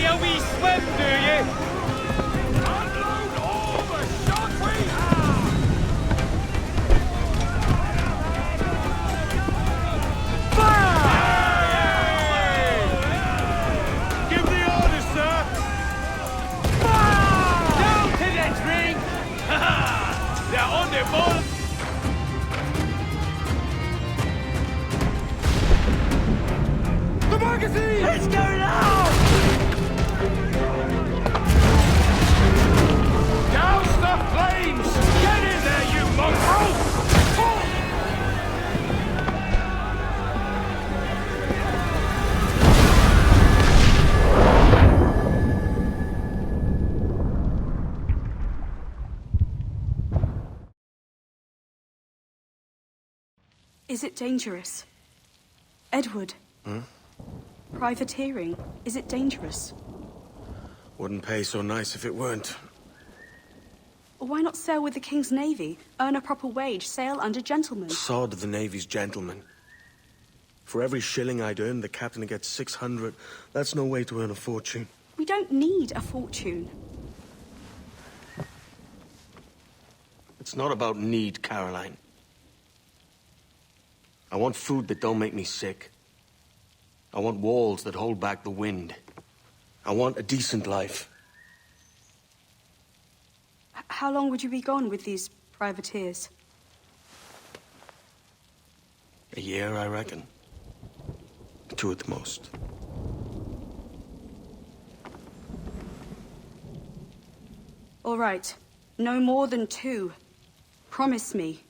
a wee swim, do you? Unload all the shot we have! Fire! Give the order, sir! Fire! Down to the drink! They're on the ball! The magazine! Let's go now! Douse the flames! Get in there, you mongrel! Is it dangerous? Edward? Privateering, is it dangerous? Wouldn't pay so nice if it weren't. Why not sail with the King's Navy? Earn a proper wage, sail under gentlemen. Sod the Navy's gentlemen. For every shilling I'd earn, the captain gets 600. That's no way to earn a fortune. We don't need a fortune. It's not about need, Caroline. I want food that don't make me sick. I want walls that hold back the wind. I want a decent life. How long would you be gone with these privateers? A year, I reckon. 2 at the most. All right. No more than 2. Promise me.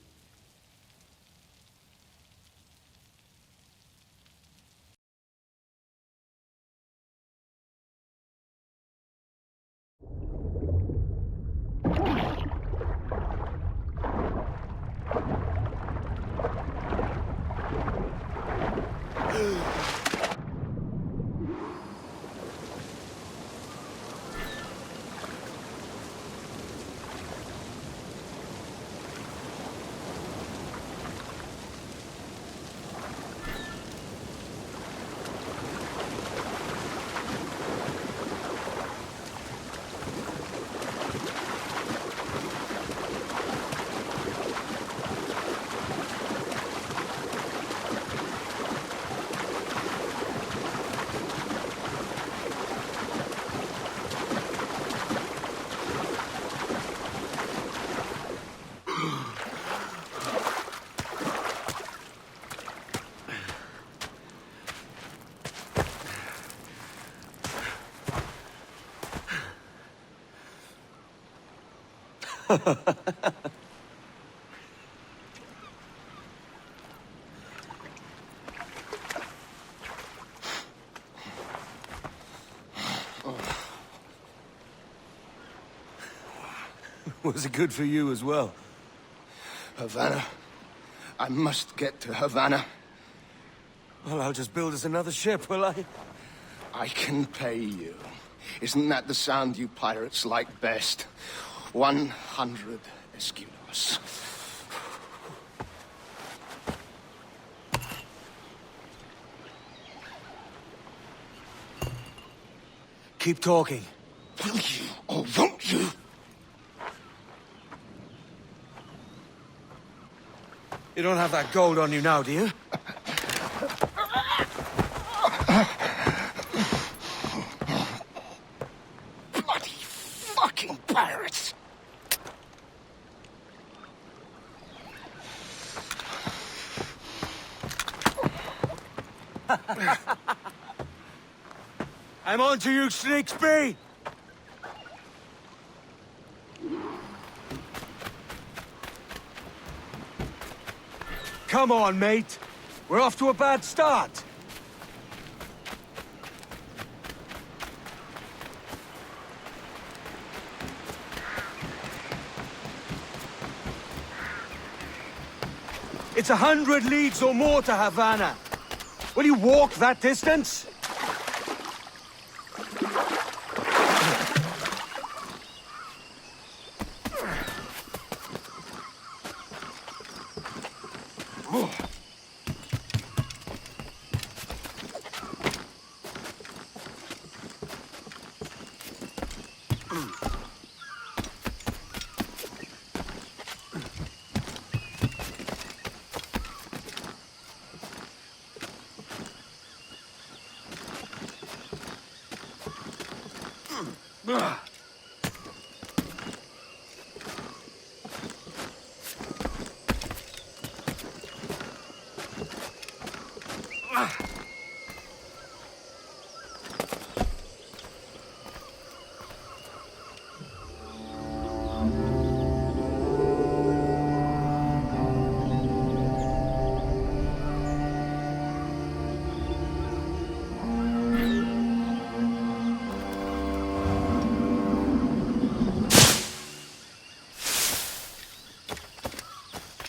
Was it good for you as well? Havana. I must get to Havana. Well, I'll just build us another ship, will I? I can pay you. Isn't that the sound you pirates like best? 100 escudos. Keep talking. Will you, or won't you? You don't have that gold on you now, do you? Bloody fucking pirates! I'm on to you, Snakesby! Come on, mate. We're off to a bad start. It's 100 leagues or more to Havana. Will you walk that distance?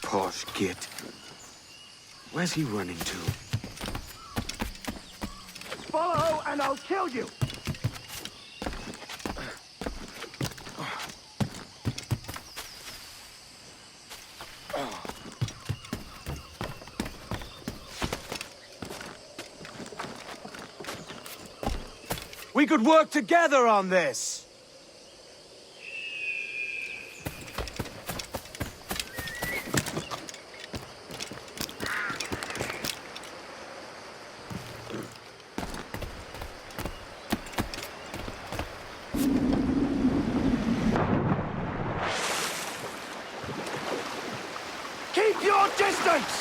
Posh git. Where's he running to? Follow and I'll kill you! We could work together on this! Keep your distance!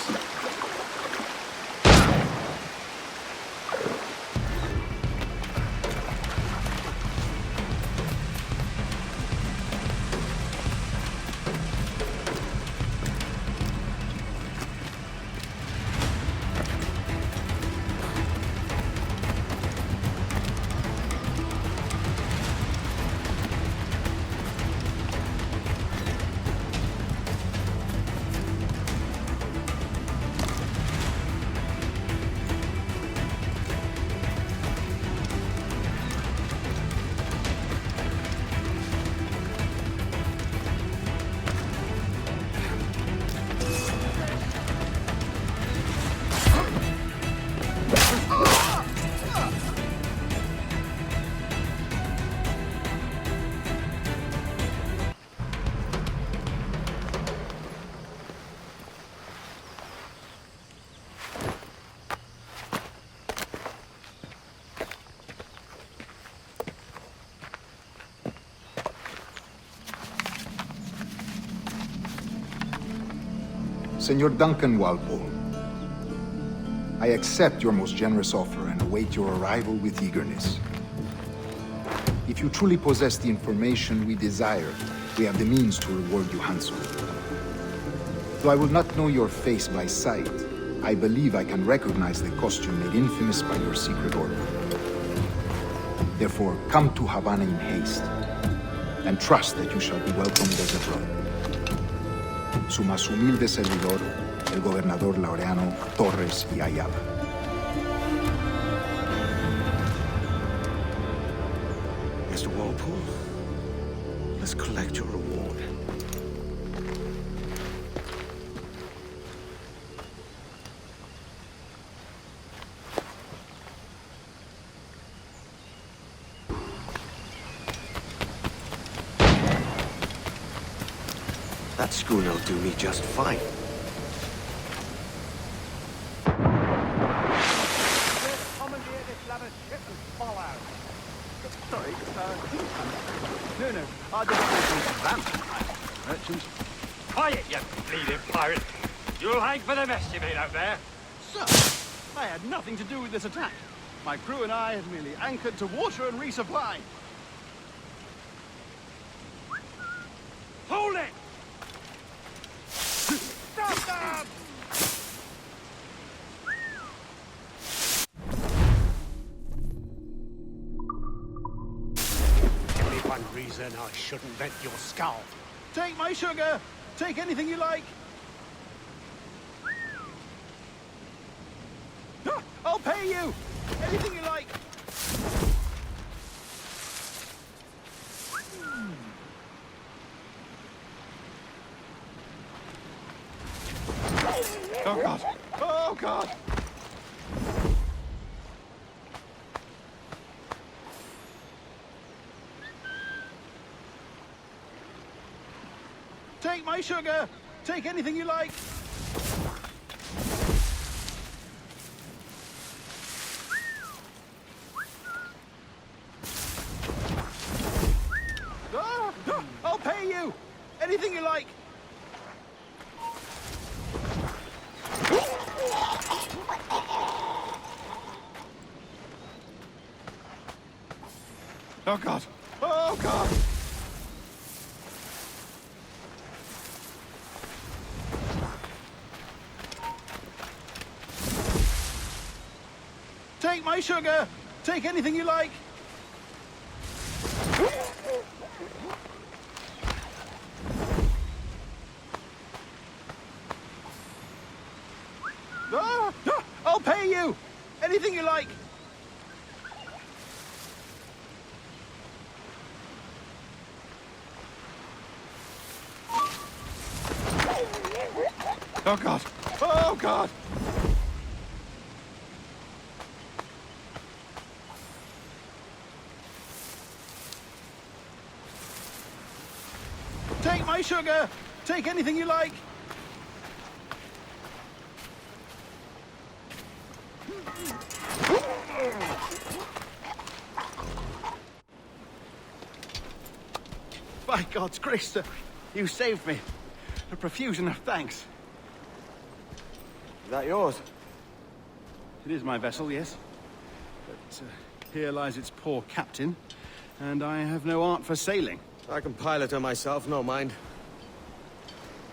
Senor Duncan Walpole, I accept your most generous offer and await your arrival with eagerness. If you truly possess the information we desire, we have the means to reward you handsomely. Though I will not know your face by sight, I believe I can recognize the costume made infamous by your secret order. Therefore, come to Havana in haste, and trust that you shall be welcomed as a brother. Su más humilde servidor, el gobernador Laureano Torres y Ayala. Mr. Walpole, let's collect your reward. That schooner'll do me just fine. Commandeer this lavish ship and follow. Sorry, no, I just merchant. Quiet, you bleeding pirate. You'll hang for the mess you made out there. Sir, I had nothing to do with this attack. My crew and I had merely anchored to water and resupply. Hold it! Stop them! Only one reason I shouldn't vent your skull. Take my sugar! Take anything you like! I'll pay you! Anything you like! Oh God! Oh God! Take my sugar! Take anything you like! Oh, God. Oh, God. Take my sugar. Take anything you like. I'll pay you. Anything you like. Oh, God. Oh, God. Take my sugar. Take anything you like. By God's grace, sir, you saved me. A profusion of thanks. Is that yours? It is my vessel, yes. But here lies its poor captain, and I have no art for sailing. I can pilot her myself, no mind.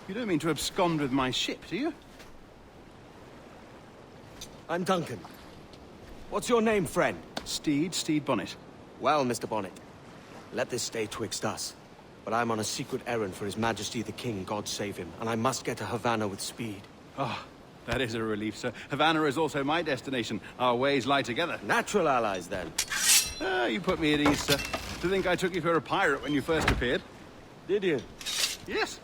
You don't mean to abscond with my ship, do you? I'm Duncan. What's your name, friend? Steed Bonnet. Well, Mr. Bonnet, let this stay twixt us. But I'm on a secret errand for His Majesty the King, God save him, and I must get to Havana with speed. Oh, that is a relief, sir. Havana is also my destination. Our ways lie together. Natural allies, then. You put me at ease, sir. To think I took you for a pirate when you first appeared. Did you? Yes.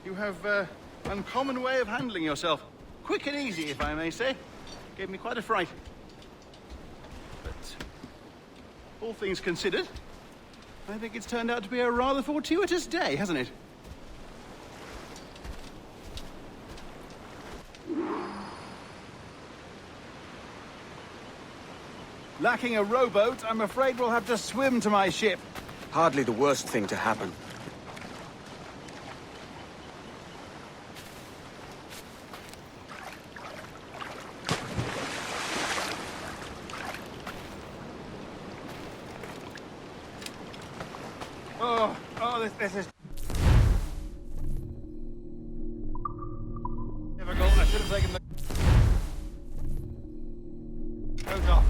You have uncommon way of handling yourself. Quick and easy, if I may say. Gave me quite a fright. But all things considered, I think it's turned out to be a rather fortuitous day, hasn't it? Lacking a rowboat, I'm afraid we'll have to swim to my ship. Hardly the worst thing to happen. This is difficult. I should have taken the coat off.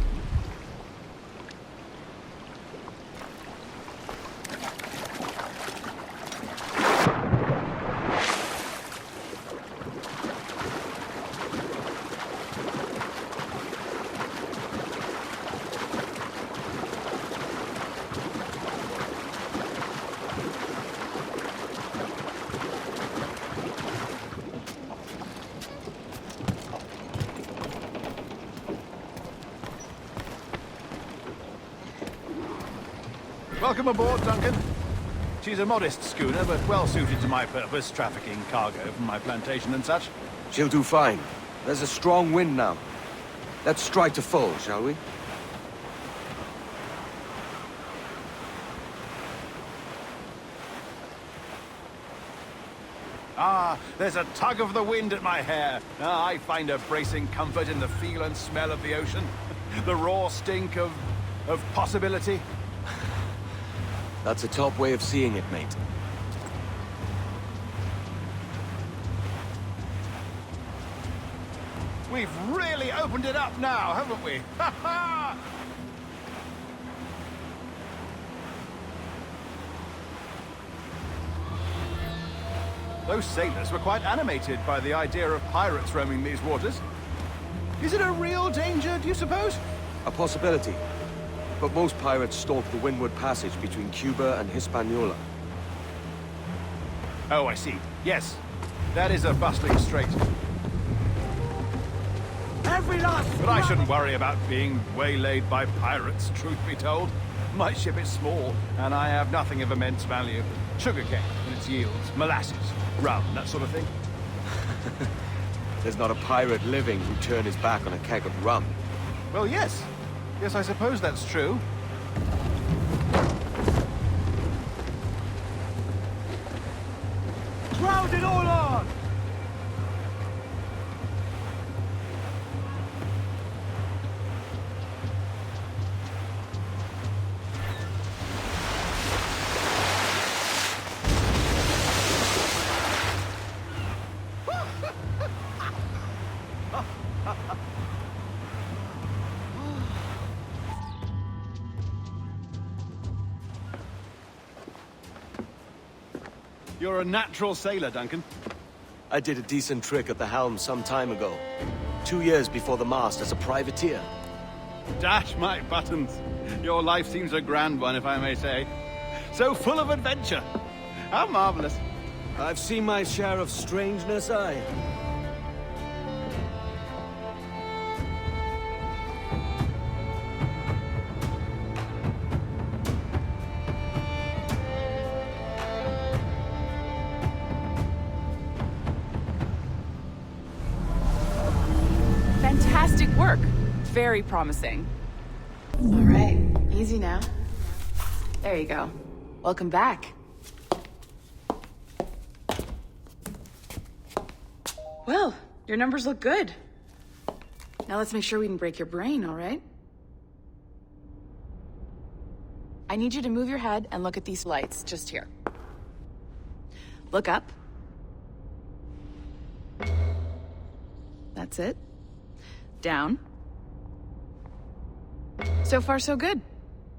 Welcome aboard, Duncan. She's a modest schooner, but well suited to my purpose, trafficking cargo from my plantation and such. She'll do fine. There's a strong wind now. Let's strike to full, shall we? Ah, there's a tug of the wind at my hair. I find a bracing comfort in the feel and smell of the ocean. The raw stink of possibility. That's a top way of seeing it, mate. We've really opened it up now, haven't we? Ha ha! Those sailors were quite animated by the idea of pirates roaming these waters. Is it a real danger, do you suppose? A possibility. But most pirates stalk the windward passage between Cuba and Hispaniola. Oh, I see. Yes. That is a bustling strait. Every last... But I shouldn't worry about being waylaid by pirates, truth be told. My ship is small, and I have nothing of immense value. Sugarcane and its yields, molasses, rum, that sort of thing. There's not a pirate living who'd turn his back on a keg of rum. Well, yes. Yes, I suppose that's true. Crowd it all on! You're a natural sailor, Duncan. I did a decent trick at the helm some time ago. 2 years before the mast as a privateer. Dash my buttons. Your life seems a grand one, if I may say. So full of adventure. How marvelous. I've seen my share of strangeness, aye. Fantastic work. Very promising. All right, easy now. There you go. Welcome back. Well, your numbers look good. Now let's make sure we can break your brain, all right? I need you to move your head and look at these lights just here. Look up. That's it. Down. So far, so good.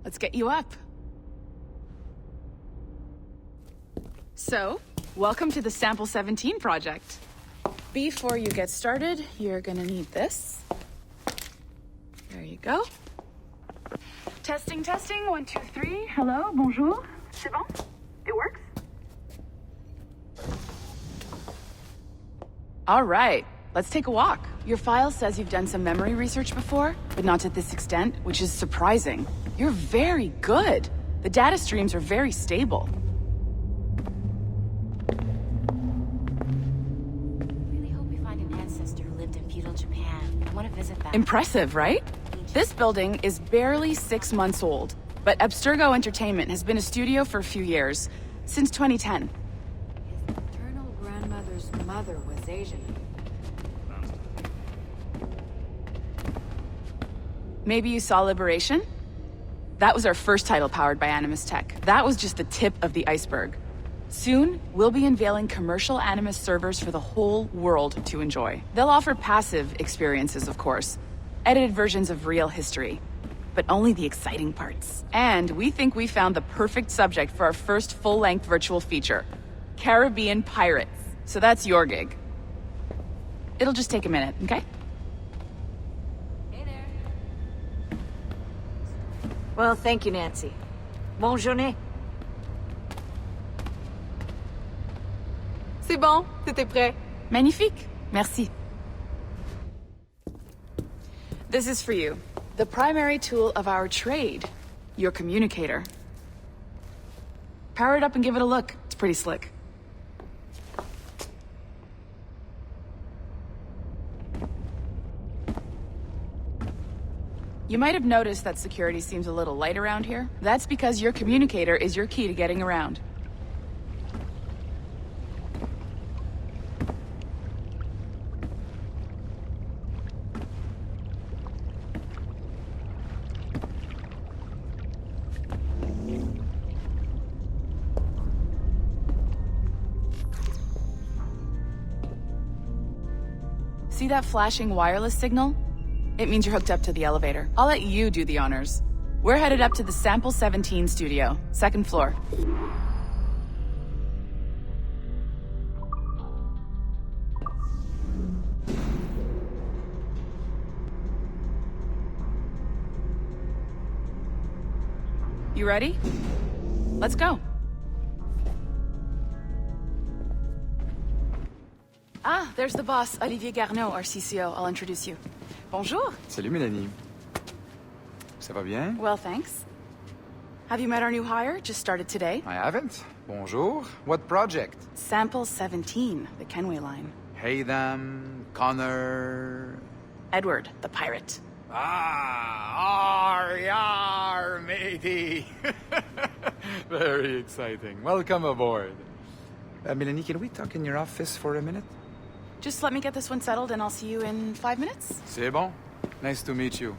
Let's get you up. So, welcome to the Sample 17 project. Before you get started, you're gonna need this. There you go. Testing, testing, 1, 2, 3. Hello, bonjour. C'est bon? It works? All right, let's take a walk. Your file says you've done some memory research before, but not to this extent, which is surprising. You're very good. The data streams are very stable. Really hope we find an ancestor who lived in feudal Japan. I want to visit that. Impressive, right? This building is barely 6 months old, but Abstergo Entertainment has been a studio for a few years, since 2010. His maternal grandmother's mother was Asian. Maybe you saw Liberation? That was our first title powered by Animus Tech. That was just the tip of the iceberg. Soon, we'll be unveiling commercial Animus servers for the whole world to enjoy. They'll offer passive experiences, of course, edited versions of real history, but only the exciting parts. And we think we found the perfect subject for our first full-length virtual feature, Caribbean pirates. So that's your gig. It'll just take a minute, okay? Hey there. Well, thank you, Nancy. Bonne journée. C'est bon, c'était prêt. Magnifique. Merci. This is for you. The primary tool of our trade. Your communicator. Power it up and give it a look. It's pretty slick. You might have noticed that security seems a little light around here. That's because your communicator is your key to getting around. See that flashing wireless signal? It means you're hooked up to the elevator. I'll let you do the honors. We're headed up to the Sample 17 studio, 2nd floor. You ready? Let's go. Ah, there's the boss, Olivier Garneau, our CCO. I'll introduce you. Bonjour. Salut, Mélanie. Ça va bien? Well, thanks. Have you met our new hire? Just started today. I haven't. Bonjour. What project? Sample 17, the Kenway line. Haytham, Connor... Edward, the pirate. Ah, yar, matey. Very exciting. Welcome aboard. Mélanie, can we talk in your office for a minute? Just let me get this one settled and I'll see you in 5 minutes. C'est bon. Nice to meet you.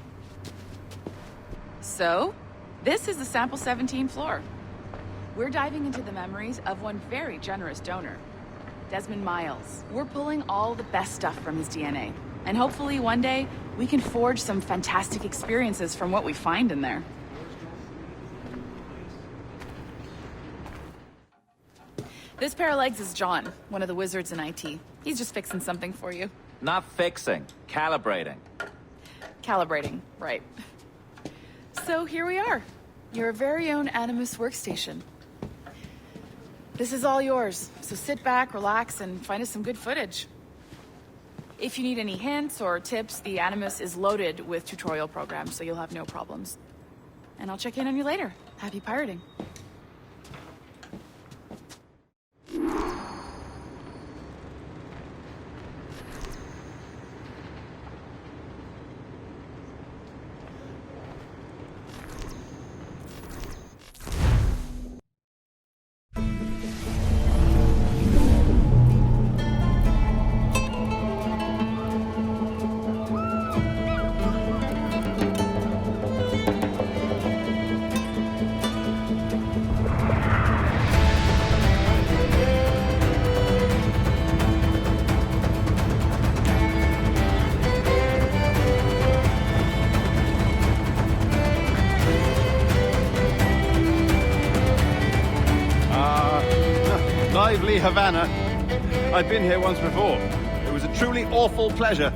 So, this is the Sample 17 floor. We're diving into the memories of one very generous donor, Desmond Miles. We're pulling all the best stuff from his DNA. And hopefully one day, we can forge some fantastic experiences from what we find in there. This pair of legs is John, one of the wizards in IT. He's just fixing something for you. Not fixing, calibrating. Calibrating, right. So here we are, your very own Animus workstation. This is all yours, so sit back, relax, and find us some good footage. If you need any hints or tips, the Animus is loaded with tutorial programs, so you'll have no problems. And I'll check in on you later. Happy pirating. Lively Havana. I've been here once before. It was a truly awful pleasure.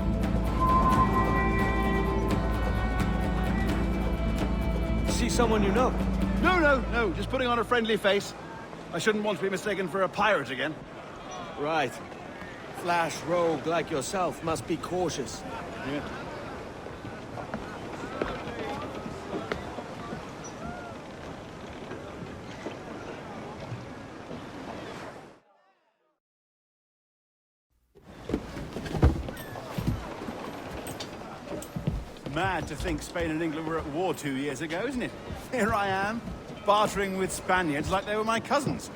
See someone you know? No, just putting on a friendly face. I shouldn't want to be mistaken for a pirate again. Right. Flash rogue like yourself must be cautious. Yeah. Mad to think Spain and England were at war 2 years ago, isn't it? Here I am, bartering with Spaniards like they were my cousins.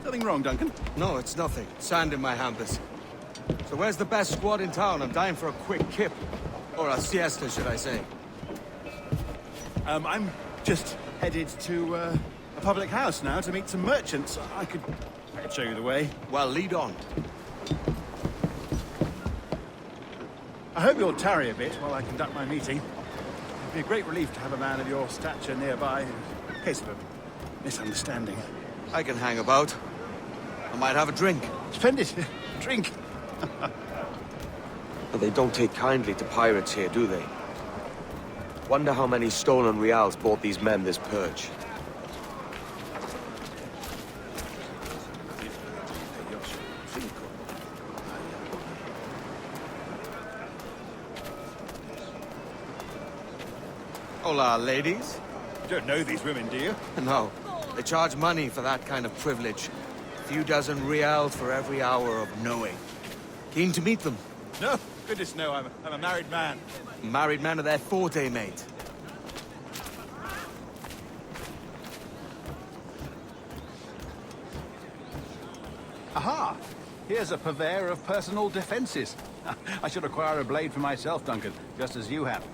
Nothing wrong, Duncan? No, it's nothing. Sand in my hampers. So where's the best squad in town? I'm dying for a quick kip. Or a siesta, should I say. I'm just headed to a public house now to meet some merchants. I could show you the way. Well, lead on. I hope you'll tarry a bit while I conduct my meeting. It'd be a great relief to have a man of your stature nearby in case of a misunderstanding. I can hang about. I might have a drink. Splendid. Drink. But they don't take kindly to pirates here, do they? Wonder how many stolen reals bought these men this purge. Hola, ladies. You don't know these women, do you? No. They charge money for that kind of privilege. A few dozen reals for every hour of knowing. Keen to meet them? No. Goodness, no. I'm a married man. Married man of their forte, mate. Aha! Here's a purveyor of personal defenses. I should acquire a blade for myself, Duncan, just as you have.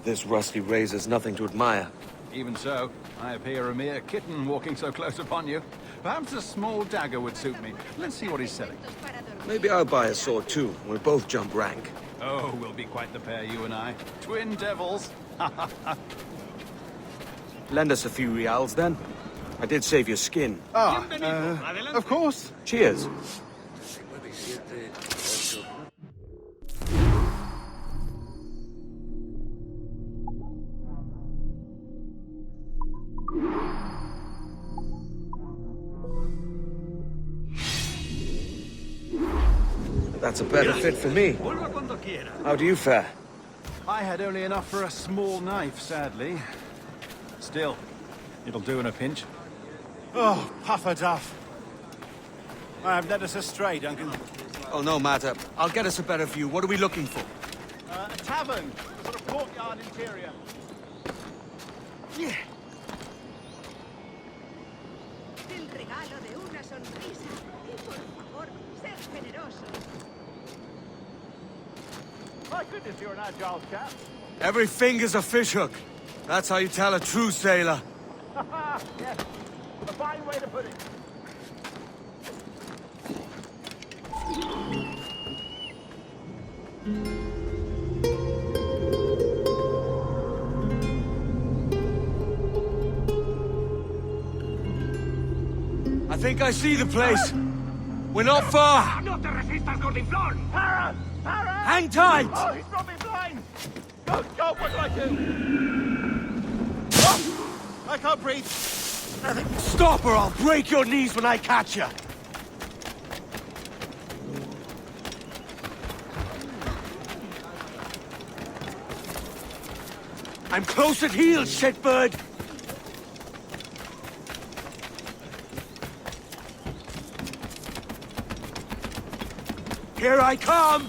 This rusty razor's nothing to admire. Even so, I appear a mere kitten walking so close upon you. Perhaps a small dagger would suit me. Let's see what he's selling. Maybe I'll buy a sword too. We'll both jump rank. Oh, we'll be quite the pair, you and I. Twin devils. Lend us a few reals, then. I did save your skin. Of course. Cheers. That's a better fit for me. How do you fare? I had only enough for a small knife, sadly. Still, it'll do in a pinch. Oh, puffer duff. I have led us astray, Duncan. Oh, no matter. I'll get us a better view. What are we looking for? A tavern, a sort of courtyard interior. Yeah. My goodness, you're an agile chap. Every finger's a fishhook. That's how you tell a true sailor. Yes, a fine way to put it. I think I see the place. We're not far. No te resistas, Gordiflón! Para! Para! Hang tight! Oh, he's brought me blind! Good God, what do I do? Oh, I can't breathe. Stop or I'll break your knees when I catch you. I'm close at heel, shitbird! Here I come!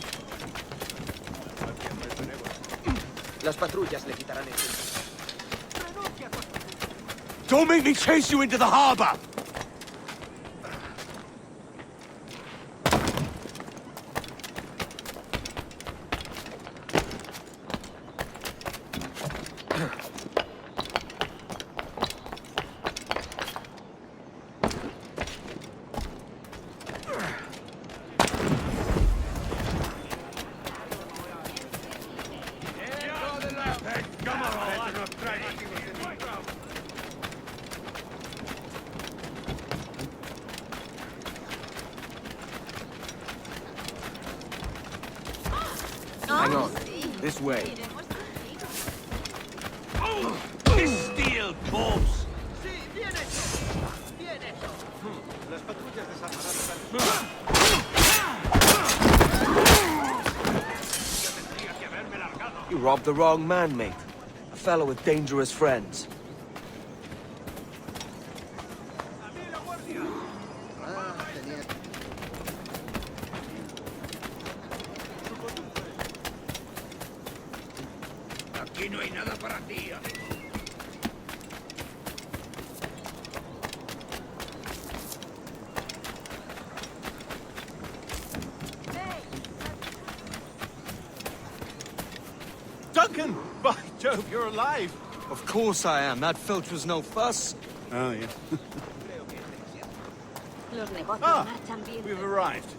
Las patrullas le quitarán el... Don't make me chase you into the harbor! Hang on. This way. Oh! This steel corpse! Las patrullas desarmarán. You robbed the wrong man, mate. A fellow with dangerous friends. Aquí no hay nada para ti, amigo. Duncan! By Jove, you're alive! Of course I am. That filch was no fuss. Oh, yeah. Los negocios Ah, marchan bien. we've arrived.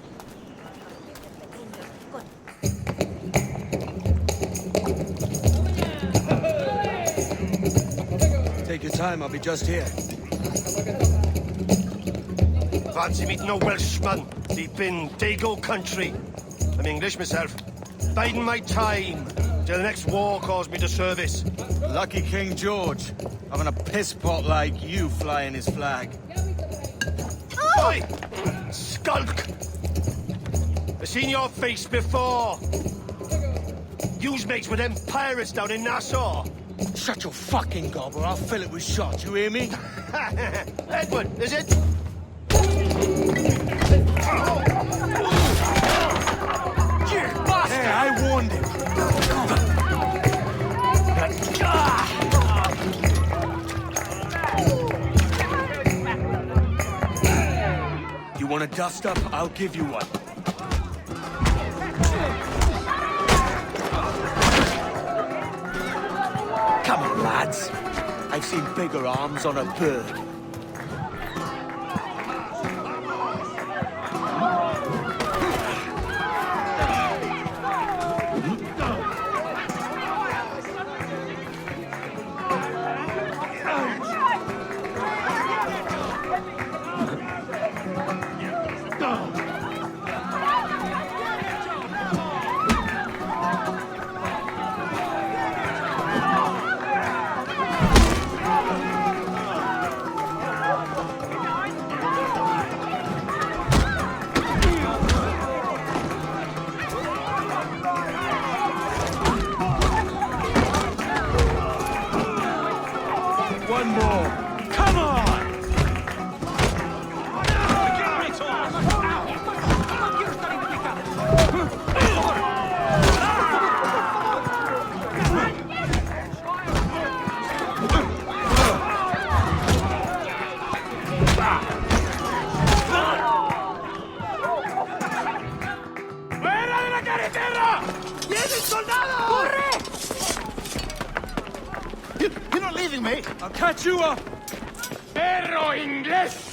Take your time, I'll be just here. Fancy meeting a Welshman deep in Dago country. I'm English myself. Biding my time till the next war calls me to service. Lucky King George, having a piss pot like you flying his flag. Oi! Skulk! I've seen your face before. You's mates with them pirates down in Nassau. Shut your fucking gobble, I'll fill it with shot, you hear me? Edward, is it? Hey, I warned him. You want a dust up? I'll give you one. Come on, lads. I've seen bigger arms on a bird. One more. Come on! ¡Fuera de la carretera! ¡Vienen soldados! ¡Corre! You're not leaving me! I'll catch you up! ¡Perro inglés!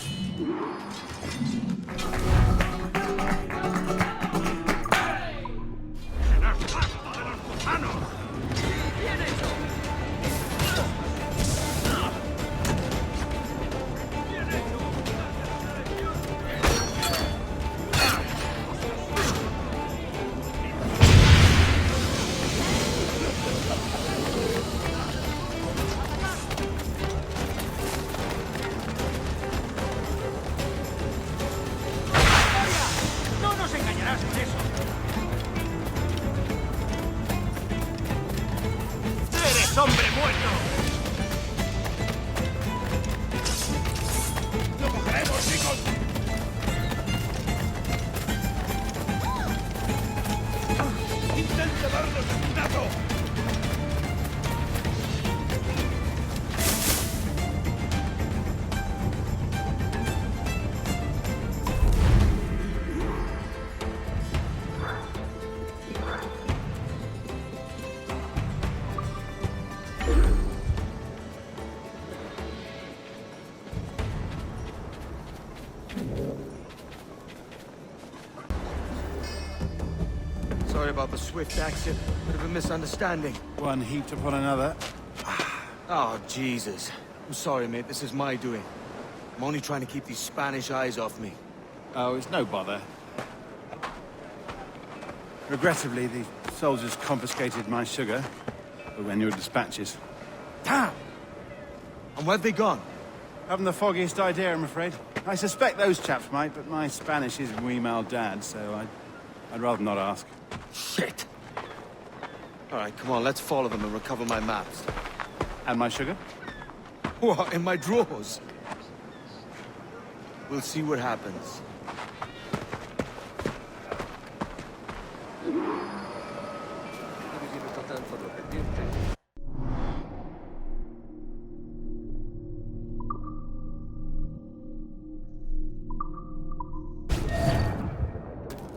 Sorry about the swift exit. Bit of a misunderstanding. One heaped upon another. Oh, Jesus. I'm sorry, mate. This is my doing. I'm only trying to keep these Spanish eyes off me. Oh, it's no bother. Regrettably, the soldiers confiscated my sugar when your dispatches. Damn! And where've they gone? Haven't the foggiest idea, I'm afraid. I suspect those chaps might, but my Spanish is wee mal dad, so I'd rather not ask. Shit! Alright, come on, let's follow them and recover my maps. And my sugar? What, in my drawers? We'll see what happens.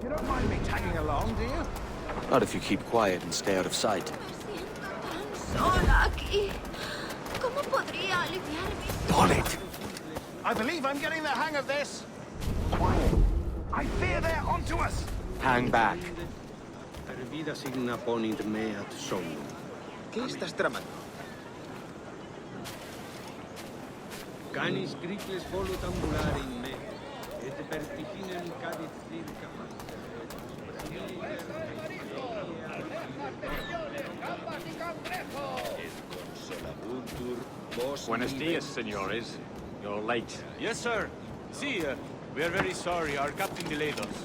You don't mind me tagging along, do you? Not if you keep quiet and stay out of sight. Sola aquí. ¿Cómo podría aliviarme? On it! I believe I'm getting the hang of this. I fear they're onto us. Hang back. Vida signa ponit me ad somnum. ¿Qué estás tramando? Canis gricles volut ambular in me, et perticinem cadit circa Buenos dias, senores. You're late. Yes, sir. See, we are very sorry. Our captain delayed us.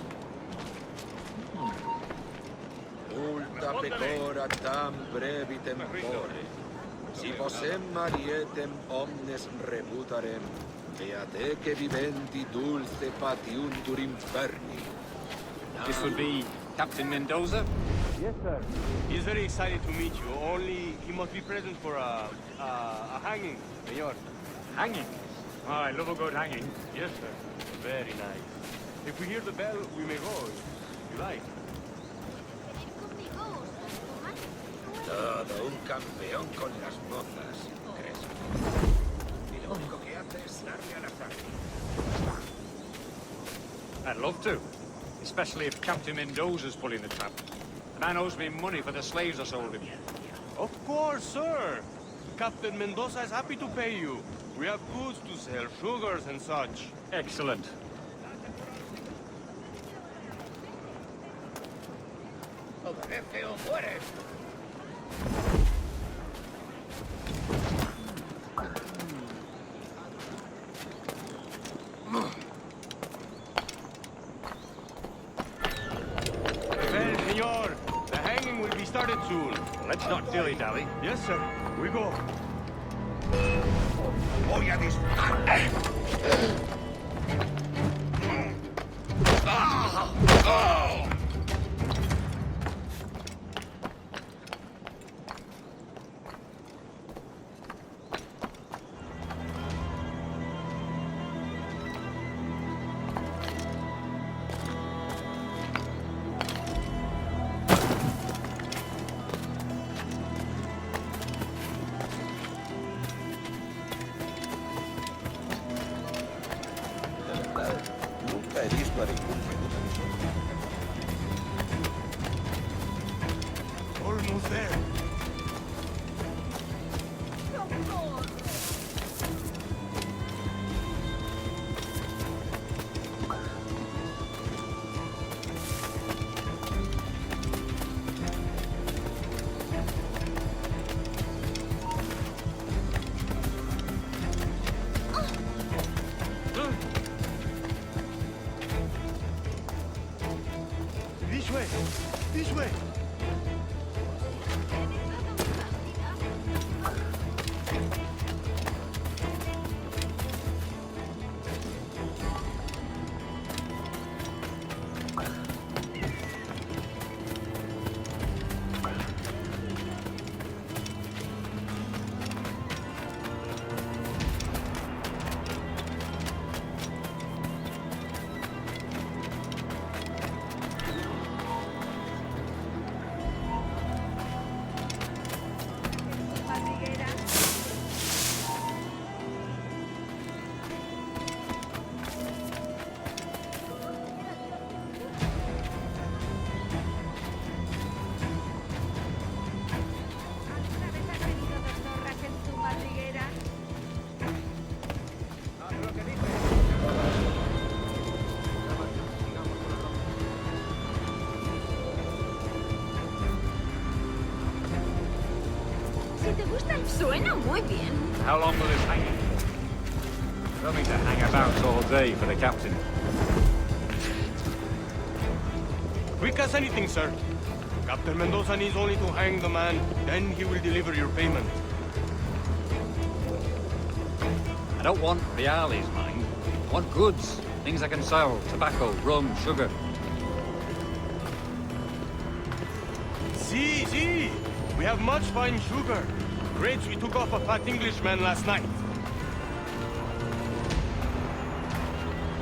Multa pecora tam brevi tempore. Si possem marietem omnes reputarem, beate viventi dulce patiuntur inferni. This would be Captain Mendoza? Yes, sir. He's very excited to meet you. Only he must be present for a hanging, senor. Hanging? Oh, I love a good hanging. Yes, sir. Very nice. If we hear the bell, we may go, if you like. Todo un campeón con las mozas, ¿crees? Y lo único que hace es darle a la sangre. I'd love to. Especially if Captain Mendoza's pulling the trap. The man owes me money for the slaves I sold him. Of course, sir. Captain Mendoza is happy to pay you. We have goods to sell, sugars and such. Excellent. Obedece o mueres. Well, senor, the hanging will be started soon. Let's not dilly-dally. Yes, sir. We go. Voy a disparar. almost there. This way! This way! Suena muy bien. How long will this hang? Don't mean to hang about all day for the captain. Quick as anything, sir. Captain Mendoza needs only to hang the man, then he will deliver your payment. I don't want reales, mind. I want goods. Things I can sell. Tobacco, rum, sugar. See. We have much fine sugar. Grapes we took off a fat Englishman last night.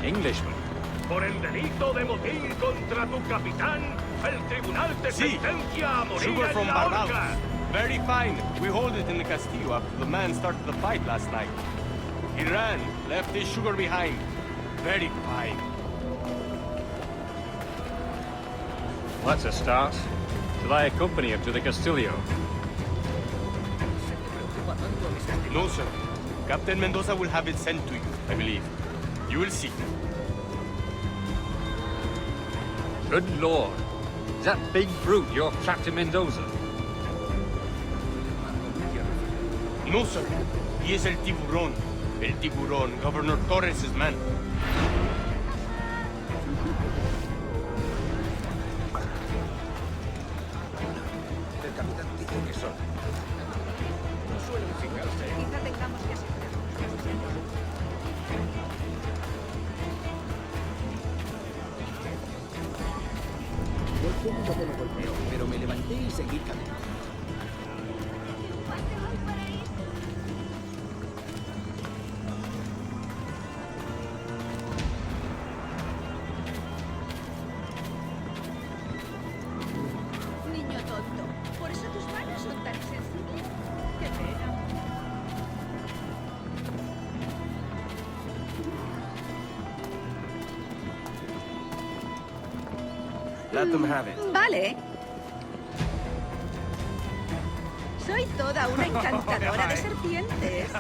Englishman? Por el delito de morir contra tu capitán, el tribunal te sentencia a morir Sugar en from la Barbados. horca. Very fine. We hold it in the Castillo after the man started the fight last night. He ran, left his sugar behind. Very fine. Well, that's a start. Shall I accompany him to the Castillo? No, sir. Captain Mendoza will have it sent to you, I believe. You will see. Good lord. Is that big brute your Captain Mendoza? No, sir. He is el tiburón. El tiburón, Governor Torres' man. El capitán dice que son. No suelen fijarse. Quizá tengamos que Golpeé cuando me golpeó, pero me levanté y seguí caminando. Niño tonto. ¿Por eso tus manos son tan sensibles? Qué pena. Let them have it. Vale. Soy toda una encantadora de serpientes.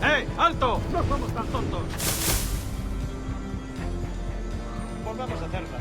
¡Hey! ¡Alto! ¡No somos tan tontos! Volvamos a hacerla.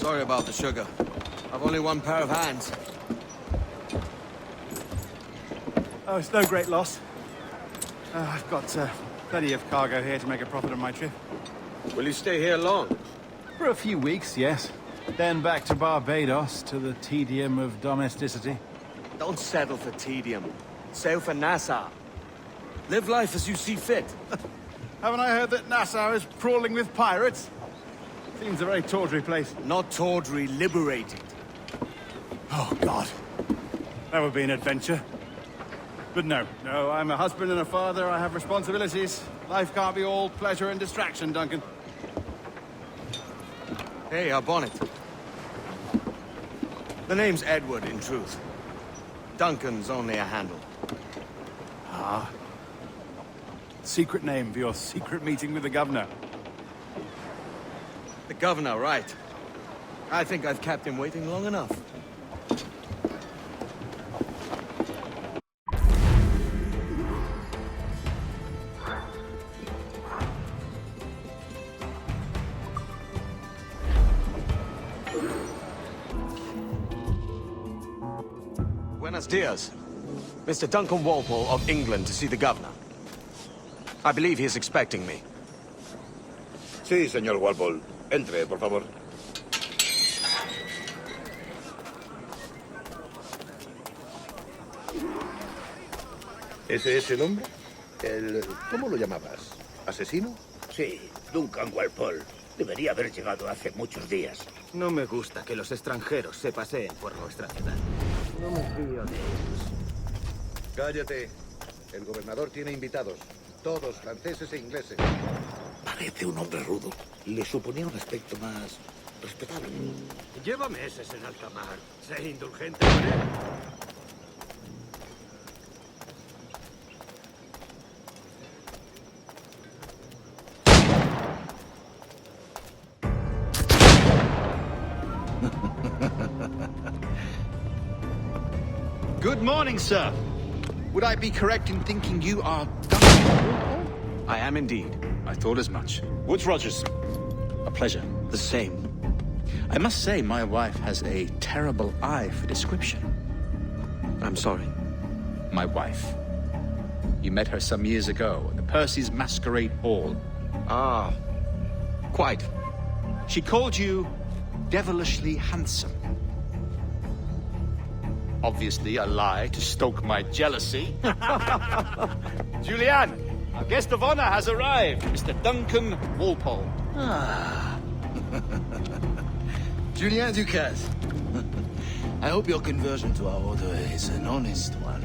Sorry about the sugar. I've only one pair of hands. Oh, it's no great loss. I've got plenty of cargo here to make a profit on my trip. Will you stay here long? For a few weeks, yes. Then back to Barbados, to the tedium of domesticity. Don't settle for tedium. Sail for Nassau. Live life as you see fit. Haven't I heard that Nassau is crawling with pirates? Seems a very tawdry place. Not tawdry, liberated. Oh, God. That would be an adventure. But no, I'm a husband and a father. I have responsibilities. Life can't be all pleasure and distraction, Duncan. Hey, our bonnet. The name's Edward, in truth. Duncan's only a handle. Ah. Secret name for your secret meeting with the governor. The governor, right. I think I've kept him waiting long enough. Buenos dias. Mr. Duncan Walpole of England to see the governor. I believe he is expecting me. Sí, señor Walpole. Entre, por favor. ¿Ese es el hombre? ¿Cómo lo llamabas? ¿Asesino? Sí, Duncan Walpole. Debería haber llegado hace muchos días. No me gusta que los extranjeros se paseen por nuestra ciudad. No me fío de ellos. Cállate. El gobernador tiene invitados. Todos franceses e ingleses. Parece un hombre rudo. Le suponía un aspecto más respetable. Lleva meses en alta mar. Sé indulgente con él. Good morning, sir. Would I be correct in thinking you are Duncan? I am indeed. I thought as much. Woods Rogers. A pleasure. The same. I must say, my wife has a terrible eye for description. I'm sorry. My wife. You met her some years ago at the Percy's Masquerade Ball. Ah, quite. She called you devilishly handsome. Obviously a lie to stoke my jealousy. Julianne, our guest of honor has arrived, Mr. Duncan Walpole. Ah. Julien Ducasse. I hope your conversion to our order is an honest one.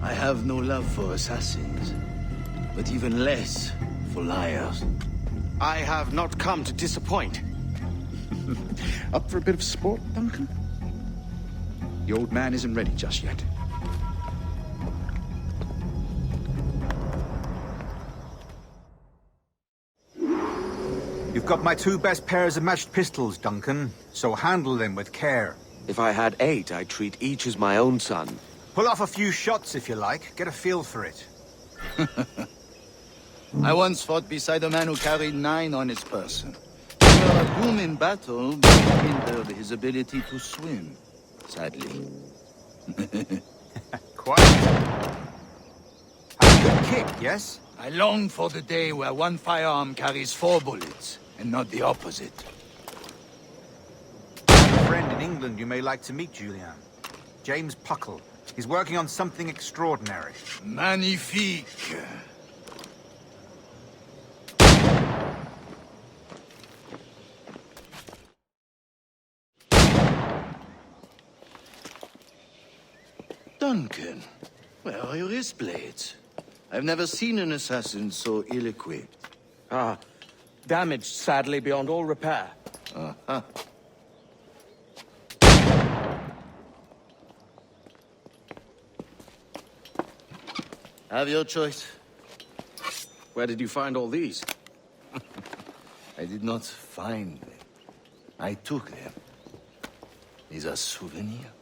I have no love for assassins, but even less for liars. I have not come to disappoint. Up for a bit of sport, Duncan? The old man isn't ready just yet. You've got my 2 best pairs of matched pistols, Duncan, so handle them with care. If I had 8, I'd treat each as my own son. Pull off a few shots if you like. Get a feel for it. I once fought beside a man who carried 9 on his person. Well, a boom in battle hindered his ability to swim, sadly. Quite. Have a good kick, yes? I long for the day where one firearm carries 4 bullets, and not the opposite. I have a friend in England you may like to meet, Julian. James Puckle. He's working on something extraordinary. Magnifique. Duncan, where are your wrist blades? I've never seen an assassin so ill-equipped. Ah, damaged, sadly, beyond all repair. Uh-huh. Have your choice. Where did you find all these? I did not find them. I took them. These are souvenirs.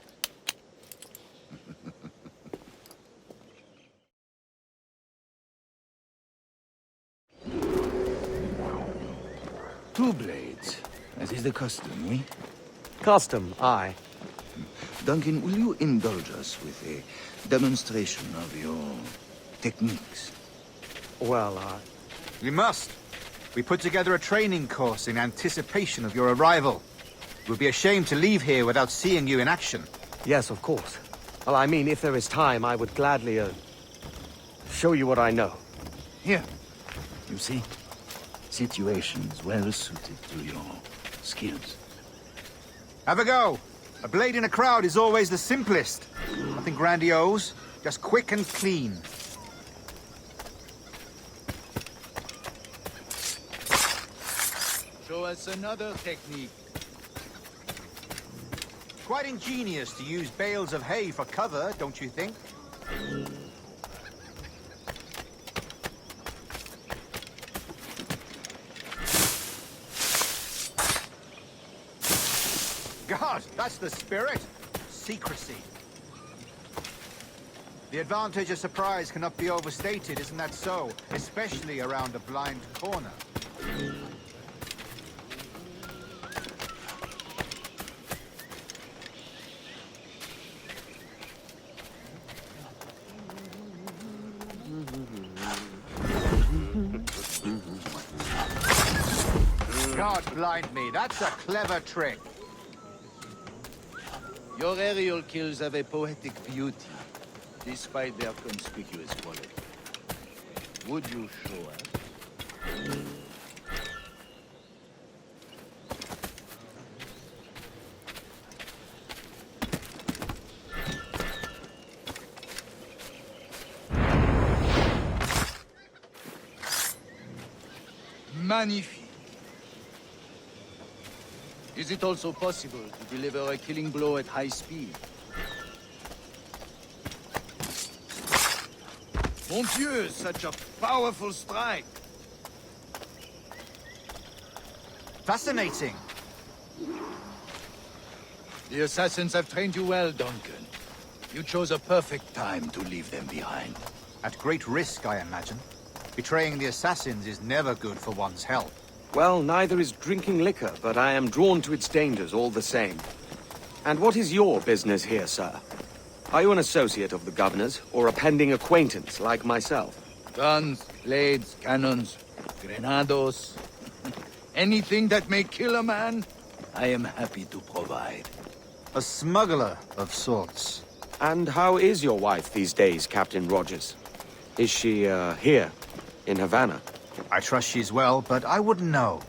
Two blades. As is the custom, oui? Custom, aye. Duncan, will you indulge us with a demonstration of your techniques? Well, We must. We put together a training course in anticipation of your arrival. It would be a shame to leave here without seeing you in action. Yes, of course. Well, I mean, if there is time, I would gladly, show you what I know. Here. You see? Situations well suited to your skills. Have a go. A blade in a crowd is always the simplest. Nothing grandiose, just quick and clean. Show us another technique. Quite ingenious to use bales of hay for cover, don't you think? God, that's the spirit. Secrecy. The advantage of surprise cannot be overstated, isn't that so? Especially around a blind corner. God blind me, that's a clever trick. Your aerial kills have a poetic beauty, despite their conspicuous quality. Would you show us? Magnifique. Is it also possible to deliver a killing blow at high speed? Mon Dieu, such a powerful strike! Fascinating. The assassins have trained you well, Duncan. You chose a perfect time to leave them behind. At great risk, I imagine. Betraying the assassins is never good for one's health. Well, neither is drinking liquor, but I am drawn to its dangers all the same. And what is your business here, sir? Are you an associate of the governor's, or a pending acquaintance like myself? Guns, blades, cannons, grenados. Anything that may kill a man, I am happy to provide. A smuggler of sorts. And how is your wife these days, Captain Rogers? Is she, here, in Havana? I trust she's well, but I wouldn't know.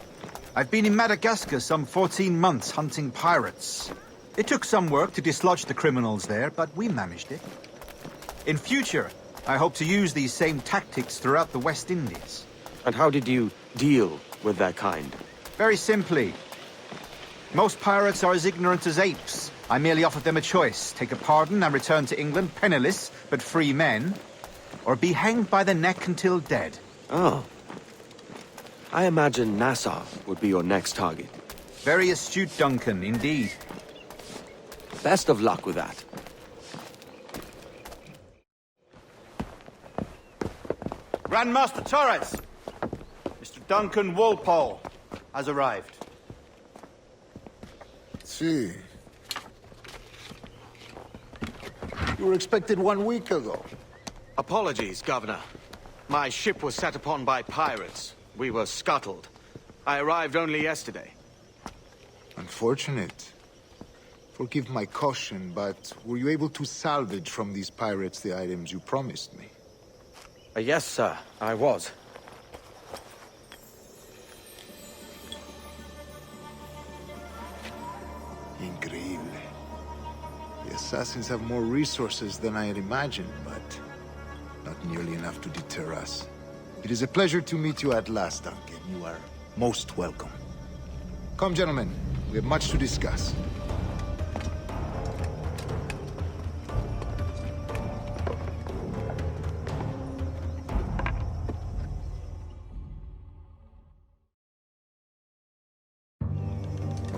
I've been in Madagascar some 14 months hunting pirates. It took some work to dislodge the criminals there, but we managed it. In future, I hope to use these same tactics throughout the West Indies. And how did you deal with their kind? Very simply. Most pirates are as ignorant as apes. I merely offered them a choice. Take a pardon and return to England penniless, but free men, or be hanged by the neck until dead. Oh. I imagine Nassau would be your next target. Very astute, Duncan, indeed. Best of luck with that. Grandmaster Torres! Mr. Duncan Walpole has arrived. See. You were expected 1 week ago. Apologies, Governor. My ship was set upon by pirates. We were scuttled. I arrived only yesterday. Unfortunate. Forgive my caution, but were you able to salvage from these pirates the items you promised me? Yes, sir, I was. Increíble. The assassins have more resources than I had imagined, but not nearly enough to deter us. It is a pleasure to meet you at last, Duncan. You are most welcome. Come, gentlemen. We have much to discuss.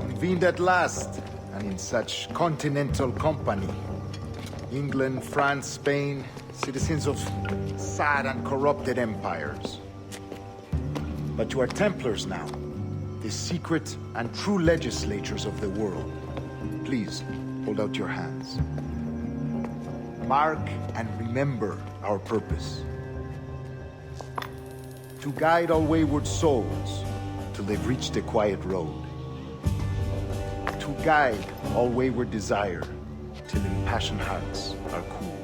Convened at last, and in such continental company. England, France, Spain, citizens of sad and corrupted empires. But you are Templars now. the secret and true legislatures of the world. Please, hold out your hands. Mark and remember our purpose. To guide all wayward souls till they've reached a quiet road. To guide all wayward desire till impassioned hearts are cool.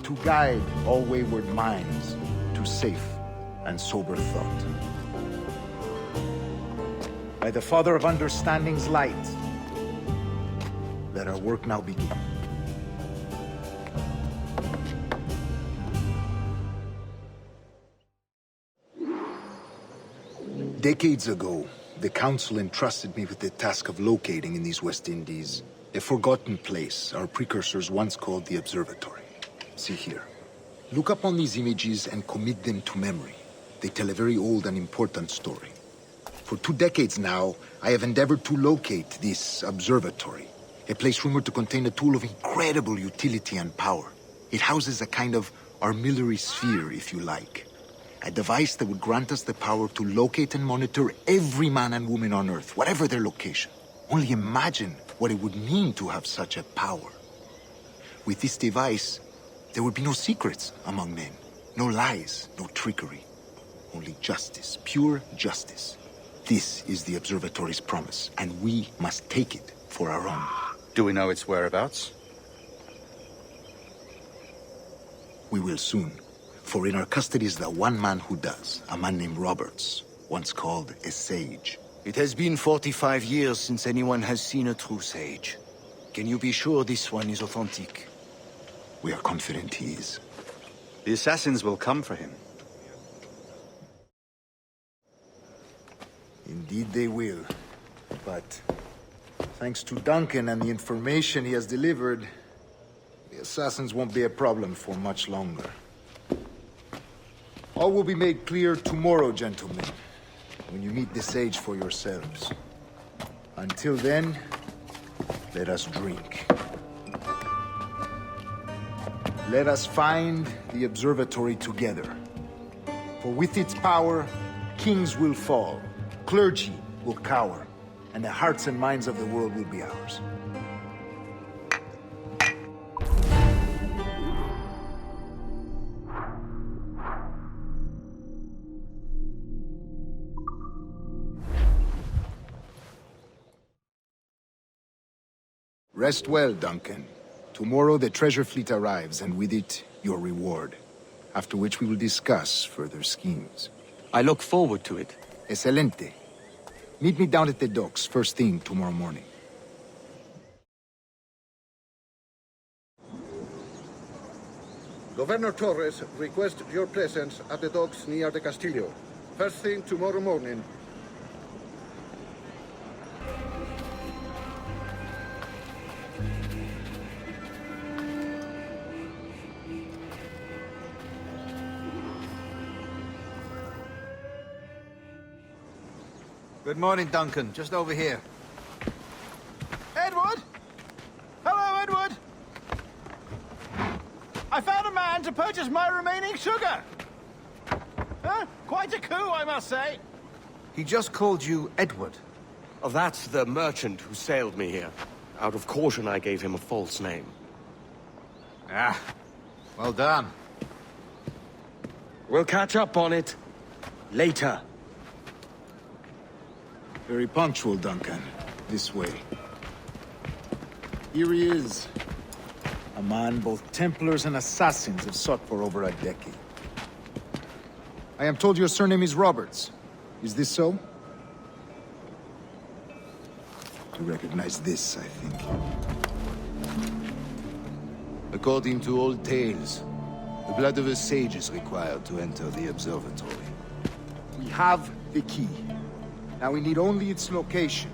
To guide all wayward minds to safe and sober thought. By the Father of Understanding's light, let our work now begin. Decades ago, the Council entrusted me with the task of locating in these West Indies a forgotten place our precursors once called the Observatory. See here. Look upon these images and commit them to memory. They tell a very old and important story. For 2 decades now, I have endeavored to locate this observatory, a place rumored to contain a tool of incredible utility and power. It houses a kind of armillary sphere, if you like. A device that would grant us the power to locate and monitor every man and woman on Earth, whatever their location. Only imagine what it would mean to have such a power. With this device, there would be no secrets among men, no lies, no trickery. Only justice, pure justice. This is the Observatory's promise, and we must take it for our own. Do we know its whereabouts? We will soon. For in our custody is the one man who does, a man named Roberts, once called a sage. It has been 45 years since anyone has seen a true sage. Can you be sure this one is authentic? We are confident he is. The assassins will come for him. Indeed they will. But thanks to Duncan and the information he has delivered, the assassins won't be a problem for much longer. All will be made clear tomorrow, gentlemen, when you meet the sage for yourselves. Until then, let us drink. Let us find the observatory together. For with its power, kings will fall, clergy will cower, and the hearts and minds of the world will be ours. Rest well, Duncan. Tomorrow the treasure fleet arrives, and with it, your reward. After which we will discuss further schemes. I look forward to it. Excelente. Meet me down at the docks first thing tomorrow morning. Governor Torres requests your presence at the docks near the Castillo. First thing tomorrow morning. Good morning, Duncan. Just over here. Edward? Hello, Edward! I found a man to purchase my remaining sugar! Huh? Quite a coup, I must say. He just called you Edward. Oh, that's the merchant who sailed me here. Out of caution, I gave him a false name. Ah, well done. We'll catch up on it later. Very punctual, Duncan. This way. Here he is. A man both Templars and Assassins have sought for over a decade. I am told your surname is Roberts. Is this so? You recognize this, I think. According to old tales, the blood of a sage is required to enter the observatory. We have the key. Now we need only its location.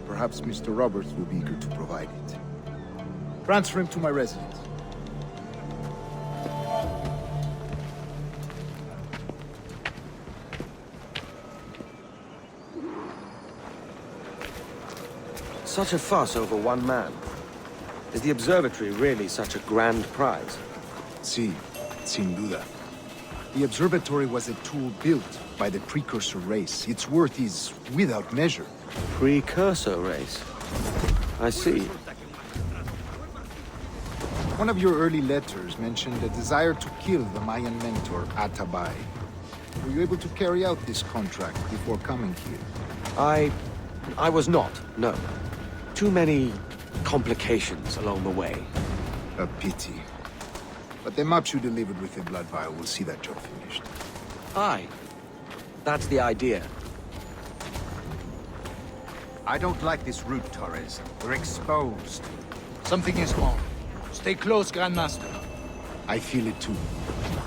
Perhaps Mr. Roberts will be eager to provide it. Transfer him to my residence. Such a fuss over one man. Is the observatory really such a grand prize? Sí, sin duda. The observatory was a tool built by the precursor race. Its worth is without measure. Precursor race? I see. One of your early letters mentioned a desire to kill the Mayan mentor, Atabai. Were you able to carry out this contract before coming here? I was not, no. Too many complications along the way. A pity. But the maps you delivered with the blood vial will see that job finished. Aye. That's the idea. I don't like this route, Torres. We're exposed. Something is wrong. Stay close, Grandmaster. I feel it too.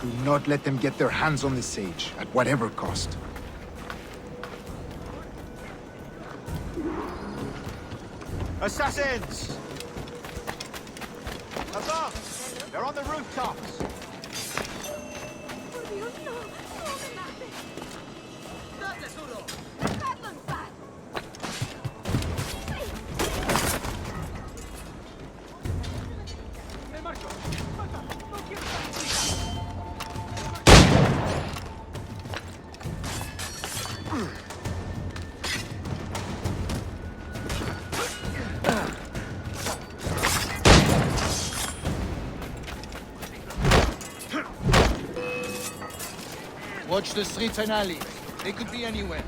Do not let them get their hands on the sage, at whatever cost. Assassins! Above! They're on the rooftops! Watch the streets and alleys. They could be anywhere.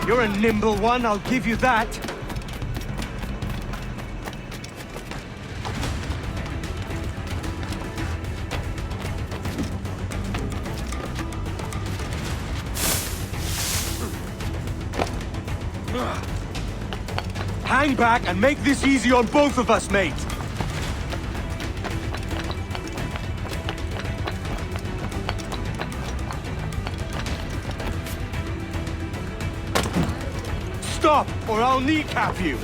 You're a nimble one, I'll give you that. Hang back and make this easy on both of us, mate. Stop, or I'll kneecap you!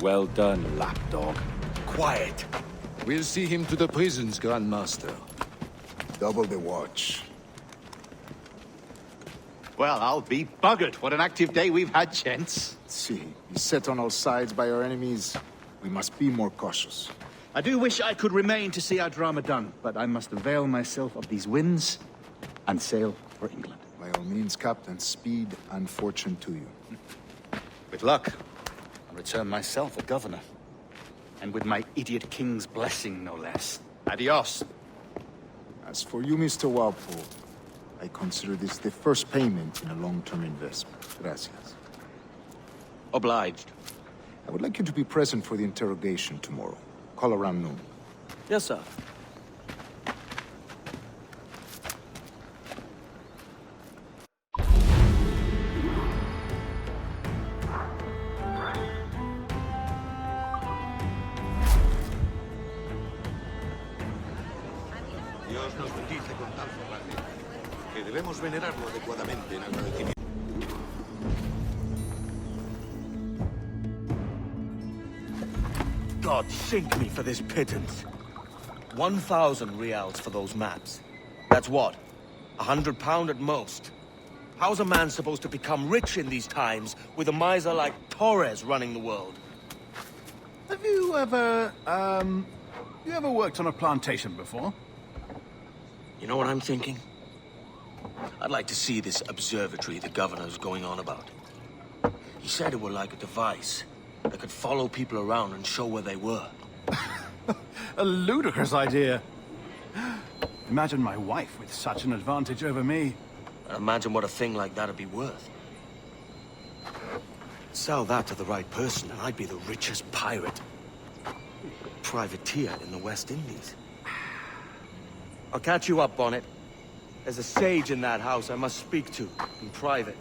Well done, lapdog. Quiet. We'll see him to the prisons, Grandmaster. Double the watch. Well, I'll be buggered. What an active day we've had, gents. See, beset on all sides by our enemies. We must be more cautious. I do wish I could remain to see our drama done, but I must avail myself of these winds and sail for England. By all means, Captain, speed and fortune to you. With luck, I'll return myself a governor. And with my idiot king's blessing, no less. Adios. As for you, Mr. Walpole, I consider this the first payment in a long-term investment. Gracias. Obliged. I would like you to be present for the interrogation tomorrow. Call around noon. Yes, sir. Dios nos bendice con tal forraje que debemos venerarlo adecuadamente en agradecimiento. God sink me for this pittance. 1,000 reals for those maps. That's what? £100 at most. How's a man supposed to become rich in these times with a miser like Torres running the world? Have you ever, worked on a plantation before? You know what I'm thinking? I'd like to see this observatory the governor's going on about. He said it were like a device that could follow people around and show where they were. A ludicrous idea. Imagine my wife with such an advantage over me. Imagine what a thing like that'd be worth. Sell that to the right person and I'd be the richest pirate. Privateer in the West Indies. I'll catch you up, Bonnet. There's a sage in that house I must speak to, in private.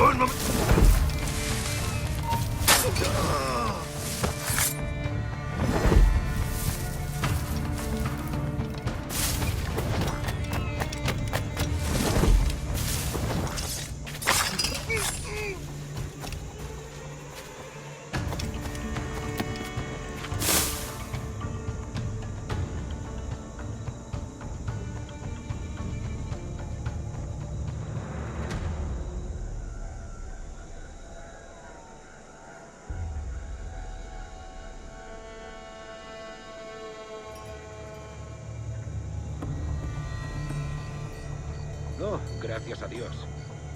Un momento. No, gracias a Dios.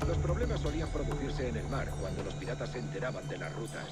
Los problemas solían producirse en el mar cuando los piratas se enteraban de las rutas.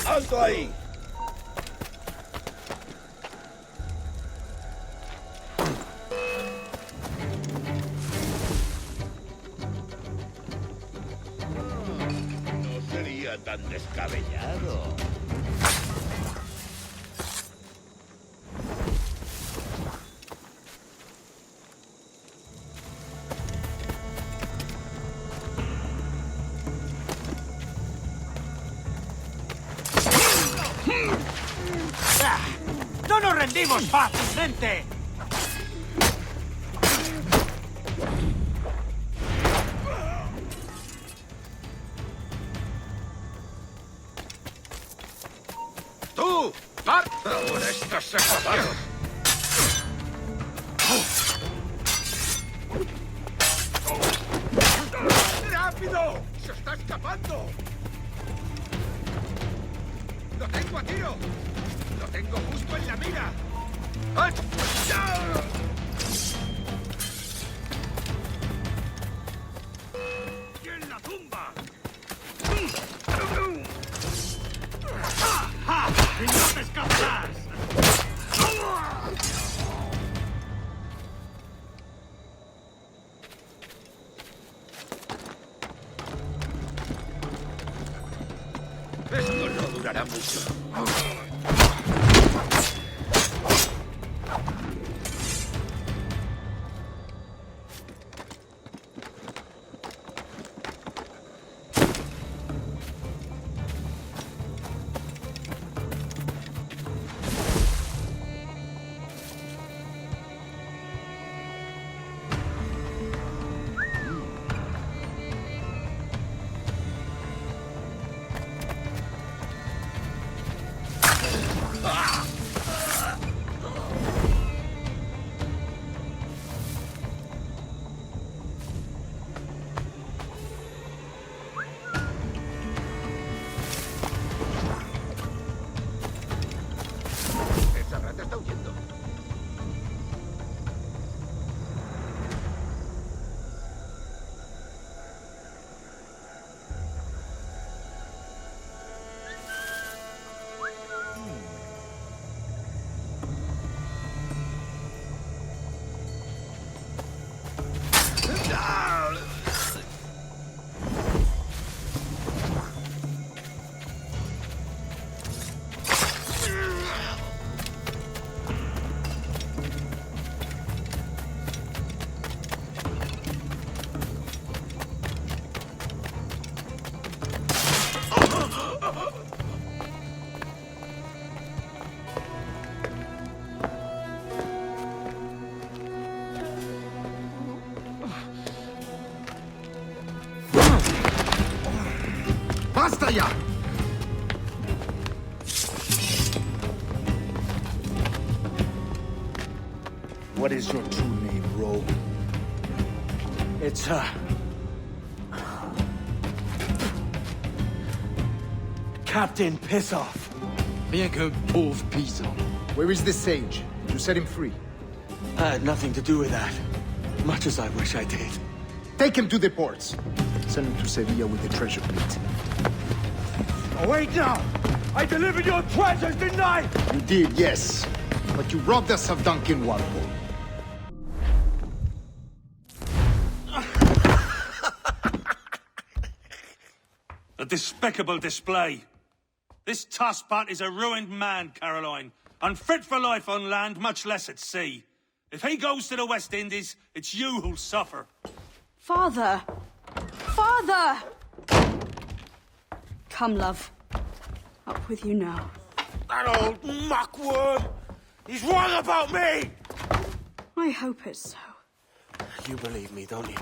¡Alto ahí! No sería tan descabellado. ¡No nos rendimos fácilmente! ¡Tú! ¡Par! ¡Ahora estás acabado! ¡Rápido! ¡Se está escapando! ¡Lo tengo a tiro! ¡Lo tengo justo en la mira! ¡Achá! ¡Y en la tumba! ¡Ja! ¡Y no te escaparás! Esto no durará mucho. Esa rata está huyendo. ¡Basta ya! What is your true name, rogue? It's, Captain Pissoff. Rien qu'un pauvre paysan. Where is the sage? Did you set him free? I had nothing to do with that. Much as I wish I did. Take him to the ports. Send him to Sevilla with the treasure plate. Oh, wait now! I delivered your treasures, didn't I? You did, yes. But you robbed us of Duncan Walpole. A despicable display. This tosspot is a ruined man, Caroline. Unfit for life on land, much less at sea. If he goes to the West Indies, it's you who'll suffer. Father! Father! Come, love. Up with you now. That old muckworm! He's wrong about me! I hope it's so. You believe me, don't you?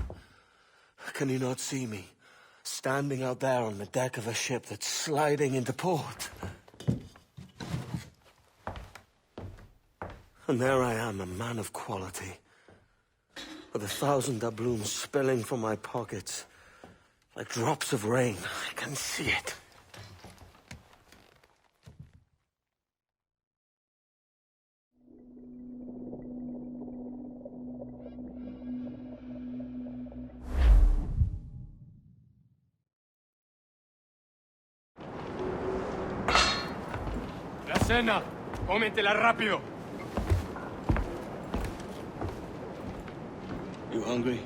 Can you not see me? Standing out there on the deck of a ship that's sliding into port. And there I am, a man of quality. With 1,000 doubloons spilling from my pockets. Like drops of rain. I can see it. La cena. Cómetela rápido. You hungry?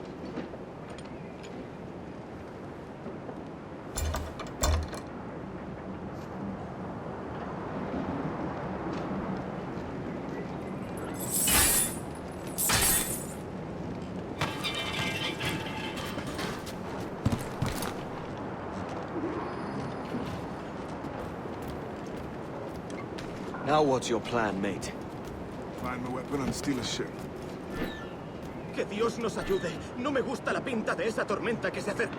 Now what's your plan, mate? Find the weapon and steal a ship. Que Dios nos ayude. No me gusta la pinta de esa tormenta que se acerca.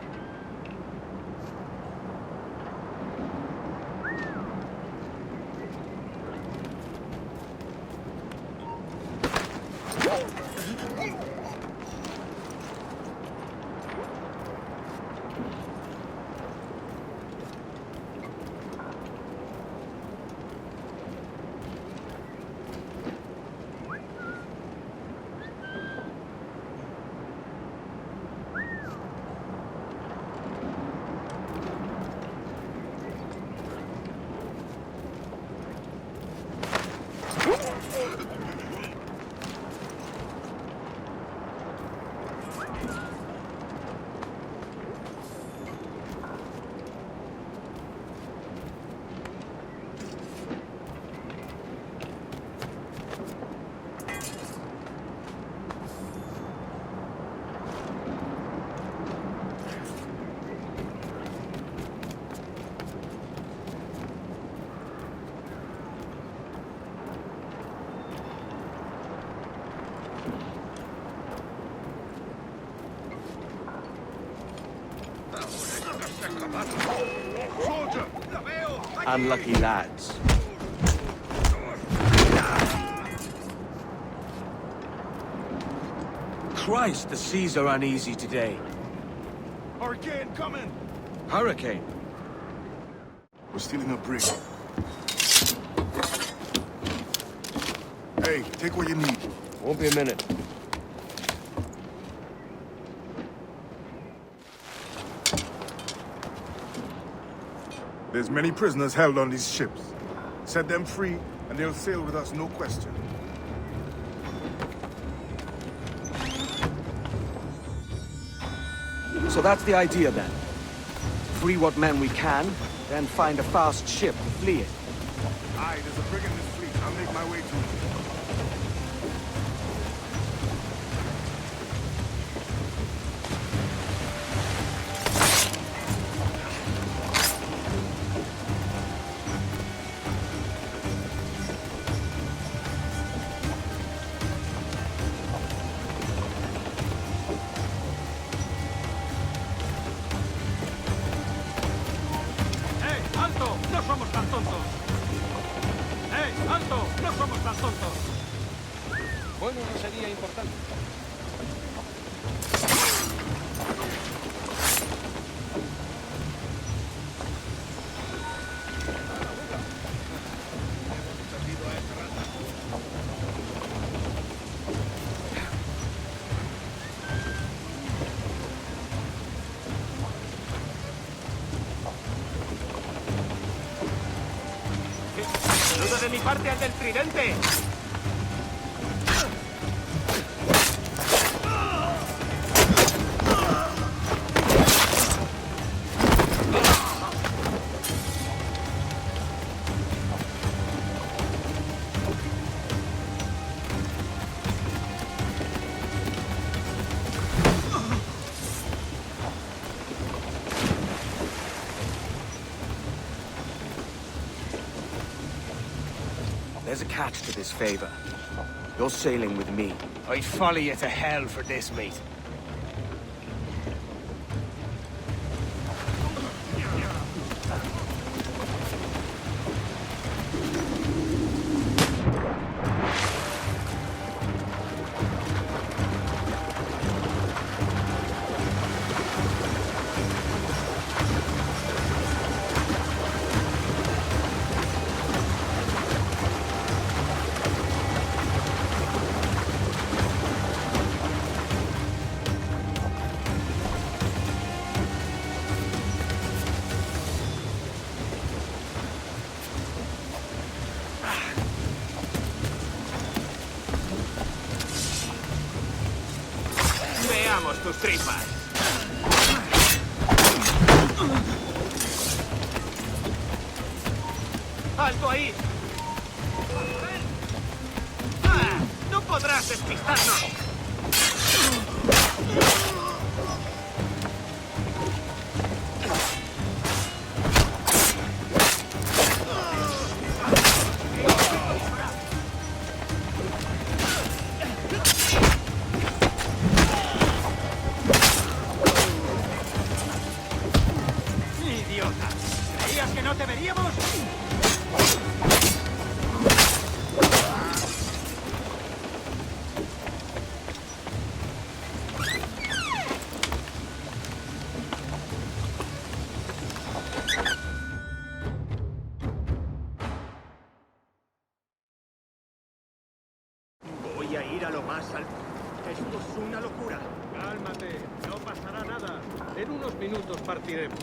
Unlucky lads. Christ, the seas are uneasy today. Hurricane coming! Hurricane? We're stealing a brig. Hey, take what you need. Won't be a minute. There's many prisoners held on these ships. Set them free, and they'll sail with us, no question. So that's the idea, then. Free what men we can, then find a fast ship to flee it. Aye, there's a brig in this fleet. I'll make my way to it. Bueno, no sería importante. ¡Saludo de mi parte al del tridente! There's a catch to this favor. You're sailing with me. I'd follow you to hell for this, mate. Veamos tus tripas. ¡Alto ahí! ¡Ah! ¡No podrás despistarnos! ¡Idiota! ¿Creías que no te veríamos? Voy a ir a lo más alto. Esto es una locura. Cálmate, no pasará nada. En unos minutos partiremos.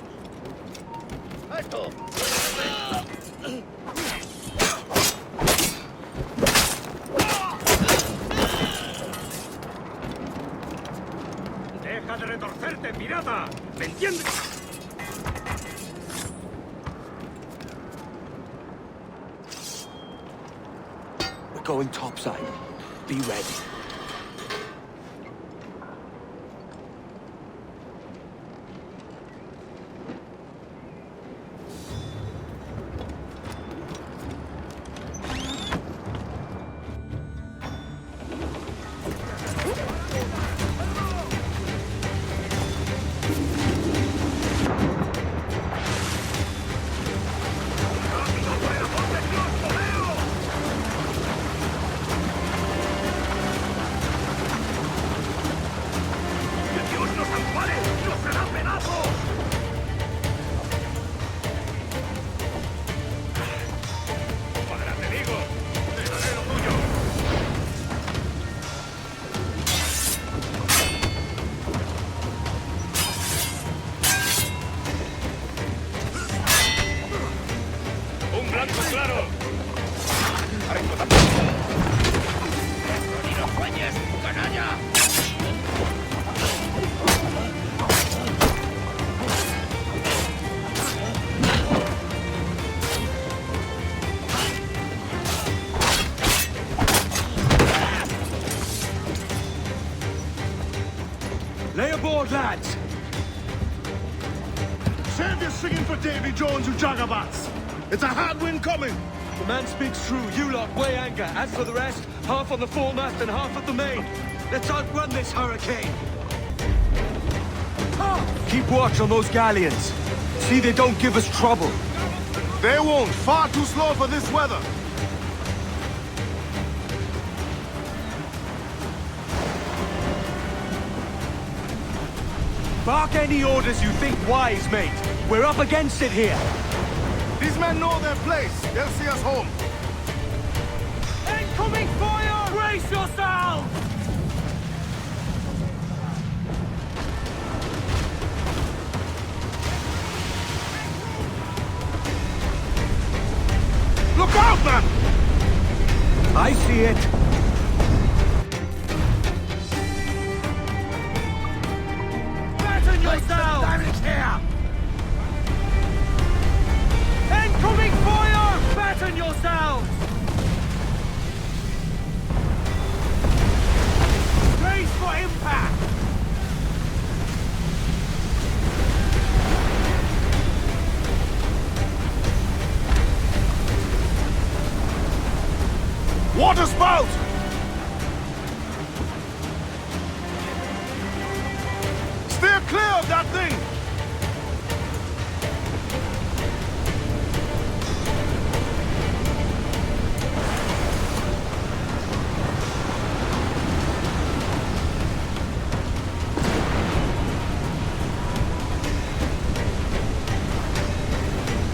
¡Esto! ¡Deja de retorcerte, pirata! ¿Me entiendes? We're going topside. Be ready. Lay aboard, lads! Save your singing for Davy Jones, you jagabats! It's a hard wind coming! The man speaks true. You lot weigh anchor. As for the rest, half on the foremast and half at the main. Let's outrun this hurricane. Keep watch on those galleons. See they don't give us trouble. They won't. Far too slow for this weather. Bark any orders you think wise, mate. We're up against it here. These men know their place. They'll see us home. Incoming fire! Brace yourselves! Look out, man! I see it. Batten yourselves! Damage here! Incoming fire! Batten yourselves! Brace for impact! Water spout! Steer clear of that thing!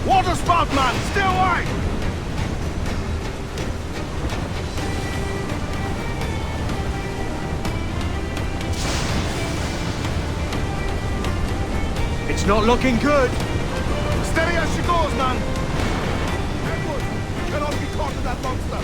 Water spout, man! Stay wide! It's not looking good. Steady as she goes, man! Edward, you cannot be caught in that monster!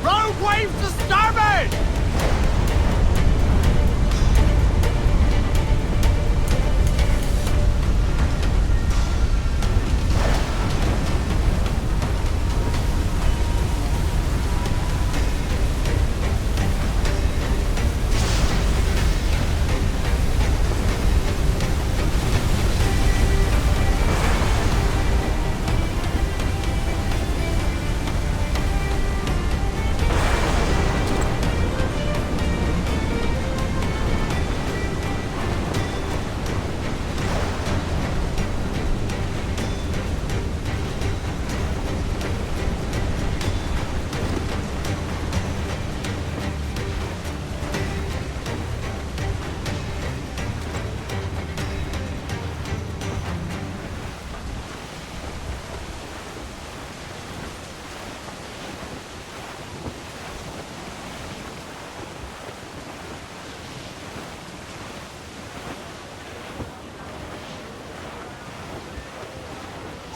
Rogue wave to starboard!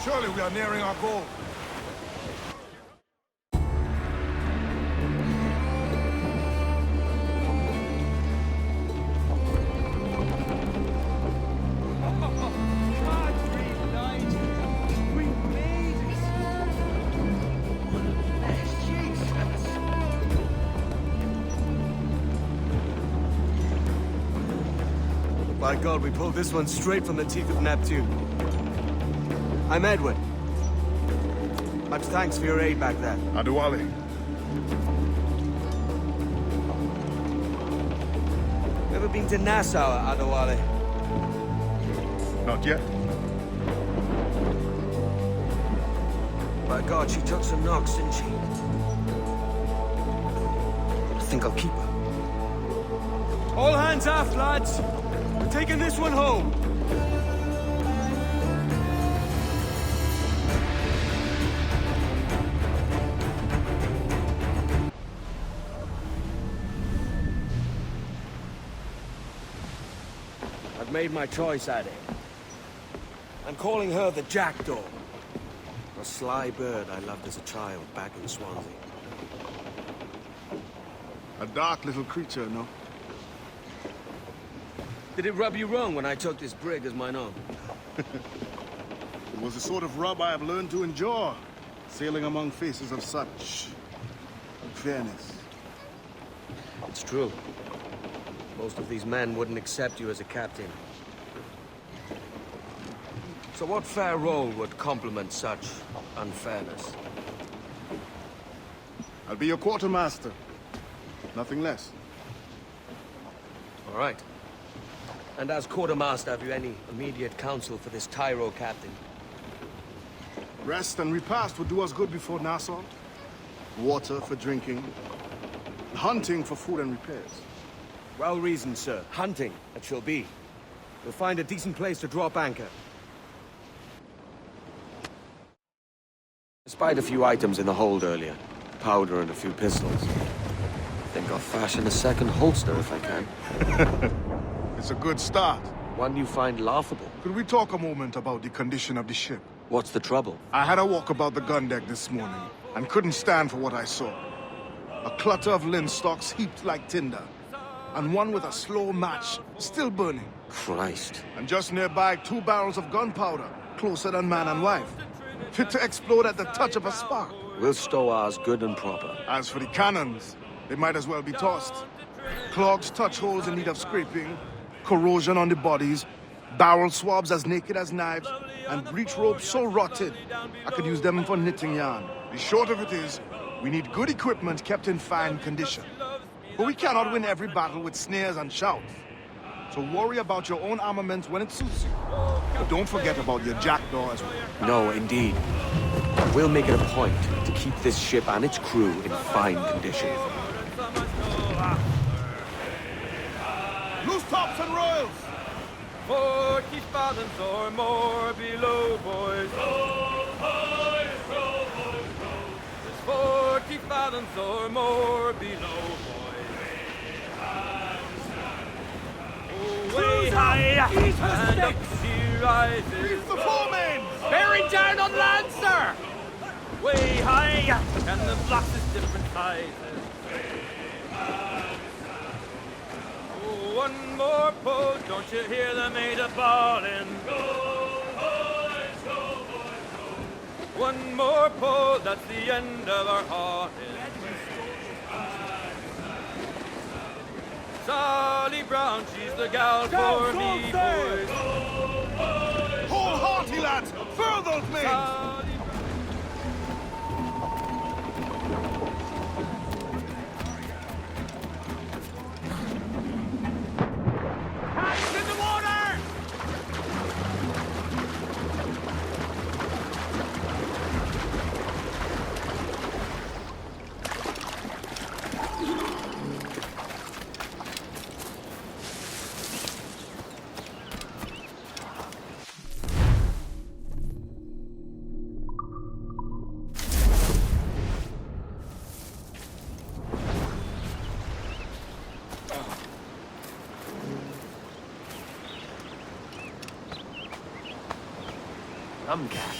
Surely we are nearing our goal. By God, we pulled this one straight from the teeth of Neptune. I'm Edward. Much thanks for your aid back there. Adewale. Ever been to Nassau, Adewale? Not yet. By God, she took some knocks, didn't she? I think I'll keep her. All hands aft, lads. We're taking this one home. I've made my choice, Addy. I'm calling her the Jackdaw. A sly bird I loved as a child back in Swansea. A dark little creature, no? Did it rub you wrong when I took this brig as mine own? It was the sort of rub I have learned to endure, sailing among faces of such fairness. It's true. Most of these men wouldn't accept you as a captain. So what fair role would complement such unfairness? I'll be your quartermaster. Nothing less. All right. And as quartermaster, have you any immediate counsel for this Tyro captain? Rest and repast would do us good before Nassau. Water for drinking. Hunting for food and repairs. Well reasoned, sir. Hunting, it shall be. We'll find a decent place to drop anchor. I spied a few items in the hold earlier. Powder and a few pistols. Think I'll fashion a second holster if I can. It's a good start. One you find laughable. Could we talk a moment about the condition of the ship? What's the trouble? I had a walk about the gun deck this morning, and couldn't stand for what I saw. A clutter of linstocks heaped like tinder, and one with a slow match, still burning. Christ. And just nearby, 2 barrels of gunpowder, closer than man and wife. Fit to explode at the touch of a spark. We'll stow ours good and proper. As for the cannons, they might as well be tossed. Clogged touch holes in need of scraping, corrosion on the bodies, barrel swabs as naked as knives, and breech ropes so rotted, I could use them for knitting yarn. The short of it is, we need good equipment kept in fine condition. But we cannot win every battle with snares and shouts. So worry about your own armament when it suits you. But don't forget about your jackdaw as well. No, indeed. We'll make it a point to keep this ship and its crew in fine condition. Loose tops and royals! 40 fathoms or more below, boys. Row, boys, row, boys, row. There's 40 fathoms or more below, boys. Oh, way high, and up she rises. Reef the foremen! Bearing down on land, sir! Way high, and the blocks is different sizes. One more pull, don't you hear the mate a bawling? Go, boys, go, boys, go. One more pull, that's the end of our hauling. Sally Brown, she's the gal for me, boys. Hold hearty, lads! Furl those men! Cat.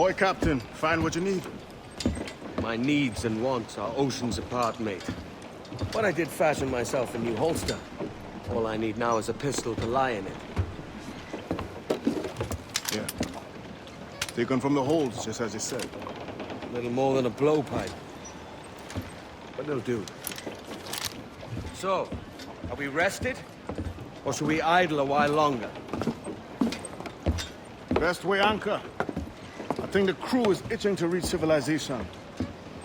Ahoy, Captain. Find what you need. My needs and wants are oceans apart, mate. But I did fashion myself a new holster. All I need now is a pistol to lie in it. Yeah. Taken from the holds, just as you said. Little more than a blowpipe. But it'll do. So, are we rested? Or should we idle a while longer? Best way anchor. I think the crew is itching to reach civilization.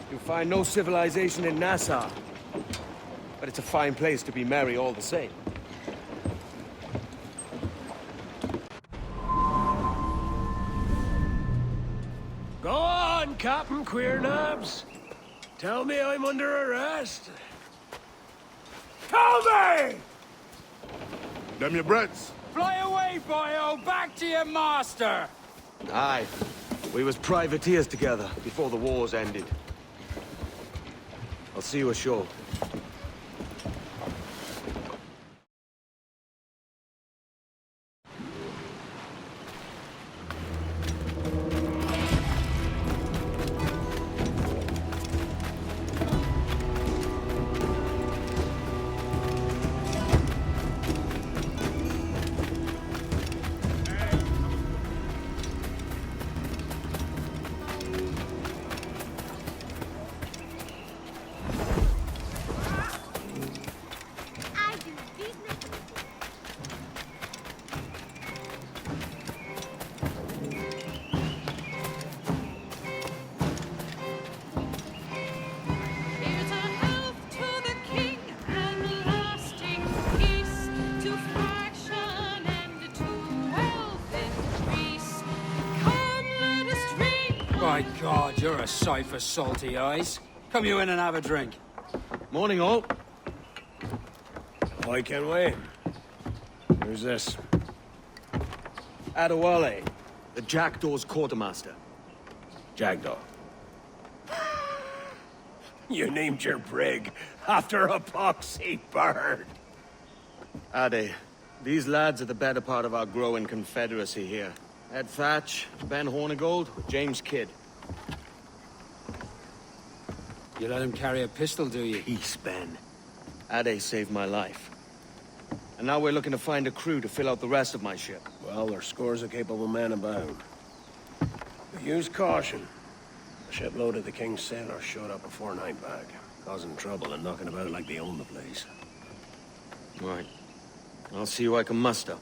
You'll find no civilization in Nassau. But it's a fine place to be merry all the same. Go on, Captain Queernabs. Tell me I'm under arrest. Tell me! Them your breads. Fly away, boyo! Back to your master! Aye. We was privateers together before the wars ended. I'll see you ashore. My God, you're a sight for salty eyes. Come you in and have a drink. Morning, all. Ahoy, Kenway. Who's this? Adewale, the Jackdaw's quartermaster. Jackdaw. You named your brig after a poxy bird. Ade, these lads are the better part of our growing confederacy here. Ed Thatch, Ben Hornigold, James Kidd. You let him carry a pistol, do you? Peace, Ben. Ade saved my life. And now we're looking to find a crew to fill out the rest of my ship. Well, there's scores of capable men about. But use caution. A shipload of the King's sailors showed up a fortnight back, causing trouble and knocking about like they own the place. Right. I'll see who I can muster.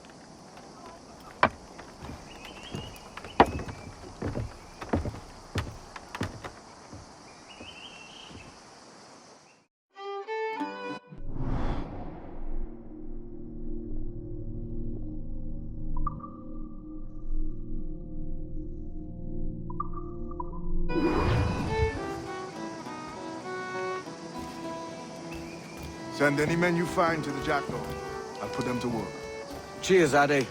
Send any men you find to the Jackdaw. I'll put them to work. Cheers, Ade.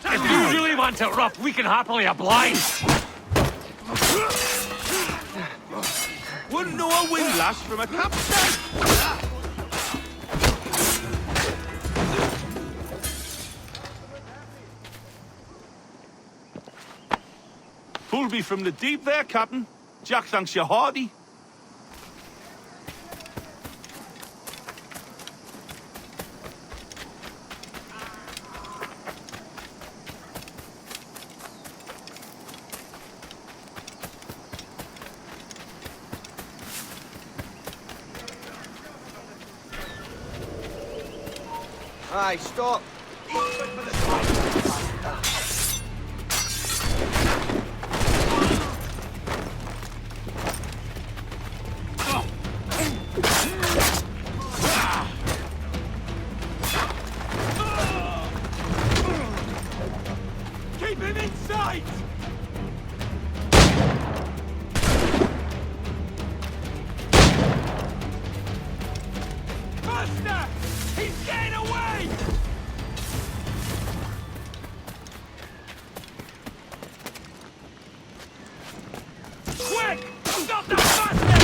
If you really want to rough, we can happily oblige. Wouldn't know a windlass from a capstan. Pulled me from the deep there, Captain. Jack thanks you hearty. Aye, stop! Keep him in sight! Faster! He's getting away! Quick! Stop that bastard!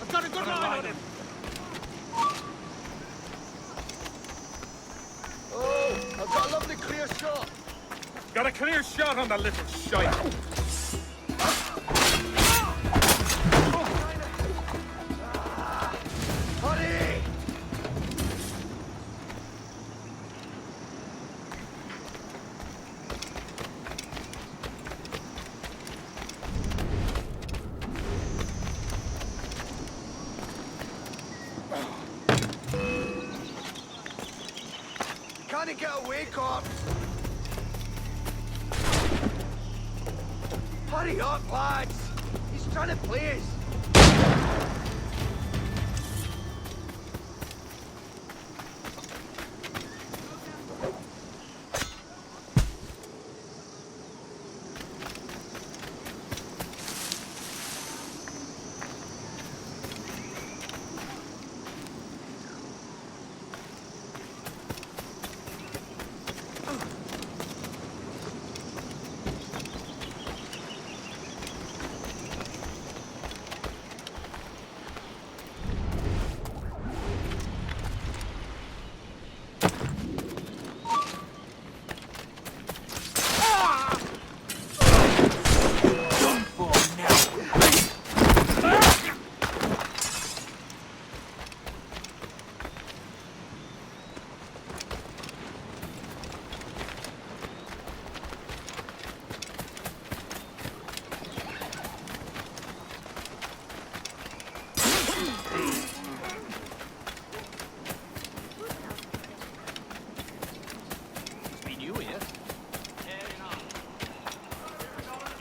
I've got a good line on him! Oh, I've got a lovely clear shot. Got a clear shot on the little shite. Hurry! Can't he get away, corpse? Hurry up, lads! He's trying to play us!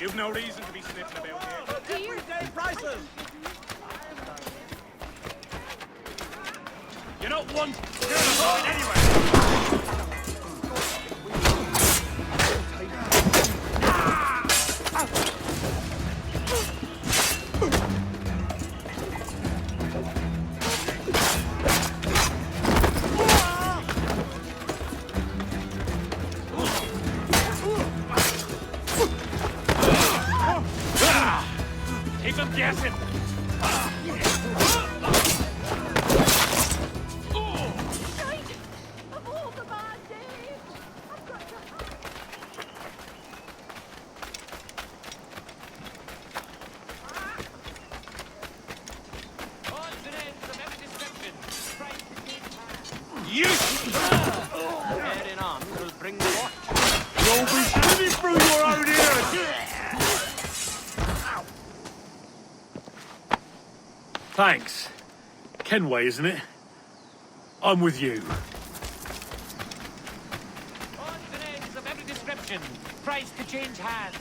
You've no reason to be sniffing about here. Everyday prices! You're not one. You're not anyway. Keep them guessing! Thanks. Kenway, isn't it? I'm with you. Odds of every description. Price to change hands.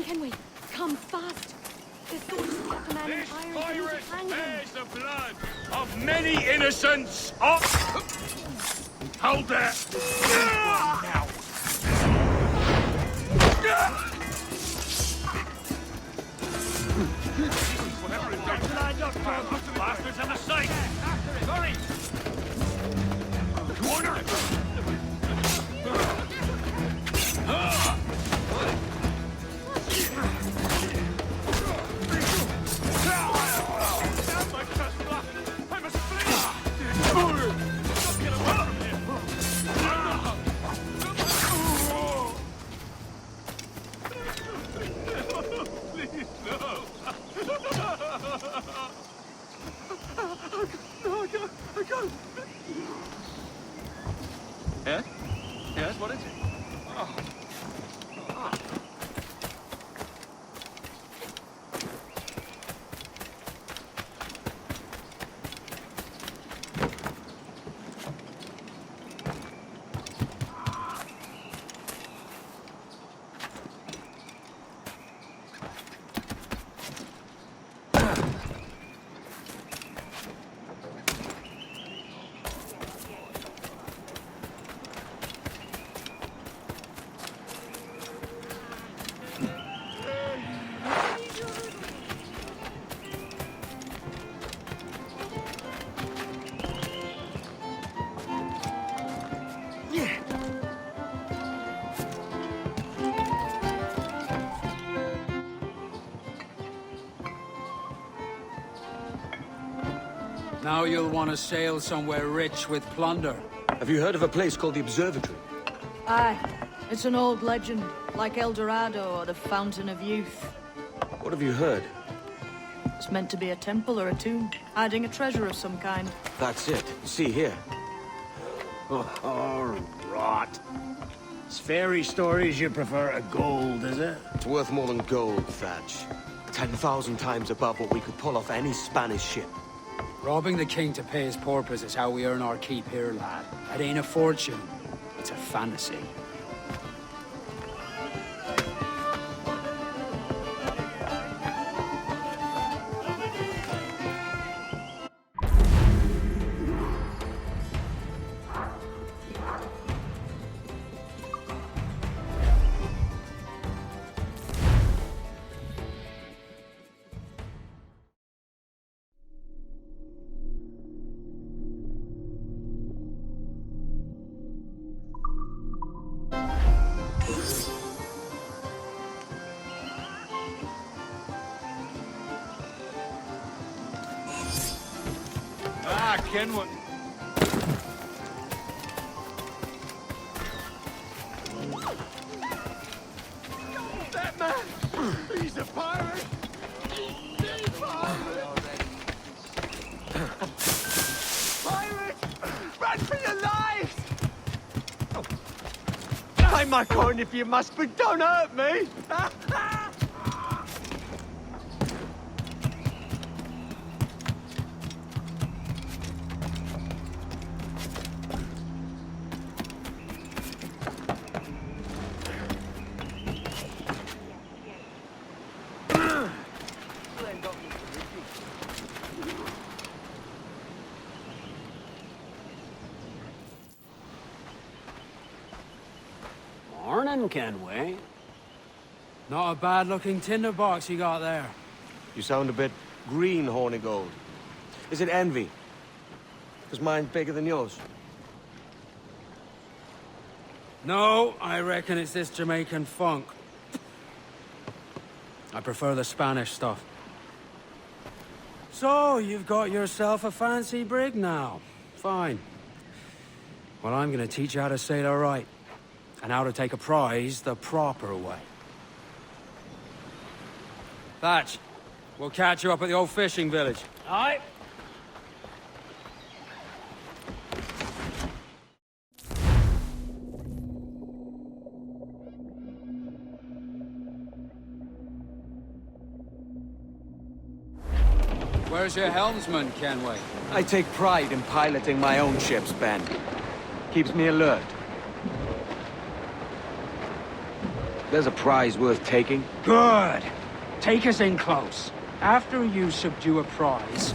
Kenway, come fast. The soldiers kept a man in fire and we need to hang him. Bears the blood of many innocents. Hold there. Now. Whatever it does, bastards have a sight. Hurry! Corner! Yes? Yes, what is it? Oh. Now you'll want to sail somewhere rich with plunder. Have you heard of a place called the Observatory? Aye. It's an old legend, like El Dorado or the Fountain of Youth. What have you heard? It's meant to be a temple or a tomb, hiding a treasure of some kind. That's it. See here. Oh, rot. It's fairy stories you prefer to gold, is it? It's worth more than gold, Thatch. 10,000 times above what we could pull off any Spanish ship. Robbing the king to pay his porpoise is how we earn our keep here, lad. It ain't a fortune. It's a fantasy. Kenway. That man! He's a pirate! He's a pirate! Pirate! Run for your lives! Take my coin if you must, but don't hurt me! Morning, Kenway. Not a bad-looking tinderbox you got there. You sound a bit green, Horny Gold. Is it envy? Because mine's bigger than yours. No, I reckon it's this Jamaican funk. I prefer the Spanish stuff. So, you've got yourself a fancy brig now. Fine. Well, I'm gonna teach you how to sail her right. And how to take a prize the proper way. Thatch, we'll catch you up at the old fishing village. Aye. Where's your helmsman, Kenway? I take pride in piloting my own ships, Ben. Keeps me alert. There's a prize worth taking. Good. Take us in close. After you subdue a prize,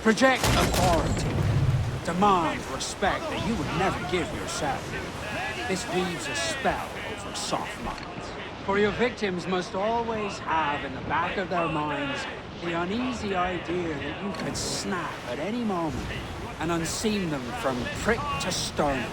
project authority. Demand respect that you would never give yourself. This weaves a spell over soft minds. For your victims must always have in the back of their minds the uneasy idea that you could snap at any moment and unseam them from prick to sternum.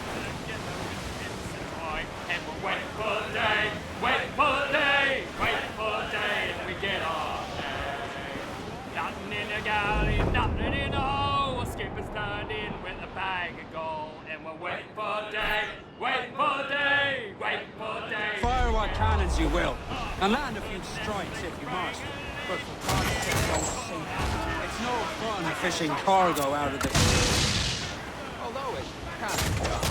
Wait for the day, wait for the day, wait for the day we get our pay. Nothing in the galley, nothing in the hole. A skipper's turned in with a bag of gold. And we're waiting for the day, waiting for the day, waiting for the day. Fire what cannons you will, and land a few strikes if you must. But for God's sake, don't sink. It's no fun fishing cargo out of the sea. Although it can be done.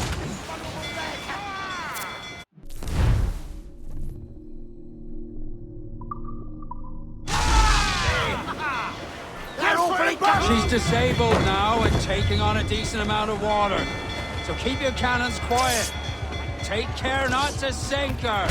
She's disabled now and taking on a decent amount of water. So keep your cannons quiet. Take care not to sink her.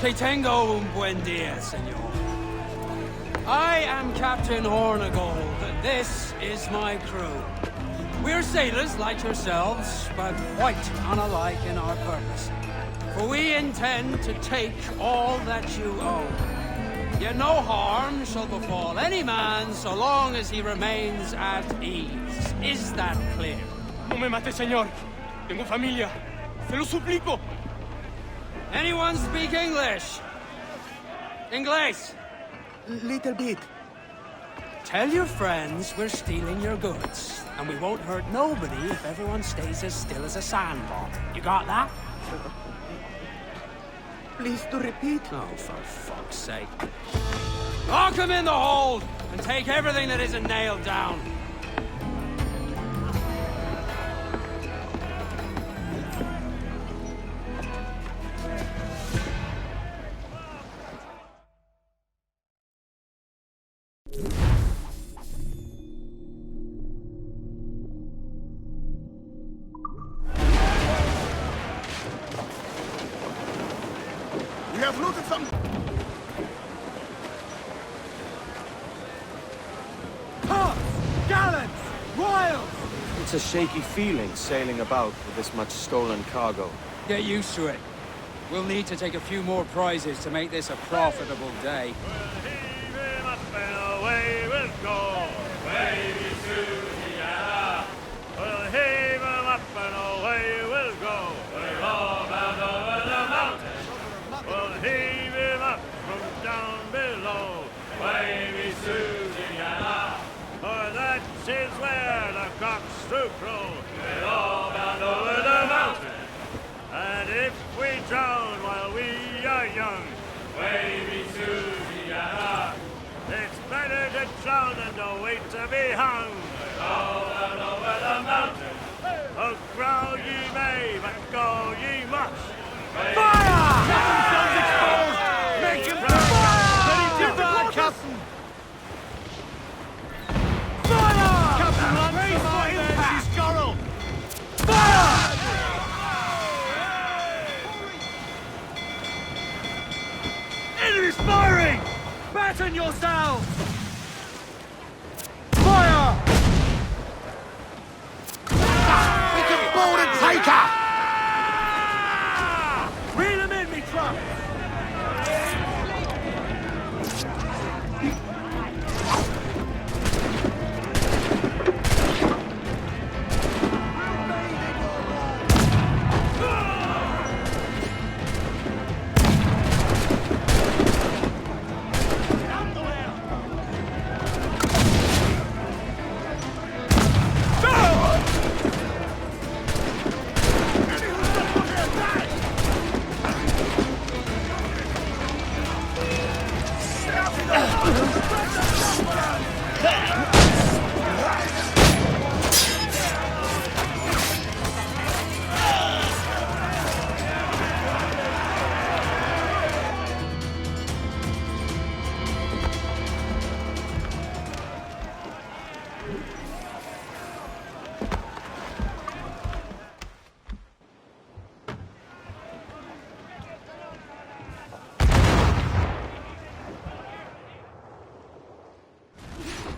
Que tengo un buen día, senor. I am Captain Hornagold, and this is my crew. We're sailors like yourselves, but quite unalike in our purpose. For we intend to take all that you own. Yet no harm shall befall any man so long as he remains at ease. Is that clear? No me mate, señor. Tengo familia. Se lo suplico. Anyone speak English? English? Little bit. Tell your friends we're stealing your goods, and we won't hurt nobody if everyone stays as still as a sandbar. You got that? Please to repeat. Oh, for fuck's sake. Lock him in the hold, and take everything that isn't nailed down. We have looted some... Puffs! Gallants! Royals! It's a shaky feeling sailing about with this much stolen cargo. Get used to it. We'll need to take a few more prizes to make this a profitable day. Away we'll go, away to Indiana. We'll heave 'em up and away we'll go. We're all bound over the mountain. We'll heave 'em up from down below. Away to Indiana. For that is where the cocks do crow. We're all bound over the mountain. And if we drown while we are young, away to Indiana. It's better to drown than to wait to be hung. All out over the mountain. Oh, growl ye may, but go ye must. Fire! Captain Sun's exposed! Make him fire! Ready to fire, Captain! Fire! Captain, run for impact! She's Scorrel! Fire! Enemy's firing! Batten yourselves! Fire! We can board and take her! Reel him in, me truck!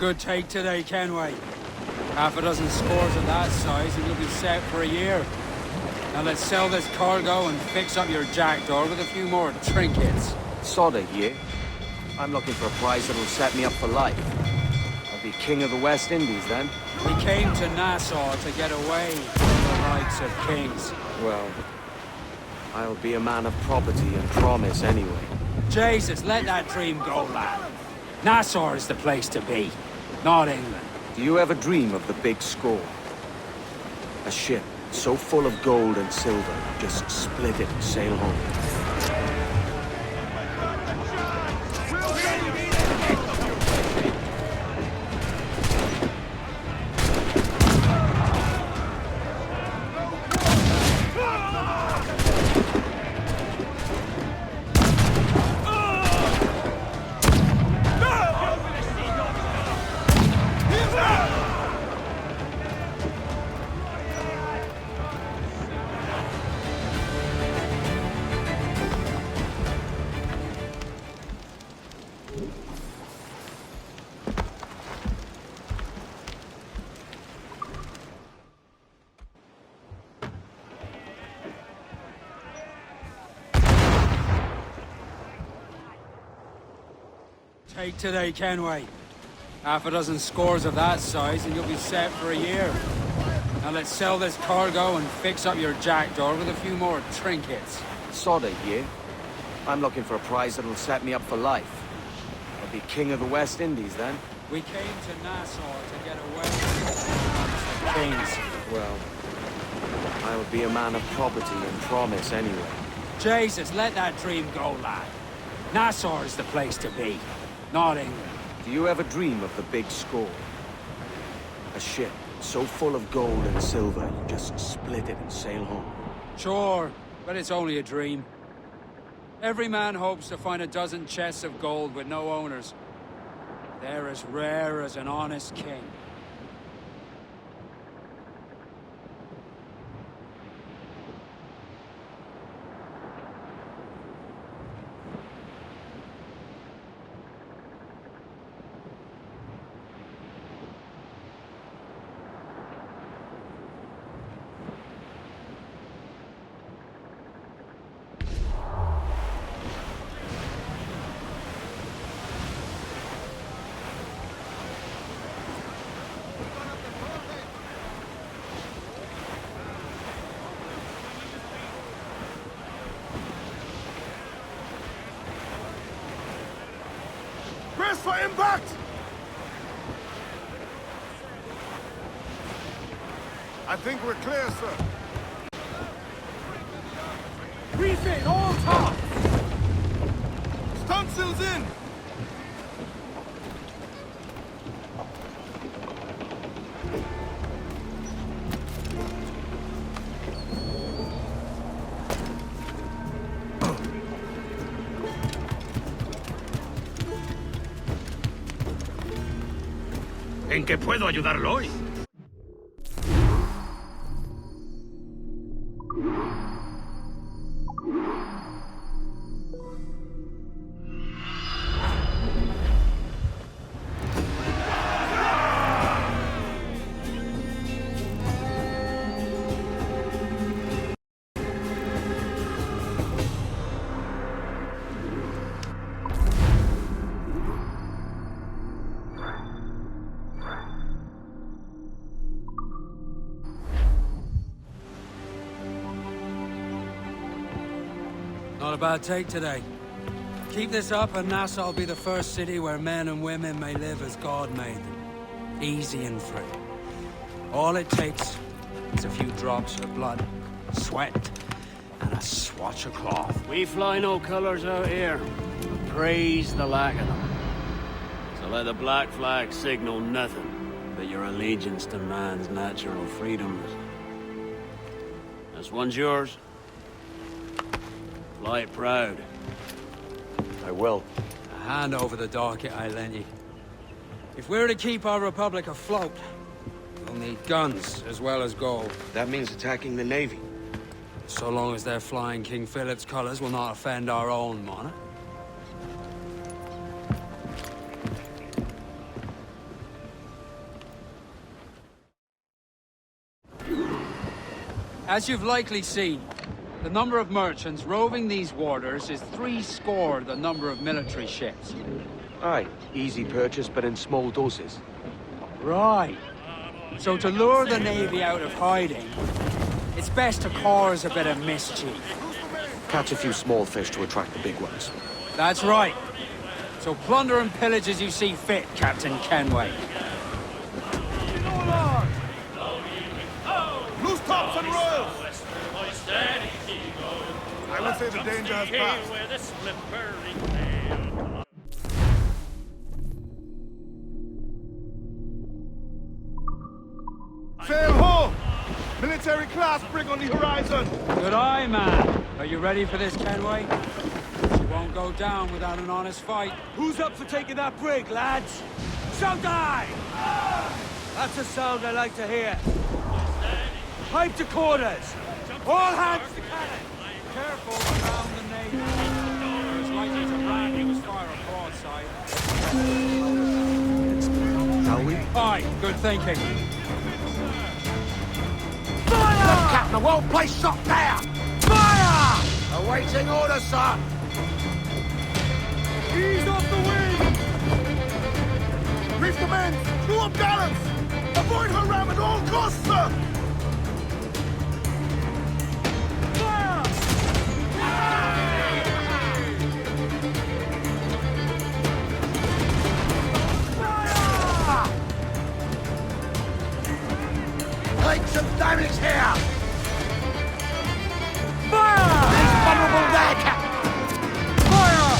good take today, Kenway. Half a dozen scores of that size and you'll be set for a year. Now let's sell this cargo and fix up your jackdaw with a few more trinkets. Sod it, yeah? I'm looking for a prize that'll set me up for life. I'll be king of the West Indies then. We came to Nassau to get away from the likes of kings. Well, I'll be a man of property and promise anyway. Jesus, let that dream go, lad. Nassau is the place to be, not England. Do you ever dream of the big score? A ship so full of gold and silver, just split it and sail home. Take today, Kenway. Half a dozen scores of that size and you'll be set for a year. Now let's sell this cargo and fix up your jackdaw with a few more trinkets. Sod it, yeah? I'm looking for a prize that'll set me up for life. I'll be king of the West Indies then. We came to Nassau to get away from the kings. Well, I'll be a man of property and promise anyway. Jesus, let that dream go, lad. Nassau is the place to be, not England. Do you ever dream of the big score? A ship so full of gold and silver, you just split it and sail home. Sure, but it's only a dream. Every man hopes to find a dozen chests of gold with no owners. They're as rare as an honest king. Brace for impact! I think we're clear, sir. Refit all tops! Stunsails in! ¿En qué puedo ayudarlo hoy? Not a bad take today. Keep this up and Nassau will be the first city where men and women may live as God made them. Easy and free. All it takes is a few drops of blood, sweat, and a swatch of cloth. We fly no colors out here, but praise the lack of them. So let the black flag signal nothing but your allegiance to man's natural freedoms. This one's yours. Fly it proud. I will. A hand over the docket I lent you. If we're to keep our republic afloat, we'll need guns as well as gold. That means attacking the Navy. So long as they're flying King Philip's colors will not offend our own monarch. As you've likely seen, the number of merchants roving these waters is 70 the number of military ships. Aye, easy purchase, but in small doses. Right. So to lure the Navy out of hiding, it's best to cause a bit of mischief. Catch a few small fish to attract the big ones. That's right. So plunder and pillage as you see fit, Captain Kenway. Loose tops and royals! I would say the danger has passed. Sail ho! Military class brig on the horizon! Good eye, man. Are you ready for this, Kenway? She won't go down without an honest fight. Who's up for taking that brig, lads? So die! That's a sound I like to hear. Pipe to quarters! All hands to cannon! Careful around the Navy. It's likely to brand you as fire a broadside. Shall we? Aye, good thinking. Left captain, well placed shot there! Fire! Awaiting orders, sir! Ease off the wind! Reef the men! Do up gallants! Avoid her ram at all costs, sir! Take some damage here! Fire! He's vulnerable there, Captain! Fire!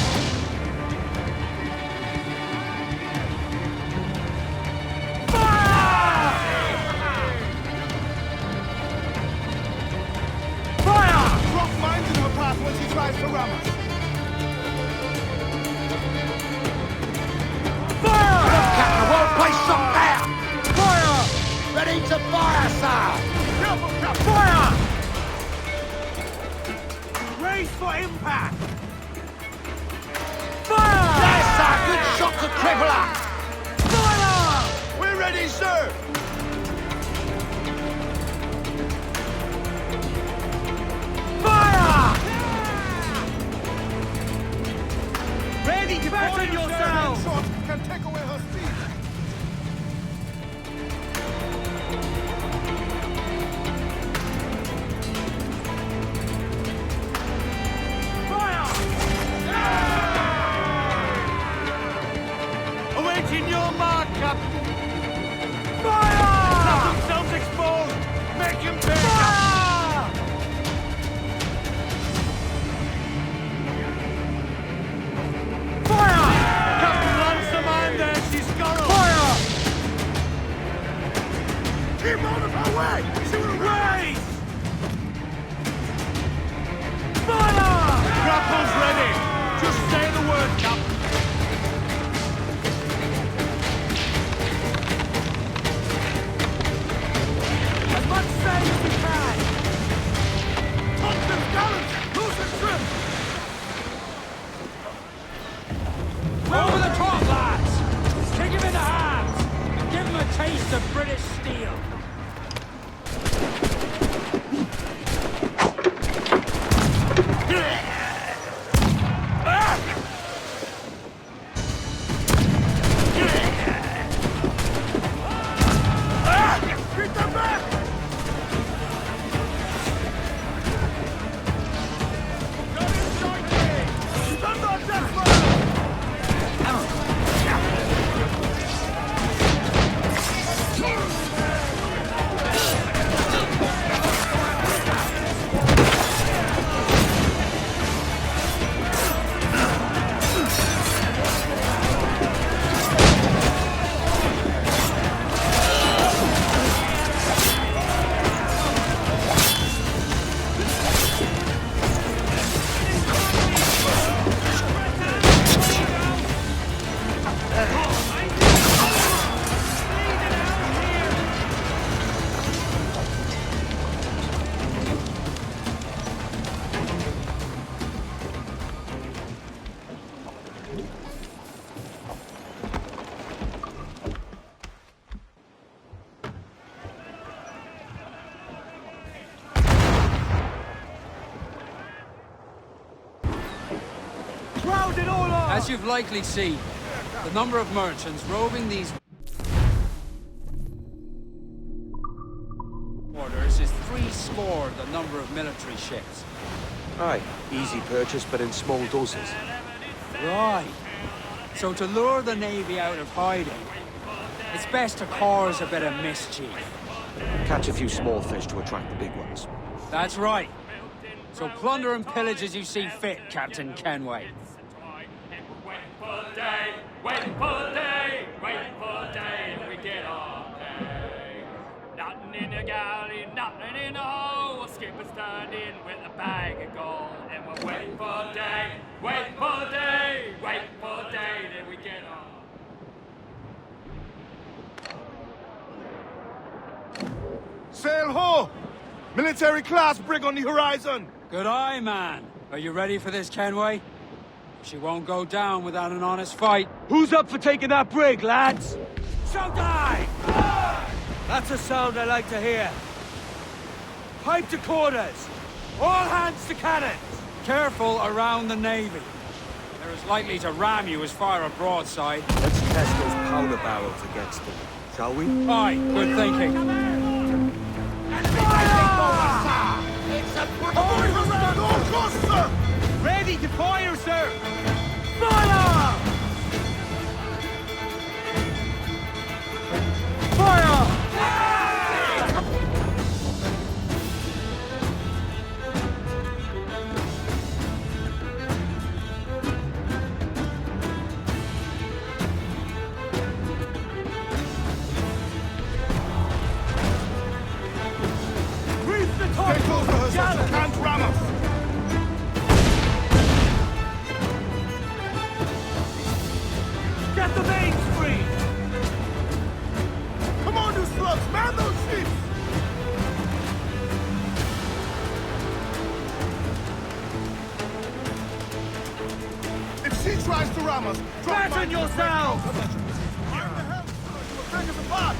Fire! Drop mines in her path when she tries to ram us. Fire! Left captain, well placed shot there! Fire! Ready to fire, sir! Careful, Captain! Fire! Raise for impact! Fire! Yes, sir! Good shot to cripple her! Fire! We're ready, sir! Fire! Ready to pattern yourselves! Shot can take away her speed. Awaiting your mark, Captain! Fire! Let themselves exposed! Make him pay! Fire! Fire! Captain lands the man there, she's gone! Fire! Keep out of her way! She will Raise! Fire! Grapple's ready! Just say the word, Captain! As much sail as you can! Topsail gallants! Loose and trim! Over the top, lads! Kick him in the hands! Give him a taste of British steel! Beat them back! Stand on deck, Round it all off! As you've likely seen, the number of merchants roving these waters is threescore the number of military ships. Aye, easy purchase, but in small doses. Right. So to lure the Navy out of hiding, it's best to cause a bit of mischief. Catch a few small fish to attract the big ones. That's right. So plunder and pillage as you see fit, Captain Kenway. Waiting for the day, we get our pay. Nothing in the galley, nothing in the hole. Skipper's turned in with a bag of gold. And we're waiting for the day, then we get our... Sail ho! Military class brig on the horizon! Good eye, man. Are you ready for this, Kenway? She won't go down without an honest fight. Who's up for taking that brig, lads? So die! That's a sound I like to hear. Pipe to quarters! All hands to cannons! Careful around the Navy. They're as likely to ram you as fire a broadside. Let's test those powder barrels against them, shall we? Aye, good thinking. It's a sir! Ready to fire, sir! Fire! Fire! Grease the top! Take over her, sir. She can't ram us! Get the mains free! Come on, you slugs! Man those ships! If she tries to ram us, Flatten yourselves! I'm the helm, sir. You will break us apart!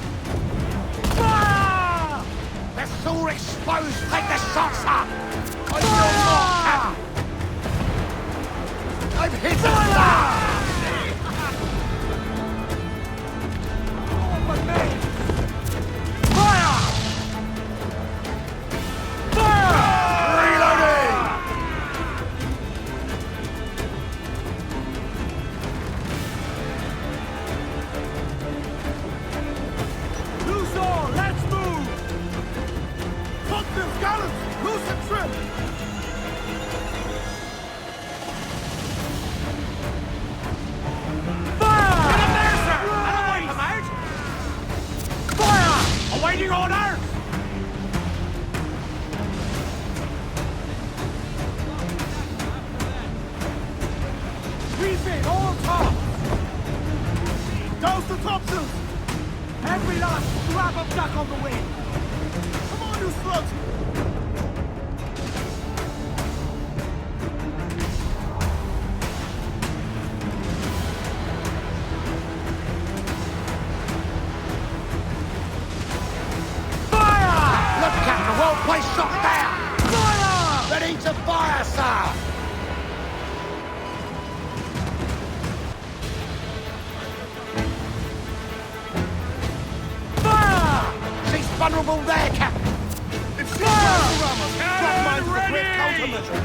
Fire! Vessel exposed! Take the shots up! Fire! I'm hit! Fire! Waiting order! Refit all tops! Douse the topsails! Every last scrap of duck on the wind! Come on, you slugs! Place shot down! Fire! Ready to fire, sir! Fire! She's vulnerable there, Captain! If she tries to ram us, drop mine for a quick countermeasure!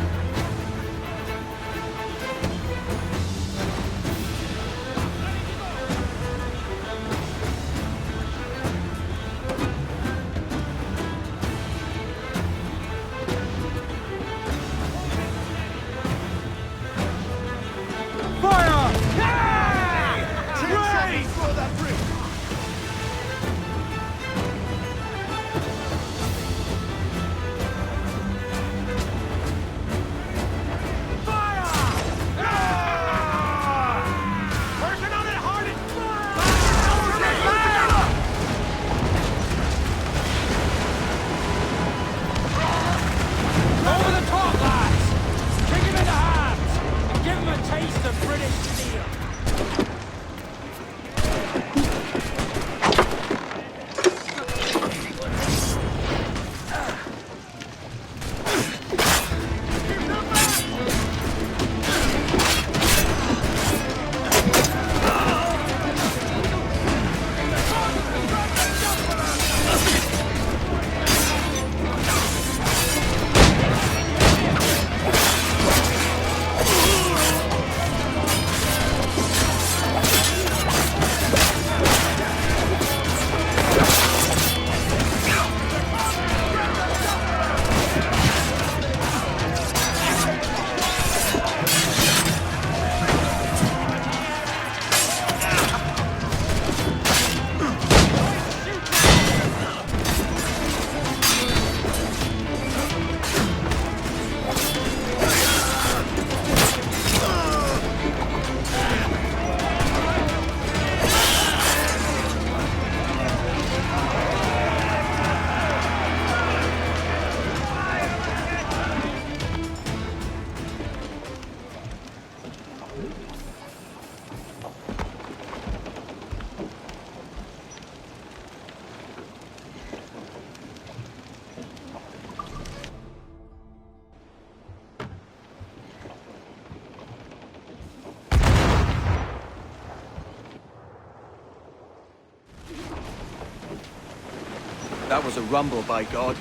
That was a rumble, by God.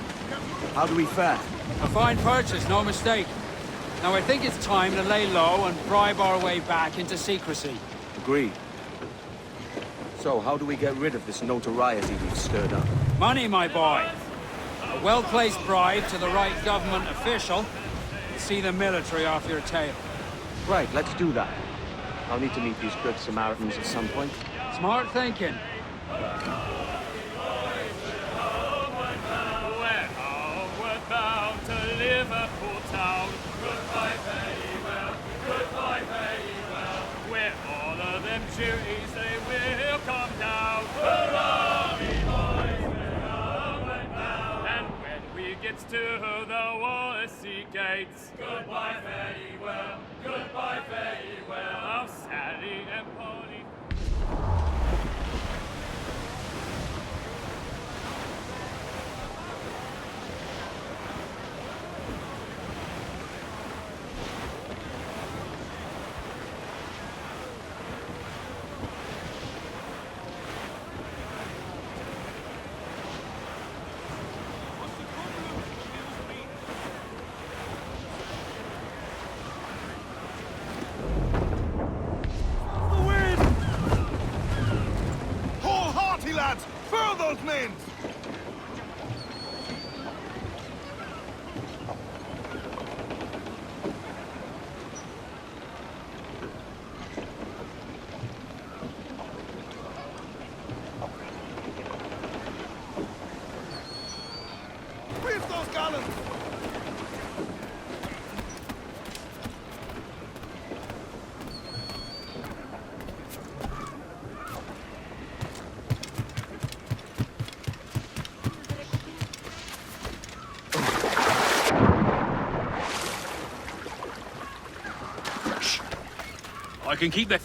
How do we fare? A fine purchase, no mistake. Now I think it's time to lay low and bribe our way back into secrecy. Agreed. So, how do we get rid of this notoriety we've stirred up? Money, my boy. A well-placed bribe to the right government official. See the military off your tail. Right, let's do that. I'll need to meet these good Samaritans at some point. Smart thinking. Bound to Liverpool town. Goodbye, farewell. Goodbye, farewell. Where all of them duties they will come down. Hurrah, me boys, we're homeward bound. And when we get to the Wallasey gates, goodbye, farewell. Goodbye, farewell. Oh, Sally and Polly. Lads, furl those men! Where's those gallons? I can keep that.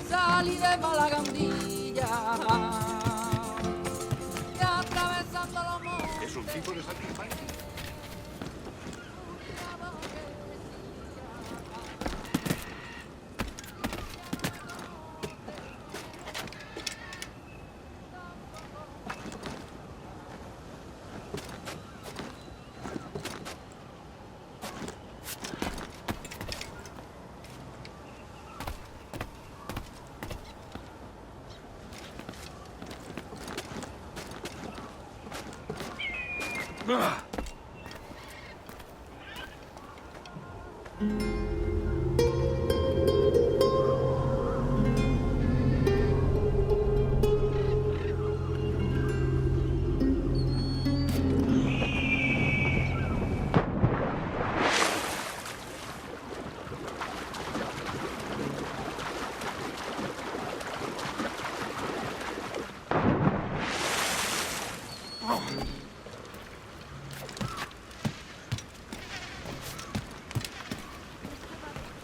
Salí de Malagandilla. Y atravesando los montes. Es un tipo de sacrificio.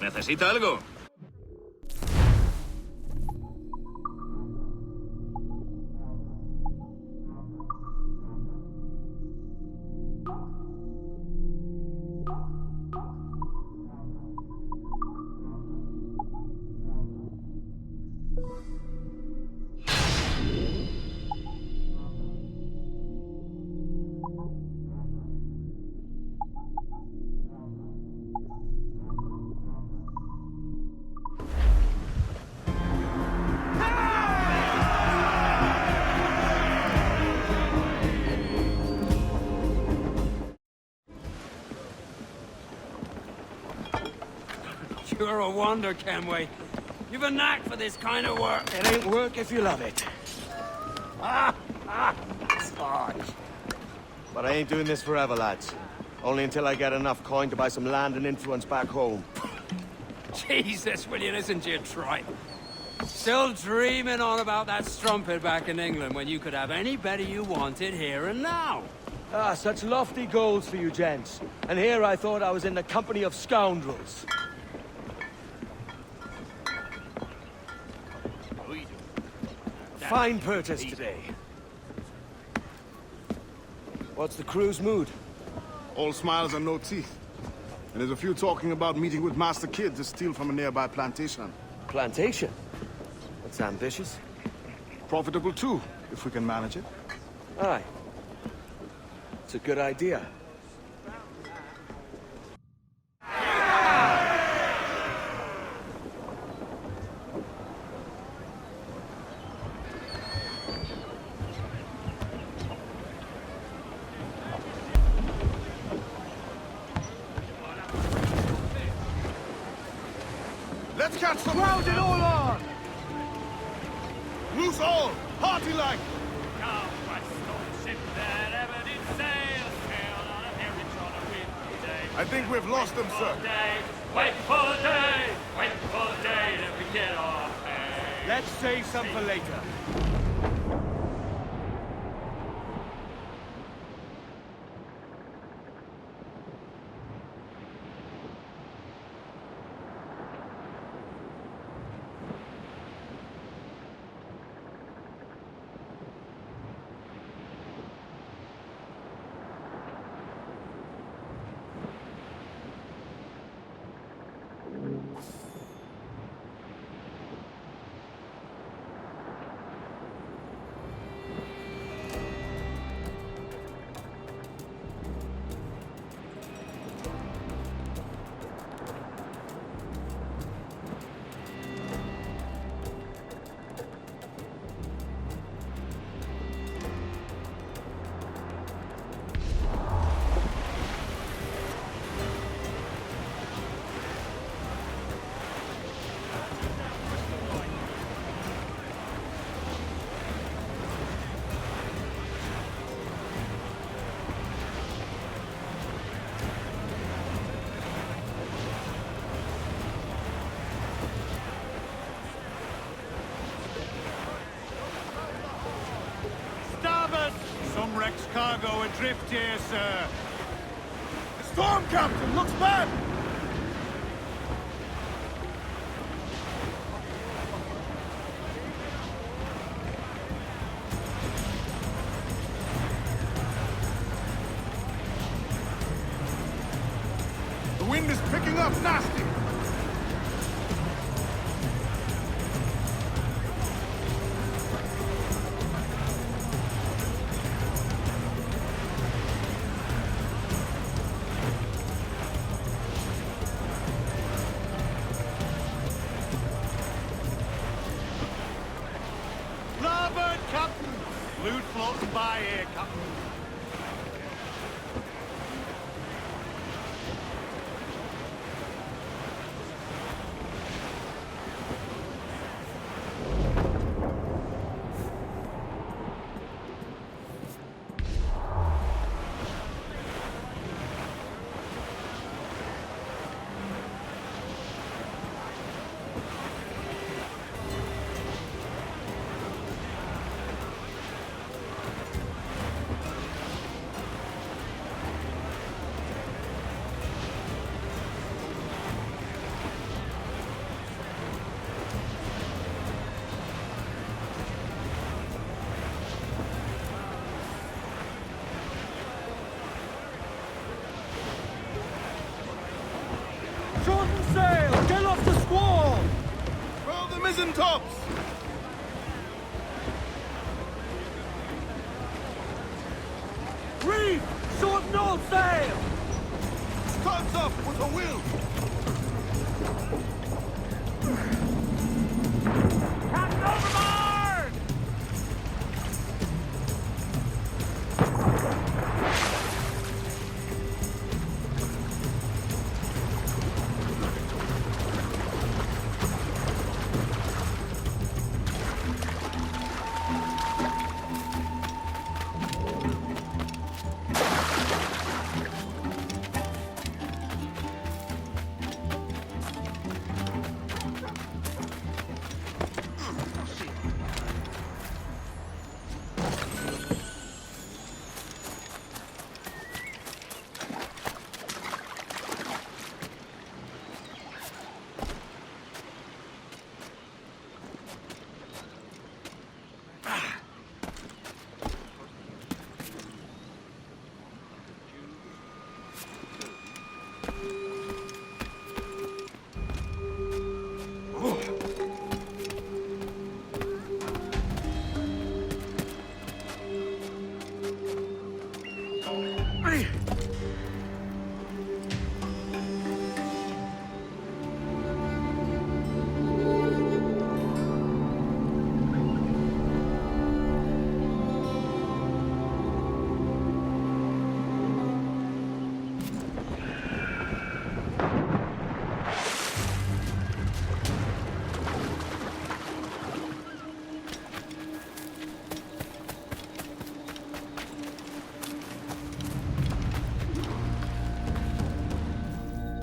¿Necesita algo? You're a wonder, Kenway. You've a knack for this kind of work. It ain't work if you love it. Sarge. But I ain't doing this forever, lads. Only until I get enough coin to buy some land and influence back home. Jesus, will you listen to your tripe? Still dreaming on about that strumpet back in England when you could have any better you wanted here and now. Ah, such lofty goals for you gents. And here I thought I was in the company of scoundrels. Fine purchase today. What's the crew's mood? All smiles and no teeth. And there's a few talking about meeting with Master Kid to steal from a nearby plantation. Plantation? That's ambitious. Profitable too, if we can manage it. Aye. It's a good idea. Let's catch some crowd it all on! Loose all! Party like! Come, west old ship that ever did sail, sailed on a heritage on a windy day. I think we've lost them, sir. Wait for the day that we get our pay. Let's save some for later. Some wrecked cargo adrift here, sir. The storm captain looks bad! The wind is picking up nasty! Loot floating by here, Captain. Shorten sail! Get off the squall! Roll the mizzen tops! Reef! Shorten all sail! Tugs up with a will! Captain overboard!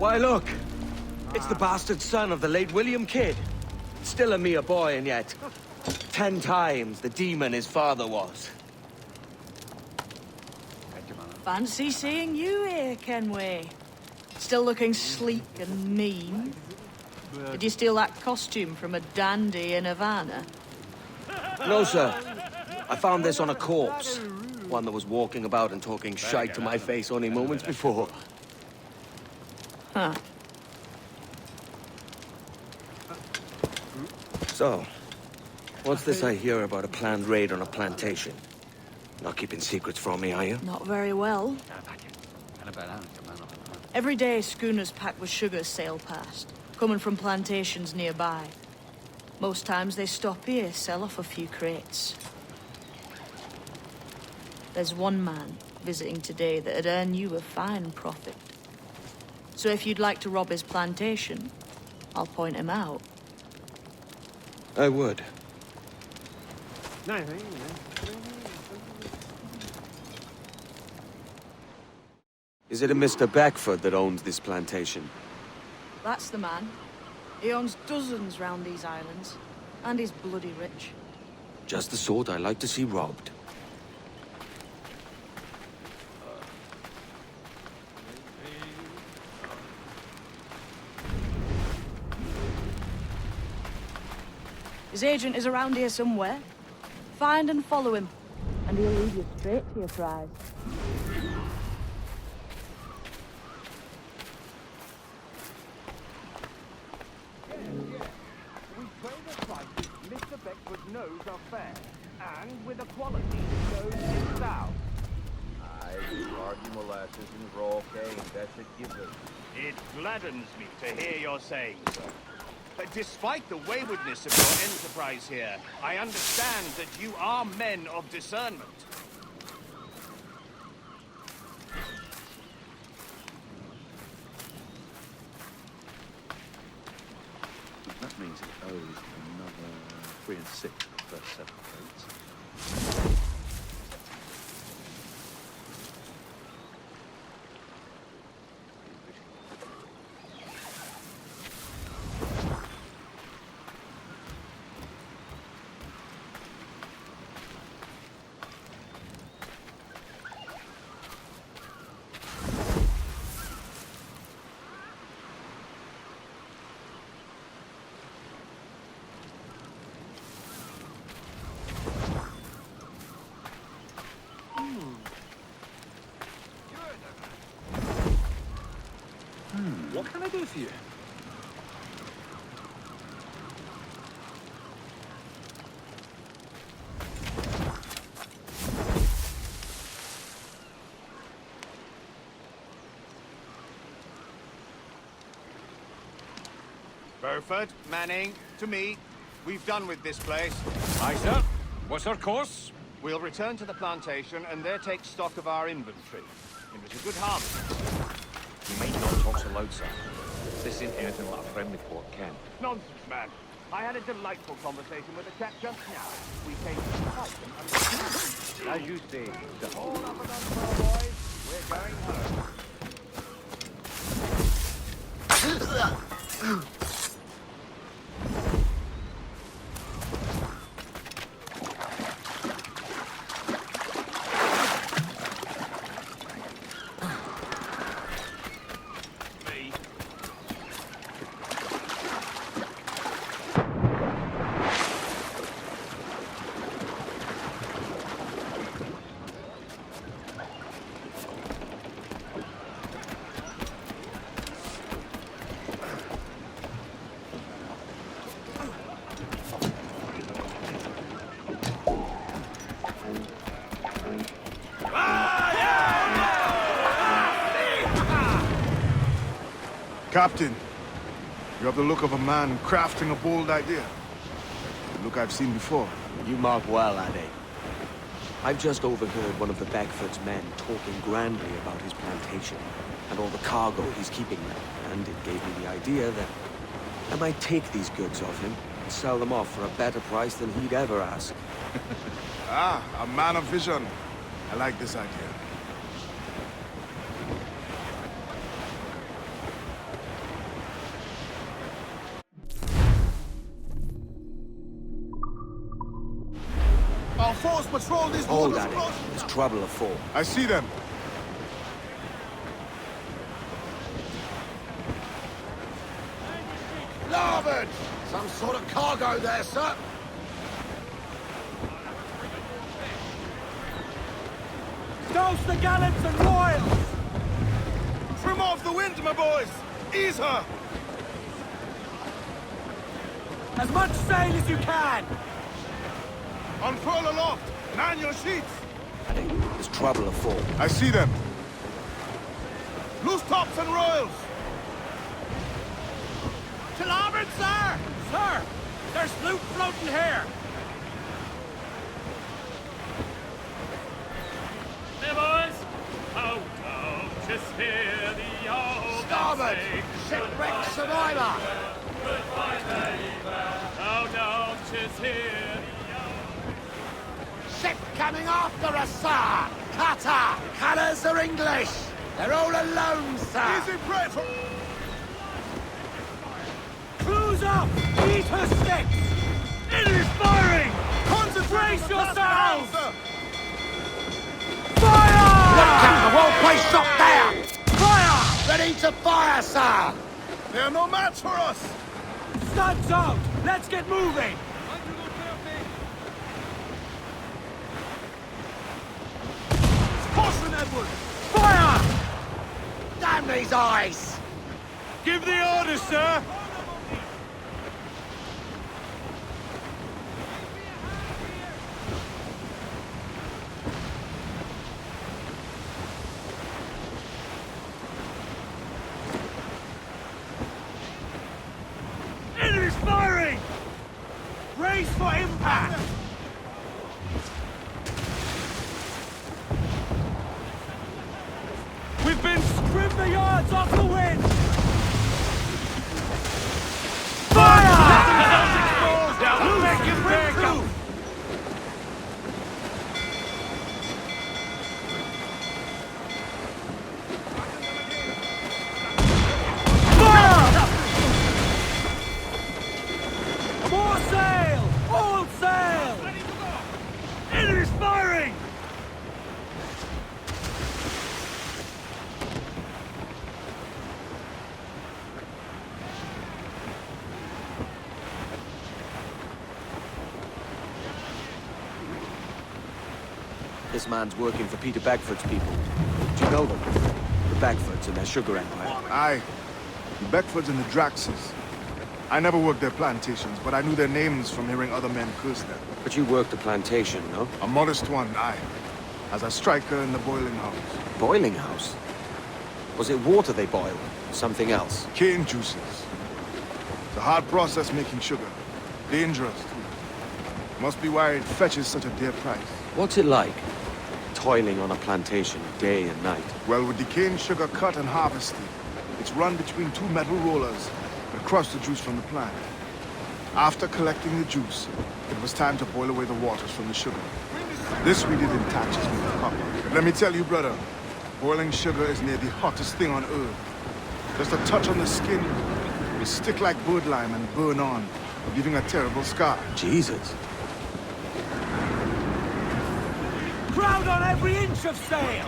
Why, look! It's the bastard son of the late William Kidd. Still a mere boy, and yet 10 times the demon his father was. Fancy seeing you here, Kenway. Still looking sleek and mean. Did you steal that costume from a dandy in Havana? No, sir. I found this on a corpse. One that was walking about and talking shite to my face only moments before. Huh. So, what's this I hear about a planned raid on a plantation? Not keeping secrets from me, are you? Not very well. Every day, schooners packed with sugar sail past, coming from plantations nearby. Most times they stop here, sell off a few crates. There's one man visiting today that'd earn you a fine profit. So if you'd like to rob his plantation, I'll point him out. I would. Is it a Mr. Beckford that owns this plantation? That's the man. He owns dozens round these islands, and he's bloody rich. Just the sort I like to see robbed. His agent is around here somewhere. Find and follow him, and he'll lead you straight to your prize. We trade at prices Mr. Beckford knows are fair, and with a quality he knows is sound. Aye, lardy molasses and raw cane, that should give them. It gladdens me to hear your saying so. Despite the waywardness of your enterprise here, I understand that you are men of discernment. That means it owes another 3 and 6 for the first 7 crates. What can I do for you? Burford, Manning, to me. We've done with this place. Aye, sir. What's our course? We'll return to the plantation and there take stock of our inventory. It was a good harvest. You may not talk so loud, sir. This ain't anything like a friendly port, Ken. Nonsense, man. I had a delightful conversation with a chap just now. We came to fight and As you say, sir. all up and on, boys. We're going home. Captain, you have the look of a man crafting a bold idea. The look I've seen before. You mark well, Addy. I've just overheard one of the Beckford's men talking grandly about his plantation and all the cargo he's keeping there, and it gave me the idea that I might take these goods off him and sell them off for a better price than he'd ever ask. Ah, a man of vision. I like this idea. Our force patrol these Hold waters at it. close. There's trouble afoot. I see them. Larboard! Some sort of cargo there, sir. Douse the gallants and royals! Trim off the wind, my boys! Ease her! As much sail as you can! Unfurl aloft! Man your sheets! There's trouble afoot. I see them. Loose tops and royals! To larboard, sir! Sir! There's loot floating here! There, boys! Oh, just hear the old Starboard! Shipwreck survivor! Oh, don't just hear Ship coming after us, sir! Cutter! Colours are English! They're all alone, sir! Easy prey for... Crews up! Eat her sticks! Enemy's firing! Concentrate yourselves! Fire! Look out! The whole place shot down! Fire! Ready to fire, sir! They're no match for us! Studs out! Let's get moving! Caution, Edward! Fire! Damn these eyes! Give the order, sir! Enemy's firing! Brace for impact! We've been scrimmed the yards off the wind! Fire! Now make him back up! Fire! More sail! All sail! Enemy's firing! This man's working for Peter Beckford's people. Do you know them? The Beckfords and their sugar empire. Aye. The Beckfords and the Draxes. I never worked their plantations, but I knew their names from hearing other men curse them. But you worked a plantation, no? A modest one, aye. As a striker in the boiling house. Boiling house? Was it water they boiled? Something else? Cane juices. It's a hard process making sugar. Dangerous, too. Must be why it fetches such a dear price. What's it like? Toiling on a plantation day and night. Well, with the cane sugar cut and harvested, it's run between two metal rollers that crush the juice from the plant. After collecting the juice, it was time to boil away the waters from the sugar. This we did in tatches with copper. Let me tell you, brother, boiling sugar is near the hottest thing on earth. Just a touch on the skin, will stick like bird lime and burn on, leaving a terrible scar. Jesus. Crowd on every inch of sail!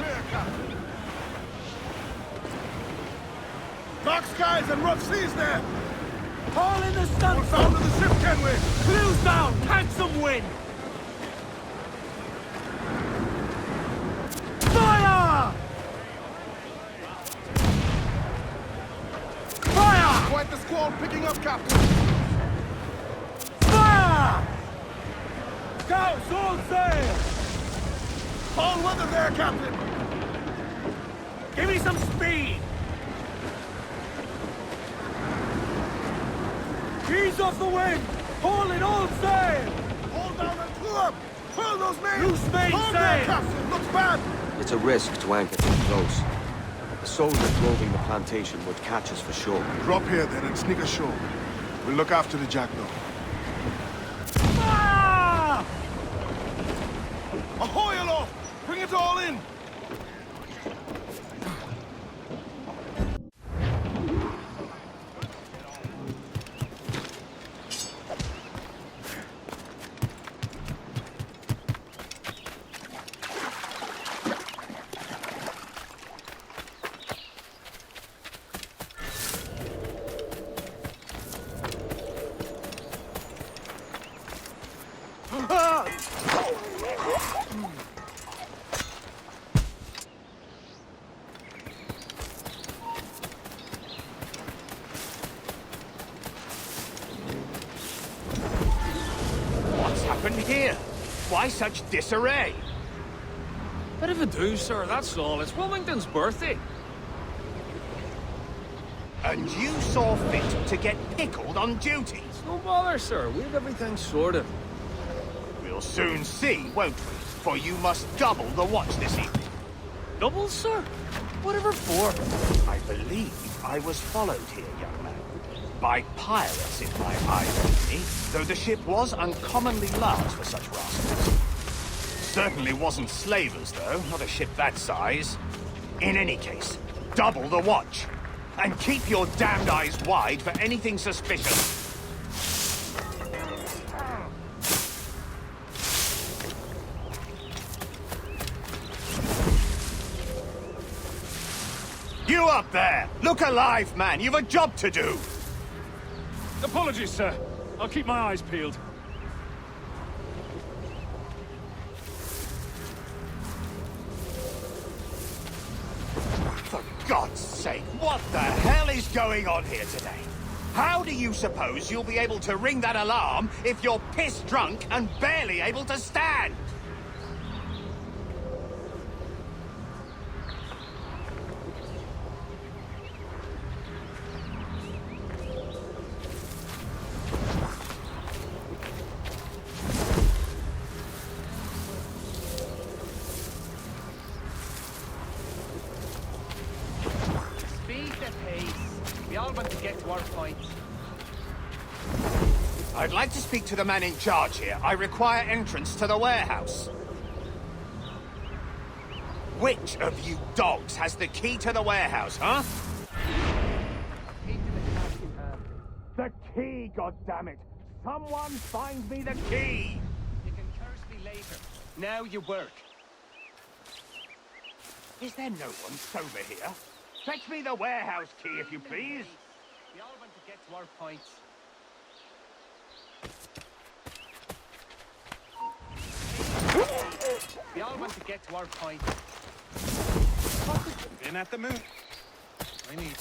Dark skies and rough seas there! Haul in the stunsail! Sound of the ship, Kenway! Clews down! Catch some wind! Fire! Fire! Quite the squall picking up, Captain! Fire! Scouts, all sail! All weather there, Captain! Give me some speed! Ease off the wind! Haul in all sail! Hold down and pull up! Furl those main! Loose main Hold there, sail! Captain! Looks bad! It's a risk to anchor too close. The soldiers roving the plantation would catch us for sure. Drop here then and sneak ashore. We'll look after the jackdaw. Ah! Ahoy aloft! Bring it all in! here? Why such disarray? Bit of a do, sir, that's all. It's Wilmington's birthday. And you saw fit to get pickled on duty? No bother, sir. We have everything sorted. We'll soon see, won't we? For you must double the watch this evening. Double, sir? Whatever for? I believe I was followed here, young man. By pirates, if my eye told me, though the ship was uncommonly large for such rascals. Certainly wasn't slavers, though, not a ship that size. In any case, double the watch. And keep your damned eyes wide for anything suspicious. You up there! Look alive, man! You've a job to do! Apologies, sir. I'll keep my eyes peeled. For God's sake, what the hell is going on here today? How do you suppose you'll be able to ring that alarm if you're pissed drunk and barely able to stand? I'd like to speak to the man in charge here. I require entrance to the warehouse. Which of you dogs has the key to the warehouse, huh? The key, goddammit! Someone find me the key! You can curse me later. Now you work. Is there no one sober here? Fetch me the warehouse key, if you please. We all want to get to our points. We all want to get to our point. Been at the moon. I need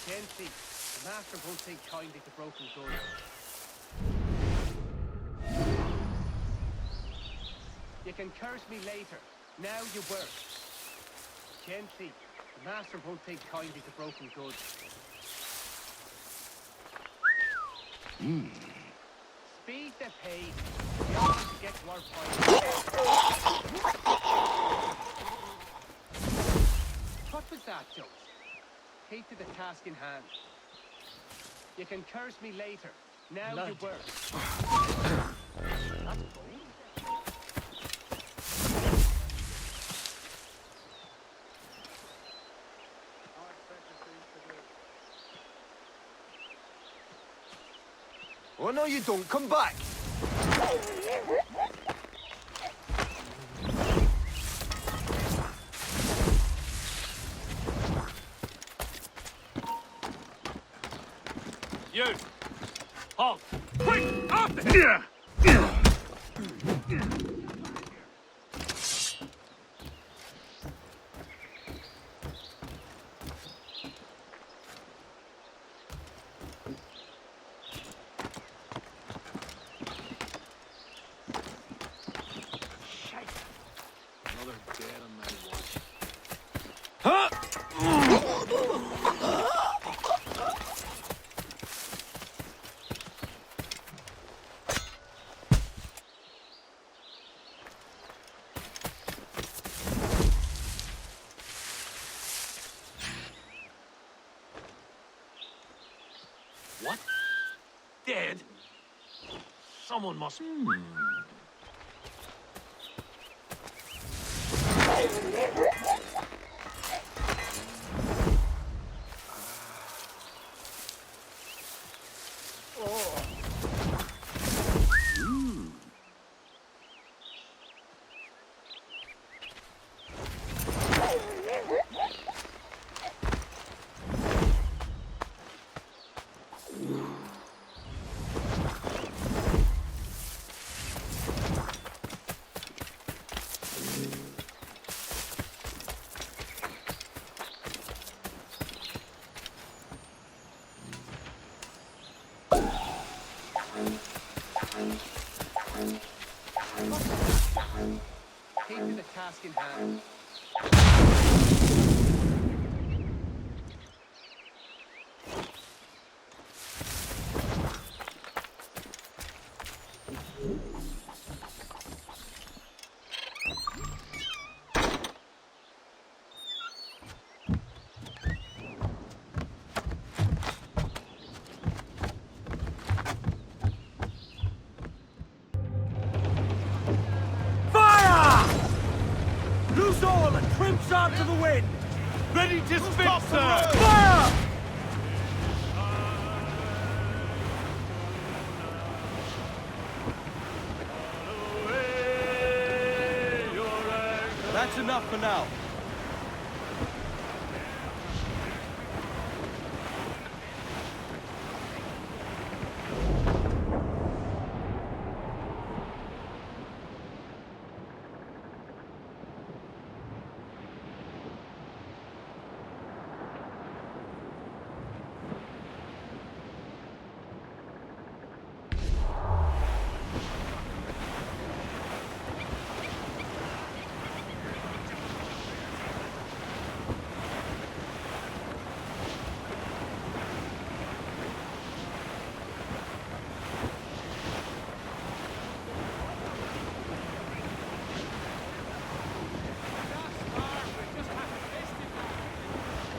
Gently. The master won't take kindly to broken doors. You can curse me later. Now you work. Gently. The master won't take kindly to broken goods. Speed the pace. We all want to get to our point. What was that, Jones? Take to the task in hand. You can curse me later. Now you work. That's bold. Oh, no, you don't. Come back. You! Halt! Quick! After him! What? Dead? Someone must... Keeping the task in hand. Loose all and trim sharp to the wind! Ready to spit, sir! Fire! That's enough for now.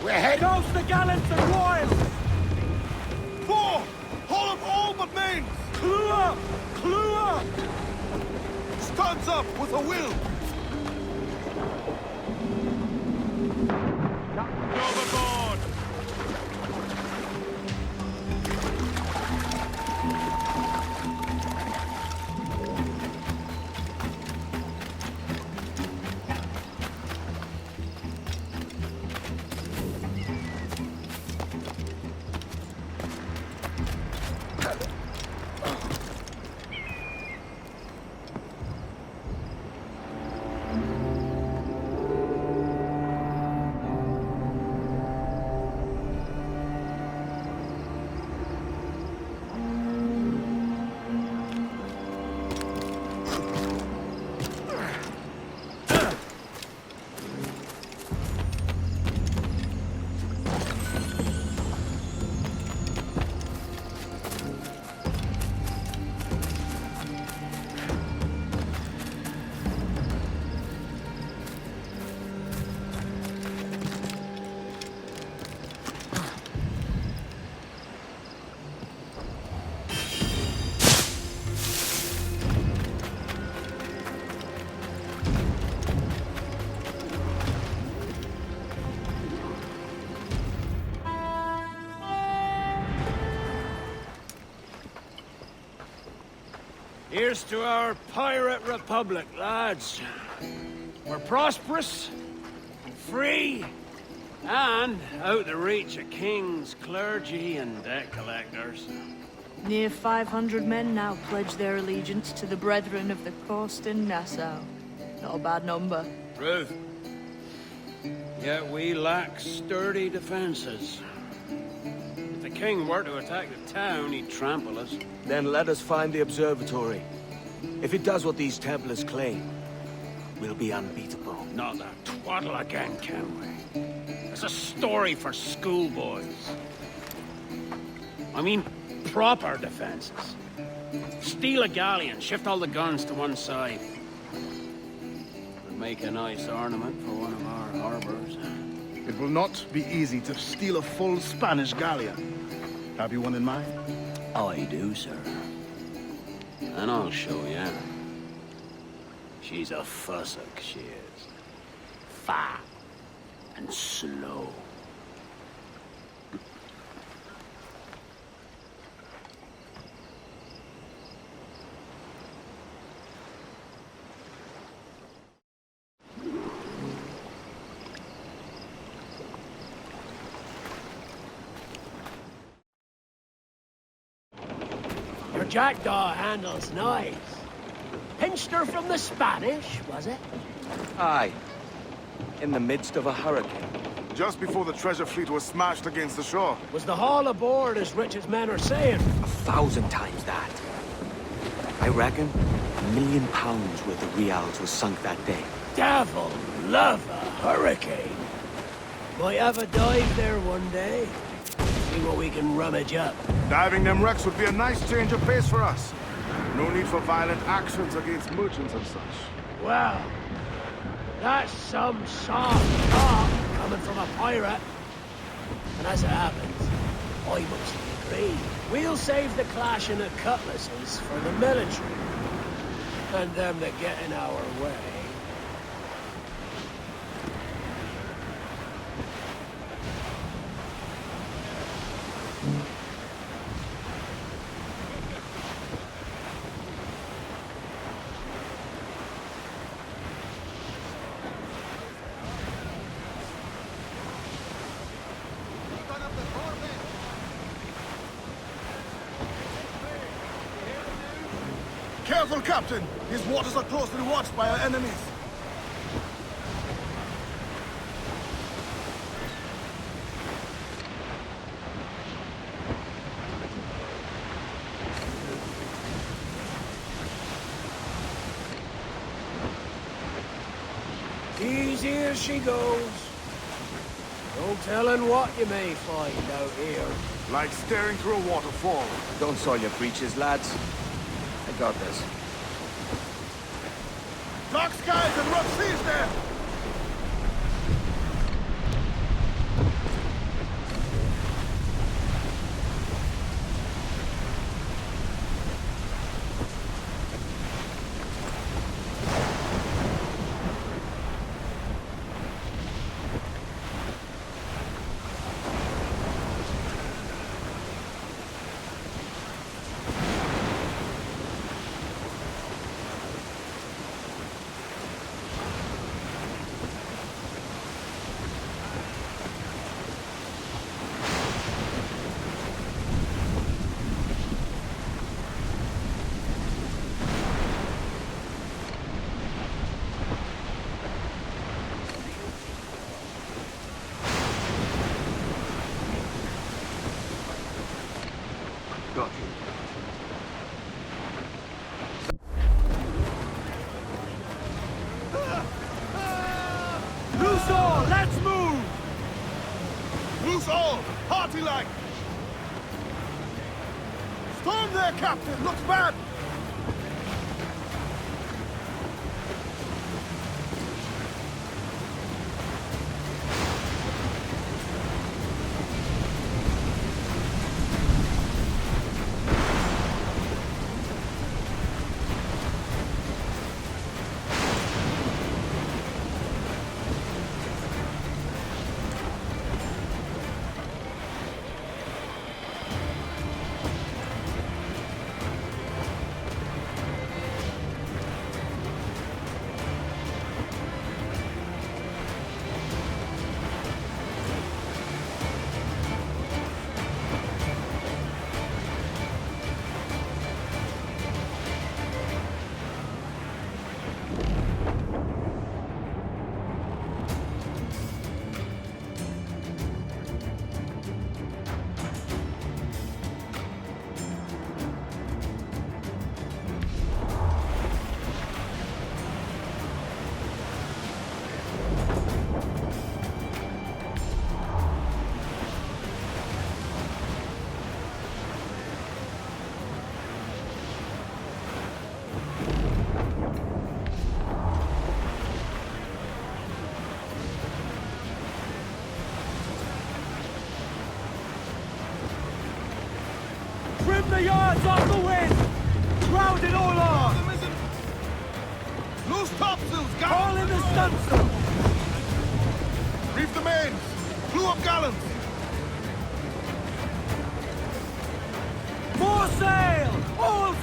We're heading... Ghost the gallants and royals! Four! Haul up all but mains! Clue up! Clue up! Studs up with a will! Overboard! Here's to our pirate republic, lads. We're prosperous, free, and out the reach of kings, clergy, and debt collectors. Near 500 men now pledge their allegiance to the Brethren of the Coast in Nassau. Not a bad number. Truth. Yet we lack sturdy defenses. If the king were to attack the town, he'd trample us. Then let us find the Observatory. If it does what these Templars claim, we'll be unbeatable. Not that twaddle again, Kenway. It's a story for schoolboys. I mean, proper defenses. Steal a galleon, shift all the guns to one side. Would make a nice ornament for one of our harbors. It will not be easy to steal a full Spanish galleon. Have you one in mind? I do, sir. And I'll show you. She's a fussock, she is. Fat and slow. Your jackdaw handle's nice. Pinched her from the Spanish, was it? Aye. In the midst of a hurricane. Just before the treasure fleet was smashed against the shore. Was the haul aboard as rich as men are saying? 1,000 times that. I I reckon £1 million worth of reals was sunk that day. Devil love a hurricane. Might have a dive there one day. See what we can rummage up. Diving them wrecks would be a nice change of pace for us. No need for violent actions against merchants and such. Well, that's some soft talk coming from a pirate. And as it happens, I mostly agree. We'll save the clashing of cutlasses for the military. And them that get in our way. Careful, Captain! These waters are closely watched by our enemies. Easy as she goes. No telling what you may find out here. Like staring through a waterfall. Don't soil your breeches, lads. I got this. Dark skies and rough seas there! Got you. Loose all! Let's move! Loose all! Party like! Storm there, Captain! Looks bad! Trim the yards off the wind! Ground it all off! Loose topsails, All in the stunsail! Reef the mains! Clew up gallants! More sail! All...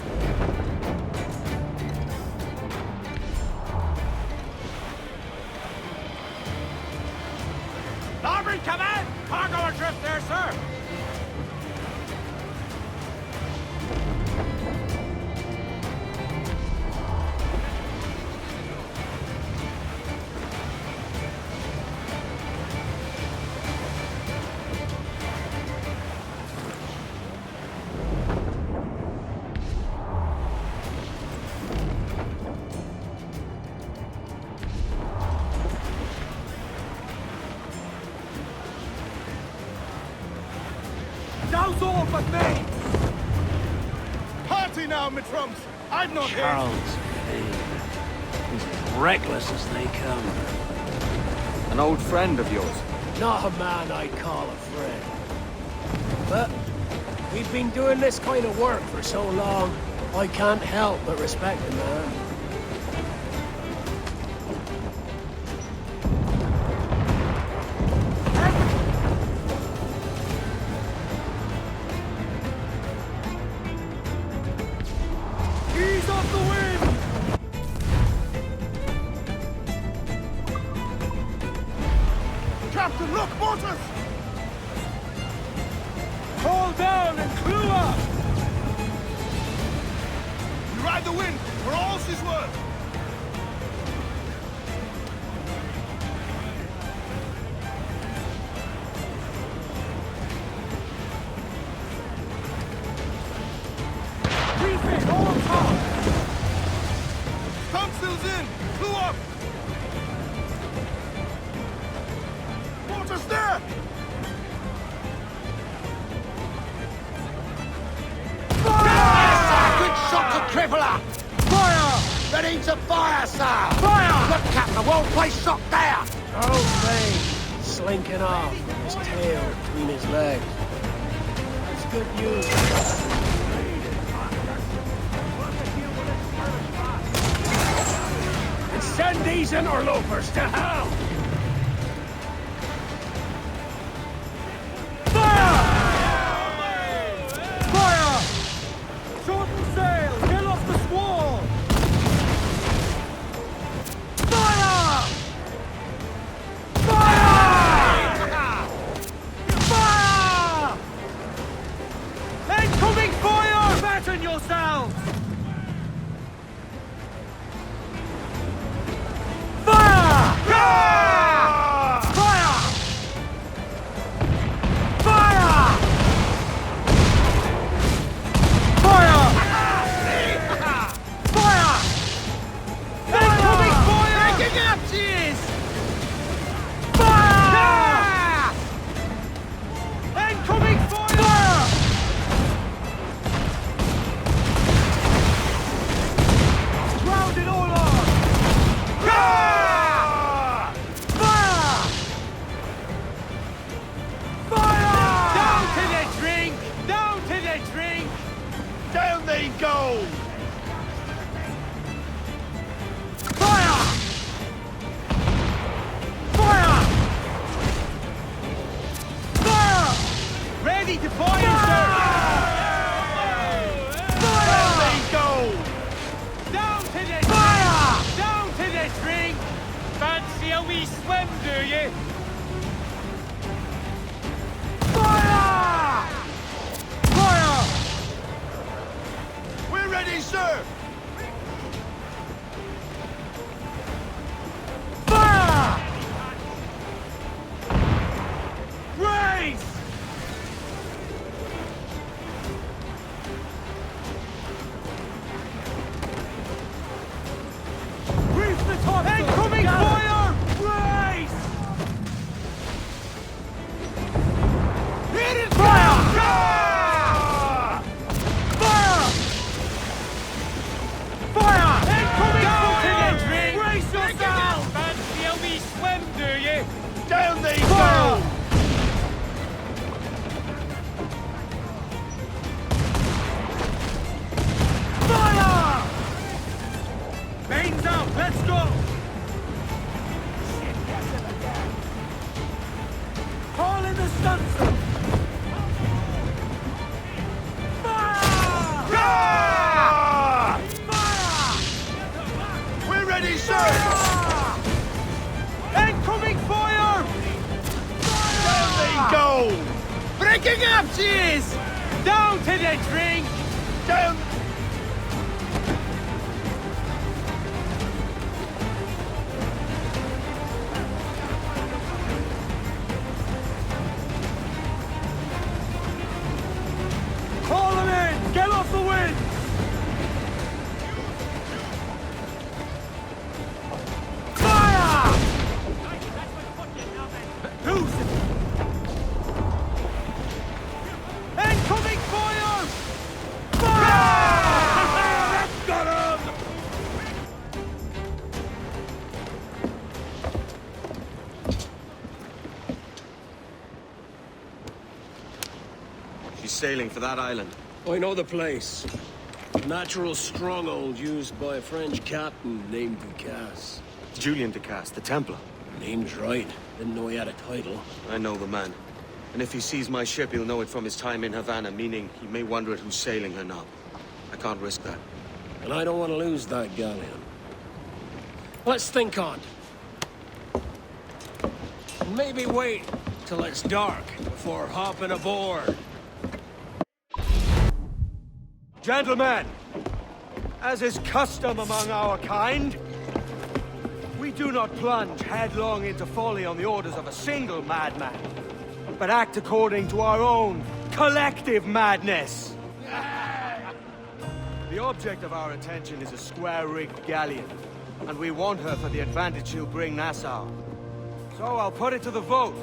Larboard command! Cargo adrift there, sir! all but me! Party now, my trumps! I've not Charles Payne. As reckless as they come. An old friend of yours? Not a man I'd call a friend. But we've been doing this kind of work for so long, I can't help but respect the man. Ease off the wind! Captain, look, mortars! Haul down and clew up! You ride the wind, for all she's worth! Refit all top! Topsails in! Clew up! Mortars there! Good shot to crippler! Fire! Ready to fire, sir! Fire! Look, Captain, the whole place shot there! Charles Payne, slinking off with his tail between his legs. That's good news. And send these interlopers to hell! Shorten sail! Get off the squall! Fire! Fire! Fire! Incoming fire! Batten yourselves! Fire! Fire! Fire! Fire! Fire! Incoming fire! Breaking up, cheers! Fire! Incoming fire! Ground it all on! Fire! Fire! Fire! Down to the drink! Down to the drink! Down they go! Fire! Fire! Fire! Ready to fire, sir! Down they go! Down to the Fire! Down to the drink! Fancy a wee swim, do you? Fire! Fire! We're ready, sir! Fire! Race! Reef the top! Incoming fire! Race! Hit it! Fire! Fire! Fire! Incoming Down fire! to the drink! Brace yourself! Fancy a wee swim, do you? Down they go! Fire! Mains out! Let's go! Haul in the stunsail! Fire! Fire! We're ready, sir! Incoming fire! Down they go! Breaking up, cheers! Down to the drink! Down! Haul them in! Get off the wind! Fire! Who's it? Incoming sailing for that island? I know the place. A natural stronghold used by a French captain named Ducasse. Julian Ducasse, the Templar. Name's right. Didn't know he had a title. I know the man. And if he sees my ship, he'll know it from his time in Havana, meaning he may wonder at who's sailing her now. I can't risk that. And I don't want to lose that galleon. Let's think on it. Maybe wait till it's dark before hopping aboard. Gentlemen, as is custom among our kind, we do not plunge headlong into folly on the orders of a single madman, but act according to our own collective madness. The object of our attention is a square-rigged galleon, and we want her for the advantage she'll bring Nassau. So I'll put it to the vote.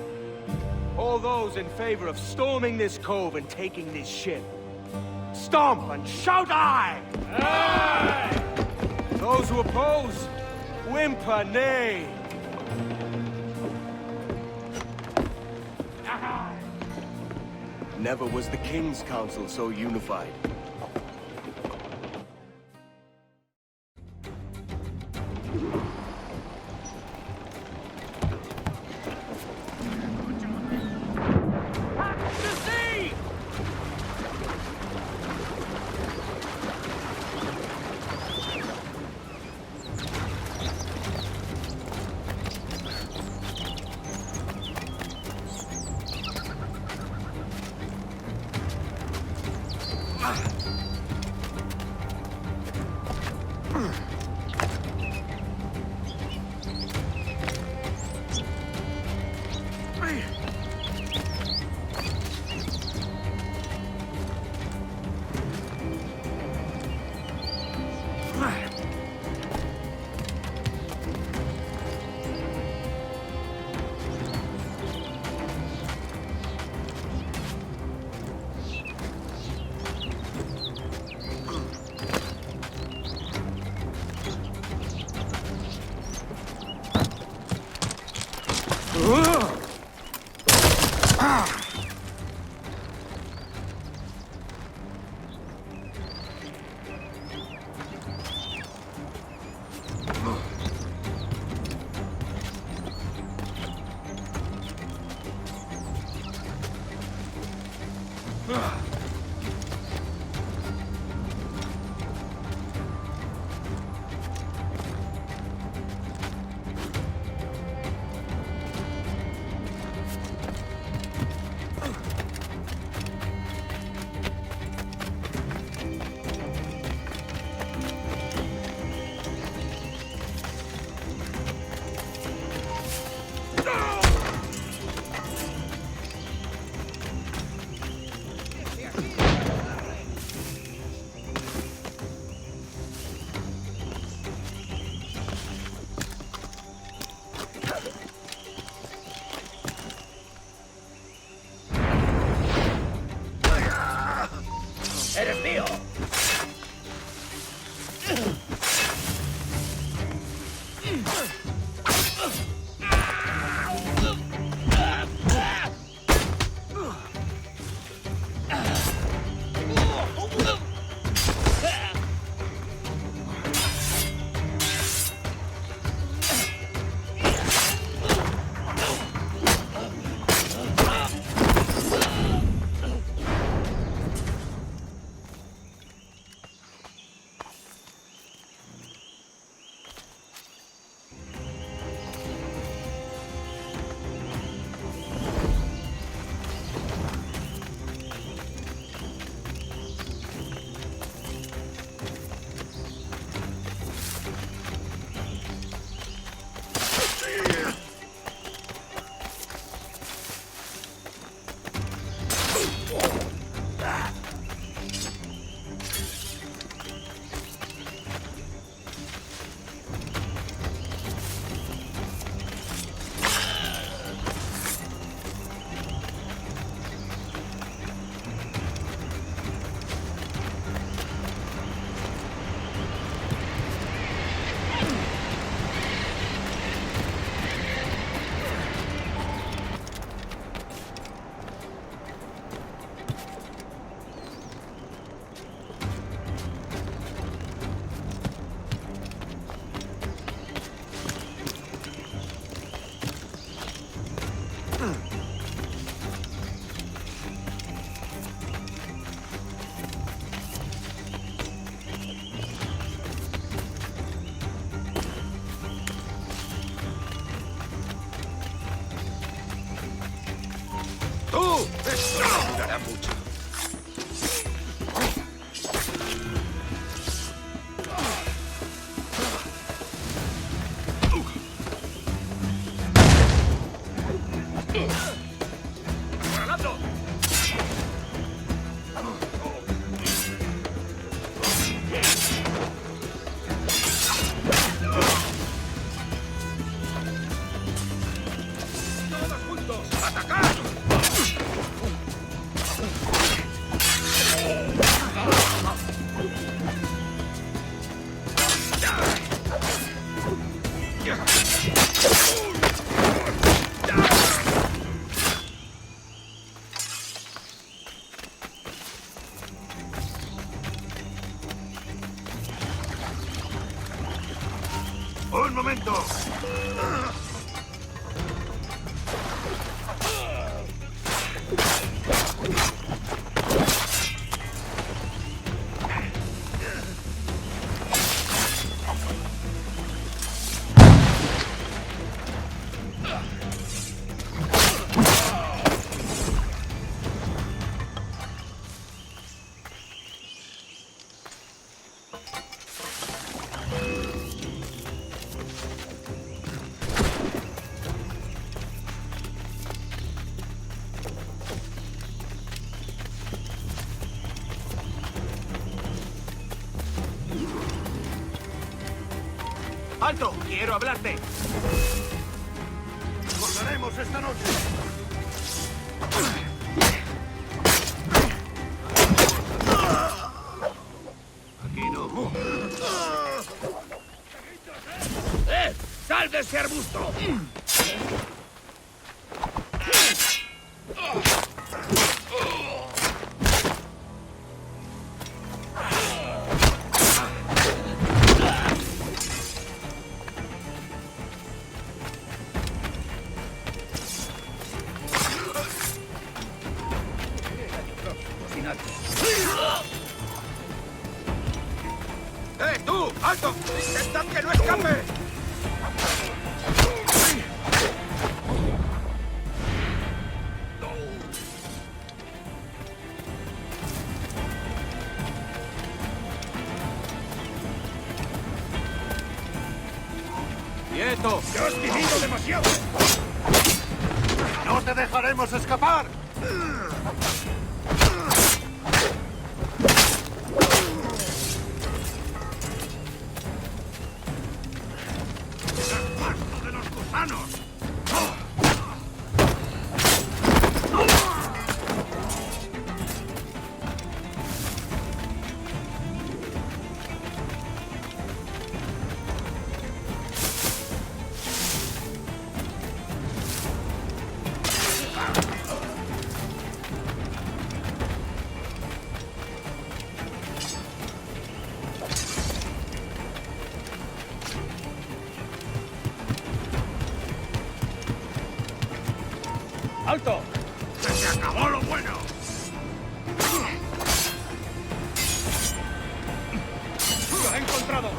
All those in favor of storming this cove and taking this ship, stomp and shout aye! Aye! Those who oppose, whimper nay. Never was the King's Council so unified. ¡Un momento! ¡Alto! ¡Quiero hablarte! ¡Cortaremos esta noche! Aquí no. ¡Sal de ese arbusto! ¡Tú! ¡Alto! ¡Intentad que no escape! ¡Quieto! ¡Ya has vivido demasiado! ¡No te dejaremos escapar! ¡Alto! ¡Se acabó lo bueno! ¡Lo he encontrado!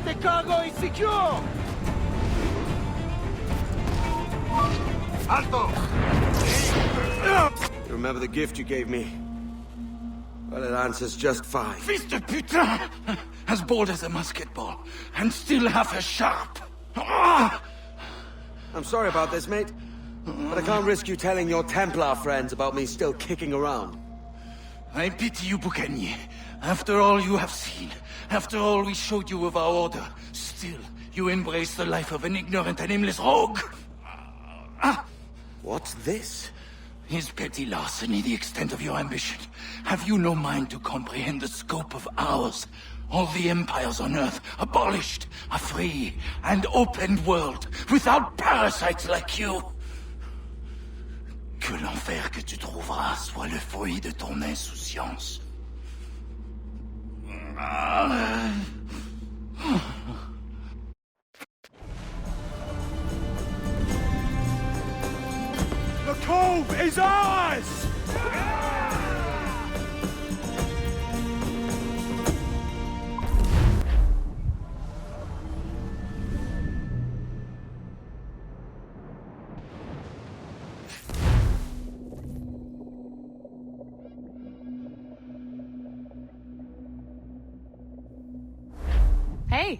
The cargo is secure! Alto! You remember the gift you gave me? Well, it answers just fine. Fils de putain! As bold as a musket ball, and still half as sharp. Ah! I'm sorry about this, mate. But I can't risk you telling your Templar friends about me still kicking around. I pity you, Boucanier. After all you have seen, after all we showed you of our order, still you embrace the life of an ignorant and aimless rogue. What's this? Is petty larceny the extent of your ambition? Have you no mind to comprehend the scope of ours? All the empires on Earth abolished, a free and open world, without parasites like you. Que l'enfer que tu trouveras soit le fruit de ton insouciance. is ours! Hey.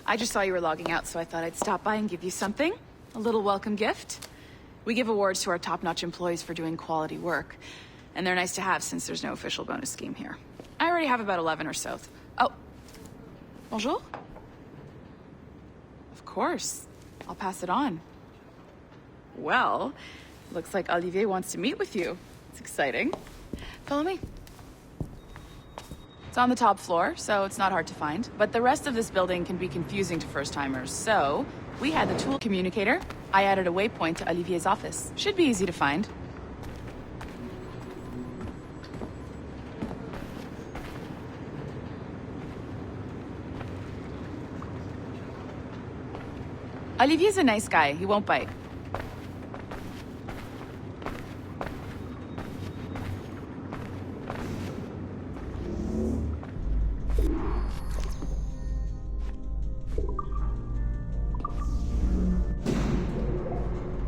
I just saw you were logging out, so I thought I'd stop by and give you something. A little welcome gift. We give awards to our top-notch employees for doing quality work. And they're nice to have since there's no official bonus scheme here. I already have about 11 or so. Oh. Bonjour? Of course. I'll pass it on. Well, looks like Olivier wants to meet with you. It's exciting. Follow me. It's on the top floor, so it's not hard to find. But the rest of this building can be confusing to first-timers, so we had the tool communicator. I added a waypoint to Olivier's office. Should be easy to find. Olivier's a nice guy. He won't bite.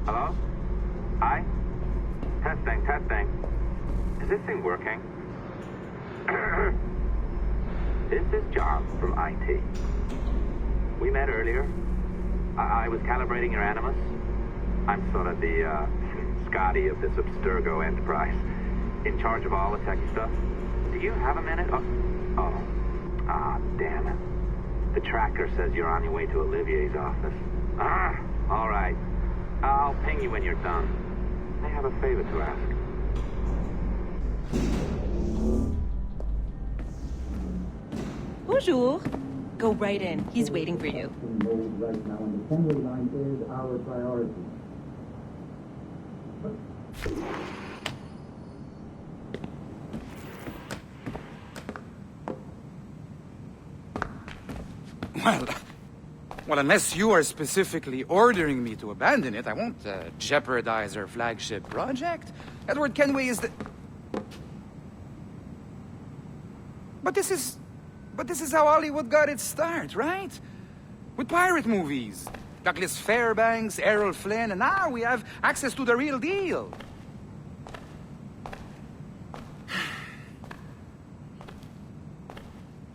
Hello? Hi? Testing, testing. Is this thing working? This is John from IT. We met earlier. I was calibrating your animus. I'm sort of the, Scotty of this Abstergo Enterprise. In charge of all the tech stuff. Do you have a minute? Damn it. The tracker says you're on your way to Olivier's office. All right. I'll ping you when you're done. I have a favor to ask. Bonjour. Go right in. He's waiting for you. Right now, and the Kenway line is our priority. Well, unless you are specifically ordering me to abandon it, I won't jeopardize our flagship project. Edward Kenway is the... But this is how Hollywood got its start, right? With pirate movies. Douglas Fairbanks, Errol Flynn, and now we have access to the real deal.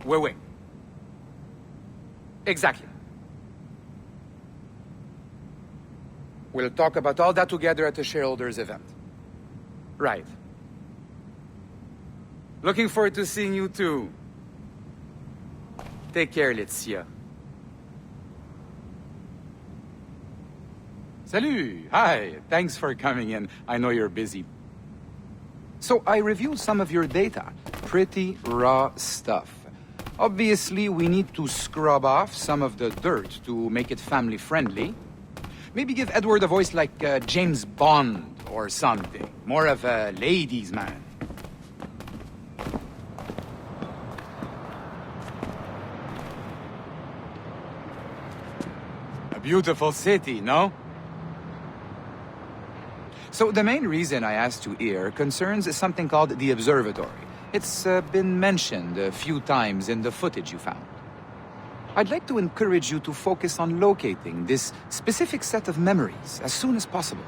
Wait. Exactly. We'll talk about all that together at the shareholders event. Right. Looking forward to seeing you too. Take care, Laetitia. Salut! Hi! Thanks for coming in. I know you're busy. So I reviewed some of your data. Pretty raw stuff. Obviously, we need to scrub off some of the dirt to make it family-friendly. Maybe give Edward a voice like James Bond or something. More of a ladies' man. A beautiful city, no? So the main reason I asked you here concerns something called the Observatory. It's been mentioned a few times in the footage you found. I'd like to encourage you to focus on locating this specific set of memories as soon as possible.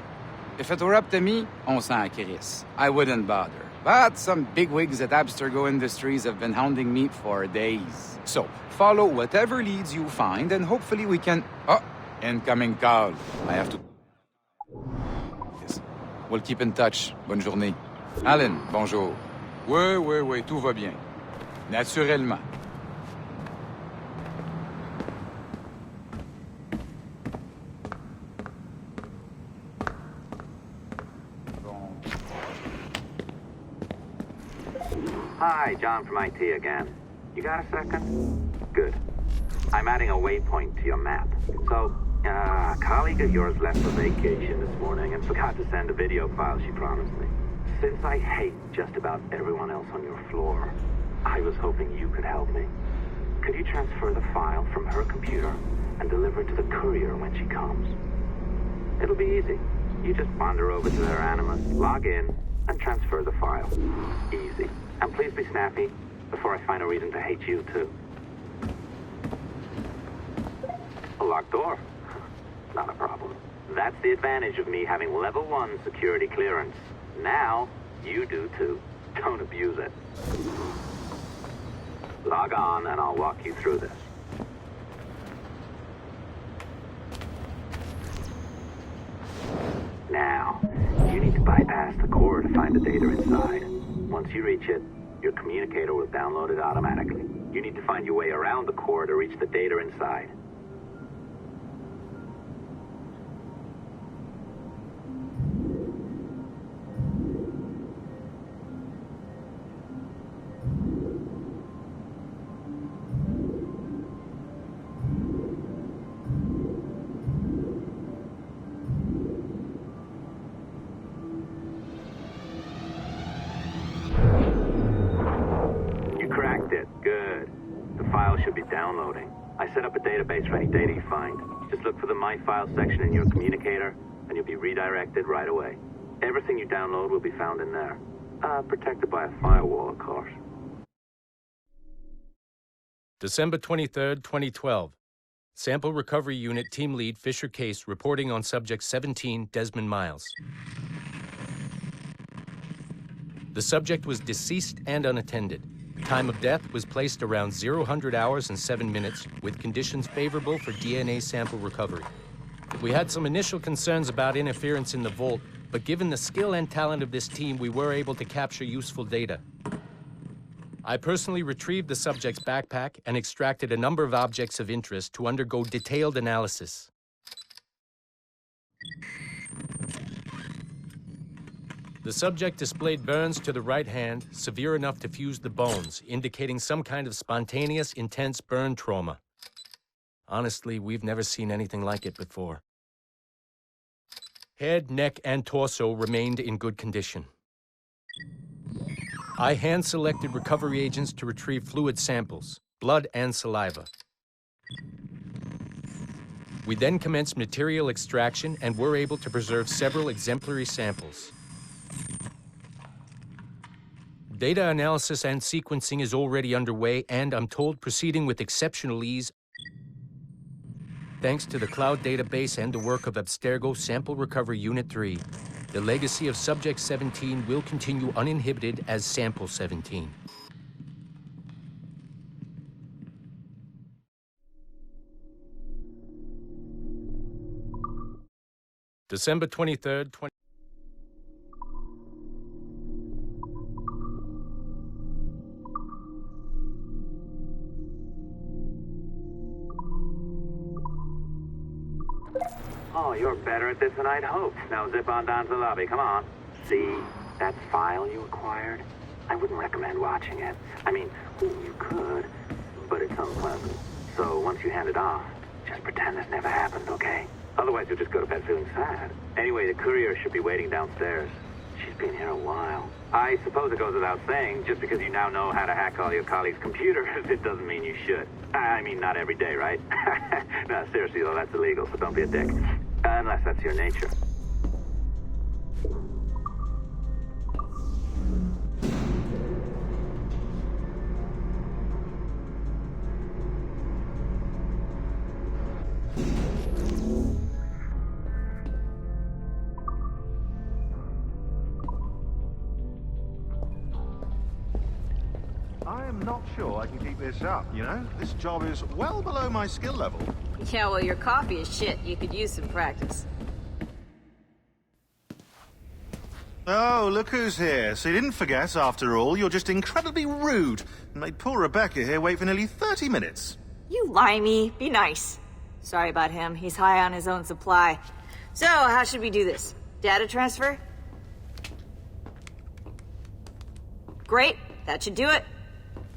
If it were up to me, on s'en crisse. I wouldn't bother. But some bigwigs at Abstergo Industries have been hounding me for days. So, follow whatever leads you find, and hopefully we can... Oh, incoming call. I have to... Yes. We'll keep in touch. Bonne journée. Alan, bonjour. Oui, tout va bien. Naturellement. Hi, John from IT again. You got a second? Good. I'm adding a waypoint to your map. So, a colleague of yours left for vacation this morning and forgot to send a video file she promised me. Since I hate just about everyone else on your floor, I was hoping you could help me. Could you transfer the file from her computer and deliver it to the courier when she comes? It'll be easy. You just wander over to their Animus, log in, and transfer the file. Easy. And please be snappy before I find a reason to hate you, too. A locked door? Not a problem. That's the advantage of me having level 1 security clearance. Now, you do too. Don't abuse it. Log on and I'll walk you through this. Now, you need to bypass the core to find the data inside. Once you reach it, your communicator will download it automatically. You need to find your way around the core to reach the data inside. Downloading. I set up a database for any data you find. Just look for the My Files section in your communicator, and you'll be redirected right away. Everything you download will be found in there. Protected by a firewall, of course. December 23rd, 2012. Sample Recovery Unit Team Lead Fisher Case reporting on Subject 17, Desmond Miles. The subject was deceased and unattended. Time of death was placed around 00 hours and 7 minutes, with conditions favorable for DNA sample recovery. We had some initial concerns about interference in the vault, but given the skill and talent of this team, we were able to capture useful data. I personally retrieved the subject's backpack and extracted a number of objects of interest to undergo detailed analysis. The subject displayed burns to the right hand, severe enough to fuse the bones, indicating some kind of spontaneous, intense burn trauma. Honestly, we've never seen anything like it before. Head, neck, and torso remained in good condition. I hand-selected recovery agents to retrieve fluid samples, blood and saliva. We then commenced material extraction and were able to preserve several exemplary samples. Data analysis and sequencing is already underway, and I'm told proceeding with exceptional ease. Thanks to the cloud database and the work of Abstergo Sample Recovery Unit 3, the legacy of Subject 17 will continue uninhibited as Sample 17. December 23rd, 20... Oh, you're better at this than I'd hoped. Now zip on down to the lobby, come on. See, that file you acquired? I wouldn't recommend watching it. I mean, you could, but it's unpleasant. So once you hand it off, just pretend this never happened, okay? Otherwise you'll just go to bed feeling sad. Anyway, the courier should be waiting downstairs. She's been here a while. I suppose it goes without saying, just because you now know how to hack all your colleagues' computers, it doesn't mean you should. I mean, not every day, right? No, seriously though, that's illegal, so don't be a dick. Unless that's your nature. I am not sure I can keep this up, you know? This job is well below my skill level. Yeah, well, your coffee is shit. You could use some practice. Oh, look who's here. So you didn't forget, after all, you're just incredibly rude and made poor Rebecca here wait for nearly 30 minutes. You limey. Be nice. Sorry about him. He's high on his own supply. So, how should we do this? Data transfer? Great. That should do it.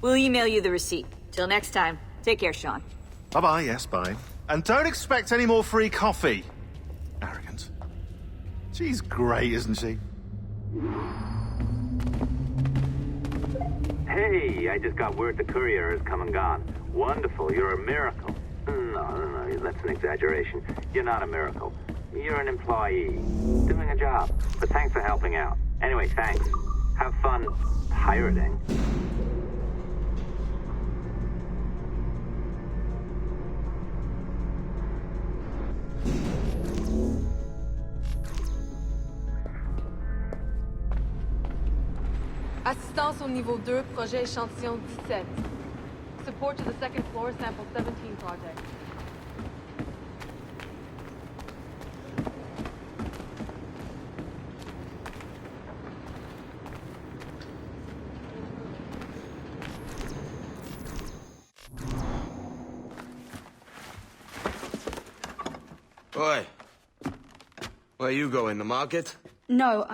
We'll email you the receipt. Till next time. Take care, Sean. Bye-bye, yes, bye. And don't expect any more free coffee. Arrogant. She's great, isn't she? Hey, I just got word the courier has come and gone. Wonderful, you're a miracle. No, that's an exaggeration. You're not a miracle. You're an employee, doing a job, but thanks for helping out. Anyway, thanks. Have fun pirating. Assistance au niveau 2, projet échantillon 17. Support to the second floor, sample 17 project. Oi. Where you going, the market? No,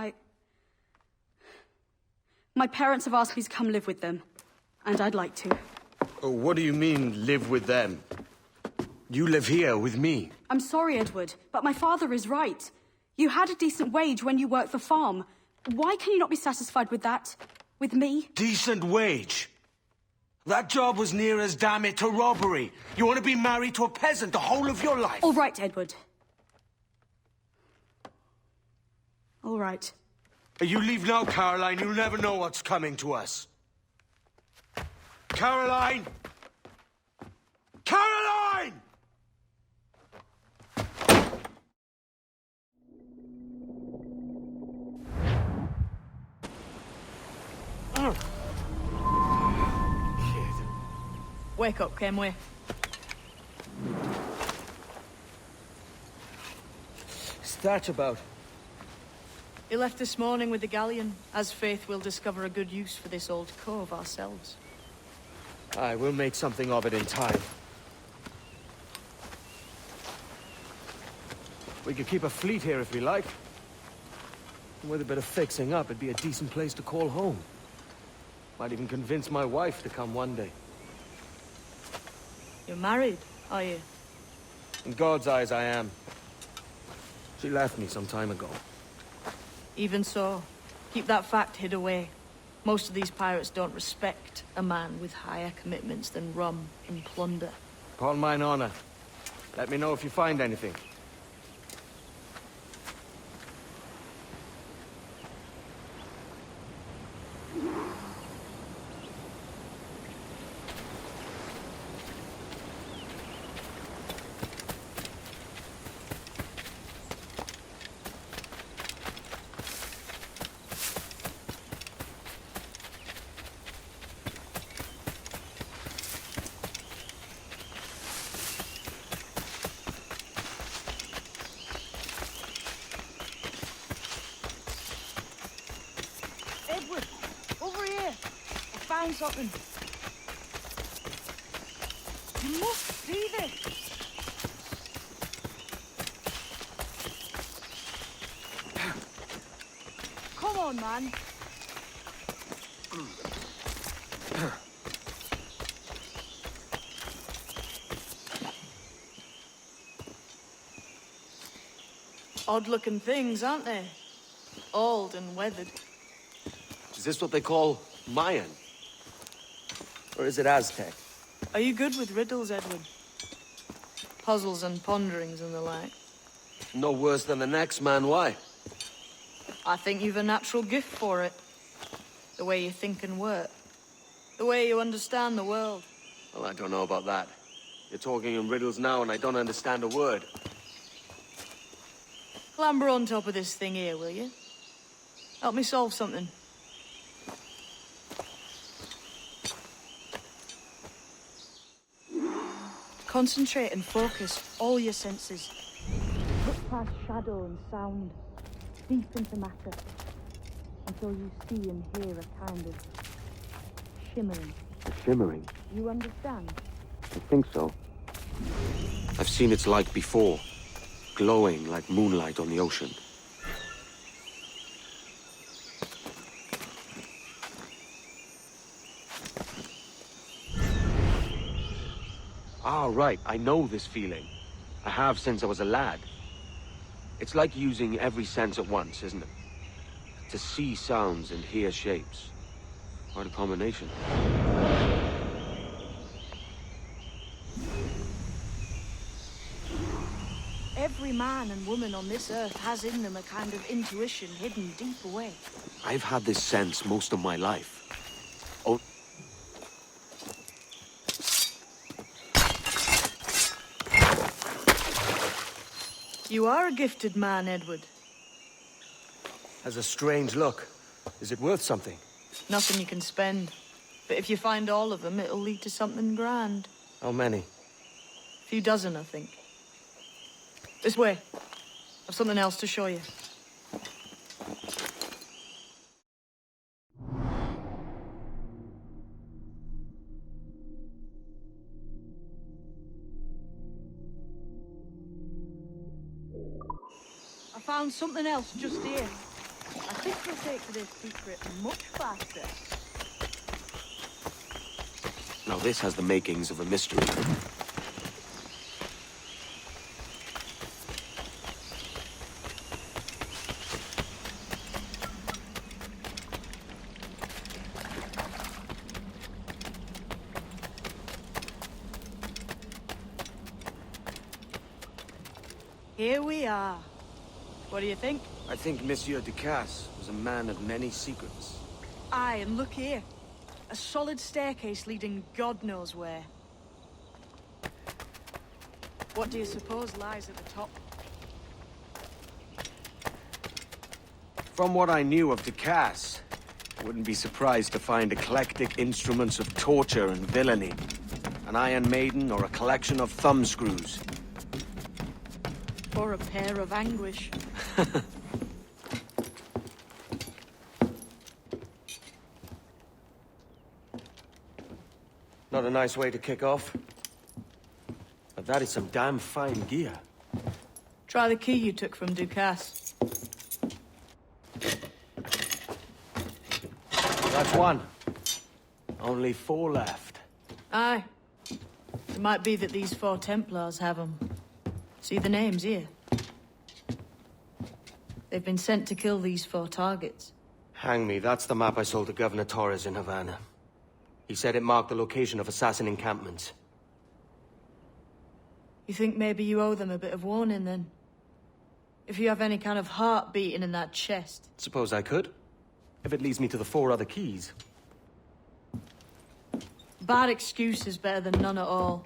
My parents have asked me to come live with them, and I'd like to. Oh, what do you mean, live with them? You live here with me. I'm sorry, Edward, but my father is right. You had a decent wage when you worked the farm. Why can you not be satisfied with that? With me? Decent wage? That job was near as, damn it, to robbery. You want to be married to a peasant the whole of your life? All right, Edward. All right. You leave now, Caroline. You'll never know what's coming to us. Caroline! Caroline! Wake up, Kenway. What's that about? He left this morning with the galleon. As faith, we'll discover a good use for this old cove ourselves. Aye, we'll make something of it in time. We could keep a fleet here if we like. And with a bit of fixing up, it'd be a decent place to call home. Might even convince my wife to come one day. You're married, are you? In God's eyes, I am. She left me some time ago. Even so, keep that fact hid away. Most of these pirates don't respect a man with higher commitments than rum and plunder. Upon mine honor. Let me know if you find anything. Edward, over here. I found something. You must see this. Come on, man. Odd-looking things, aren't they? Old and weathered. Is this what they call Mayan? Or is it Aztec? Are you good with riddles, Edward? Puzzles and ponderings and the like? No worse than the next man, why? I think you've a natural gift for it. The way you think and work. The way you understand the world. Well, I don't know about that. You're talking in riddles now and I don't understand a word. Clamber on top of this thing here, will you? Help me solve something. Concentrate and focus all your senses. Look past shadow and sound, deep into matter, until you see and hear a kind of shimmering. Shimmering? You understand? I think so. I've seen its like before, glowing like moonlight on the ocean. Ah, right. I know this feeling. I have since I was a lad. It's like using every sense at once, isn't it? To see sounds and hear shapes. Quite a combination. Every every man and woman on this earth has in them a kind of intuition hidden deep away. I've had this sense most of my life. Oh. You are a gifted man, Edward. Has a strange look. Is it worth something? Nothing you can spend. But if you find all of them, it'll lead to something grand. How many? A few dozen, I think. This way. I've something else to show you. I found something else just here. I think we'll take to this secret much faster. Now this has the makings of a mystery. Here we are. What do you think? I think Monsieur Ducasse was a man of many secrets. Aye, and look here. A solid staircase leading God knows where. What do you suppose lies at the top? From what I knew of Ducasse, I wouldn't be surprised to find eclectic instruments of torture and villainy. An Iron Maiden or a collection of thumbscrews. Or a pair of anguish. Not a nice way to kick off. But that is some damn fine gear. Try the key you took from Ducasse. That's one. Only 4 left. Aye. It might be that these 4 Templars have them. See the names here? They've been sent to kill these 4 targets. Hang me, that's the map I sold to Governor Torres in Havana. He said it marked the location of assassin encampments. You think maybe you owe them a bit of warning, then? If you have any kind of heart beating in that chest. Suppose I could. If it leads me to the 4 other keys. Bad excuse is better than none at all.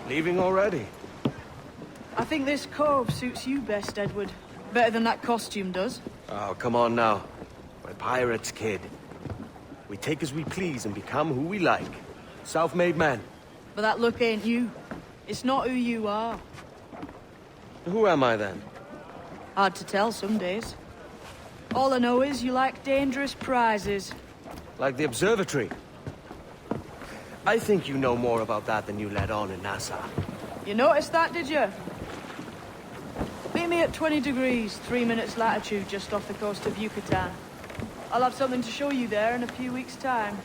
Leaving already? I think this cove suits you best, Edward. Better than that costume does. Oh, come on now. We're pirates, kid. We take as we please and become who we like. Self-made man. But that look ain't you. It's not who you are. Who am I then? Hard to tell some days. All I know is you like dangerous prizes. Like the Observatory. I think you know more about that than you let on in Nassau. You noticed that, did you? Meet me at 20 degrees, 3 minutes latitude, just off the coast of Yucatan. I'll have something to show you there in a few weeks' time.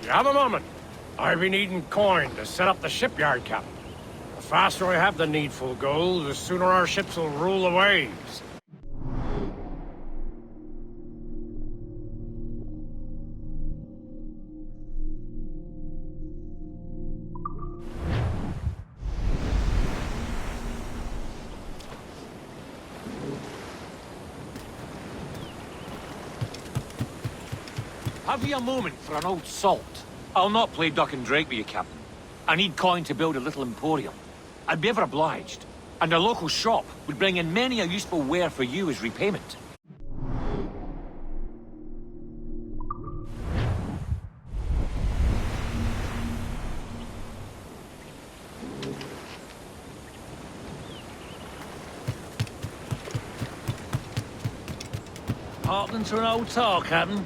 Have a moment. I've been needing coin to set up the shipyard, Captain. The faster I have the needful gold, the sooner our ships will rule the waves. Have you a moment for an old salt? I'll not play duck and drake with you, Captain. I need coin to build a little emporium. I'd be ever obliged. And a local shop would bring in many a useful ware for you as repayment. Hearkening to an old tar, Captain.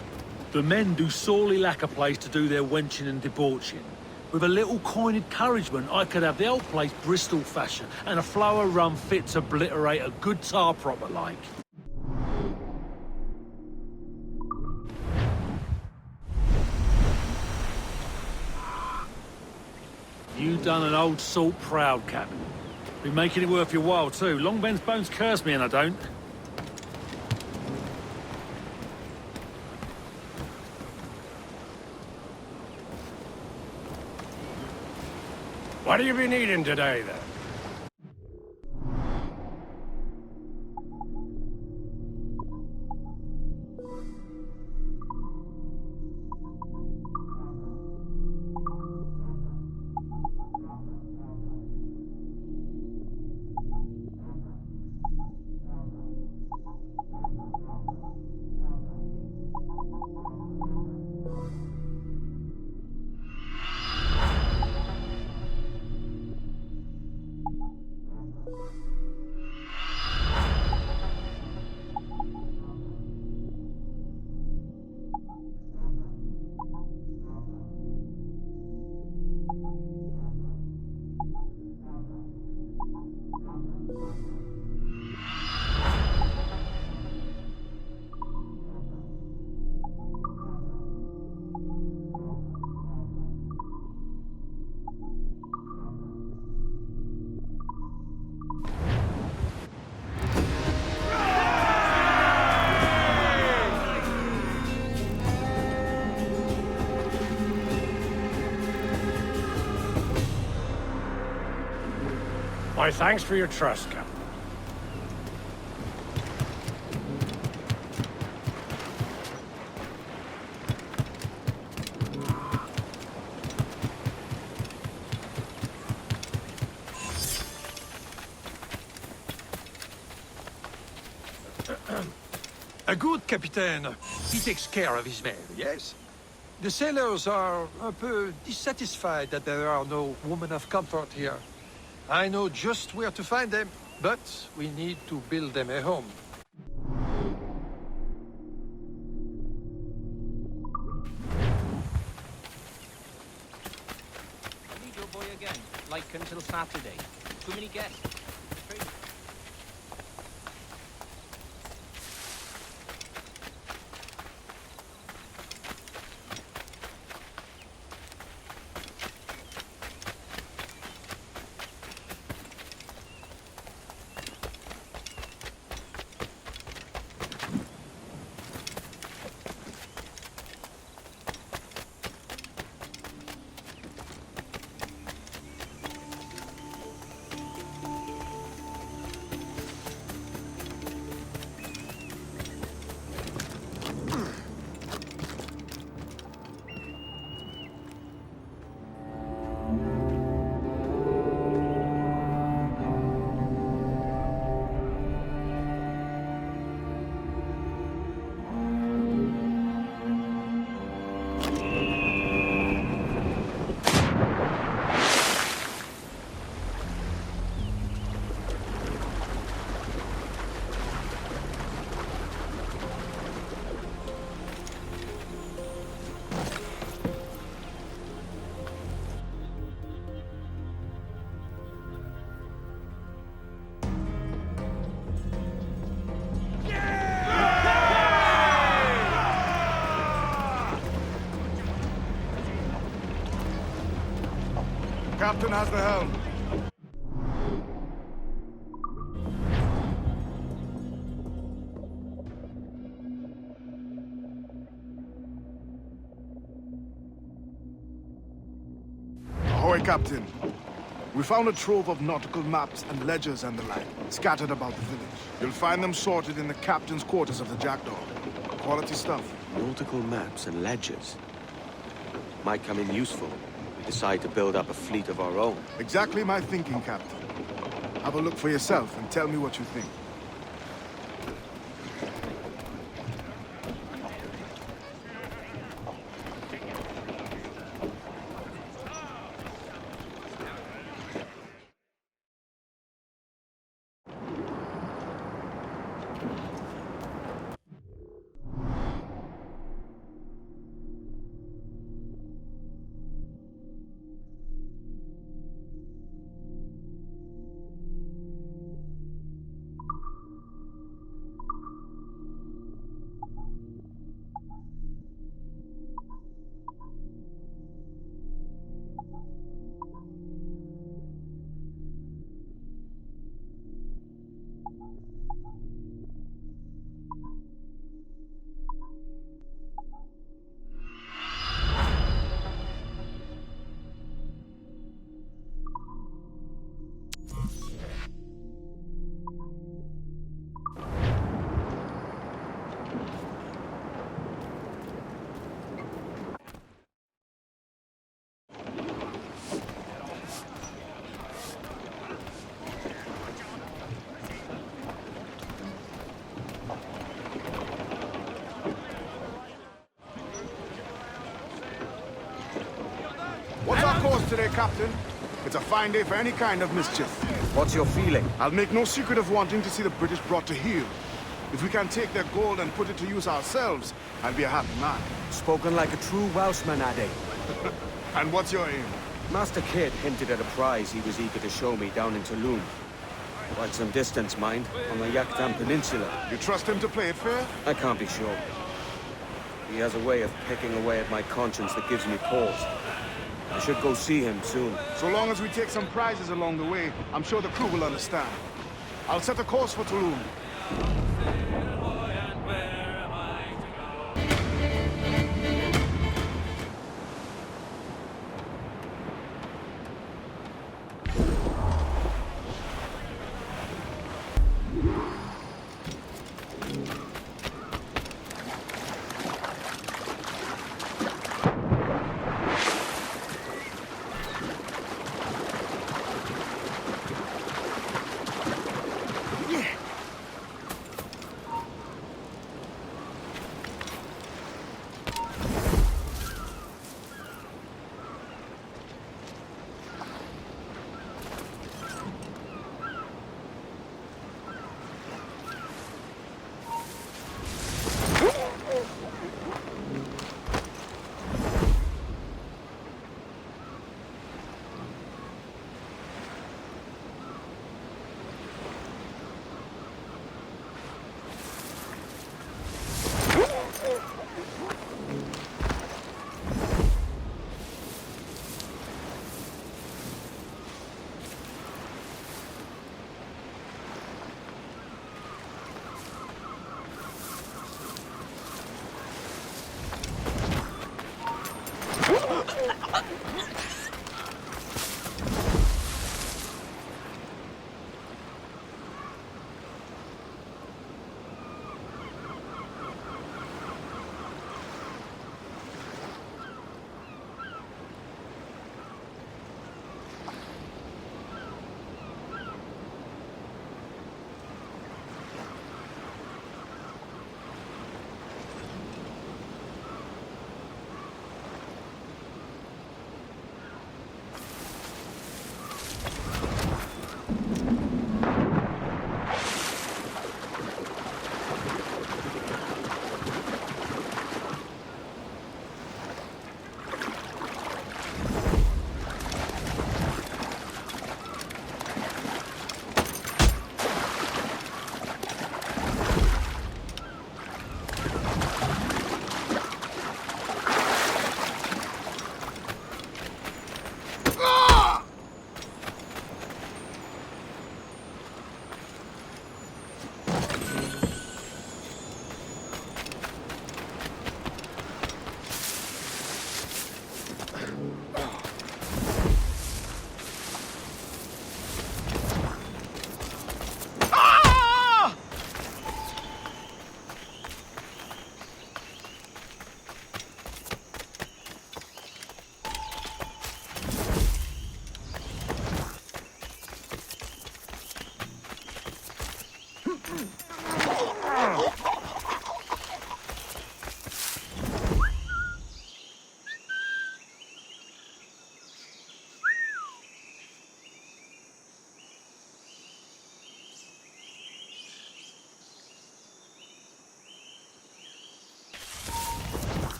The men do sorely lack a place to do their wenching and debauching. With a little coin encouragement, I could have the old place Bristol fashion, and a flow of rum fit to obliterate a good tar proper like. You done an old salt proud, Captain. Been making it worth your while, too. Long Ben's bones curse me, and I don't. What have you been eating today, then? My thanks for your trust, Captain. A good captain, he takes care of his men, yes? The sailors are un peu dissatisfied that there are no women of comfort here. I know just where to find them, but we need to build them a home. I need your boy again, like until Saturday. Too many guests. captain has the helm. Ahoy, Captain. We found a trove of nautical maps and ledgers and the like, scattered about the village. You'll find them sorted in the captain's quarters of the Jackdaw. Quality stuff. Nautical maps and ledgers. Might come in useful. We decide to build up a fleet of our own. Exactly my thinking, Captain. Have a look for yourself and tell me what you think. What's our course today, Captain? It's a fine day for any kind of mischief. What's your feeling? I'll make no secret of wanting to see the British brought to heel. If we can take their gold and put it to use ourselves, I'll be a happy man. Spoken like a true Welshman, Ade. And what's your aim? Master Kidd hinted at a prize he was eager to show me down in Tulum. Quite some distance, mind, on the Haytham Peninsula. You trust him to play it fair? I can't be sure. He has a way of picking away at my conscience that gives me pause. I should go see him soon. So long as we take some prizes along the way, I'm sure the crew will understand. I'll set a course for Tulum.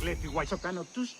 Glepi White Sopanotus.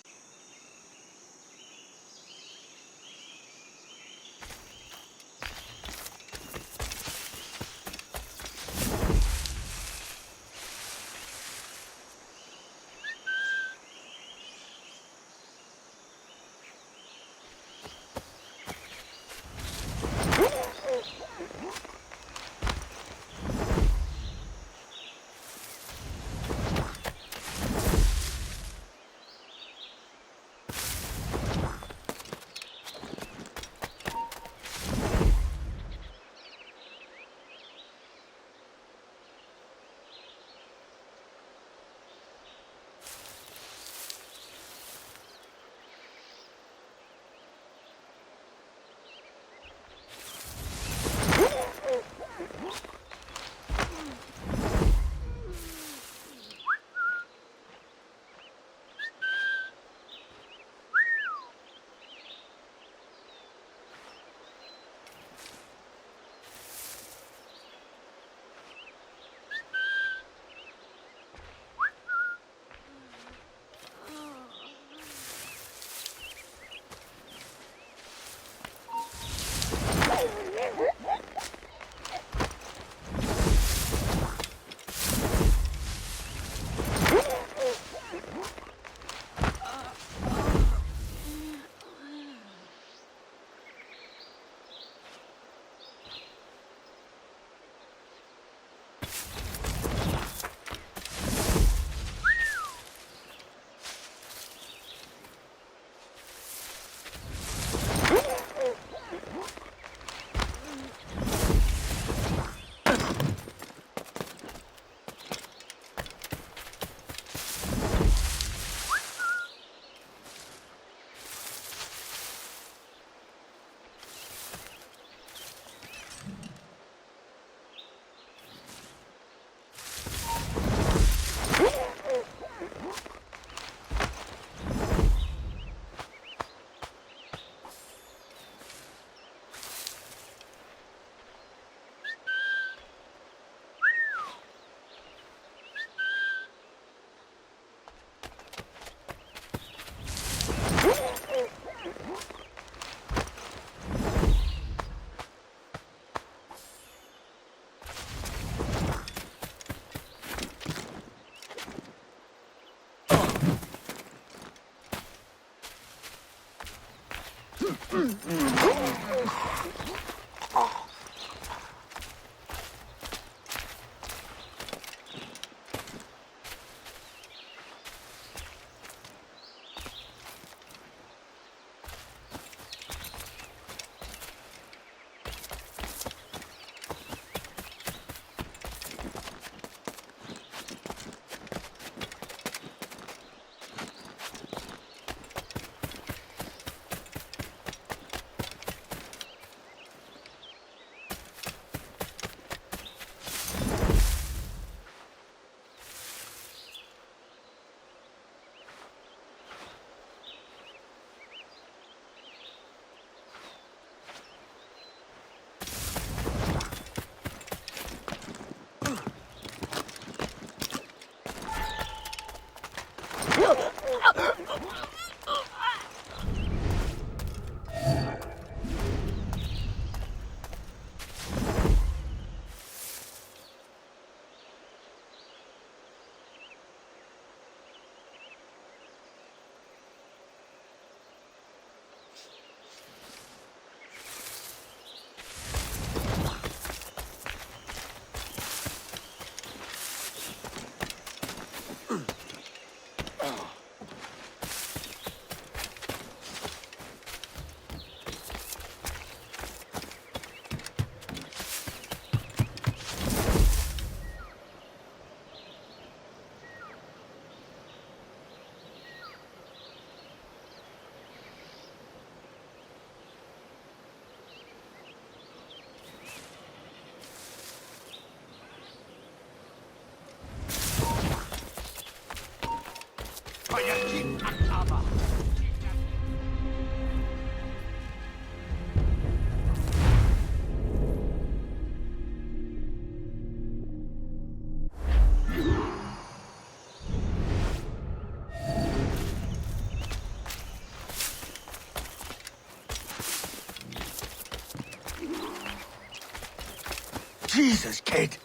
Jesus, kid!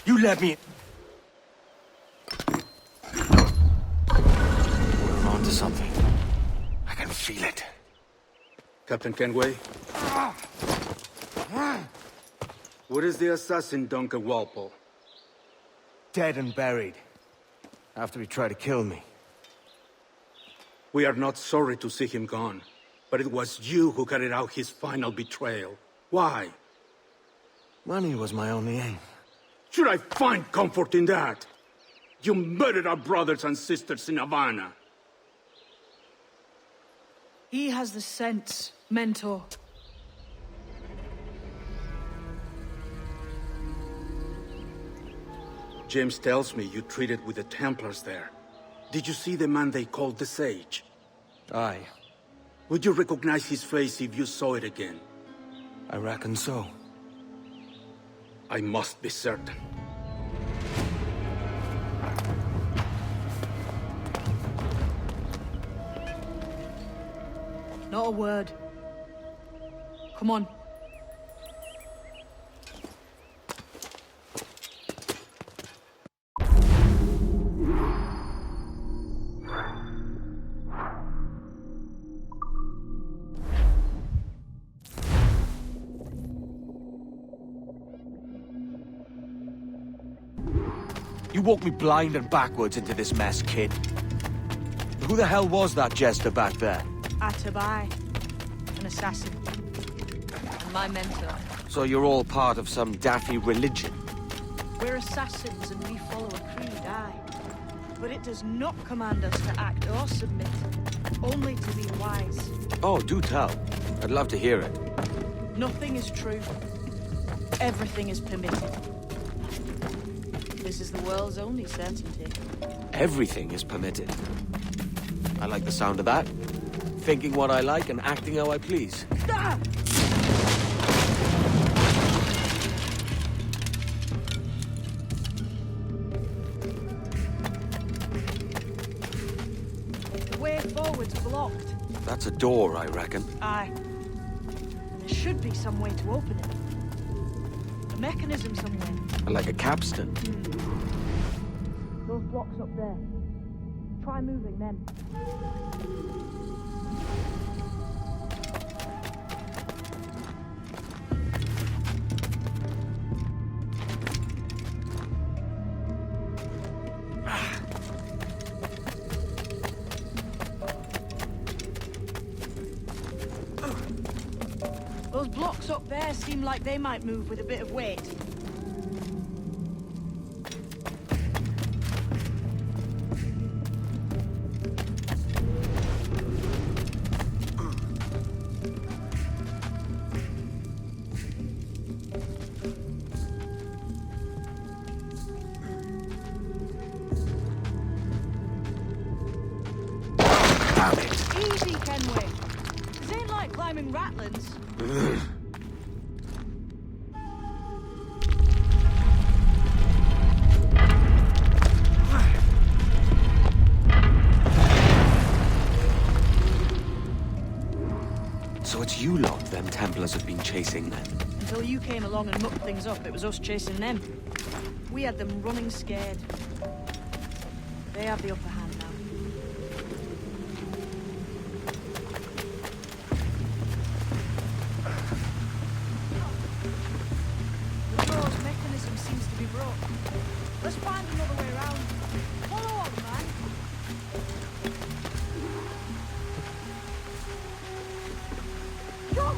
You let me... We're on to something. I can feel it. Captain Kenway? Where is the assassin, Duncan Walpole? Dead and buried. After he tried to kill me. We are not sorry to see him gone, but it was you who carried out his final betrayal. Why? Money was my only aim. Should I find comfort in that? You murdered our brothers and sisters in Havana. He has the sense, Mentor. James tells me you treated with the Templars there. Did you see the man they called the Sage? Aye. Would you recognize his face if you saw it again? I reckon so. I must be certain. Not a word. Come on. You walked me blind and backwards into this mess, kid. Who the hell was that jester back there? Atabai, an assassin, and my mentor. So you're all part of some daffy religion? We're assassins and we follow a creed, aye. But it does not command us to act or submit, only to be wise. Oh, do tell. I'd love to hear it. Nothing is true. Everything is permitted. This is the world's only certainty. Everything is permitted. I like the sound of that. Thinking what I like and acting how I please. Ah! The way forward's blocked. That's a door, I reckon. Aye. There should be some way to open it. A mechanism somewhere. Like a capstan. Those blocks up there. Try moving them. Those blocks up there seem like they might move with a bit of weight. Easy, Kenway. This ain't like climbing ratlins. So it's you lot them Templars have been chasing then? Until you came along and mucked things up, it was us chasing them. We had them running scared. They have the upper hand now. The door's mechanism seems to be broke. Let's find another way around. Follow on, man. Go!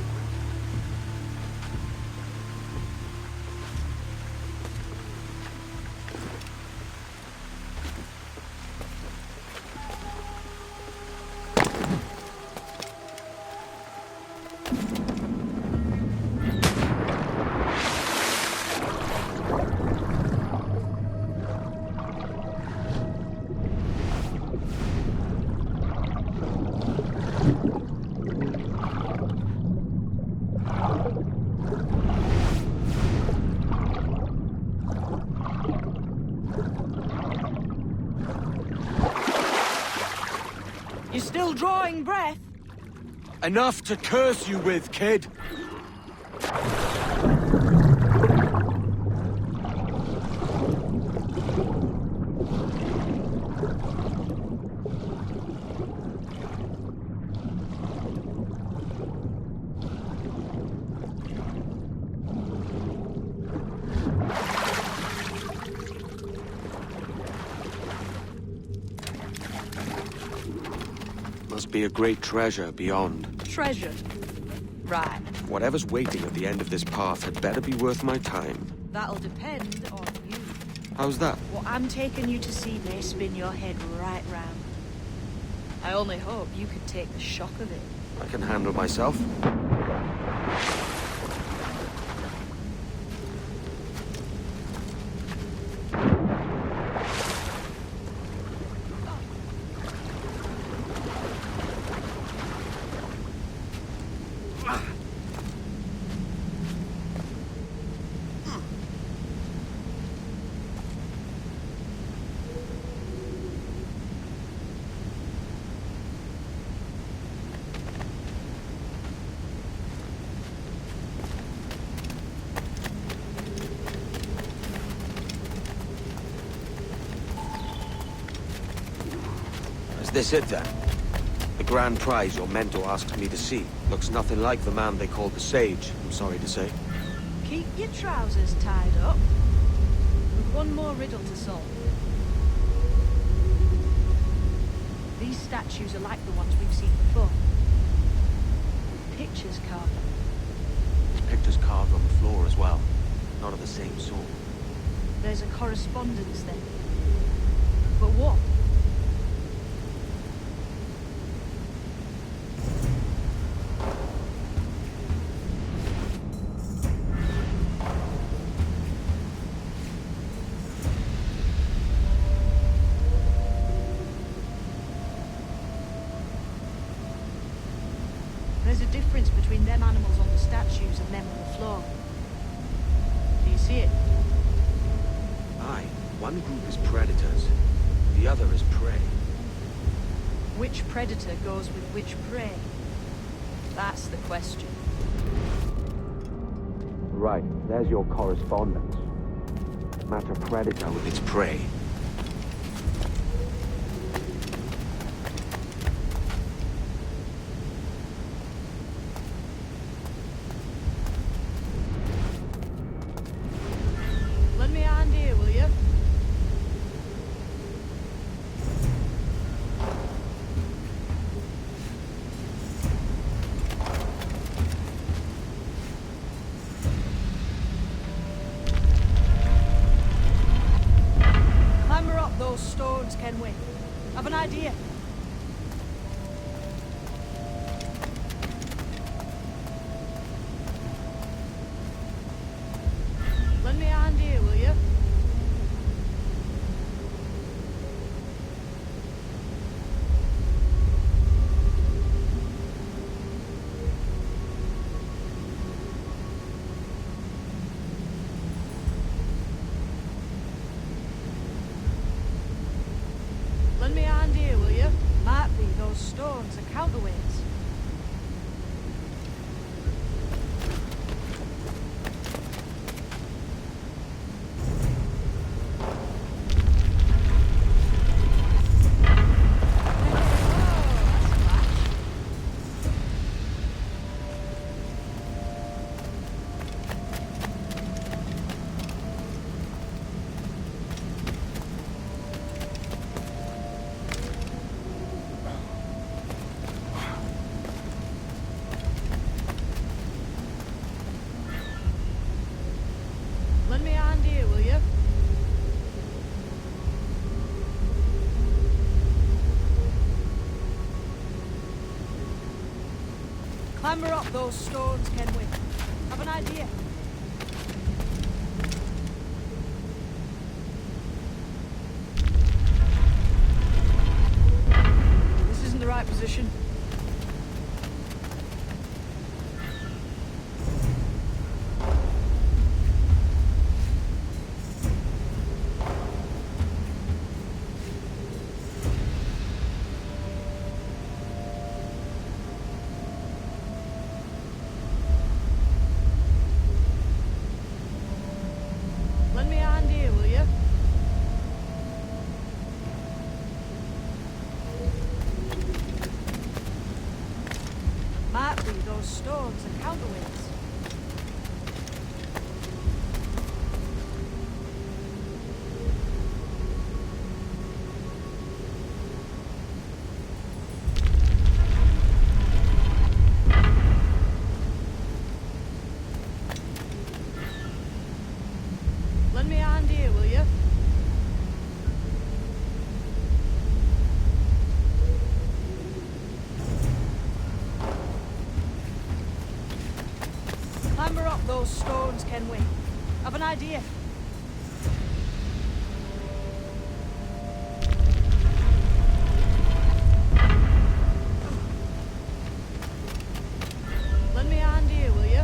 You're still drawing breath? Enough to curse you with, kid! be a great treasure beyond. Treasure? Right. Whatever's waiting at the end of this path had better be worth my time. That'll depend on you. How's that? What I'm taking you to see may spin your head right round. I only hope you could take the shock of it. I can handle myself. Is this it then? The grand prize your mentor asked me to see looks nothing like the man they called the Sage, I'm sorry to say. Keep your trousers tied up. We've one more riddle to solve. These statues are like the ones we've seen before. Pictures carved them. There's pictures carved on the floor as well. Not of the same sort. There's a correspondence then. But what? There's a difference between them animals on the statues and them on the floor. Do you see it? Aye, one group is predators, the other is prey. Which predator goes with which prey? That's the question. Right, there's your correspondence. Match a predator with its prey. Lend me a hand here, will you? Clamber up those stones, Kenway. I've an idea. Lend me a hand here, will you? Lend me a hand here, will you? Might be those stones are counterweights. Lend me a hand here, will you? Clamber up those stones, Kenway. Have an idea. This isn't the right position. Lend me a hand here, will you? Hammer up those stones, Kenway. I've an idea. Lend me a hand here, will you?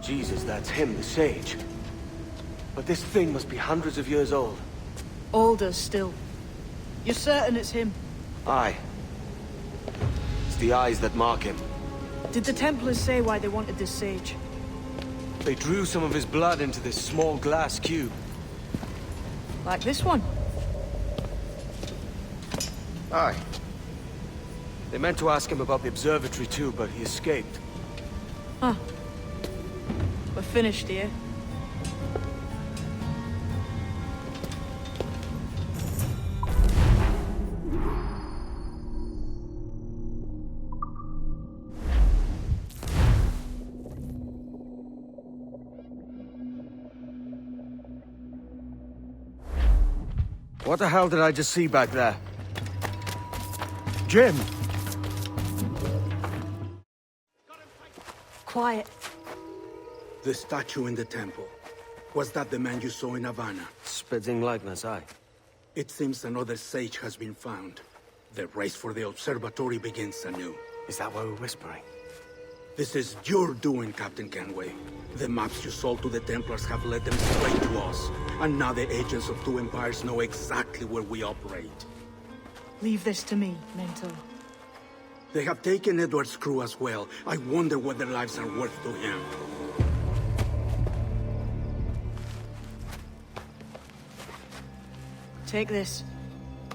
Jesus, that's him, the sage. But this thing must be hundreds of years old. Older still. You're certain it's him? Aye. It's the eyes that mark him. Did the Templars say why they wanted this sage? They drew some of his blood into this small glass cube. Like this one? Aye. They meant to ask him about the observatory too, but he escaped. Huh. We're finished here. What the hell did I just see back there? Jim! Quiet. The statue in the temple. Was that the man you saw in Havana? Spitting likeness, aye. It seems another sage has been found. The race for the Observatory begins anew. Is that why we're whispering? This is your doing, Captain Kenway. The maps you sold to the Templars have led them straight to us. And now the agents of two empires know exactly where we operate. Leave this to me, Mentor. They have taken Edward's crew as well. I wonder what their lives are worth to him. Take this.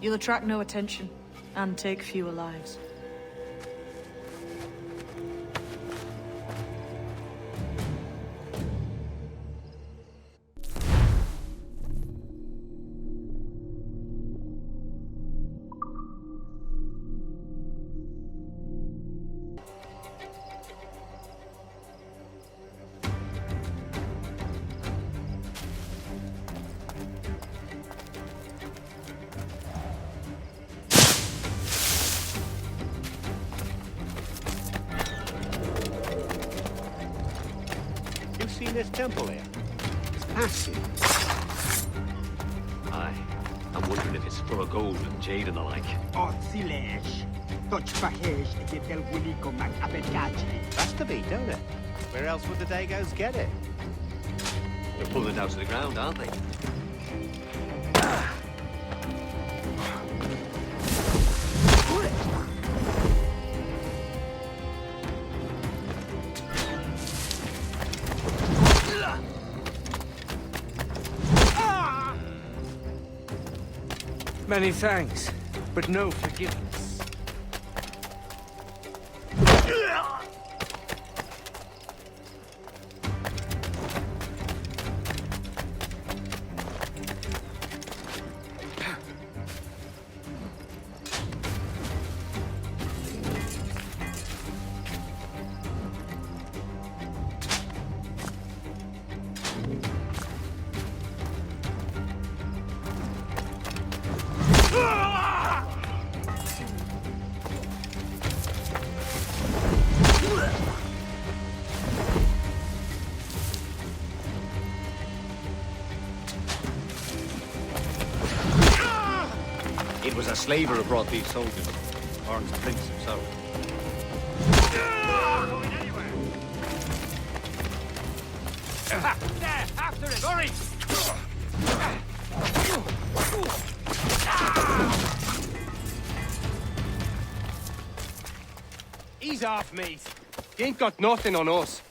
You'll attract no attention, and take fewer lives. This temple here? It's massive. Aye. I'm wondering if it's full of gold and jade and the like. Has to be, don't it? Where else would the Dagos get it? They're pulling it out to the ground, aren't they? Many thanks, but no forgiveness. It was a slaver who brought these soldiers. Orm's prince himself. There! After it! Hurry! Ease off, mate. You ain't got nothing on us.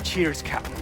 Cheers, Captain.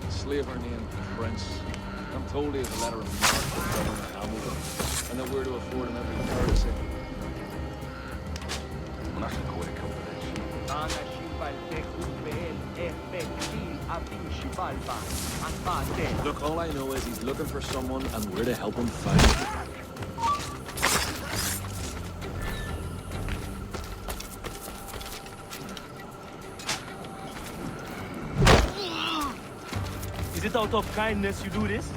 Slaver named Prince. I'm told he has a letter of marque from Governor Hamilton, and that we're to afford him every courtesy. Well, that's a quick combination. Look, all I know is he's looking for someone, and we're to help him find it. Is it out of kindness you do this?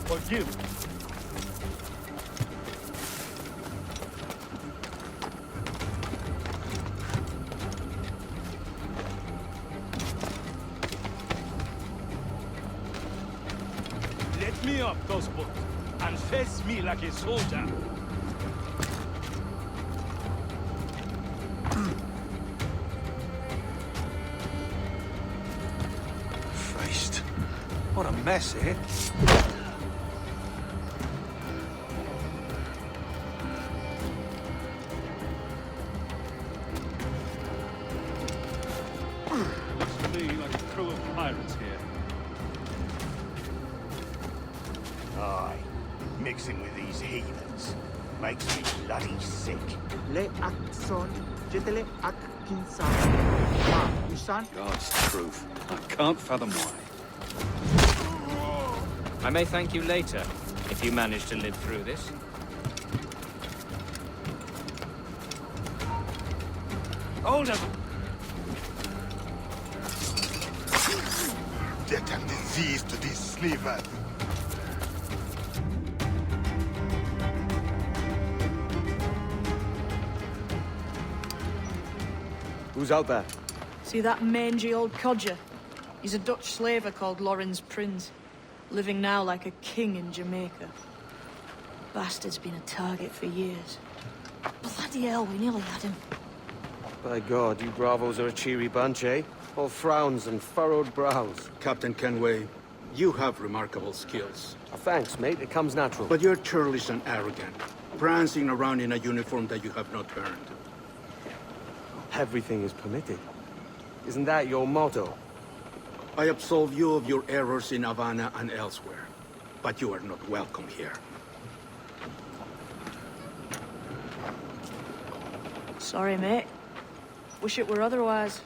Or guilt? Let me up, those books, and face me like a soldier. What a mess, eh? Looks to me like a crew of pirates here. Aye. Mixing with these heathens makes me bloody sick. Le Akson, Jetele Atkinson. God's truth. I can't fathom why. I may thank you later, if you manage to live through this. Hold him! Death and disease to these slavers. Who's out there? See that mangy old codger? He's a Dutch slaver called Lawrence Prins. Living now like a king in Jamaica. Bastard's been a target for years. Bloody hell, we nearly had him. By God, you bravos are a cheery bunch, eh? All frowns and furrowed brows. Captain Kenway, you have remarkable skills. Thanks, mate. It comes natural. But you're churlish and arrogant, prancing around in a uniform that you have not earned. Everything is permitted. Isn't that your motto? I absolve you of your errors in Havana and elsewhere, but you are not welcome here. Sorry, mate. Wish it were otherwise.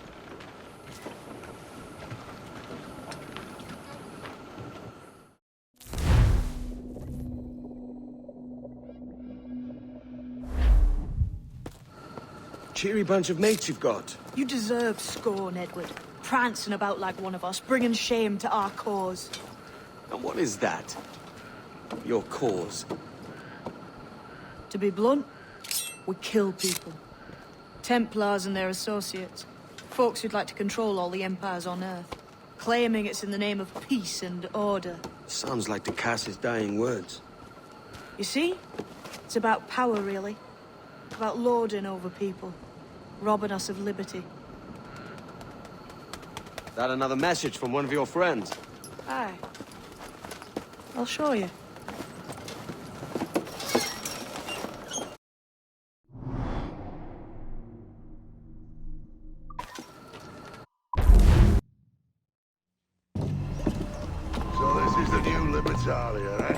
Cheery bunch of mates you've got. You deserve scorn, Edward. Prancing about like one of us, bringing shame to our cause. And what is that? Your cause? To be blunt, we kill people. Templars and their associates. Folks who'd like to control all the empires on Earth. Claiming it's in the name of peace and order. Sounds like to Cass's dying words. You see? It's about power, really. About lording over people. Robbing us of liberty. that another message from one of your friends? Aye. I'll show you. So this is the new Libertalia, eh?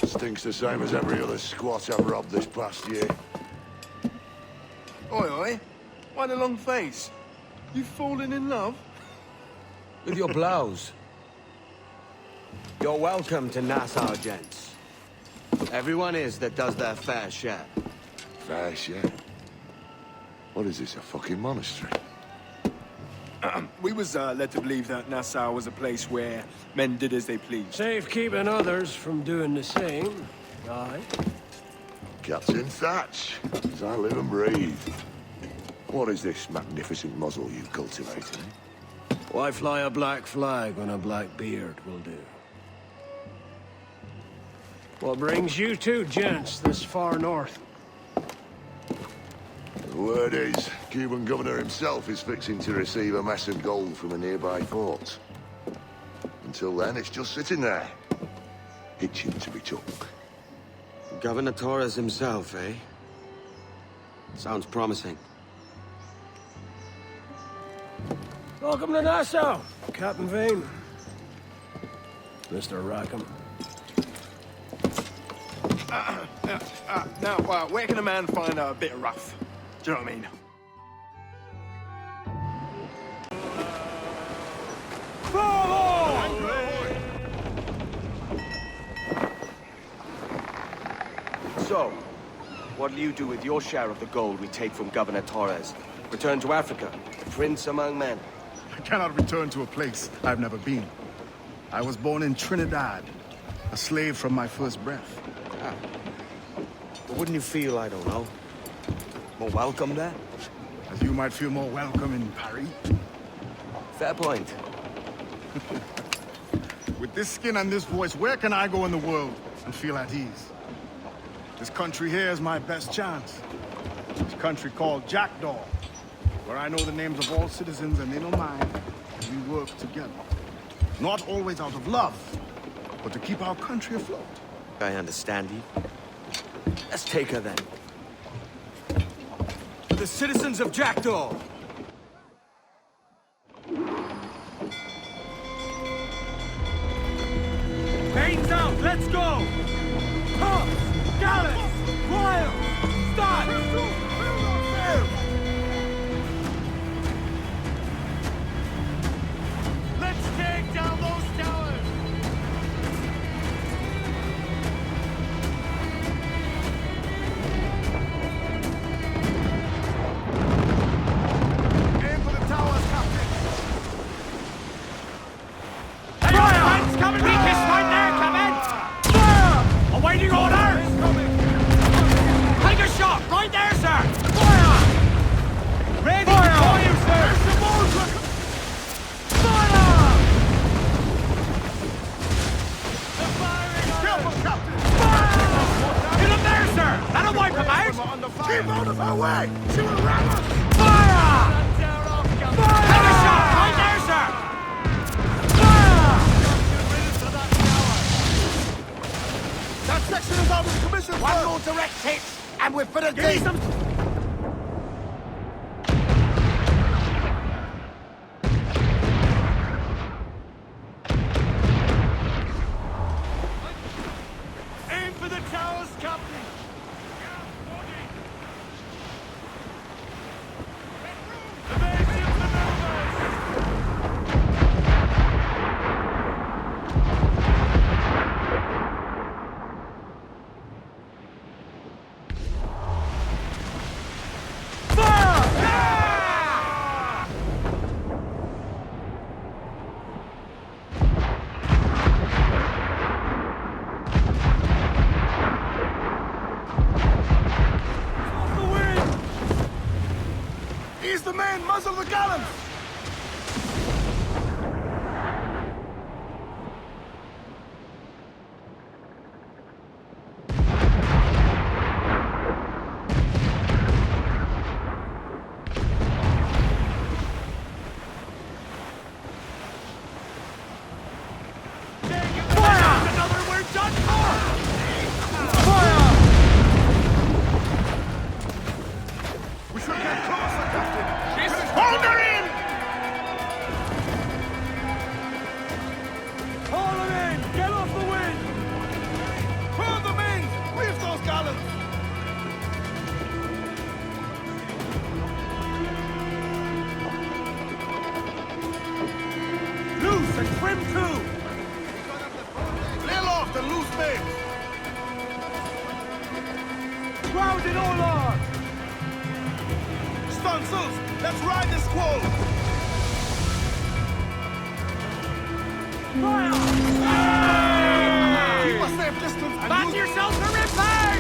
Stinks the same as every other squat I've robbed this past year. Oi, oi. Why the long face? You fallen in love? With your blouse. You're welcome to Nassau, gents. Everyone is that does their fair share. Fair share? What is this, a fucking monastery? We was led to believe that Nassau was a place where men did as they pleased. Safe keeping others from doing the same. Aye. Captain Thatch, as I live and breathe. What is this magnificent muzzle you've cultivated? Why fly a black flag when a black beard will do? What brings you two gents this far north? The word is, Cuban governor himself is fixing to receive a mess of gold from a nearby fort. Until then, it's just sitting there, itching to be took. Governor Torres himself, eh? Sounds promising. Welcome to Nassau, Captain Vane. Mr. Rackham. Now, where can a man find a bit of rough? Do you know what I mean? So, what'll you do with your share of the gold we take from Governor Torres? Return to Africa, prince among men? I cannot return to a place I've never been. I was born in Trinidad, a slave from my first breath. Ah. But wouldn't you feel, I don't know, more welcome there? As you might feel more welcome in Paris. Fair point. With this skin and this voice, where can I go in the world and feel at ease? This country here is my best chance. This country called Jackdaw, where I know the names of all citizens and they know mine, and we work together. Not always out of love, but to keep our country afloat. I understand you. Let's take her then. To the citizens of Jackdaw! Pains out, let's go! Pumps! Gallants! Wild! Start! Let's take down those towers! Aim for the towers, Captain! Hey, fire! Coming! Weakest right there, Captain! Fire! Awaiting orders! Take a shot! Right there, sir! Fire! Ready to deploy you, sir! Fire! They're firing! Careful, Captain! Fire! Get him there, sir! That'll wipe him out! Keep out of our way! She will ram us! Fire! Fire! Take a shot! Right there, sir! Fire! That section is out of commission, sir! One more direct hit, and we're for the deep! Aim for the towers, Captain! Evasive maneuvers! Ease the main, muzzle the gallants! him too! Clear off the loose men! Crowd in all arms! Stunsels, let's ride the squall! Keep a safe distance and Back yourself to repair!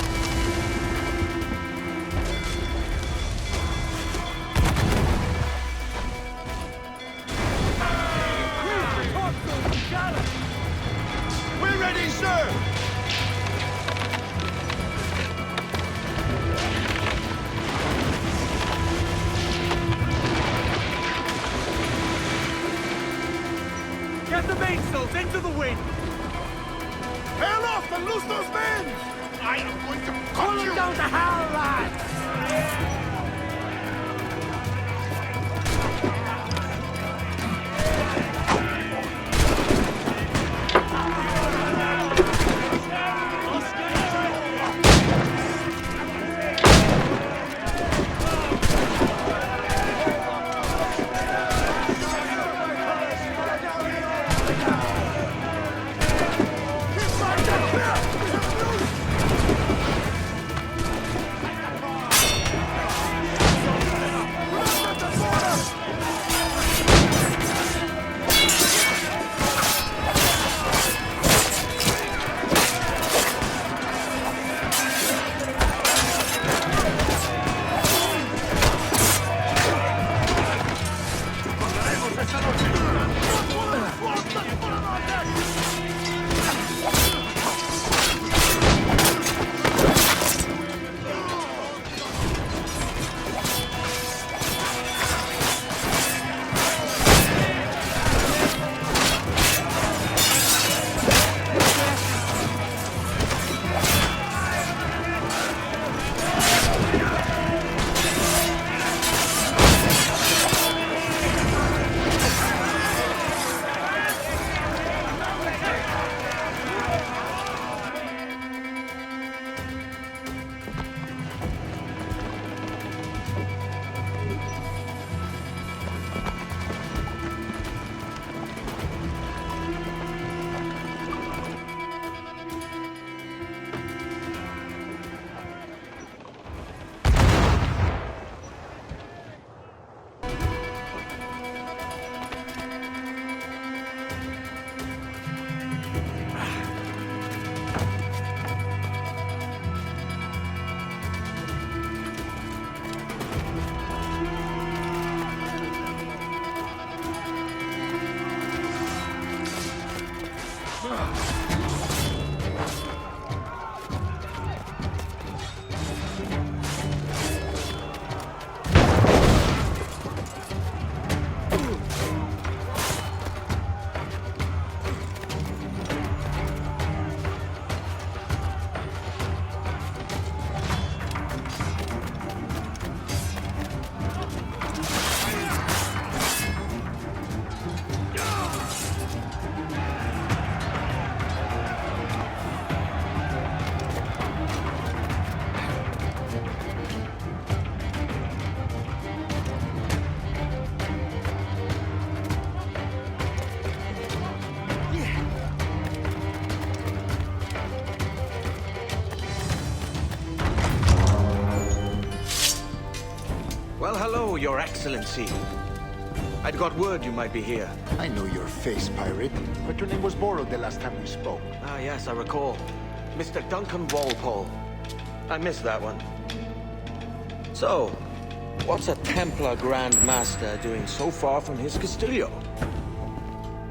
We're ready, sir! Get the mainsails into the wind! Hail off and loose those men! I am going to cut you! Pull down the howl, lads! Well, hello, Your Excellency. I'd got word you might be here. I know your face, pirate, but your name was borrowed the last time we spoke. Ah, yes, I recall. Mr. Duncan Walpole. I missed that one. So, what's a Templar Grand Master doing so far from his Castillo?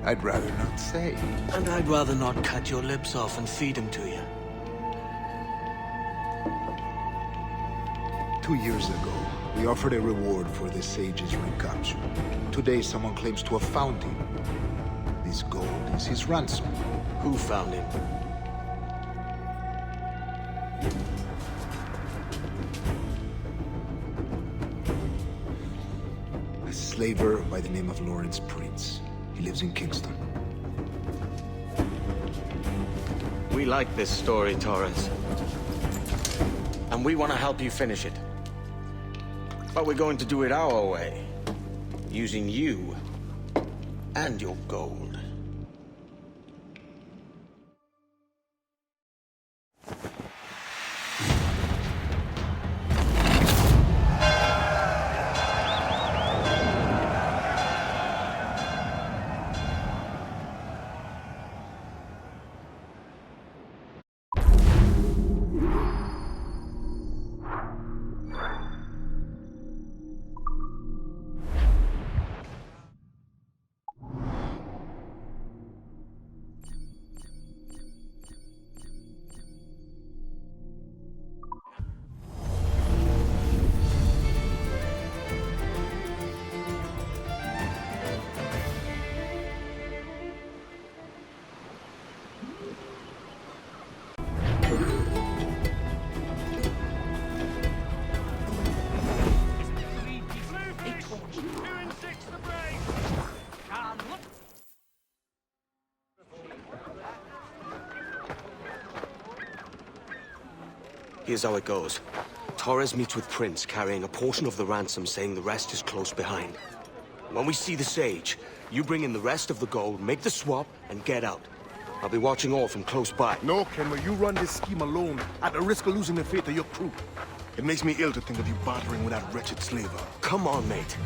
I'd rather not say. And I'd rather not cut your lips off and feed him to you. 2 years ago, we offered a reward for the sage's recapture. Today, someone claims to have found him. This gold is his ransom. Who found him? A slaver by the name of Lawrence Prince. He lives in Kingston. We like this story, Torres. And we want to help you finish it. But we're going to do it our way. Using you and your gold. Here's how it goes. Torres meets with Prince, carrying a portion of the ransom, saying the rest is close behind. When we see the Sage, you bring in the rest of the gold, make the swap, and get out. I'll be watching all from close by. No, Kenway, you run this scheme alone, at the risk of losing the faith of your crew. It makes me ill to think of you bartering with that wretched slaver. Come on, mate.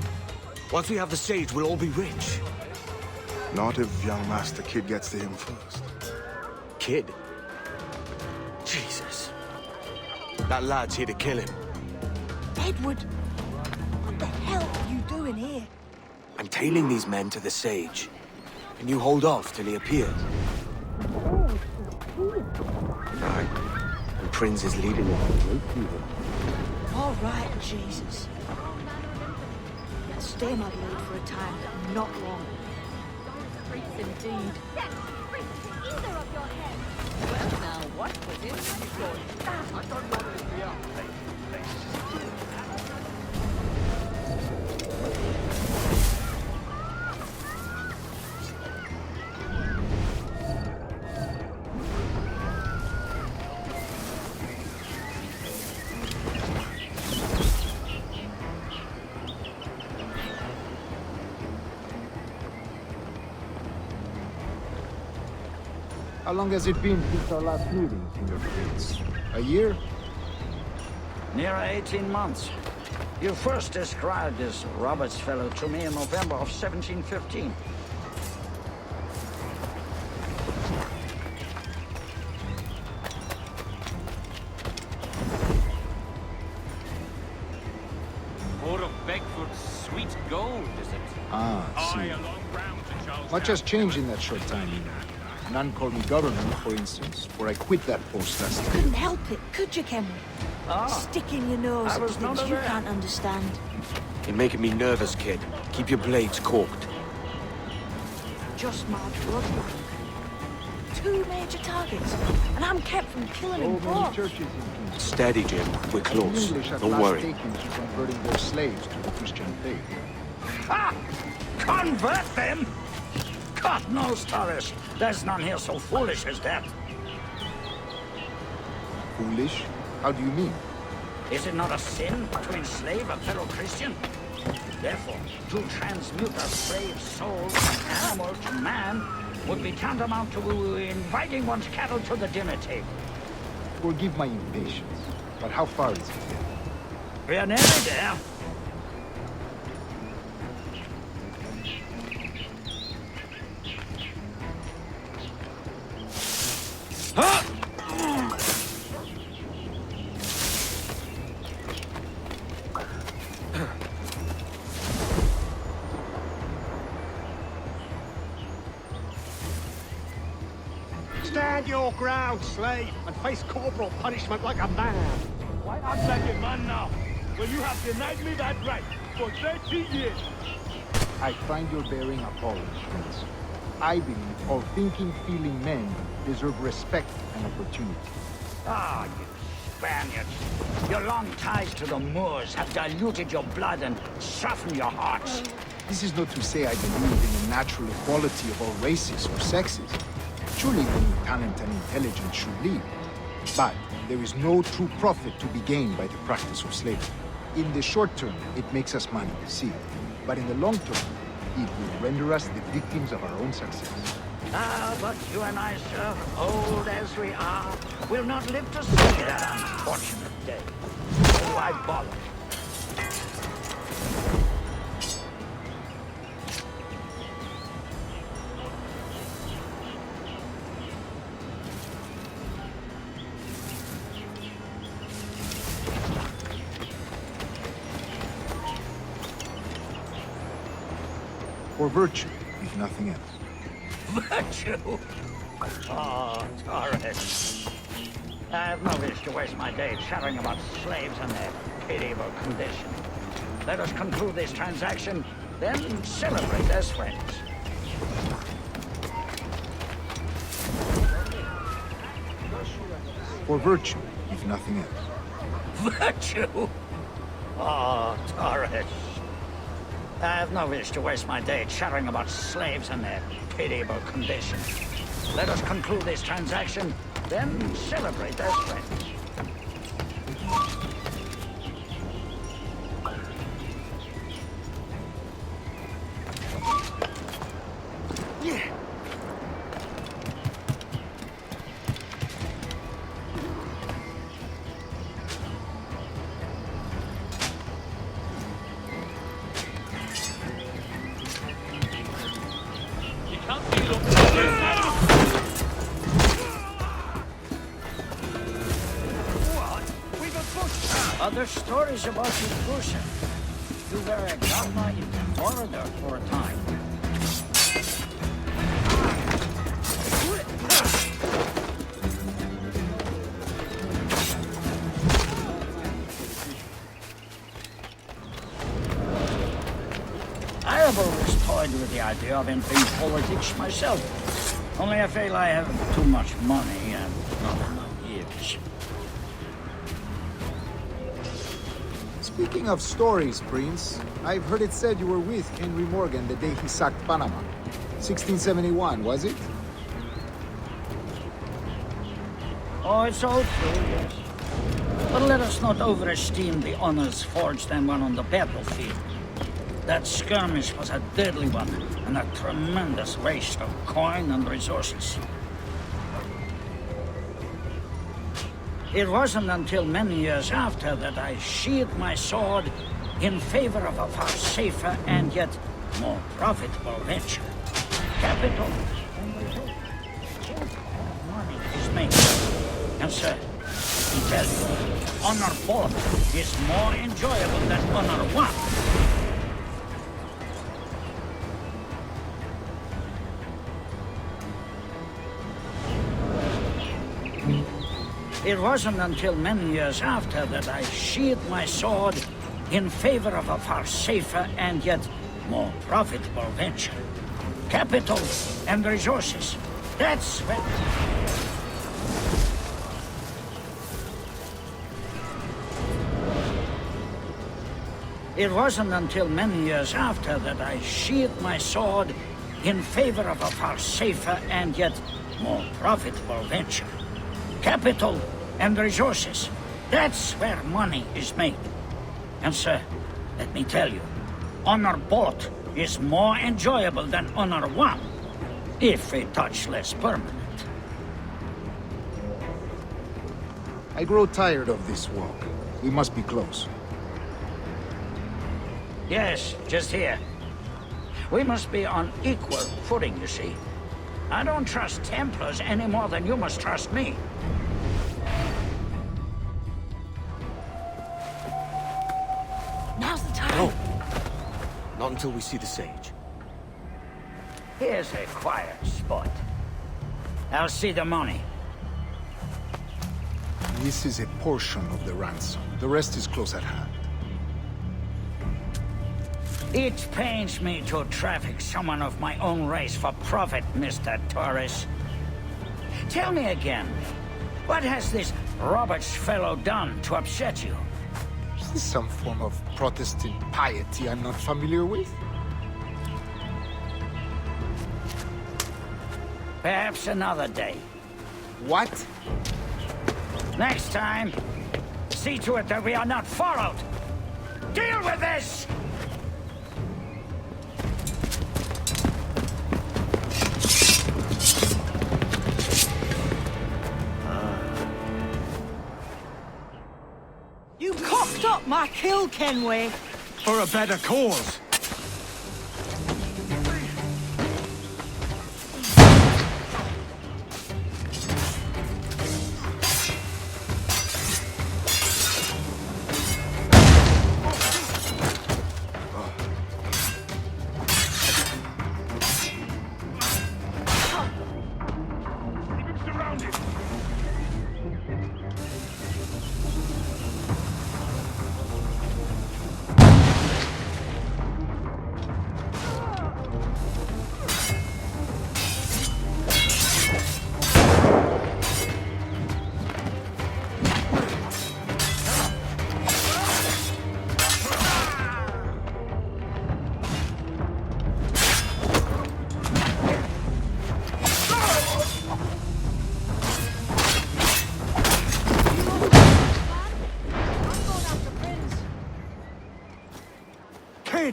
Once we have the Sage, we'll all be rich. Not if young Master Kid gets to him first. Kid? Jesus. That lad's here to kill him. Edward! What the hell are you doing here? I'm tailing these men to the Sage. Can you hold off till he appears? Aye. And Prince is leading us. All right, Jesus. Stay in Adelaide for a time, but not long. Freaks indeed. Either of your heads. Well, now, what was it you thought? I don't know if we are. How long has it been since our last meeting, Senior Prince? A year? Near 18 months. You first described this Roberts fellow to me in November of 1715. More of Beckford's sweet gold, is it? Ah, see. Much has changed in that short time, you know. None called me governor, for instance, for I quit that post last year. Couldn't help it, could you, Kenway? Sticking your nose I into was not things you aware. can't understand. You're making me nervous, kid. Keep your blades corked. Just my bloodline. 2 major targets, and I'm kept from killing them So many both. churches in Kingston. Steady, Jim. We're The close. English at Don't last worry. taken to converting their slaves to the Christian faith. Ha! Convert them? God knows, Torres. There's none here so foolish as that. Foolish? How do you mean? Is it not a sin to enslave a fellow Christian? Therefore, to transmute a slave soul from animal to man would be tantamount to inviting one's cattle to the dinner table. Forgive my impatience, but how far is it yet? We are nearly there. Stand your ground, slave, and face corporal punishment like a man. Why act like a man now, when you have denied me that right for 30 years? I find your bearing appalling, Prince. I believe all thinking, feeling men deserve respect and opportunity. Ah, you Spaniards. Your long ties to the Moors have diluted your blood and softened your hearts. This is not to say I believe in the natural equality of all races or sexes. Surely only talent and intelligence should lead. But there is no true profit to be gained by the practice of slavery. In the short term, it makes us money, see. But in the long term, it will render us the victims of our own success. Ah, but you and I, sir, old as we are, will not live to see that unfortunate day. So I bother. For virtue, if nothing else. Virtue? Oh, Torres. I have no wish to waste my day chattering about slaves and their pitiable condition. Let us conclude this transaction, then celebrate as friends. For virtue, if nothing else. Virtue? Oh, Torres. I have no wish to waste my day chattering about slaves and their pitiable condition. Let us conclude this transaction, then celebrate as friends. there's stories about you, precursor. You were a governor in Templars for a time. I have always toyed with the idea of entering politics myself. Only I feel I have too much money and not enough years. Speaking of stories, Prince, I've heard it said you were with Henry Morgan the day he sacked Panama. 1671, was it? Oh, it's all true, yes. But let us not overesteem the honors forged and won on the battlefield. That skirmish was a deadly one, and a tremendous waste of coin and resources. It wasn't until many years after that I sheathed my sword in favor of a far safer and yet more profitable venture. Capital and resources. Money is made. And sir, let me tell you, honor both is more enjoyable than honor one. It wasn't until many years after that I sheathed my sword in favor of a far safer and yet more profitable venture. Capital and resources. That's what... It wasn't until many years after that I sheathed my sword in favor of a far safer and yet more profitable venture. Capital and resources. That's where money is made. And sir, let me tell you, honor both is more enjoyable than honor one, if a touch less permanent. I grow tired of this walk. We must be close. Yes, just here. We must be on equal footing, you see. I don't trust Templars any more than you must trust me. Now's the time. No. Not until we see the sage. Here's a quiet spot. I'll see the money. This is a portion of the ransom. The rest is close at hand. It pains me to traffic someone of my own race for profit, Mr. Torres. Tell me again, what has this Roberts fellow done to upset you? Is this some form of Protestant piety I'm not familiar with? Perhaps another day. What? Next time, see to it that we are not followed. Deal with this! You cocked up my kill, Kenway. For a better cause.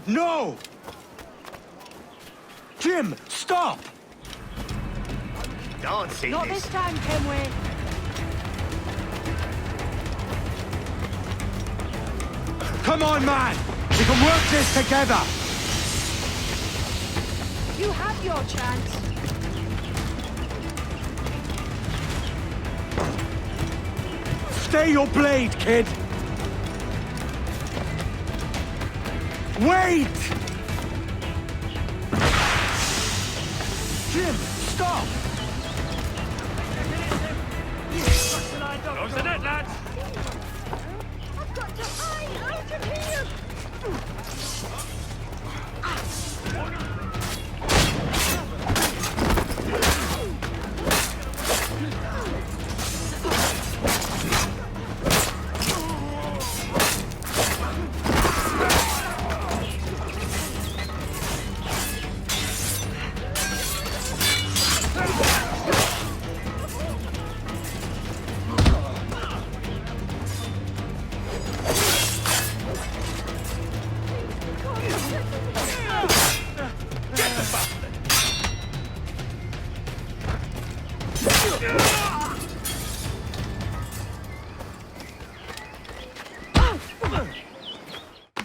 No! Jim, stop! Don't see Not this time, Kenway. Come on, man! We can work this together! You have your chance. Stay your blade, kid! Wait! Jim, stop! Close the net, lads! I've got to hide out of here!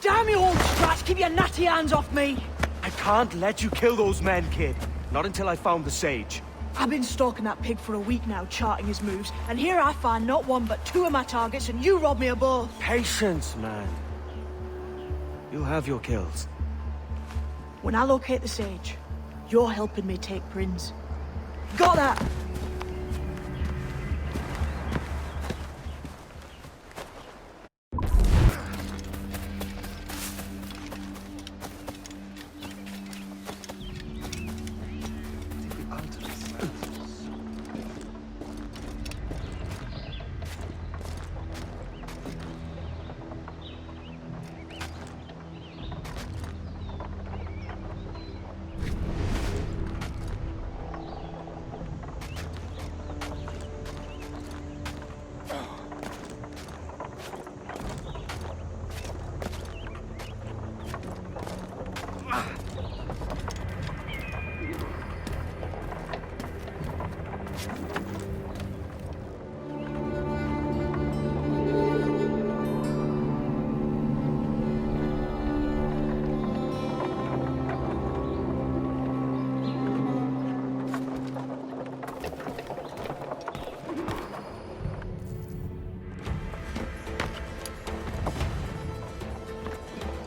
Damn you old scratch! Keep your natty hands off me! I can't let you kill those men, kid. Not until I found the sage. I've been stalking that pig for a week now, charting his moves, and here I find not one but two of my targets, and you robbed me of both. Patience, man. You'll have your kills. When I locate the sage, you're helping me take Prinz. Got that?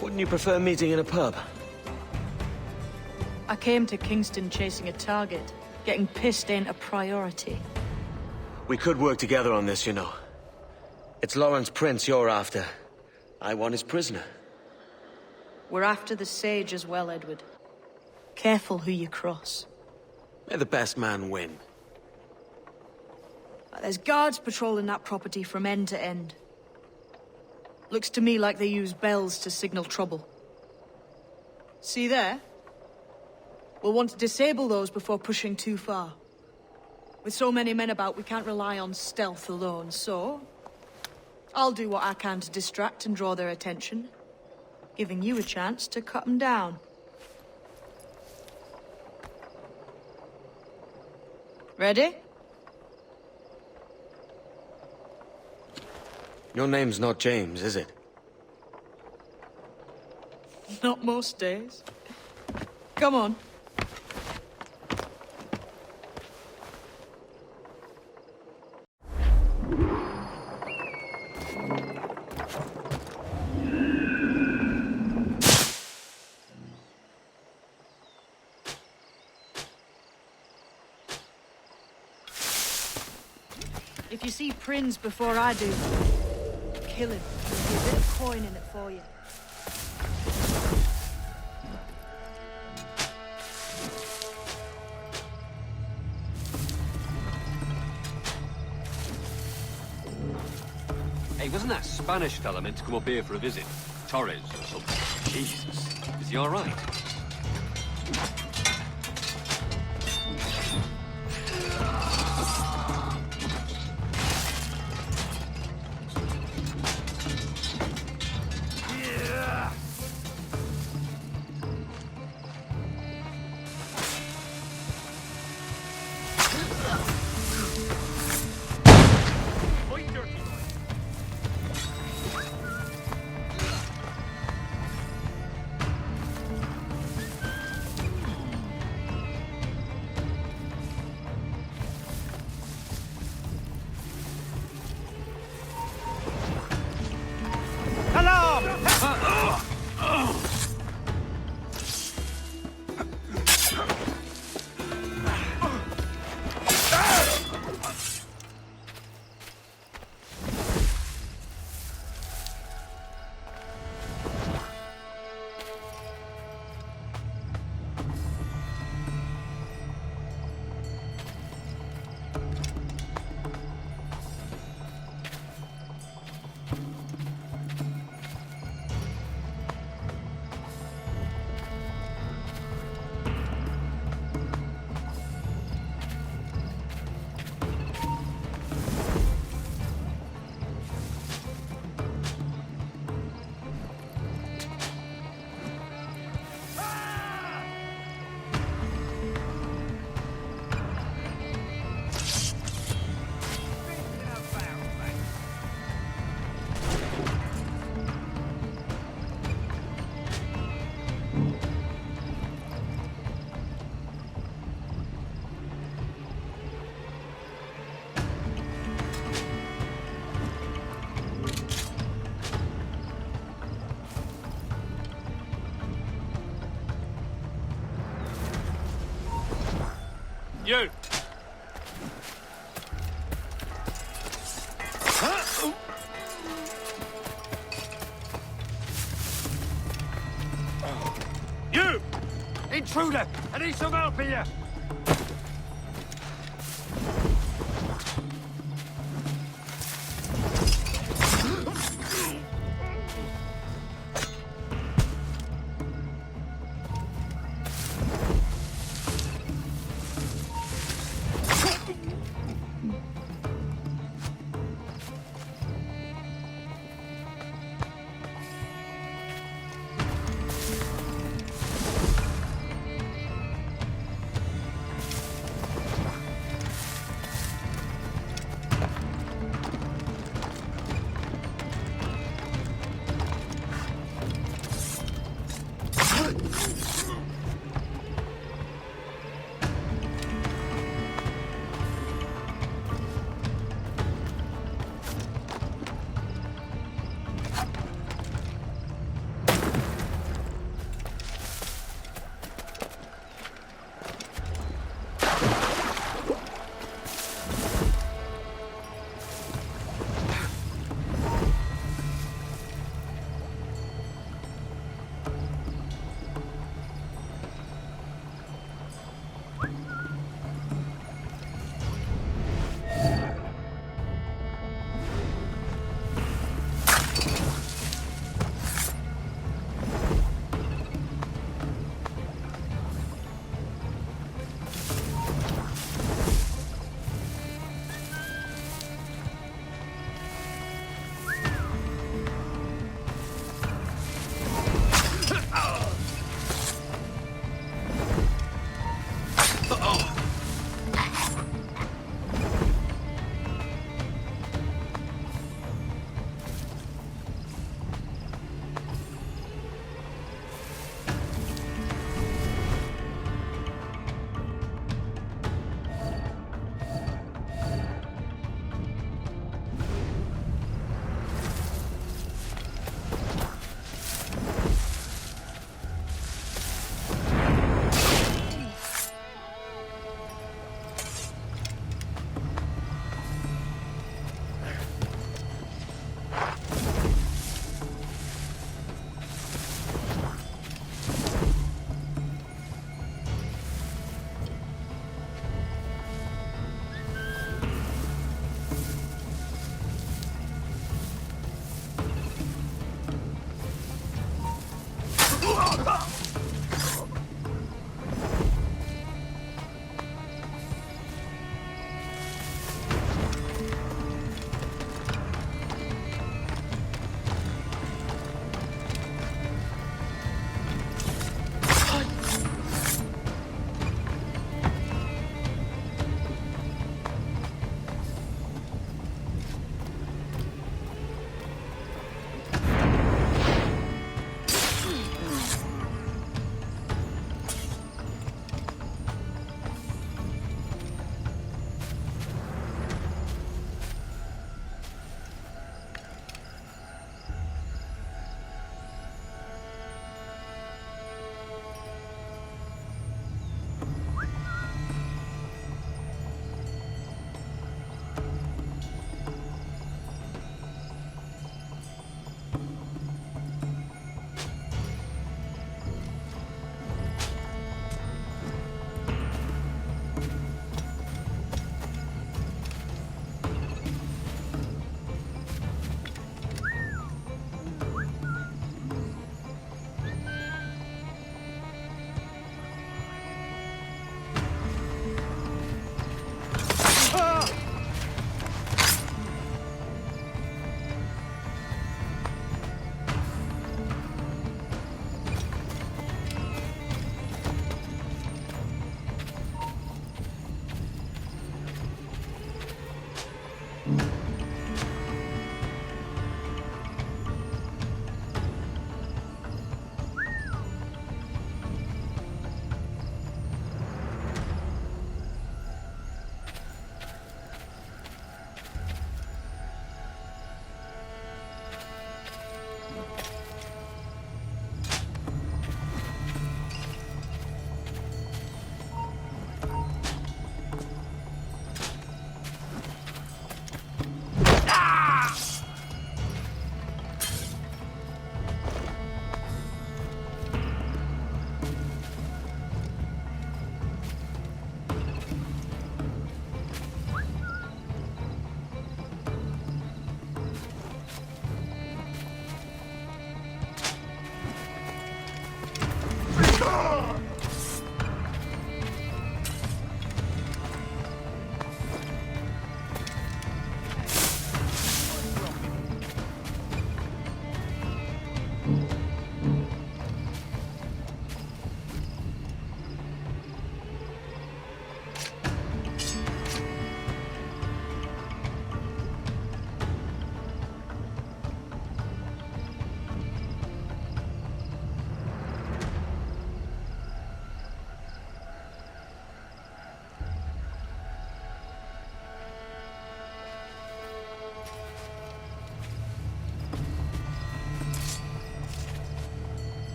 Wouldn't you prefer meeting in a pub? I came to Kingston chasing a target. Getting pissed ain't a priority. We could work together on this, you know. It's Lawrence Prince you're after. I want his prisoner. We're after the sage as well, Edward. Careful who you cross. May the best man win. There's guards patrolling that property from end to end. Looks to me like they use bells to signal trouble. See there? We'll want to disable those before pushing too far. With so many men about, we can't rely on stealth alone, so... I'll do what I can to distract and draw their attention, giving you a chance to cut them down. Ready? Your name's not James, is it? Not most days. Come on. If you see Prinz before I do, kill him. There'll be a bit of coin in it for you. Hey, wasn't that Spanish fella meant to come up here for a visit? Torres or something? Jesus. Is he all right? You! You! Intruder! I need some help here!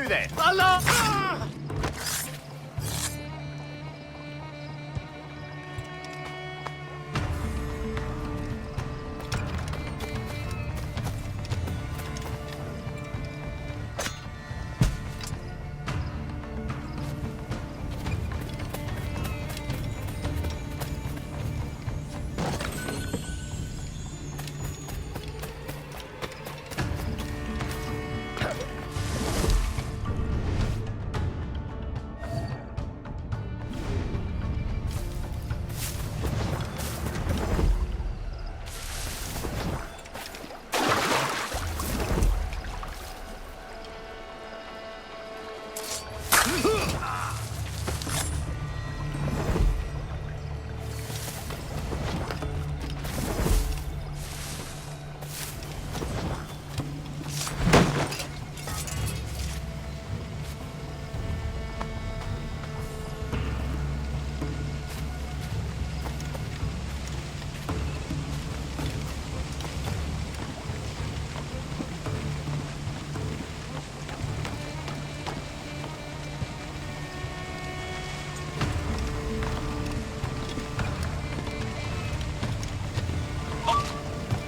you there? Allah!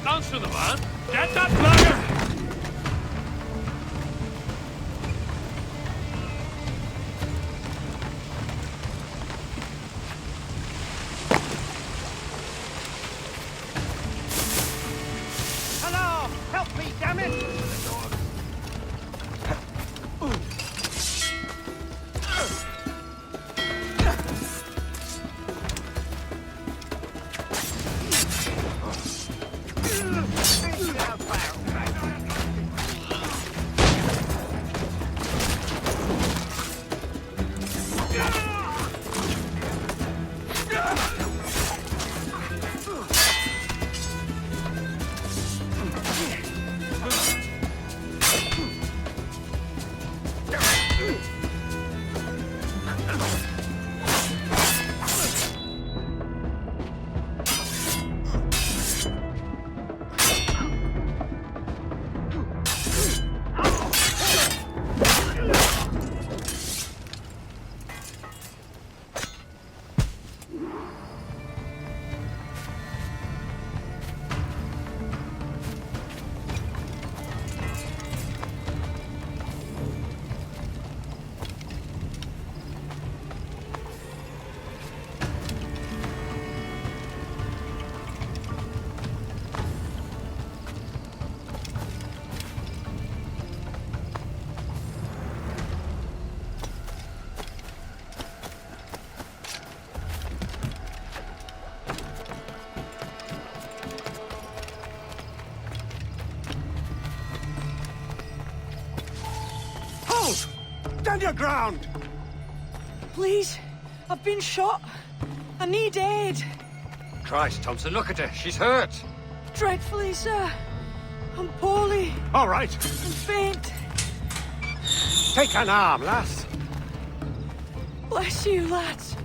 Answer the man! Get that blagger! Hello! Help me, damn it! Stand your ground! Please, I've been shot. I need aid. Christ, Thompson, look at her. She's hurt. Dreadfully, sir. I'm poorly. All right. I'm faint. Take an arm, lass. Bless you, lads.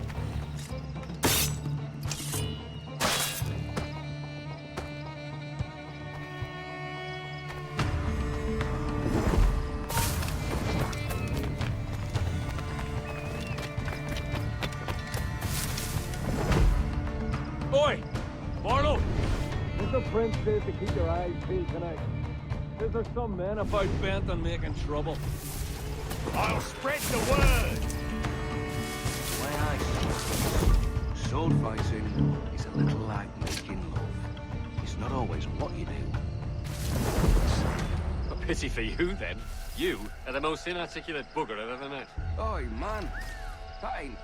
Oi! Barlow! Mr. Prince says to keep your eyes peeled tonight. Says there's some men about bent on making trouble. I'll spread the word! The way I see it, sword fighting is a little like making love. It's not always what you do. A pity for you, then. You are the most inarticulate bugger I've ever met. Oi, man. That ain't...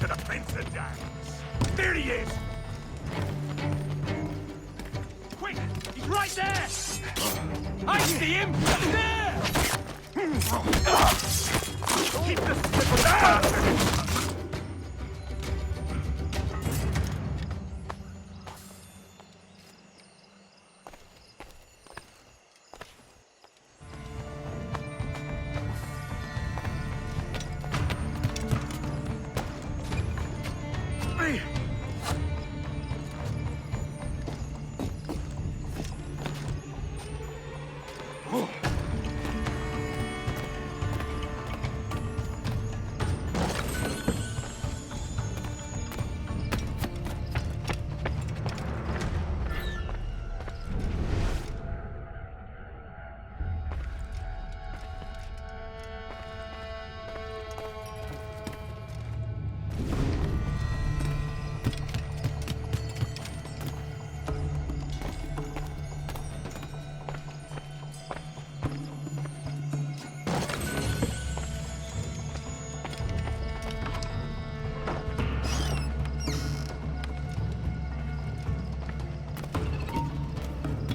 to the Prince of Darkness. There he is! Quick! He's right there! I see him! There! Keep the slip of bastard!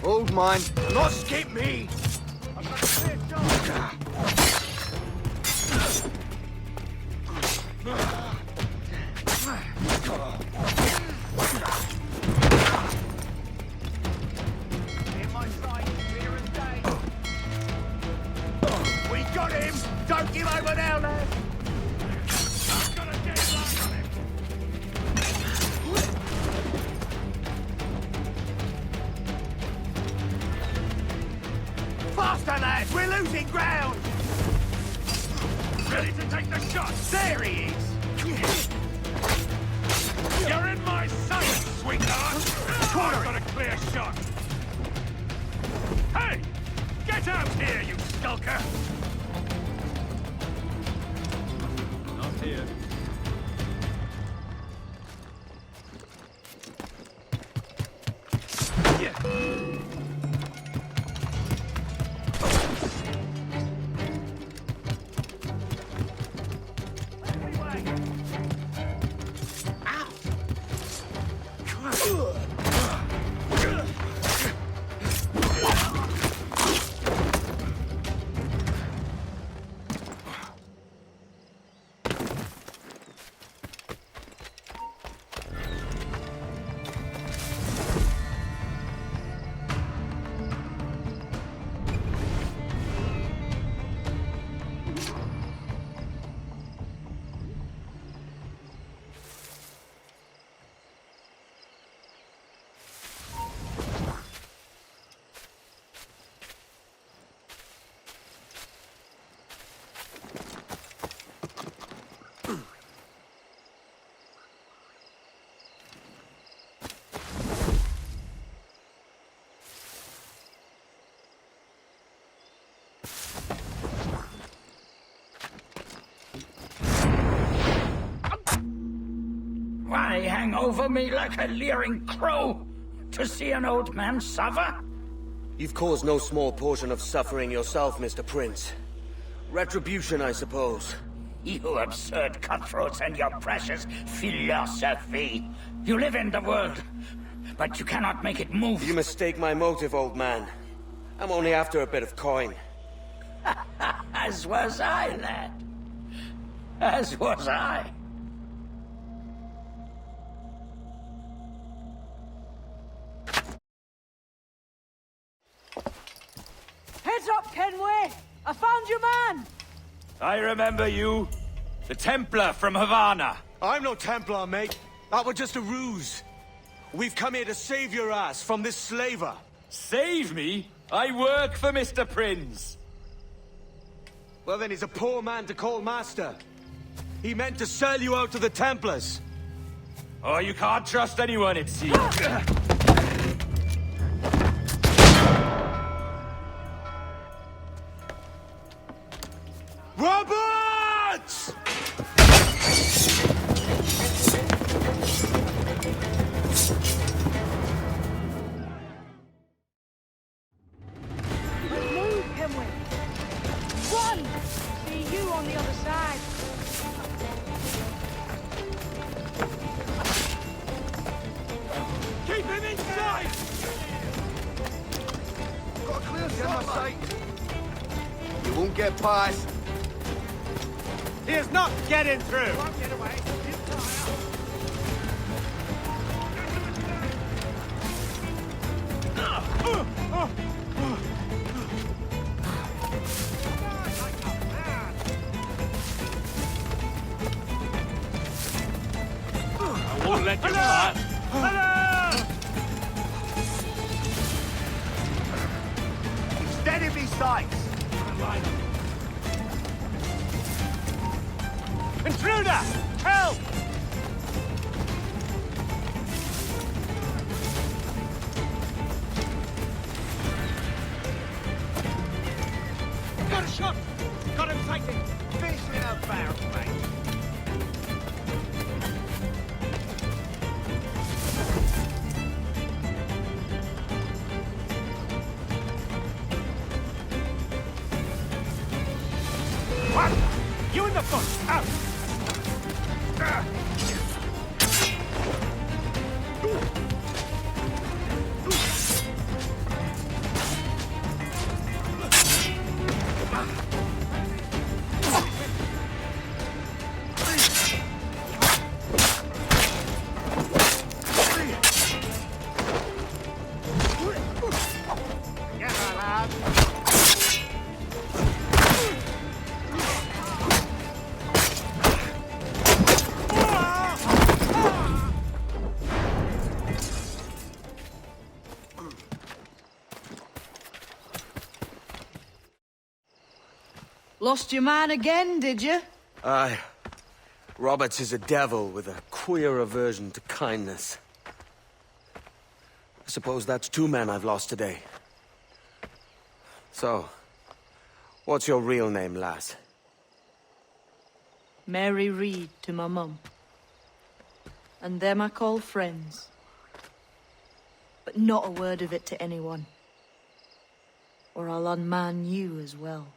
Hold mine. Not skip me! I've got a clear shot! In my sight, clear as day. We got him! Don't give over now, lad! I've got a dead line on him! Faster, lads! We're losing ground! Ready to take the shot! There he is! You're in my sight, sweetheart! I've got a clear shot! Hey! Get out here, you skulker! Not here. Why hang over me like a leering crow? To see an old man suffer? You've caused no small portion of suffering yourself, Mr. Prince. Retribution, I suppose. You absurd cutthroats and your precious philosophy. You live in the world, but you cannot make it move. You mistake my motive, old man. I'm only after a bit of coin. As was I, lad. As was I. Heads up, Kenway! I found your man! I remember you. The Templar from Havana. I'm no Templar, mate. That was just a ruse. We've come here to save your ass from this slaver. Save me? I work for Mr. Prince. Well, then he's a poor man to call master. He meant to sell you out to the Templars. Oh, you can't trust anyone, it seems. Roberts! Move, Kenway! Run! See you on the other side. You won't get past. He is not getting through! I won't let you pass. Steady me sights! Intruder! Help! Got a shot! Got him sighted! Fish in a barrel, mate! What? You in the front! Out! Lost your man again, did you? Aye. Roberts is a devil with a queer aversion to kindness. I suppose that's 2 men I've lost today. So, what's your real name, lass? Mary Reed to my mum. And them I call friends. But not a word of it to anyone. Or I'll unman you as well.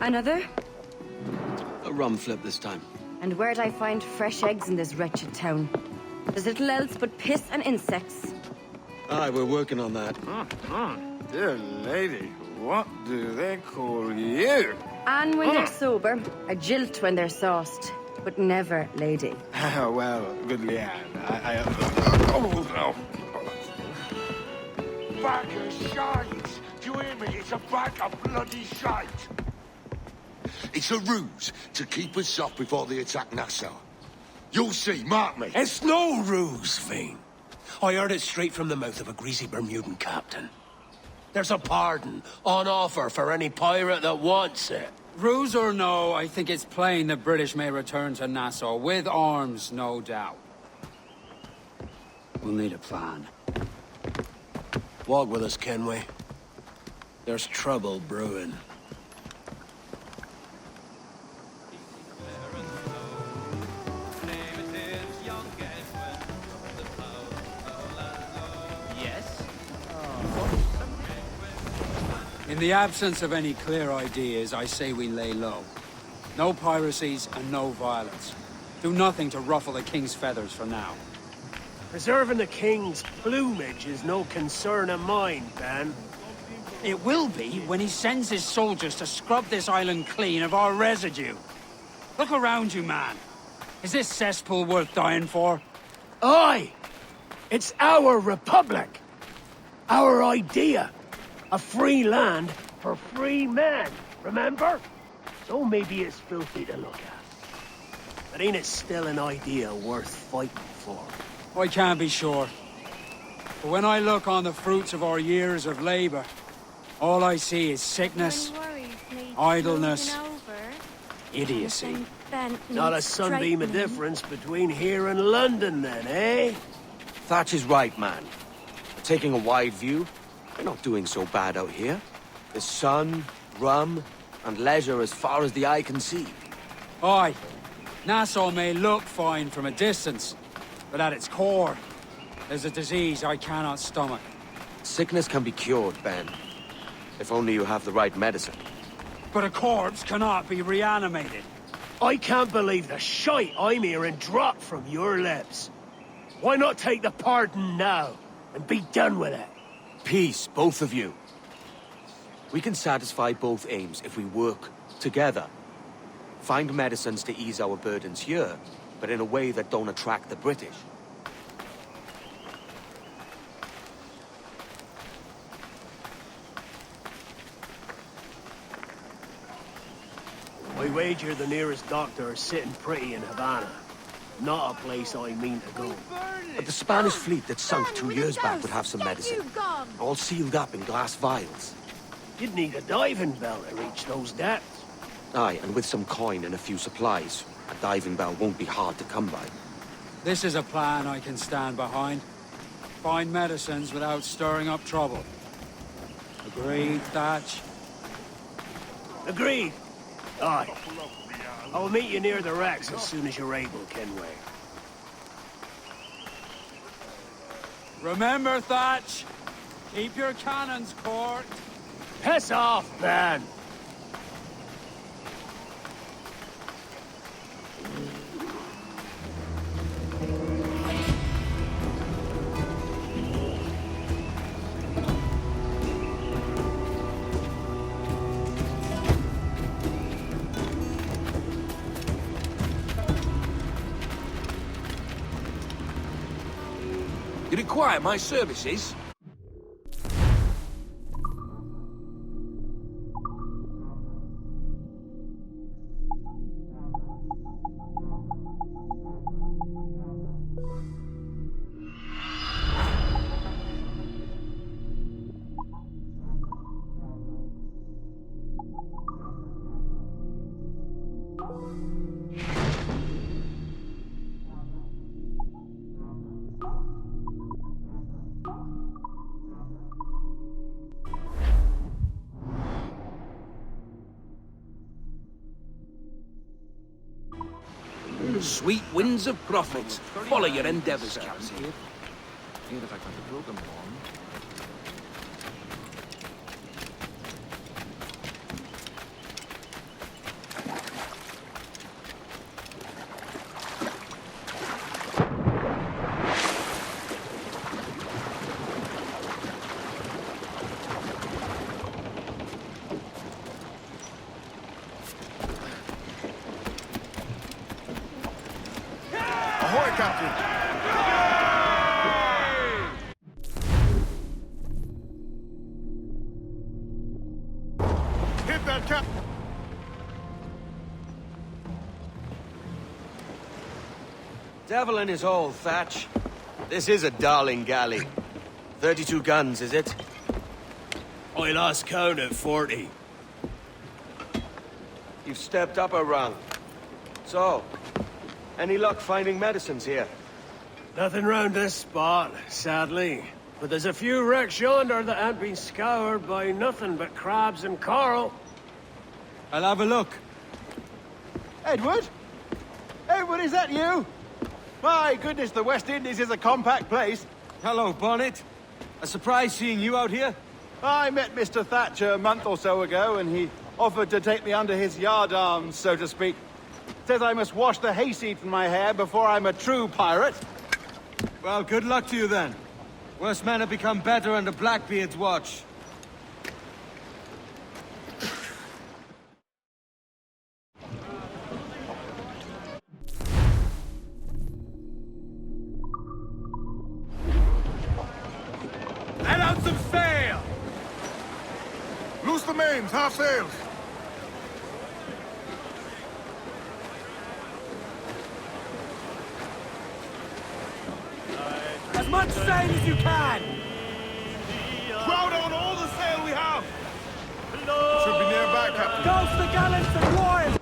Another? A rum flip this time. And where'd I find fresh eggs in this wretched town? There's little else but piss and insects. Aye, we're working on that. Dear lady, what do they call you? And when they're sober, a jilt when they're sauced, but never lady. Well, good Leanne, oh, no. Bag of shite! Do you hear me? It's a bag of bloody shite! It's a ruse to keep us off before they attack Nassau. You'll see, mark me. It's no ruse, Fiend. I heard it straight from the mouth of a greasy Bermudan captain. There's a pardon on offer for any pirate that wants it. Ruse or no, I think it's plain the British may return to Nassau, with arms, no doubt. We'll need a plan. Walk with us, Kenway. There's trouble brewing. In the absence of any clear ideas, I say we lay low. No piracies and no violence. Do nothing to ruffle the king's feathers for now. Preserving the king's plumage is no concern of mine, Ben. It will be when he sends his soldiers to scrub this island clean of our residue. Look around you, man. Is this cesspool worth dying for? Aye! It's our republic! Our idea! A free land for free men, remember? So maybe it's filthy to look at. But ain't it still an idea worth fighting for? I can't be sure. But when I look on the fruits of our years of labor, all I see is sickness, idleness, idiocy. Not a sunbeam of difference between here and London, then, eh? Thatch is right, man. Taking a wide view, we're not doing so bad out here. There's sun, rum, and leisure as far as the eye can see. Aye. Nassau may look fine from a distance, but at its core, There's a disease I cannot stomach. Sickness can be cured, Ben. If only you have the right medicine. But a corpse cannot be reanimated. I can't believe the shite I'm hearing drop from your lips. Why not take the pardon now, and be done with it? Peace, both of you. We can satisfy both aims if we work together. Find medicines to ease our burdens here, but in a way that don't attract the British. I wager the nearest doctor is sitting pretty in Havana. Not a place I mean to go. But the Spanish fleet that sunk 2 years back would have some medicine. All sealed up in glass vials. You'd need a diving bell to reach those depths. Aye, and with some coin and a few supplies, a diving bell won't be hard to come by. This is a plan I can stand behind. Find medicines without stirring up trouble. Agreed, Thatch? Agreed. Aye. I'll meet you near the wrecks as soon as you're able, Kenway. Remember, Thatch, keep your cannons corked. Piss off, man! You require my services? Sweet winds of profit. Follow your endeavors, Captain. Here, if I got the broken one. Ahoy, Captain! Hit that cap! Devil in his hole, Thatch. This is a darling galley. 32 guns, is it? I lost count at 40. You've stepped up a rung. So, any luck finding medicines here? Nothing round this spot, sadly. But there's a few wrecks yonder that ain't been scoured by nothing but crabs and coral. I'll have a look. Edward? Edward, is that you? My goodness, the West Indies is a compact place. Hello, Bonnet. A surprise seeing you out here. I met Mr. Thatcher a month or so ago, and he offered to take me under his yardarms, so to speak. Says I must wash the hayseed from my hair before I'm a true pirate. Well, good luck to you then. Worse men have become better under Blackbeard's watch. Let out some sail! Loose the mains, half sails! As much sail as you can! Crowd on all the sail we have! Should be nearby, Captain. Ghost the gallants and royals!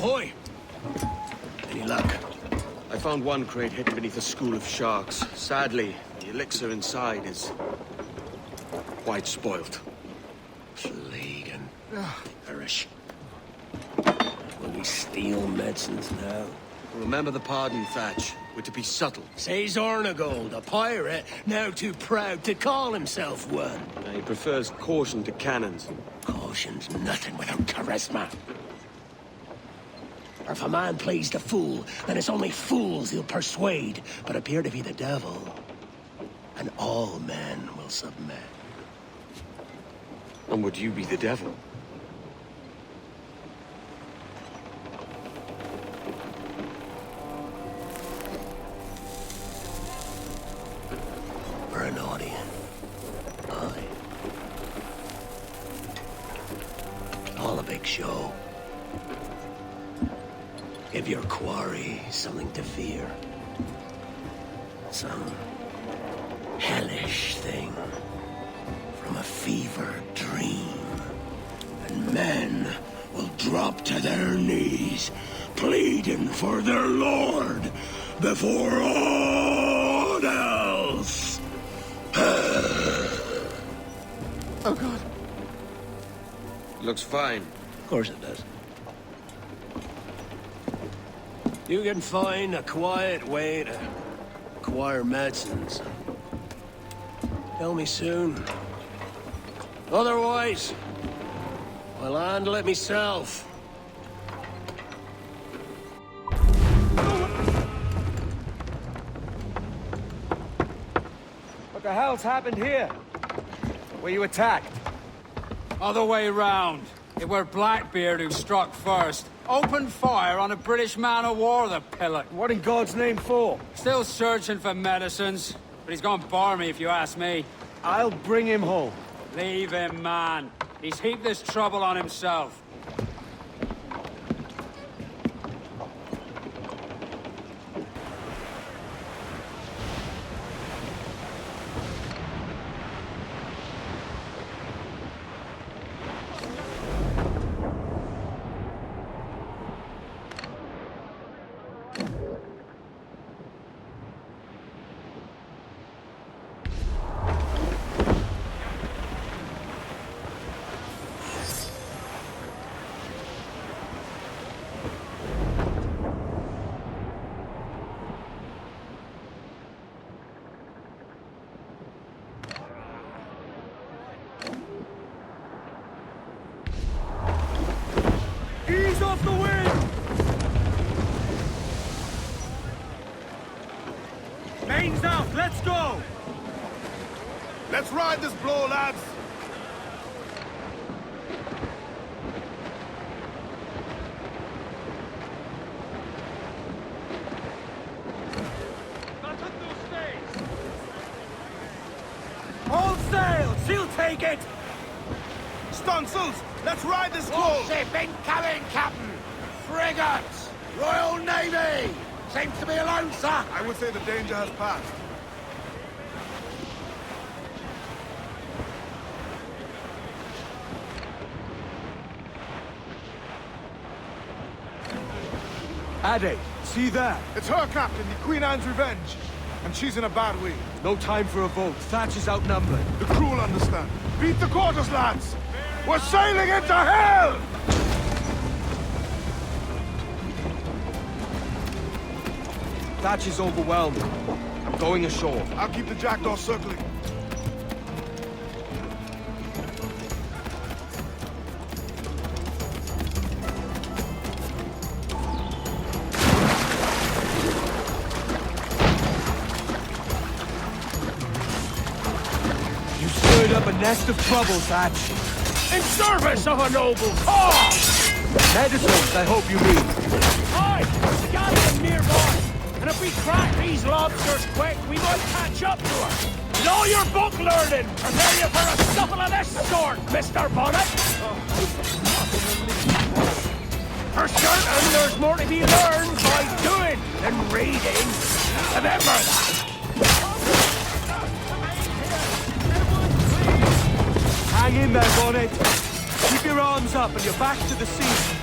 Ahoy! Any luck? I found one crate hidden beneath a school of sharks. Sadly, the elixir inside is quite spoilt. Plague and perish. Will we steal medicines now? Remember the pardon, Thatch. We're to be subtle. Says Ratonhnhaké, a pirate, now too proud to call himself one. He prefers caution to cannons. Caution's nothing without charisma. Or if a man plays the fool, then it's only fools he'll persuade, but appear to be the devil. And all men will submit. And would you be the devil? We're an audience. Aye. All a big show. Give your quarry something to fear. Some hellish thing from a fevered dream. And men will drop to their knees, pleading for their lord before all else. Oh, God. Looks fine. Of course it does. You can find a quiet way to acquire medicines. Tell me soon. Otherwise, I'll handle it myself. What the hell's happened here? Were you attacked? Other way round. It were Blackbeard who struck first. Opened fire on a British man-o'-war, the pillock. What in God's name for? Still searching for medicines, but he's gone barmy if you ask me. I'll bring him home. Leave him, man. He's heaped this trouble on himself. Ease off the wind! Mains out, let's go! Let's ride this blow, lads! All sail! She'll take it! Stunsels, let's ride this blow! Ship incoming, Captain! Frigates! Royal Navy! Seems to be alone, sir! I would say the danger has passed. Ade, see that? It's her, Captain, the Queen Anne's Revenge. And she's in a bad way. No time for a vote. Thatch is outnumbered. The crew will understand. Beat the quarters, lads! We're sailing into hell! Thatch is overwhelmed. I'm going ashore. I'll keep the jackdaw circling. You stirred up a nest of trouble, Thatch. In service of a noble cause! Medicines, I hope you mean. Aye! We got them nearby! And if we crack these lobsters quick, we might catch up to her. With all your book learning, prepare you for a scuffle of this sort, Mr. Bonnet! For certain, there's more to be learned by doing than reading. Remember that! Hang in there, Bonnet. Keep your arms up and your back to the sea.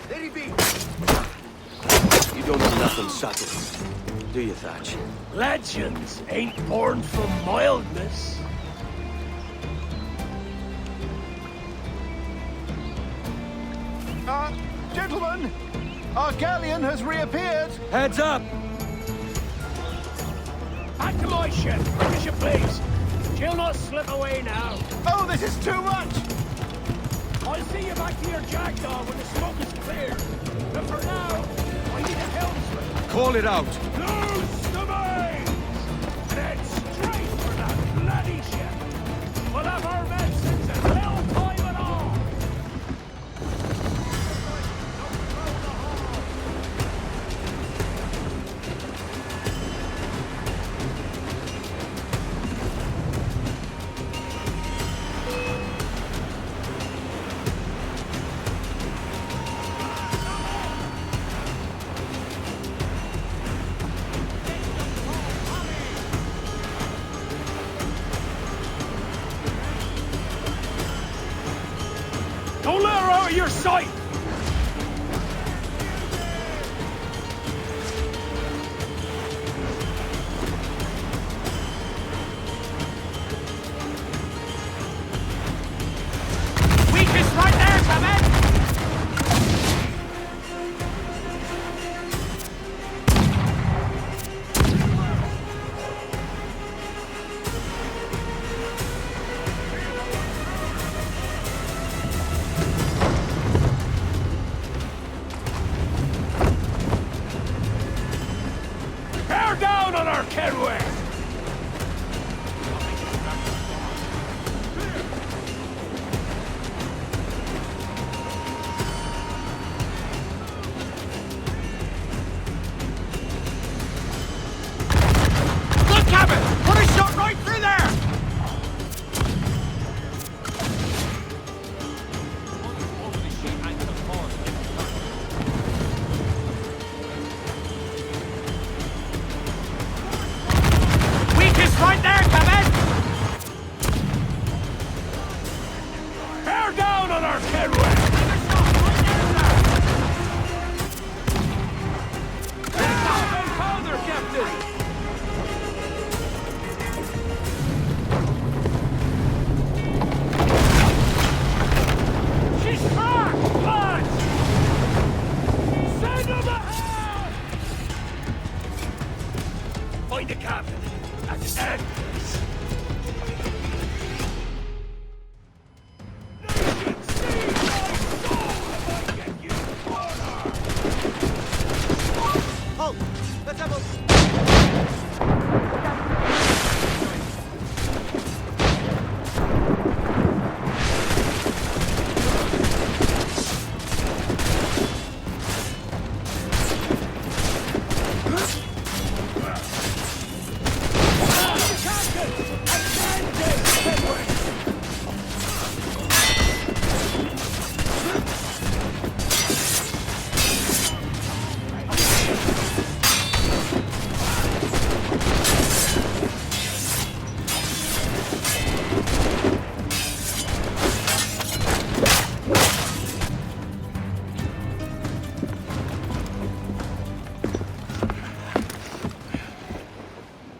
There he be! You don't have nothing subtle, do you, Thatch? Legends ain't born from mildness. Gentlemen, our galleon has reappeared. Heads up! Back to my ship, quick as you please. She'll not slip away now. Oh, this is too much! I'll see you back to your jackdaw when the smoke is cleared. But for now, I need a helmsman. Call it out! Loose the mains! And head straight for that bloody ship. We'll have our medicines and little time at all. Don't let her out of your sight! Weakest right there, Clement! Bear down on our Kenway! Look, Captain! Put a shot right through there! Weakest right there, Captain! Bear down on our Kenway! Powder, Captain! She's cracked! Lads! Send them ahead! Find the captain and end this. Nation seize my soul if I get you cornered! Halt! Let's have a...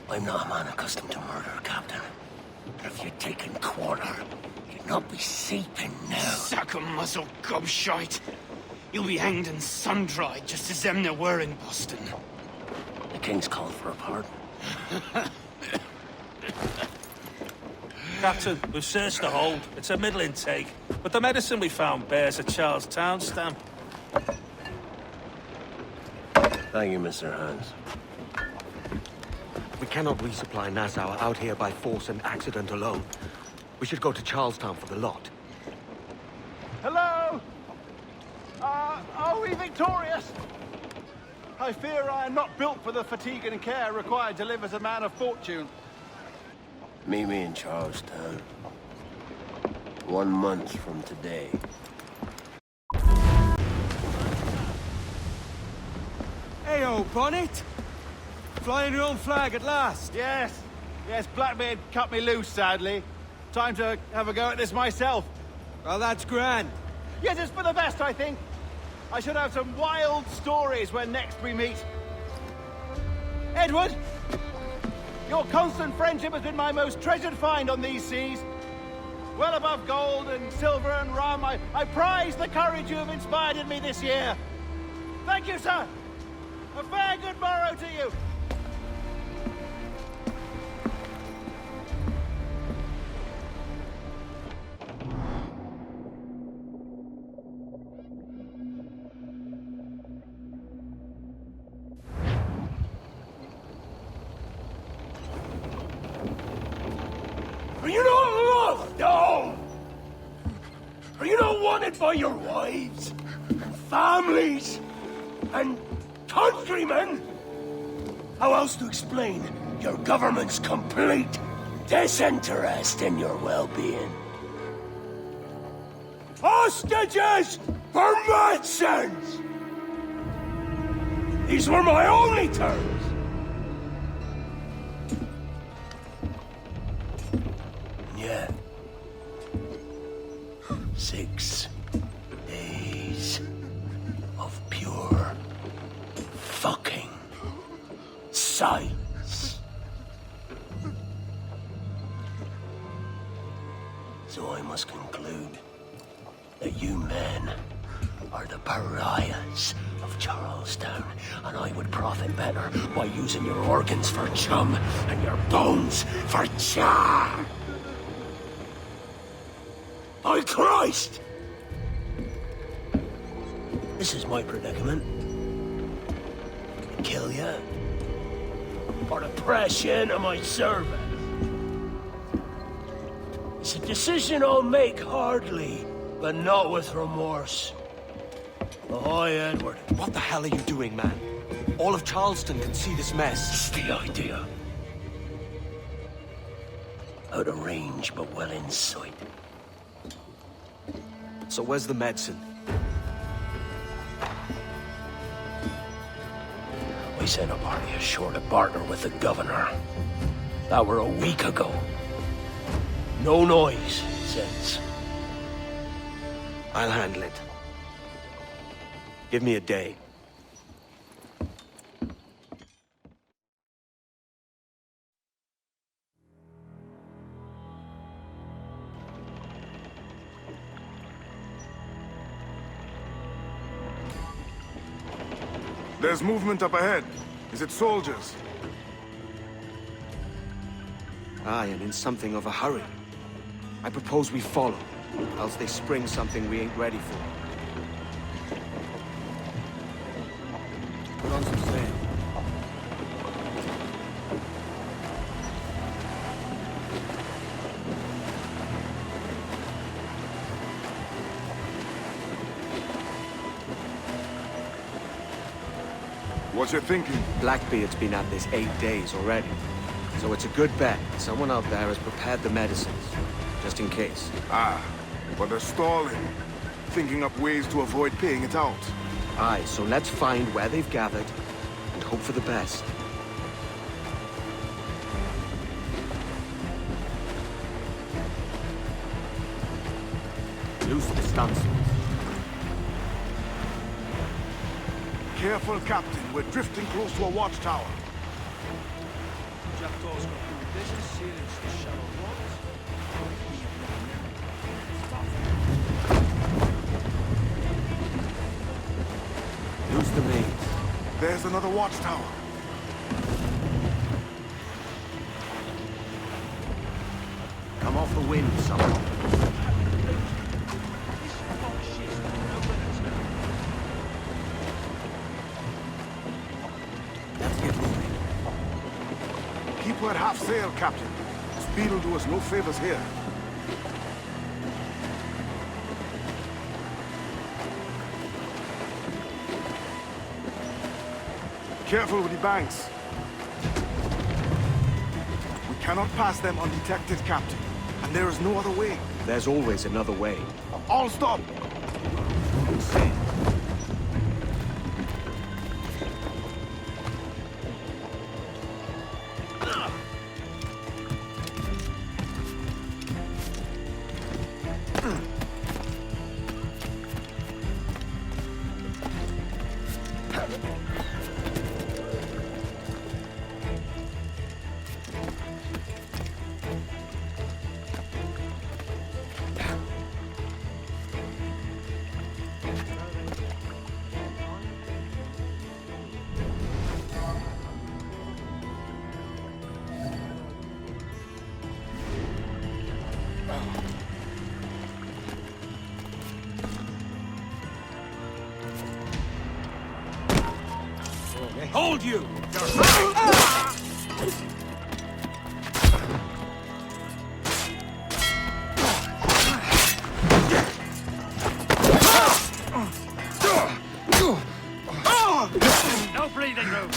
I'm not a man accustomed to murder, Captain. But if you'd taken quarter, you'd not be seeping now. Sack a muzzle, gobshite. You'll be hanged and sun-dried, just as them there were in Boston. The king's called for a pardon. Captain, we've searched the hold. It's a middling take, but the medicine we found bears a Charlestown stamp. Thank you, Mr. Hans. We cannot resupply Nassau out here by force and accident alone. We should go to Charlestown for the lot. Hello? Are we victorious? I fear I am not built for the fatigue and care required to live as a man of fortune. Meet me in Charlestown. 1 month from today. Hey-o, Bonnet! Flying your own flag at last! Yes. Yes, Blackbeard cut me loose, sadly. time to have a go at this myself. Well, that's grand. Yes, it's for the best, I think. I should have some wild stories when next we meet. Edward! Your constant friendship has been my most treasured find on these seas. Well above gold and silver and rum, I prize the courage you have inspired in me this year. Thank you, sir. A fair good morrow to you. Are you not loved, no? Are you not wanted by your wives, and families, and countrymen? How else to explain your government's complete disinterest in your well-being? Hostages for medicines! These were my only terms. Yeah. 6 days of pure fucking science. So I must conclude that you men are the pariahs of Charlestown, and I would profit better by using your organs for chum and your bones for char. By Christ! This is my predicament. Kill you, or to press you into my service. It's a decision I'll make hardly, but not with remorse. Ahoy, Edward. What the hell are you doing, man? All of Charleston can see this mess. It's the idea. Out of range, but well in sight. So where's the medicine? We sent a party ashore to partner with the governor. That were a week ago. No noise since. I'll handle it. Give me a day. There's movement up ahead. Is it soldiers? I am in something of a hurry. I propose we follow, else they spring something we ain't ready for. Put on some sail. What you thinking? Blackbeard's been at this 8 days already. So it's a good bet. Someone out there has prepared the medicines. Just in case. Ah, but they're stalling. Thinking up ways to avoid paying it out. Aye, so let's find where they've gathered and hope for the best. Loose the stunsails. Careful, Captain. We're drifting close to a watchtower. Loose the mains. There's another watchtower. Come off the wind, someone. Let's get moving. Keep her at half sail, Captain. Speed will do us no favors here. Careful with the banks. We cannot pass them undetected, Captain. And there is no other way. There's always another way. All stop! Hold you! No breathing room.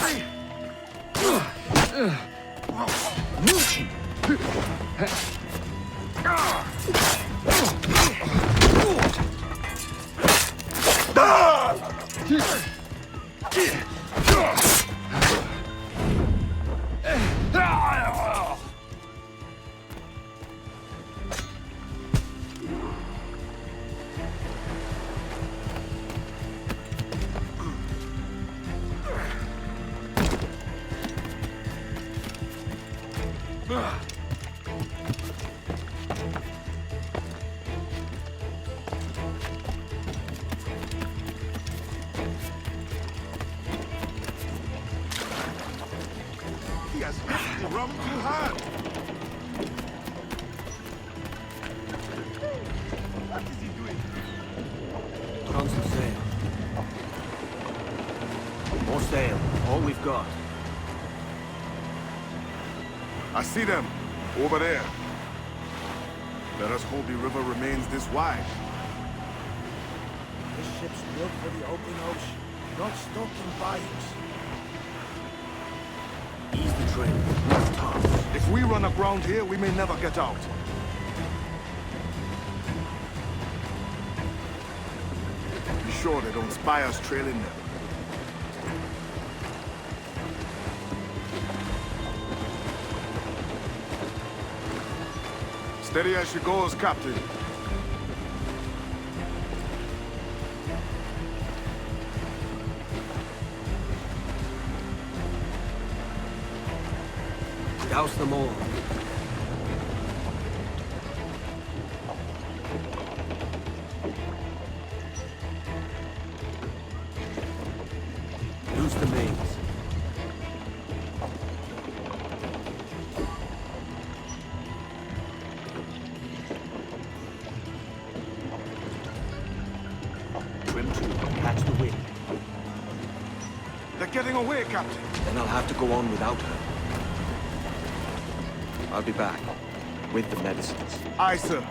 He has hit the rum too hard. What is he doing? Put on some sail. More sail. All we've got. I see them. Over there. Let us hope the river remains this wide. This ship's built for the open ocean, not stuck in bayous. Ease the train. That's tough. If we run aground here, we may never get out. Be sure they don't spy us trailing them. Steady as she goes, Captain. Douse them all. Loose the mains. Trim to, catch the wind. They're getting away, Captain. Then I'll have to go on without her. I'll be back. With the medicines. Aye, sir.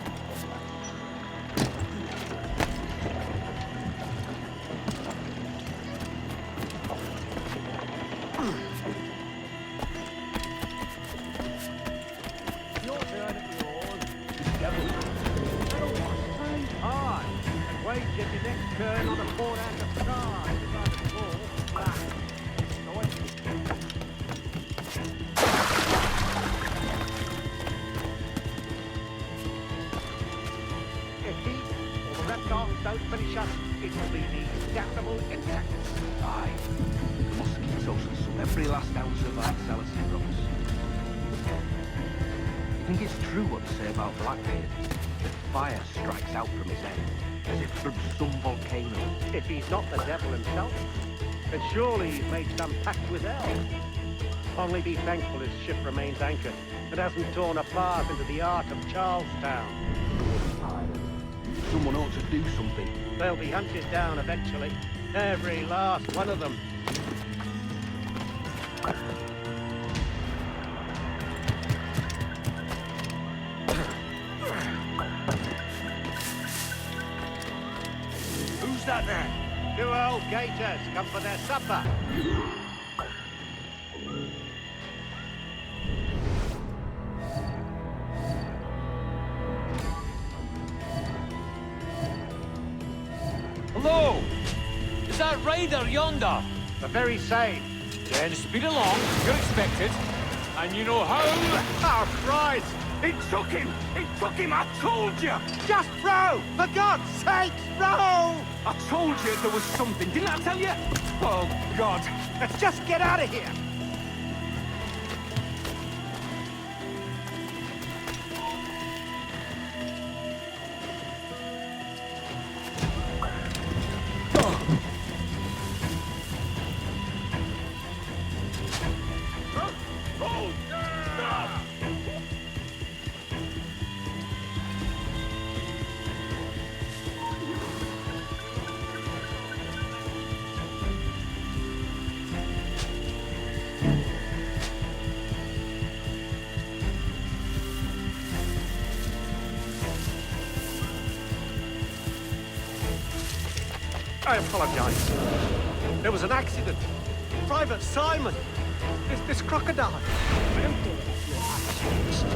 Your turn at the oars. Devil. Hard. And wait till your next turn on the port end of stars. Don't finish up, it will be the damnable insects. Aye. Mosquitoes will suck every last ounce of our Salacin rocks. You think it's true what they say about Blackbeard? That fire strikes out from his head, as if from some volcano. If he's not the devil himself, then surely he's made some pact with hell. Only be thankful his ship remains anchored and hasn't torn apart into the art of Charlestown. Someone ought to do something. They'll be hunted down eventually. Every last one of them. Who's that there? 2 old gators come for their supper. Hello! Is that rider yonder? The very same. Then speed along, you're expected. And you know how? Oh, Christ! It took him! It took him, I told you! Just row! For God's sake, row! I told you there was something, didn't I tell you? Oh, God. Let's just get out of here! I apologize. There was an accident. Private Simon! This crocodile.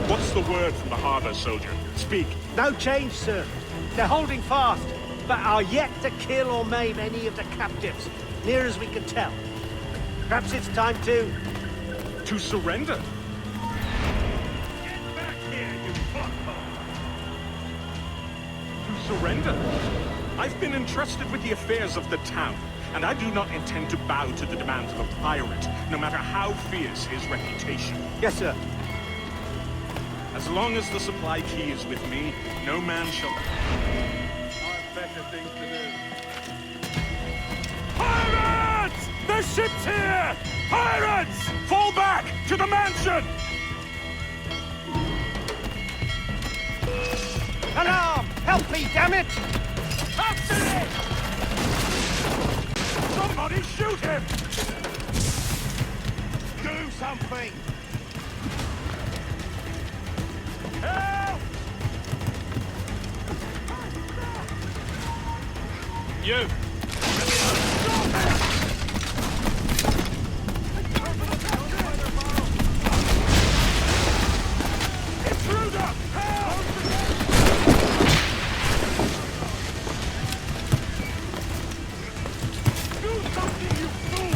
What's the word from the harbor, soldier? Speak. No change, sir. They're holding fast, but are yet to kill or maim any of the captives, near as we can tell. Perhaps it's time to... To surrender? Get back here, you fuckball! To surrender? I've been entrusted with the affairs of the town, and I do not intend to bow to the demands of a pirate, no matter how fierce his reputation. Yes, sir. As long as the supply key is with me, no man shall... I've better things to do. Pirates! The ship's here! Pirates! Fall back! To the mansion! Alarm! Help me, damn it! After it! Somebody shoot him! Do something! Help! You! Intruder! Help! Do something, you fool!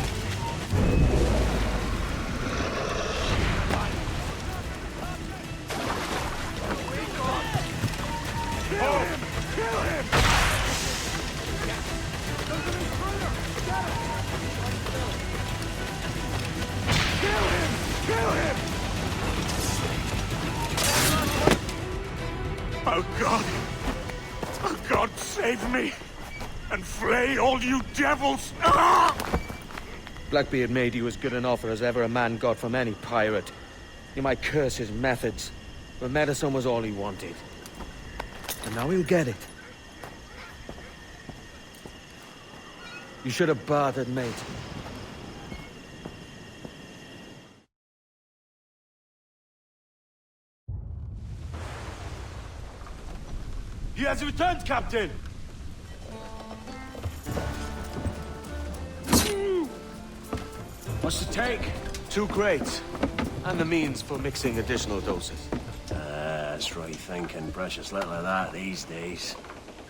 Kill him! Kill him! Kill him! Kill him! Oh God! Oh God, save me! And flay all you devils! Ah! Blackbeard made you as good an offer as ever a man got from any pirate. You might curse his methods, but medicine was all he wanted. And now he'll get it. You should have bartered, mate. He has returned, Captain! What's the take? 2 crates, and the means for mixing additional doses. That's right thinking. Precious little of that these days.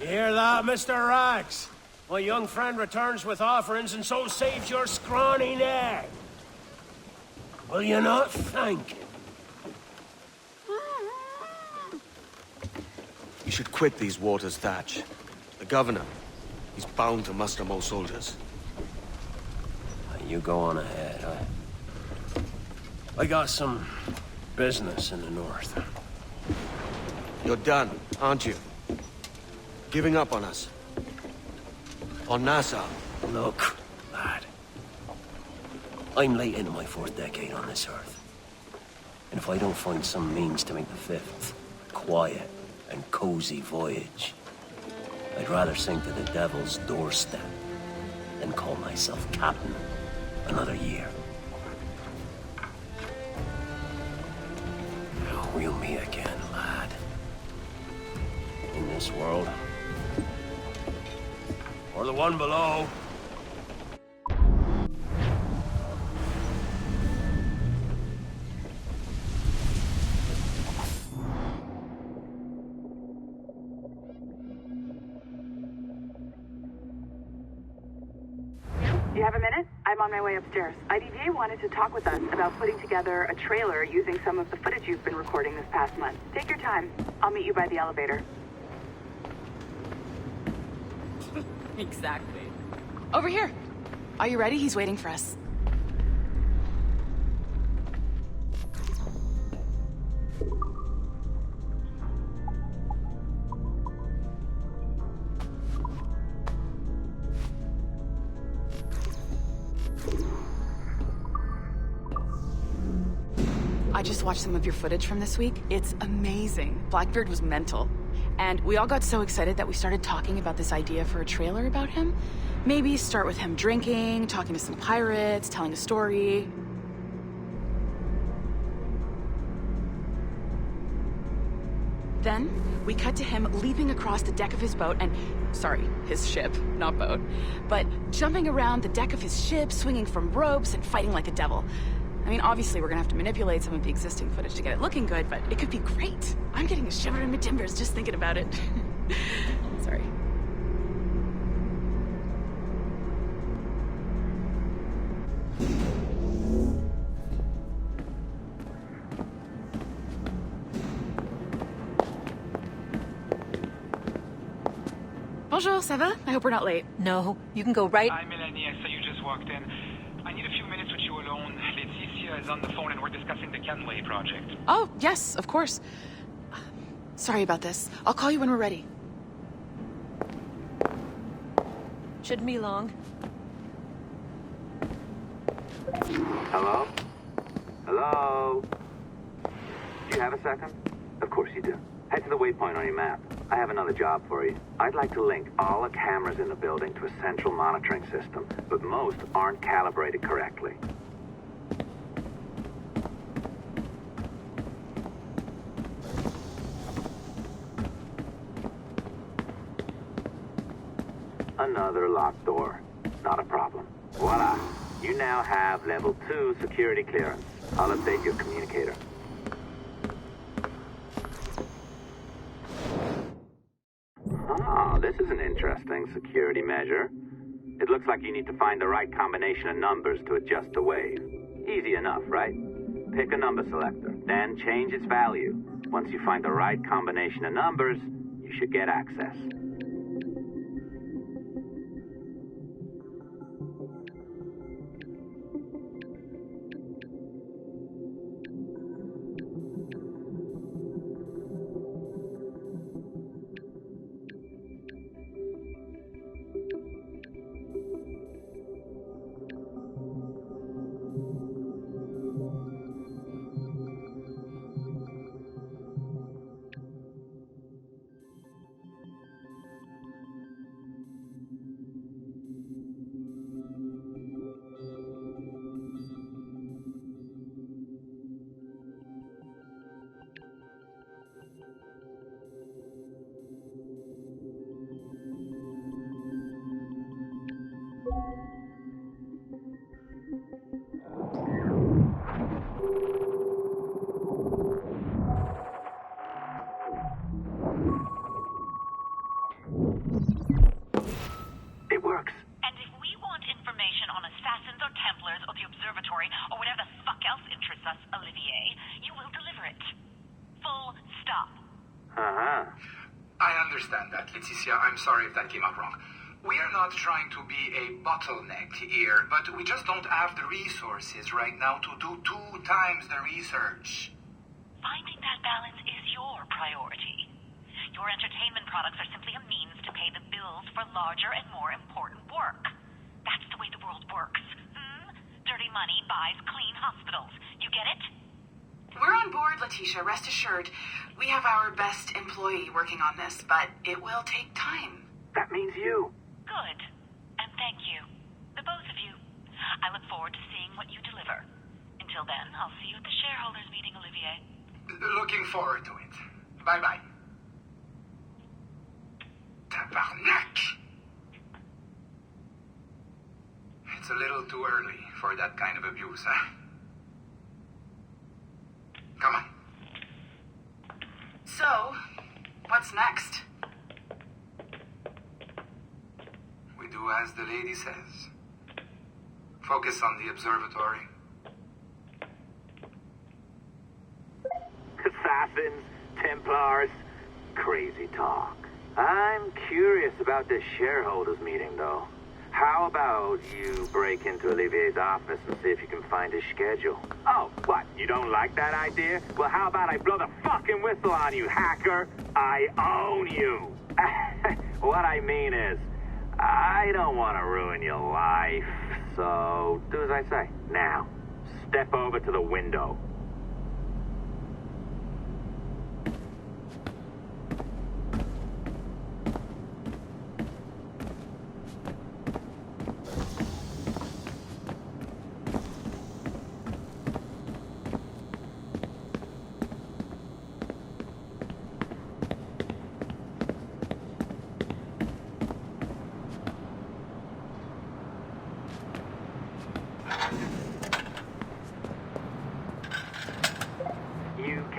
You hear that, Mr. Rags? My young friend returns with offerings and so saves your scrawny neck. Will you not thank him? You should quit these waters, Thatch. The governor, he's bound to muster more soldiers. You go on ahead. I got some business in the north. You're done, aren't you? Giving up on us. On Nassau. Look, lad. I'm late into my 4th decade on this earth. And if I don't find some means to make the 5th quiet and cozy voyage, I'd rather sink to the devil's doorstep than call myself captain another year. Now we'll meet again, lad. In this world. Or the one below. You have a minute? I'm on my way upstairs. IDJ wanted to talk with us about putting together a trailer using some of the footage you've been recording this past month. Take your time. I'll meet you by the elevator. Exactly. Over here. Are you ready? He's waiting for us. I just watched some of your footage from this week. It's amazing. Blackbeard was mental. And we all got so excited that we started talking about this idea for a trailer about him. Maybe start with him drinking, talking to some pirates, telling a story. Then, We cut to him leaping across the deck of his boat and... Sorry, his ship, not boat. But jumping around the deck of his ship, swinging from ropes, and fighting like a devil. I mean, obviously we're gonna have to manipulate some of the existing footage to get it looking good, but it could be great. I'm getting a shiver in my timbers just thinking about it. Sorry. Bonjour, ça va? I hope we're not late. No, you can go right... I'm Millennia, so you just walked in. I need a few minutes with you alone. Leticia is on the phone and we're discussing the Kenway project. Oh, yes, of course. Sorry about this. I'll call you when we're ready. Shouldn't be long. Hello? Hello? Do you have a second? Of course you do. Head to the waypoint on your map. I have another job for you. I'd like to link all the cameras in the building to a central monitoring system, but most aren't calibrated correctly. Another locked door. Not a problem. Voila! You now have level 2 security clearance. I'll update your communicator. Ah, this is an interesting security measure. It looks like you need to find the right combination of numbers to adjust the wave. Easy enough, right? Pick a number selector, then change its value. Once you find the right combination of numbers, you should get access. It works. And if we want information on assassins or Templars or the Observatory or whatever the fuck else interests us, Olivier, you will deliver it. Full stop. Uh-huh. I understand that, Leticia. I'm sorry if that came out wrong. We are not trying to be a bottleneck here, but we just don't have the resources right now to do 2 times the research. Finding that balance is your priority. Your entertainment products are simply a means to pay the bills for larger and more important work. That's the way the world works. Dirty money buys clean hospitals. You get it? We're on board, Leticia, rest assured. We have our best employee working on this, but it will take time. That means you. Good. And thank you. The both of you. I look forward to seeing what you deliver. Until then, I'll see you at the shareholders meeting, Olivier. Looking forward to it. Bye-bye. Tabarnak! It's a little too early for that kind of abuse, huh? Come on. So, what's next? We do as the lady says. Focus on the observatory. Assassins, Templars, crazy talk. I'm curious about this shareholders meeting, though. How about you break into Olivier's office and see if you can find his schedule? Oh, what? You don't like that idea? Well, how about I blow the fucking whistle on you, hacker? I own you. What I mean is, I don't want to ruin your life. So, do as I say. Now, step over to the window.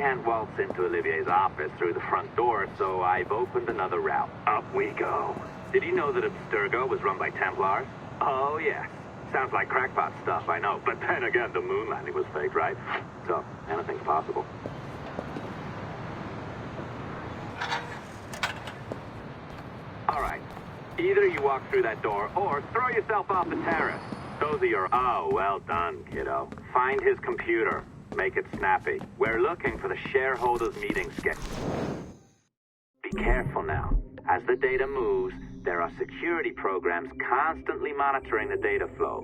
can't waltz into Olivier's office through the front door, so I've opened another route. Up we go. Did you know that Abstergo was run by Templars? Oh, yes. Sounds like crackpot stuff, I know. But then again, the moon landing was fake, right? So, anything's possible. All right. Either you walk through that door, or throw yourself off the terrace. Those are your... Oh, well done, kiddo. Find his computer. Make it snappy. We're looking for the shareholders' meeting schedule. Be careful now. As the data moves, there are security programs constantly monitoring the data flow.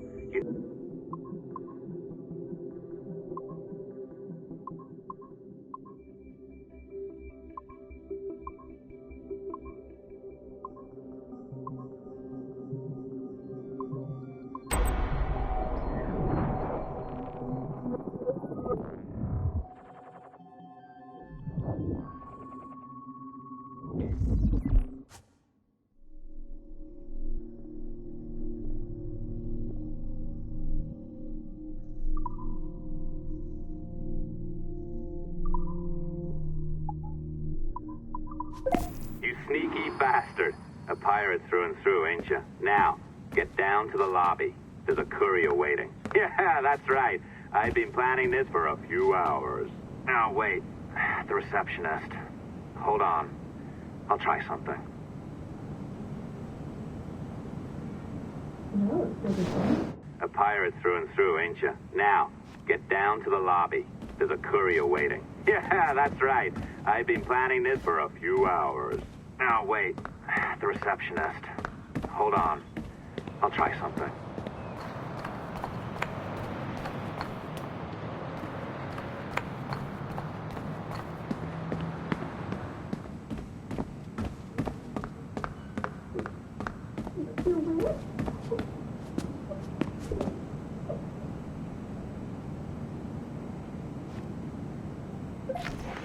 You sneaky bastard. A pirate through and through, ain't you? Now, get down to the lobby. There's a courier waiting. Yeah, that's right. I've been planning this for a few hours. Now, wait. The receptionist. Hold on. I'll try something. A pirate through and through, ain't you? Now, get down to the lobby. There's a courier waiting. Yeah, that's right. I've been planning this for a few hours. Now, wait. The receptionist. Hold on. I'll try something.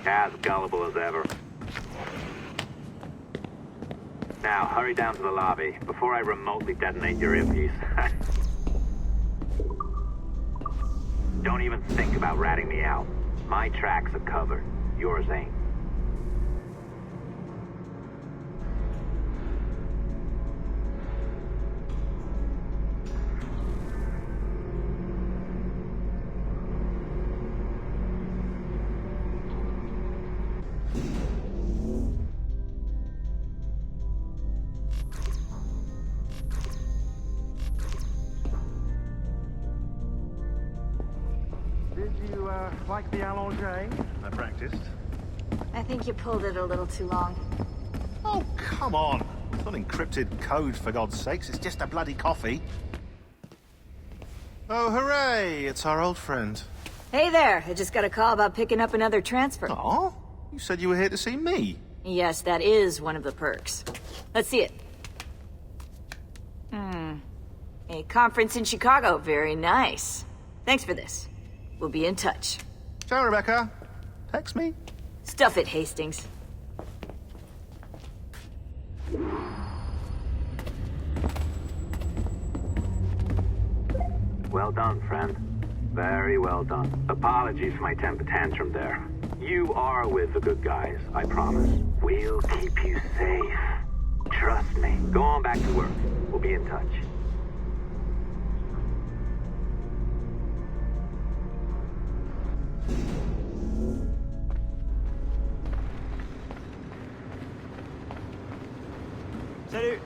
As gullible as ever. Now, hurry down to the lobby before I remotely detonate your earpiece. Don't even think about ratting me out. My tracks are covered. Yours ain't. Like the allongé? I practiced. I think you pulled it a little too long. Oh, come on. It's not encrypted code, for God's sakes. It's just a bloody coffee. Oh, hooray! It's our old friend. Hey there, I just got a call about picking up another transfer. Oh? You said you were here to see me. Yes, that is one of the perks. Let's see it. A conference in Chicago, very nice. Thanks for this. We'll be in touch. Ciao, Rebecca. Text me. Stuff it, Hastings. Well done, friend. Very well done. Apologies for my temper tantrum there. You are with the good guys, I promise. We'll keep you safe. Trust me. Go on back to work. We'll be in touch. Salut!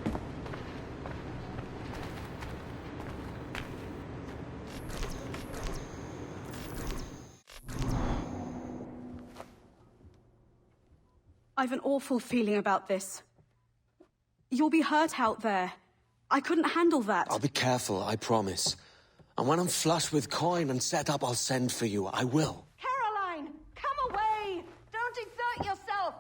I've an awful feeling about this. You'll be hurt out there. I couldn't handle that. I'll be careful, I promise. And when I'm flush with coin and set up, I'll send for you. I will. Caroline! Come away! Don't exert yourself!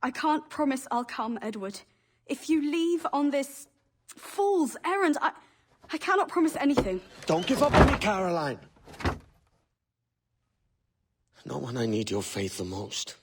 I can't promise I'll come, Edward. If you leave on this fool's errand, I cannot promise anything. Don't give up on me, Caroline! Not when I need your faith the most.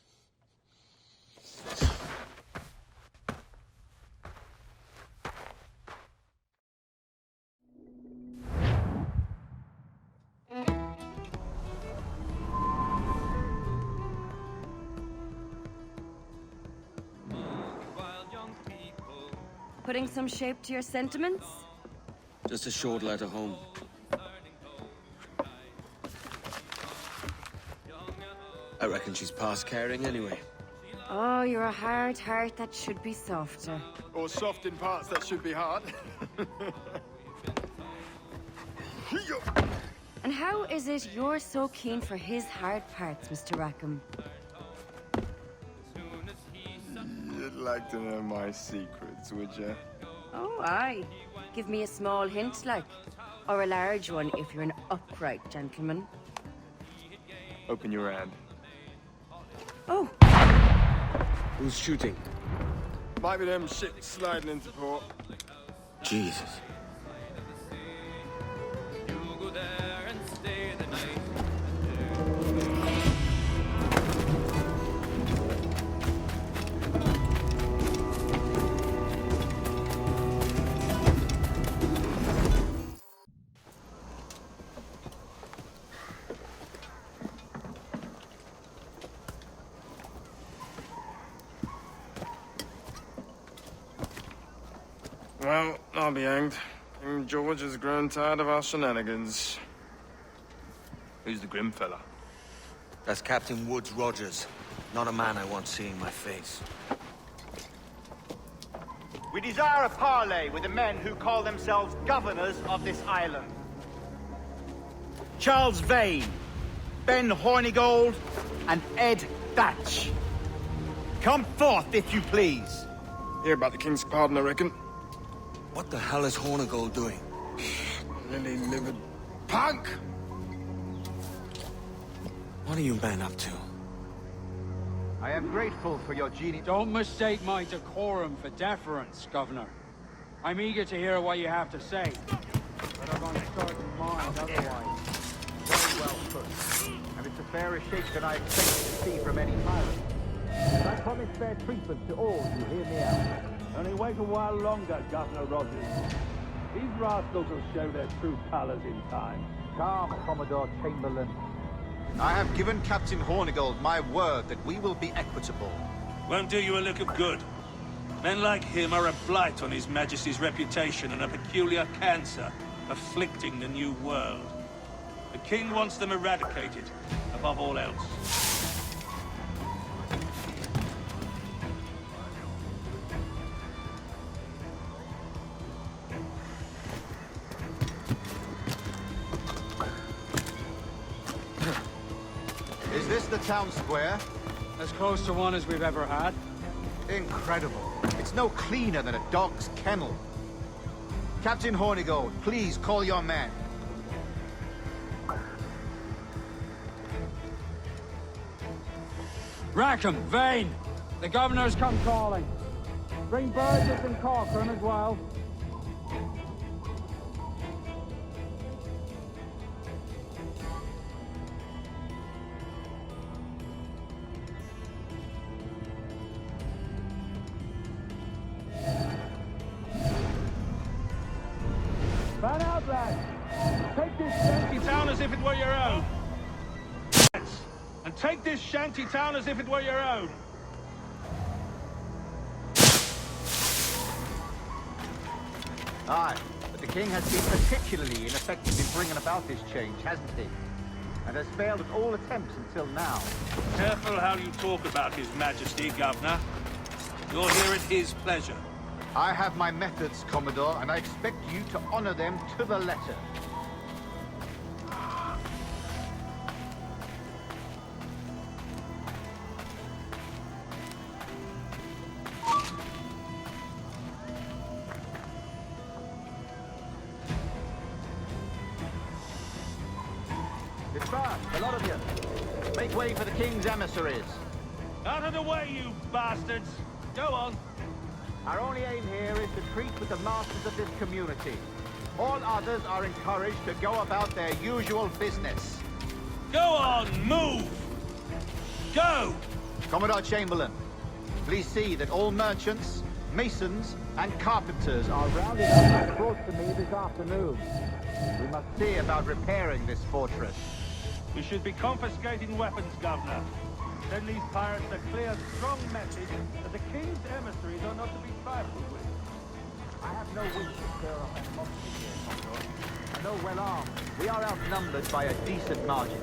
Putting some shape to your sentiments? Just a short letter home. I reckon she's past caring anyway. Oh, you're a hard heart that should be softer. Or soft in parts that should be hard. And how is it you're so keen for his hard parts, Mr. Rackham? You'd like to know my secrets, would you? Oh, aye. Give me a small hint, like. Or a large one, if you're an upright gentleman. Open your hand. Oh! Who's shooting? Might be them ships sliding into port. Jesus. Well, I'll be hanged. King George has grown tired of our shenanigans. Who's the grim fella? That's Captain Woods Rogers. Not a man I want seeing my face. We desire a parley with the men who call themselves governors of this island. Charles Vane, Ben Hornigold, and Ed Thatch. Come forth, if you please. Hear about the king's pardon, I reckon. What the hell is Hornigold doing? Lily-livered punk! What are you men up to? I am grateful for your genius. Don't mistake my decorum for deference, Governor. I'm eager to hear what you have to say. But I'm uncertain mind otherwise. Very well put. And it's a fairer shape than I expected to see from any pilot. And I promise fair treatment to all who hear me out. Only wait a while longer, Governor Rogers. These rascals will show their true colors in time. Calm, Commodore Chamberlain. I have given Captain Hornigold my word that we will be equitable. Won't do you a lick of good. Men like him are a blight on His Majesty's reputation and a peculiar cancer afflicting the New World. The King wants them eradicated, above all else. Is this the town square? As close to one as we've ever had. Incredible. It's no cleaner than a dog's kennel. Captain Hornigold, please call your men. Rackham, Vane! The Governor's come calling. Bring Burgess and Corcoran as well. Fan out, lads! Take this shanty town as if it were your own! And take this shanty town as if it were your own! Aye, but the king has been particularly ineffective in bringing about this change, hasn't he? And has failed at all attempts until now. Careful how you talk about His Majesty, Governor. You're here at his pleasure. I have my methods, Commodore, and I expect you to honor them to the letter. Disperse, a lot of you. Make way for the king's emissaries. Out of the way, you bastards! Go on. Our only aim here is to treat with the masters of this community. All others are encouraged to go about their usual business. Go on, move! Go! Commodore Chamberlain, please see that all merchants, masons, and carpenters are rounded up and brought to me this afternoon. We must see about repairing this fortress. We should be confiscating weapons, Governor. Send these pirates a clear, strong message that the king's emissaries are not to be trifled with. I have no wish to stir up animosity here, Commodore. I know well armed. We are outnumbered by a decent margin.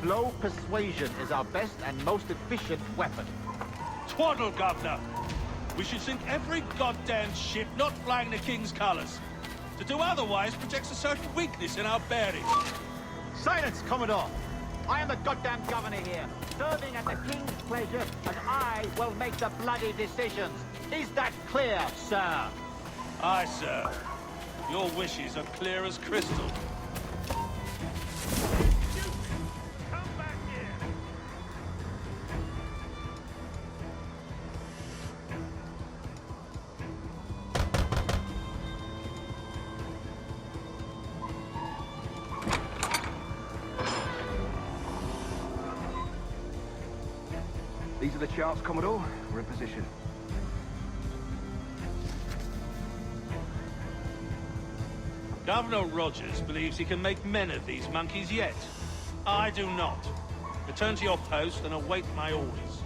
Slow persuasion is our best and most efficient weapon. Twaddle, Governor! We should sink every goddamn ship not flying the King's colours. To do otherwise projects a certain weakness in our bearing. Silence, Commodore! I am the goddamn governor here, serving at the King's pleasure, and I will make the bloody decisions. Is that clear, sir? Aye, sir. Your wishes are clear as crystal. These are the charts, Commodore. We're in position. Governor Rogers believes he can make men of these monkeys yet. I do not. Return to your post and await my orders.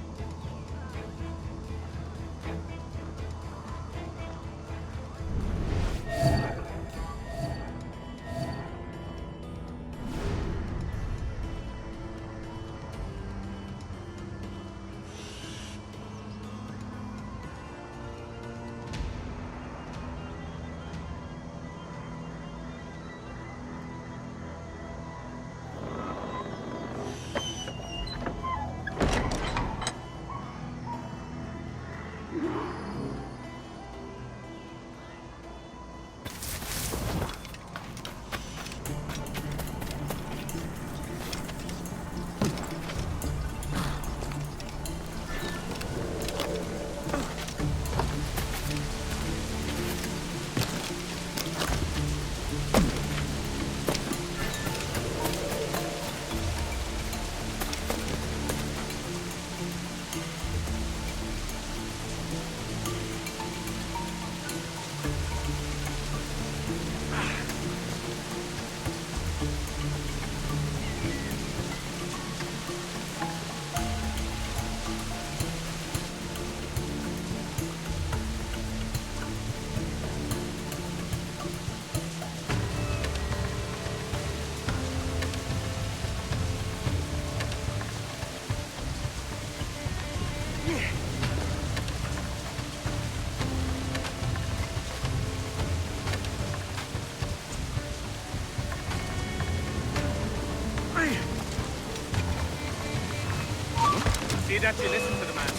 You'd actually listen to the man.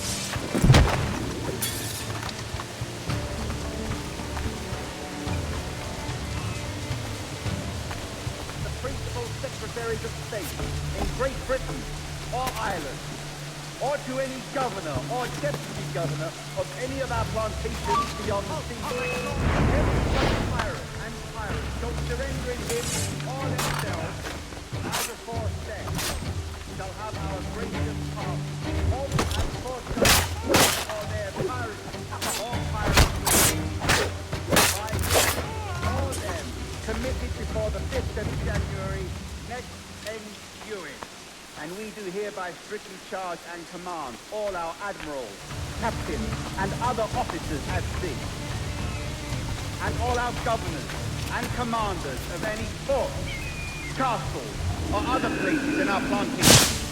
The principal secretaries of state in Great Britain or Ireland, or to any governor or deputy governor of any of our plantations beyond the sea. Every such pirate and pirate shall surrender in him or themselves, as aforesaid, shall have our gracious part of and for such or their pirates or piracy by or them committed before the 5th of January next ensuing. And we do hereby strictly charge and command all our admirals, captains, and other officers at sea, and all our governors and commanders of any fort, castle, or other places in our plantation,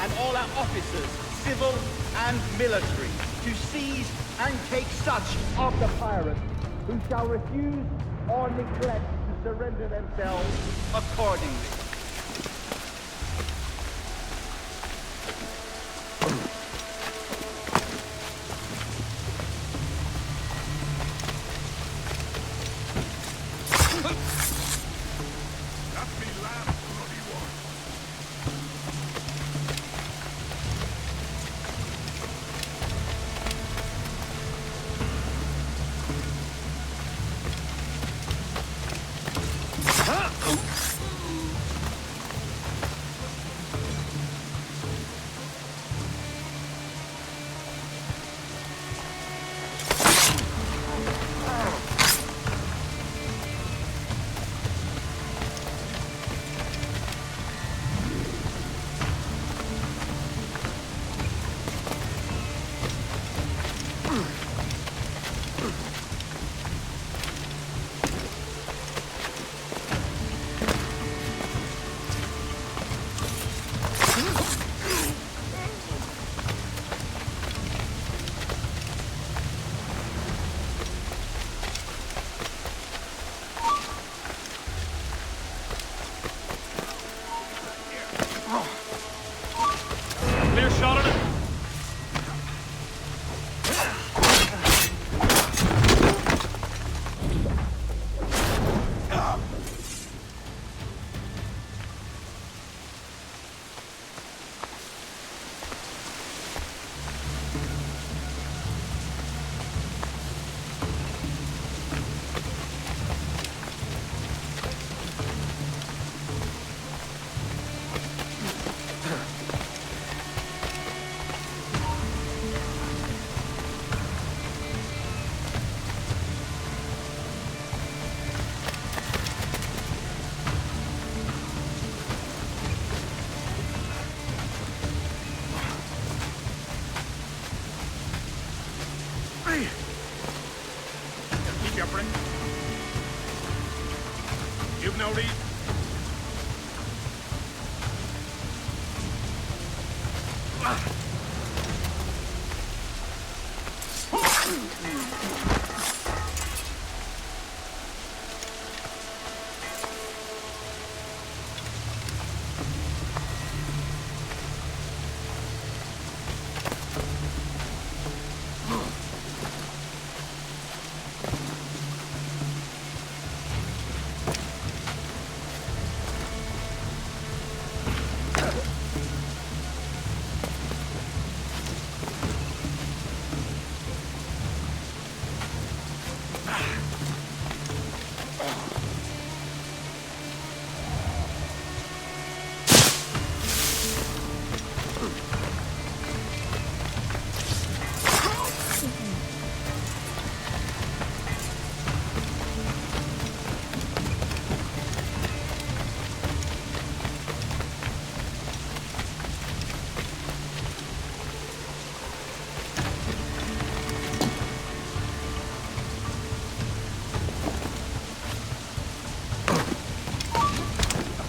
and all our officers, civil and military, to seize and take such of the pirates who shall refuse or neglect to surrender themselves accordingly. Keep your breath. You've no reason.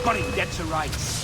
Got him dead to rights.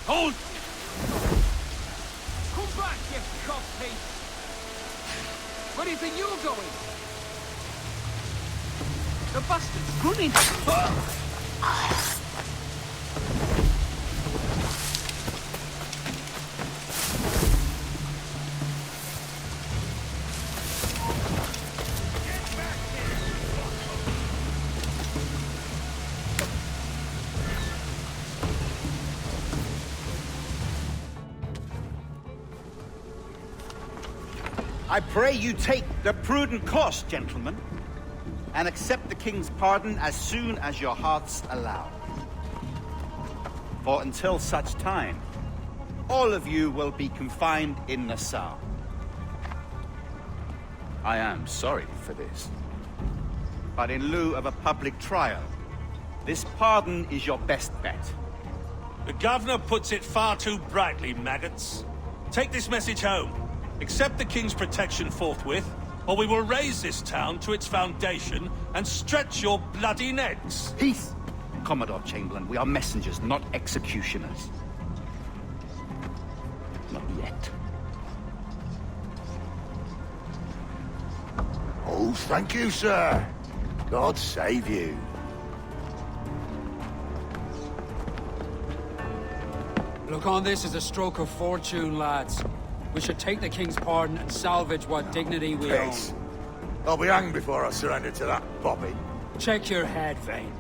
Hold! Come back, you cockpiece! Where do you think you're going? The bastard's running! I pray you take the prudent course, gentlemen, and accept the king's pardon as soon as your hearts allow. For until such time, all of you will be confined in Nassau. I am sorry for this, but in lieu of a public trial, this pardon is your best bet. The governor puts it far too brightly, maggots. Take this message home. Accept the king's protection forthwith, or we will raise this town to its foundation and stretch your bloody necks. Peace! Commodore Chamberlain, we are messengers, not executioners. Not yet. Oh, thank you, sir. God save you. Look on this as a stroke of fortune, lads. We should take the king's pardon and salvage what dignity we own. Peace. I'll be hanged before I surrender to that Bobby. Check your head, Vane.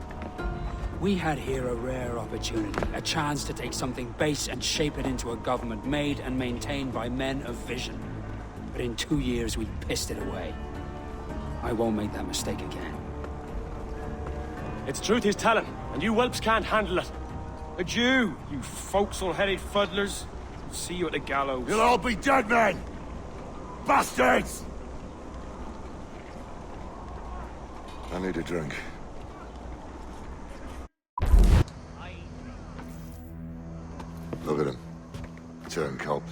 We had here a rare opportunity, a chance to take something base and shape it into a government made and maintained by men of vision. But in 2 years, we pissed it away. I won't make that mistake again. It's truth he's telling, and you whelps can't handle it. Adieu, you forecastle-headed fuddlers. See you at the gallows. You'll all be dead men! Bastards! I need a drink. Look at him. Turncoat.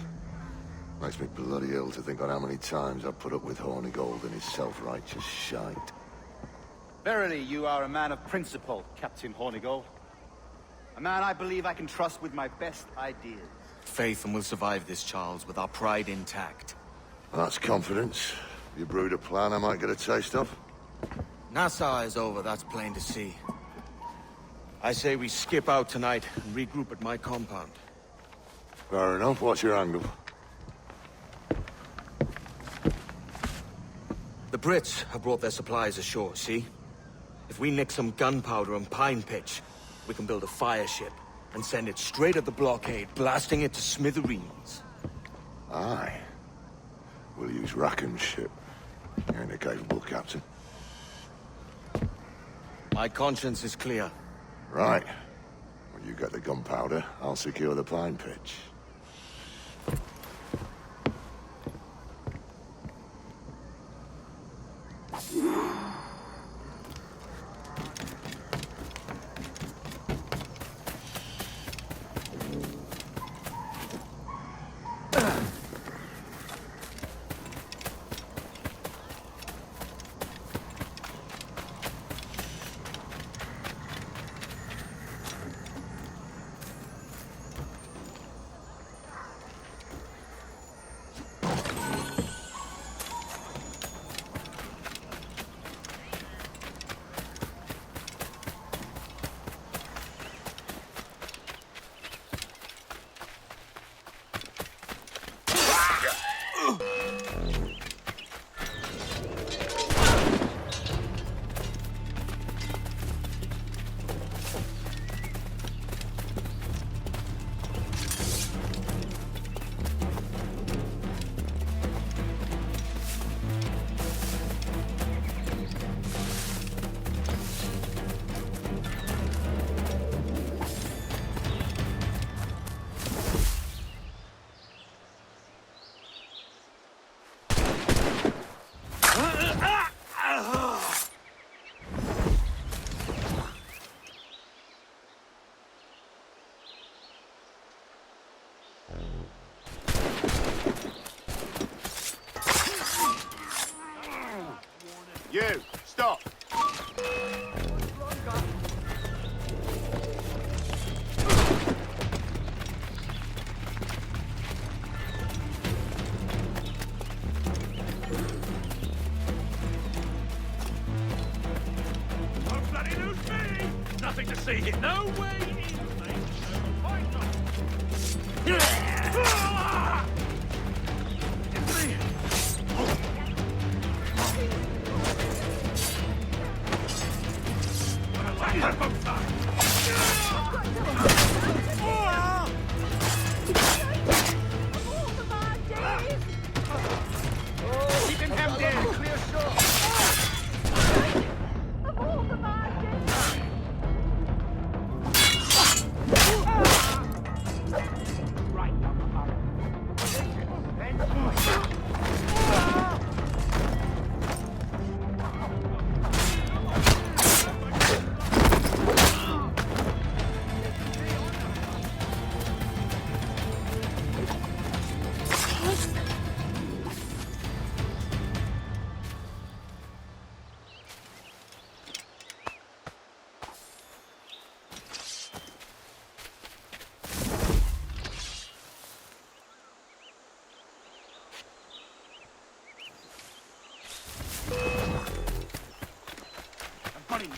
Makes me bloody ill to think on how many times I've put up with Horny Gold and his self-righteous shite. Verily, you are a man of principle, Captain Hornigold. A man I believe I can trust with my best ideas. Faith, and we'll survive this, Charles, with our pride intact. That's confidence. You brewed a plan I might get a taste of? Nassau is over, that's plain to see. I say we skip out tonight and regroup at my compound. Fair enough. What's your angle? The Brits have brought their supplies ashore, see? If we nick some gunpowder and pine pitch, we can build a fire ship and send it straight at the blockade, blasting it to smithereens. Aye. We'll use Rackham's ship. You ain't a capable captain. My conscience is clear. Right. When you get the gunpowder, I'll secure the pine pitch. You, stop! Don't bloody lose me! Nothing to see here. No way in, mate. Why not? Keep him hemmed in! Clear shot!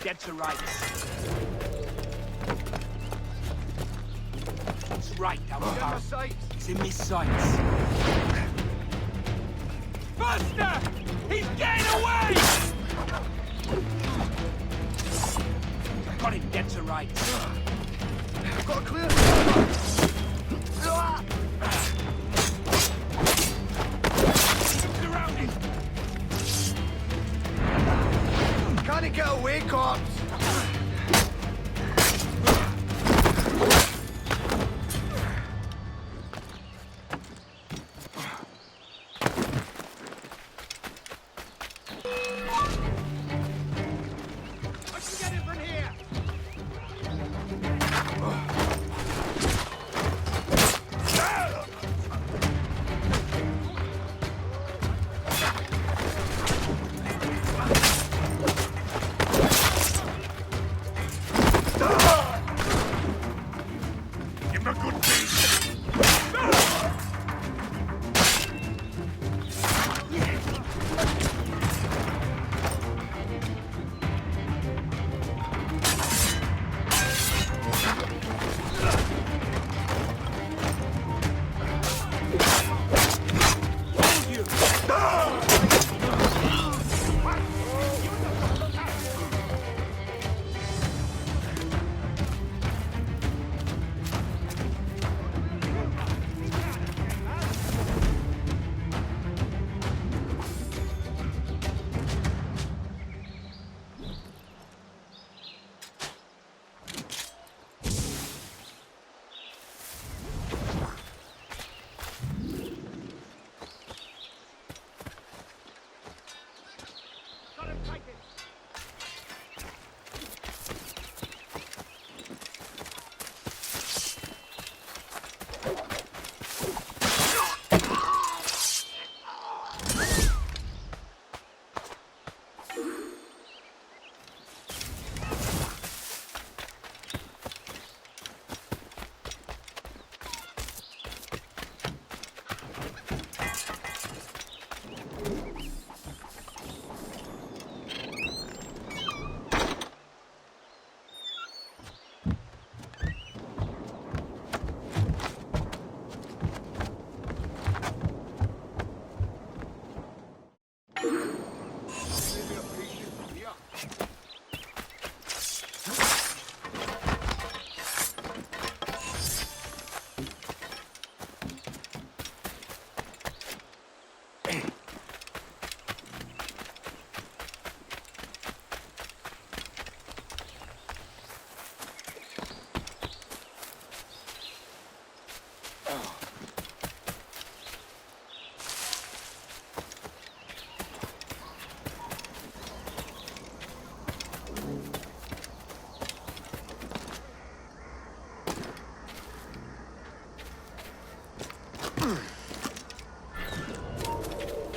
Dead to rights. It's right down the It's in his sights. Buster! He's getting away! I've got him dead to rights. I've got a clear. Surrounded. Can't he get away, corpse?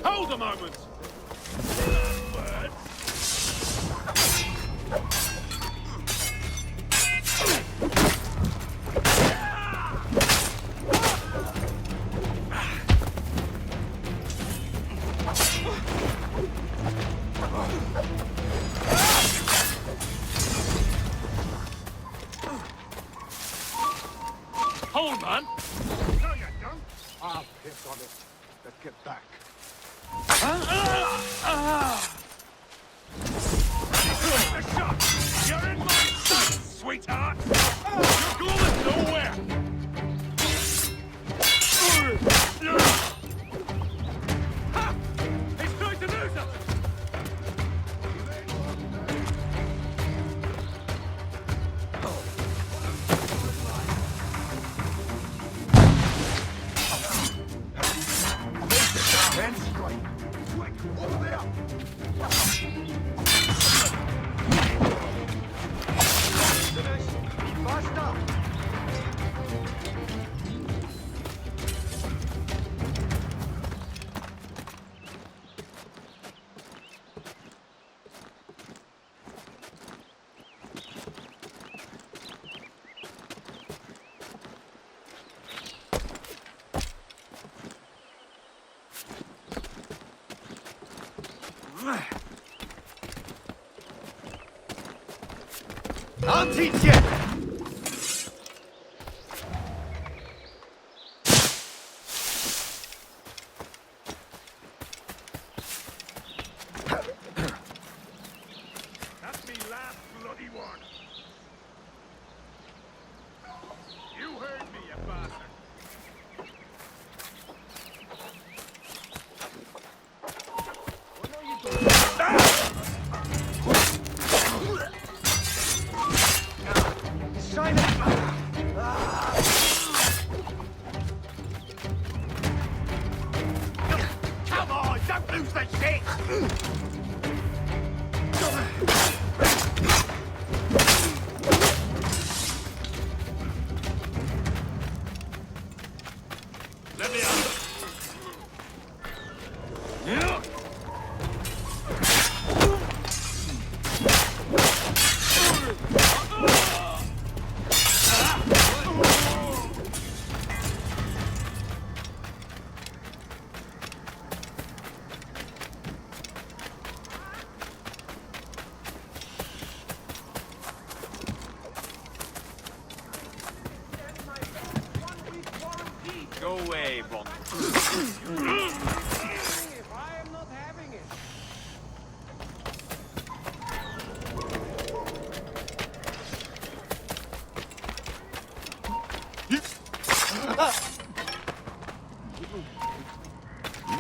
Hold a moment! Hold, man! No, you don't. I'll piss on it. Let's get back. You're in my sight, sweetheart! You're going nowhere! Ha! He's trying to lose us! I'll teach you! That's me last bloody one. You heard me, you bastard. What are you doing? Come on, don't lose the shit! Let me out. Go away, Bond.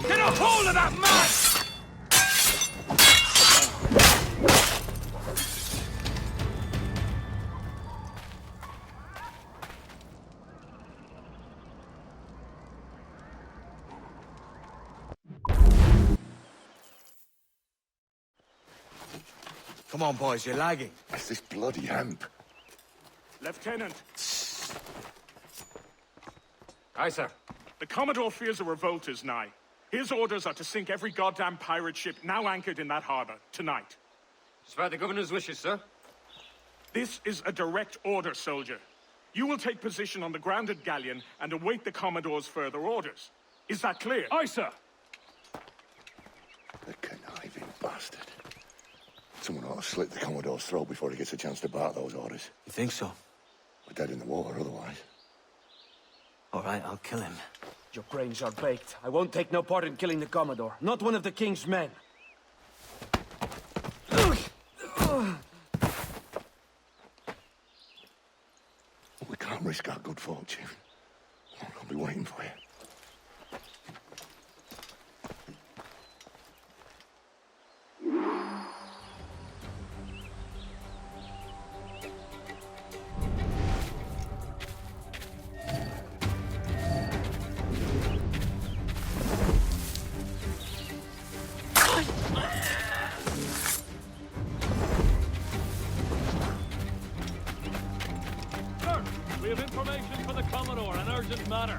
Get a hold of that man! Come on, boys, you're lagging. It's this bloody hemp. Lieutenant. Aye, sir. The Commodore fears a revolt is nigh. His orders are to sink every goddamn pirate ship now anchored in that harbor, tonight. It's by the governor's wishes, sir. This is a direct order, soldier. You will take position on the grounded galleon and await the Commodore's further orders. Is that clear? Aye, sir. The conniving bastard. Someone ought to slit the Commodore's throat before he gets a chance to bark those orders. You think so? We're dead in the water otherwise. All right, I'll kill him. Your brains are baked. I won't take no part in killing the Commodore. Not one of the King's men. We can't risk our good fortune. I'll be waiting for you. We have information for the Commodore, an urgent matter.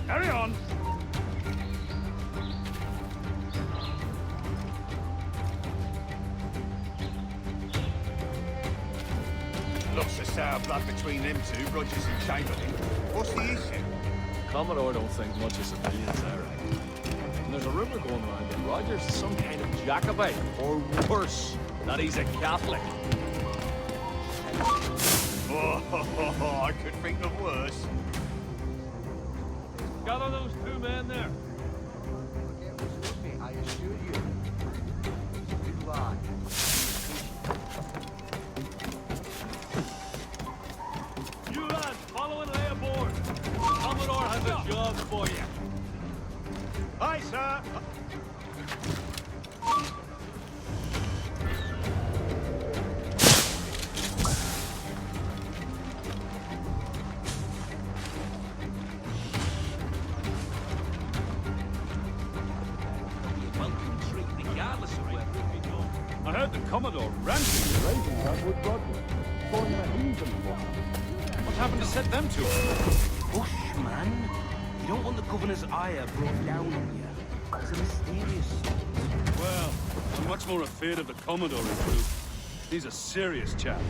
Carry on. Lots of sour blood between them two, Rogers and Chamberlain. What's the issue? Commodore don't think much of civilians, all right. And there's a rumor going around that Rogers is some kind of Jacobite, or worse, that he's a Catholic. Oh, I could think of worse. Gather those two men there. I assure you. Good lad. You lads, follow and lay aboard. Commodore has a job for you. Aye, sir. I heard the Commodore ranting the ravens on Wood Broadway, calling them a heathen. What happened to set them to it? Hush, man. You don't want the governor's ire brought down on you. He's a mysterious sort. Well, I'm much more afraid of the Commodore in truth. He's a serious chap.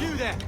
You there!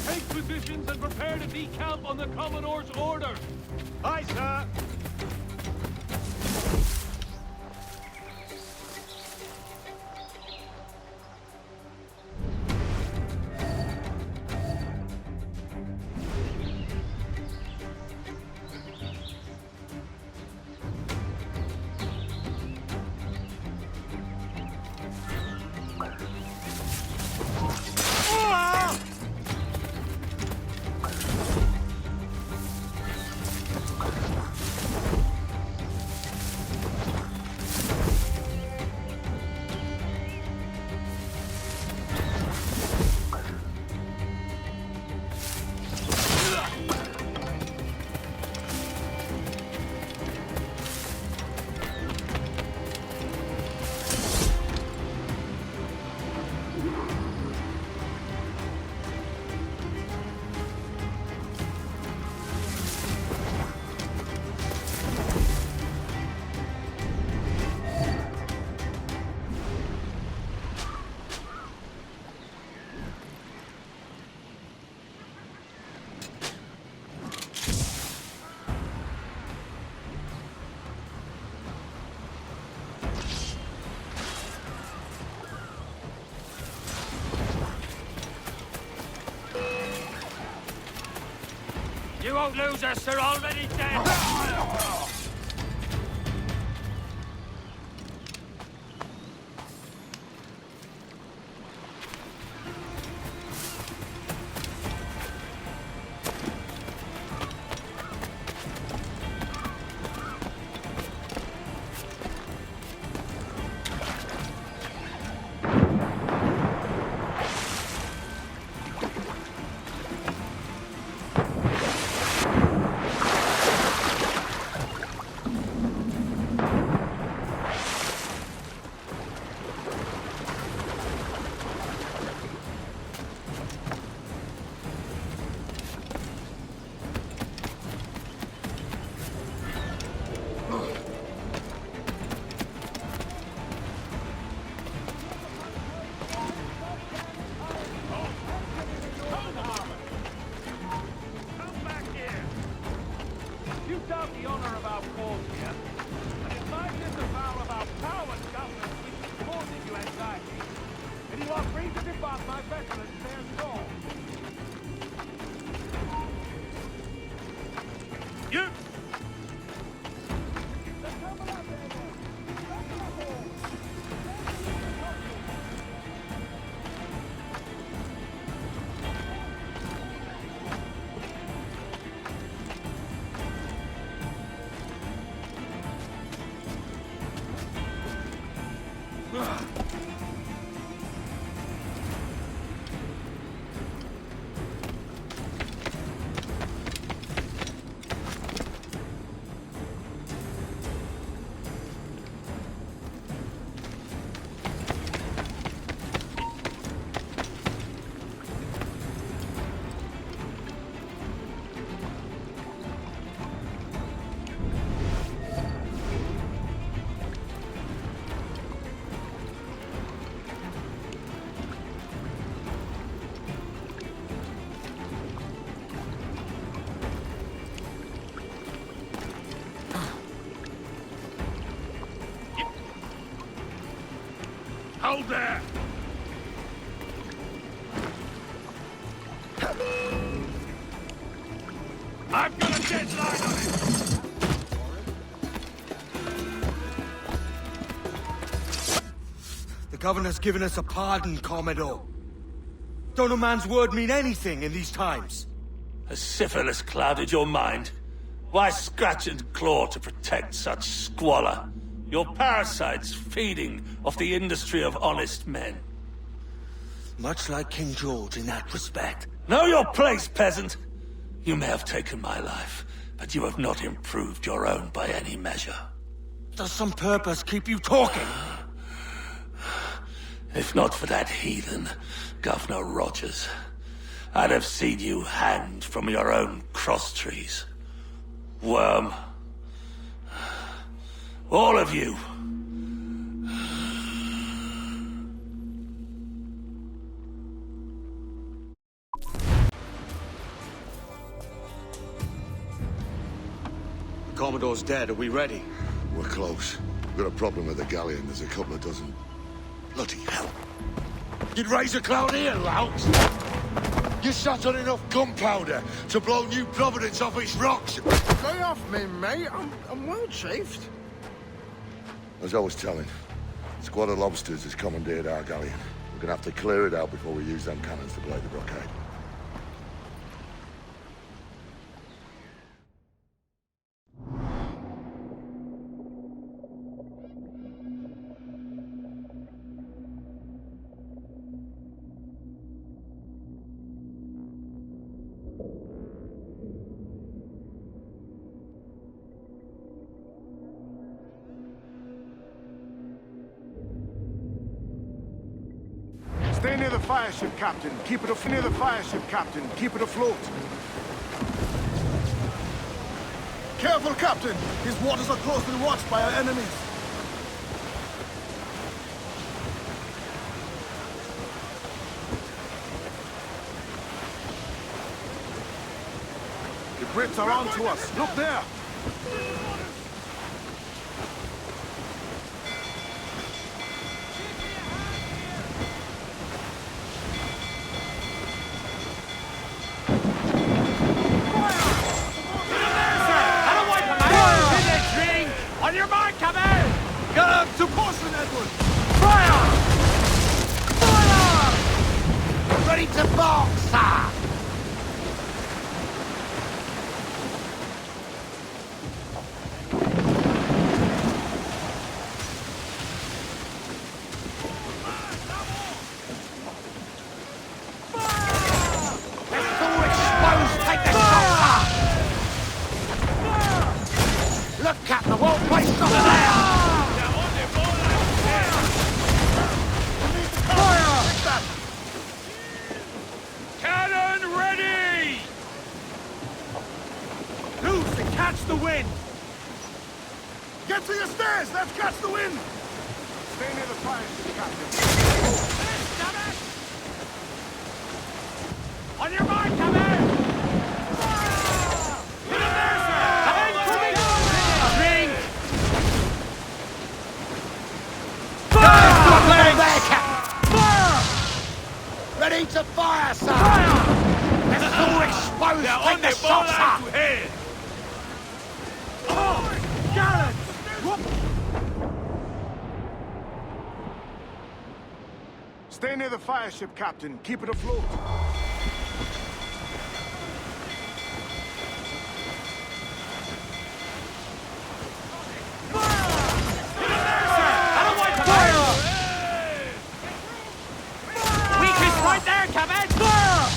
Take positions and prepare to decamp on the Commodore's order. Aye, sir. won't lose us, they're already dead! Hold there! I've got a deadline on it! The governor's given us a pardon, Commodore. Don't a man's word mean anything in these times? Has syphilis clouded your mind? Why scratch and claw to protect such squalor? Your parasites feeding off the industry of honest men. Much like King George in that respect. Know your place, peasant! You may have taken my life, but you have not improved your own by any measure. Does some purpose keep you talking? If not for that heathen, Governor Rogers, I'd have seen you hanged from your own cross-trees. Worm. All of you. The Commodore's dead. Are we ready? We're close. We've got a problem with the galleon. There's a couple of dozen. Bloody hell. You'd raise a cloud here, lout! You sat on enough gunpowder to blow New Providence off its rocks. Lay off me, mate. I'm well chafed. As I was telling, a squad of lobsters has commandeered our galleon. We're gonna have to clear it out before we use them cannons to blow the blockade. Stay near the fire ship, Captain. Keep it near the fire ship, Captain. Keep it afloat. Careful, Captain! These waters are closely watched by our enemies. The Brits are on to us. Look there! To caution, Edward! Fire! Fire! Ready to bark, sir! Get to your stairs! Let's catch the wind! Stay near the fire ship, Captain. On your mark, come in! Get in there, sir! Incoming! Drink! Fire! There, Captain! Fire! Ready to fire, sir! Fire! Let's all exposed! Take the shots, sir! Oh! Garrett! Stay near the fire ship, Captain. Keep it afloat. Weakest right there, Captain! Fire!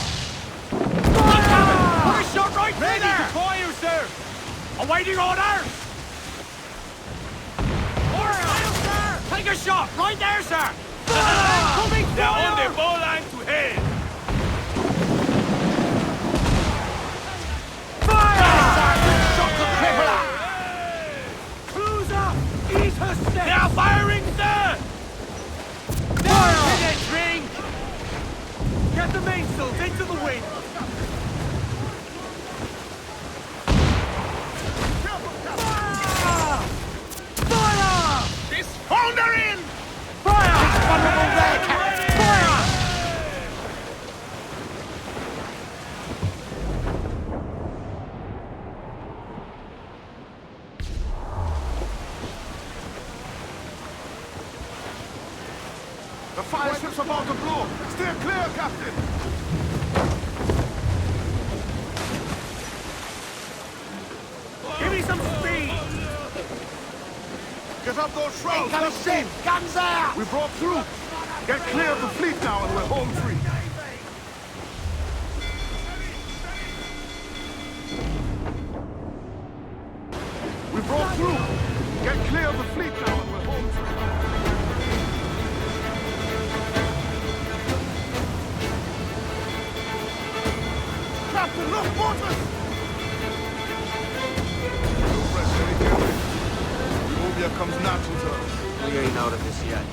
Fire! Put a shot right through there! Ready to fire, sir! Awaiting orders! Take a shot! Right there, sir! They're on the ball line to head! Fire! Shot the crippler! Cruise up! Ease her step! They are firing, sir! Fire! Hit it, drink! Get the mainsails into the wind! Fire! Fire! This foundering! Fire! There, Captain! Fire! The fire ship's about to blow. Steer clear, Captain. Give me some speed! Get up those shrouds. Incoming ship! Guns out! We broke through. Get clear of the fleet now and we're home free. We broke through. Get clear of the fleet now and we're home free. Captain, look, motors! Utopia comes natural to us. We ain't out of this yet.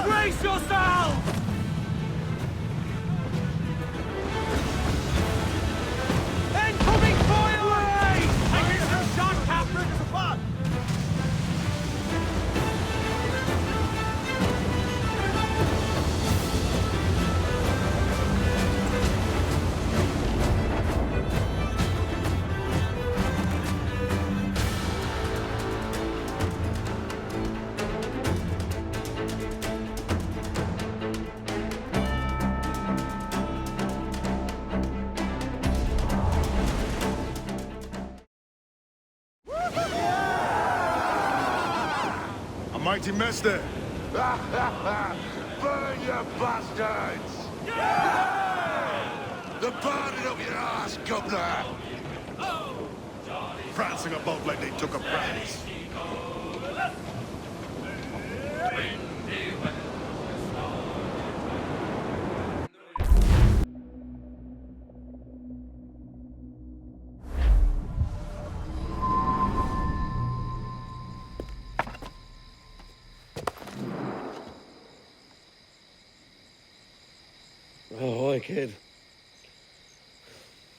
Brace yourself! Incoming fire! Taking some shot, Captain! Mighty mess there. Burn, you bastards! The burning of your ass, governor! Prancing about like they took a prize. Ahoy, kid.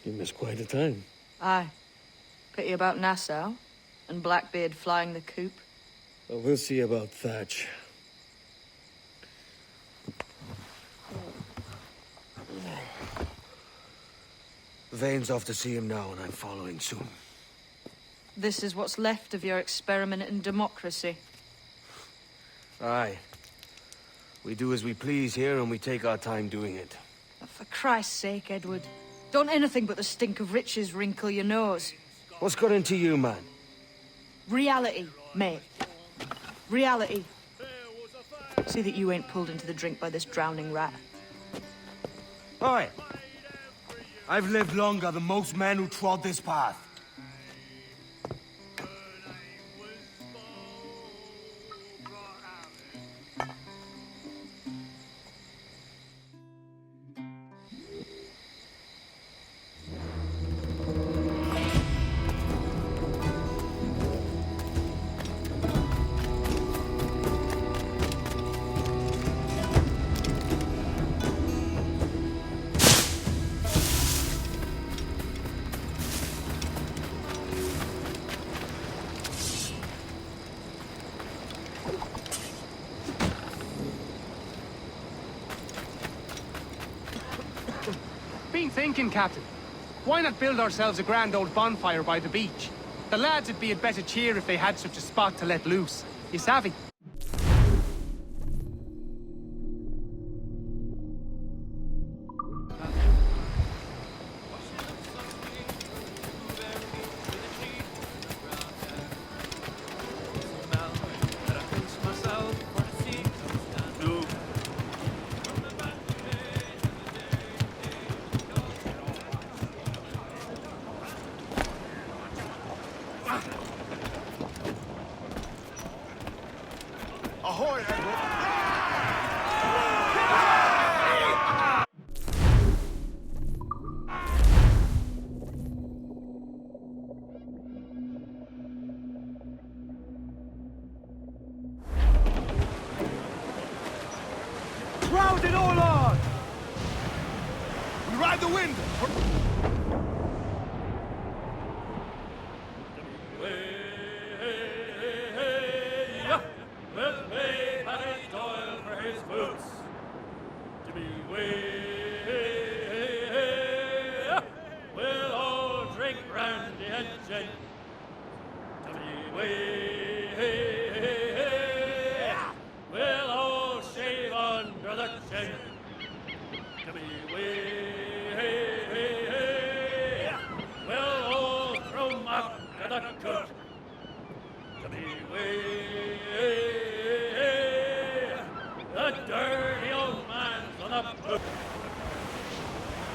You missed quite a time. Aye. Pity about Nassau, and Blackbeard flying the coop. Well, we'll see about Thatch. Vane's off to see him now, and I'm following soon. This is what's left of your experiment in democracy. Aye. We do as we please here, and we take our time doing it. For Christ's sake, Edward. Don't anything but the stink of riches wrinkle your nose. What's got into you, man? Reality, mate. Reality. See that you ain't pulled into the drink by this drowning rat. Oi! I've lived longer than most men who trod this path. Been thinking, Captain. Why not build ourselves a grand old bonfire by the beach? The lads would be in better cheer if they had such a spot to let loose. You savvy? Ahoy, Edward! Crowd it all on! We ride the wind!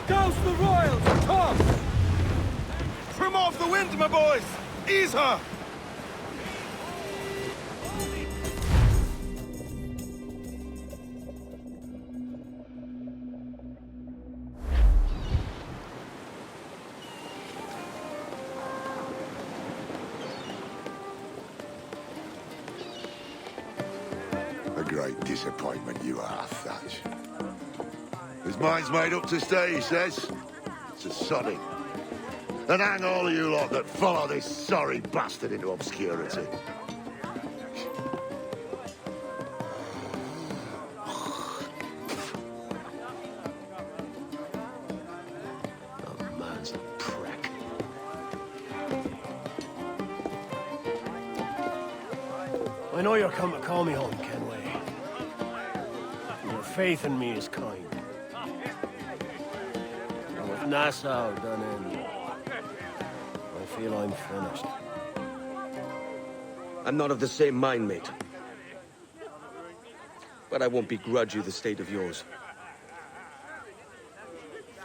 Douse the royals, Tom! Trim off the wind, my boys! Ease her! A great disappointment you are, Thatch. His mind's made up to stay, he says. It's a sodding. And hang all of you lot that follow this sorry bastard into obscurity. The man's a prick. I know you're come to call me home, Kenway. Your faith in me is kind. And with Nassau done in, I feel I'm finished. I'm not of the same mind, mate. But I won't begrudge you the state of yours.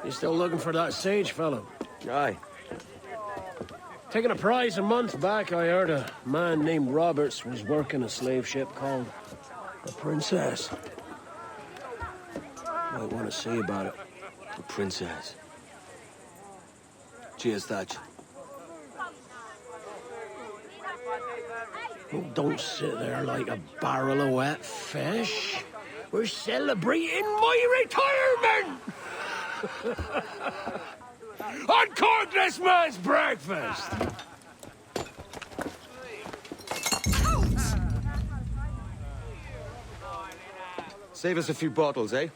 You still looking for that sage fellow? Aye. Taking a prize a month back, I heard a man named Roberts was working a slave ship called the Princess. Might want to see about it. The Princess. Cheers, Thatch. Oh, don't sit there like a barrel of wet fish. We're celebrating my retirement! Uncork this man's breakfast! Save us a few bottles, eh?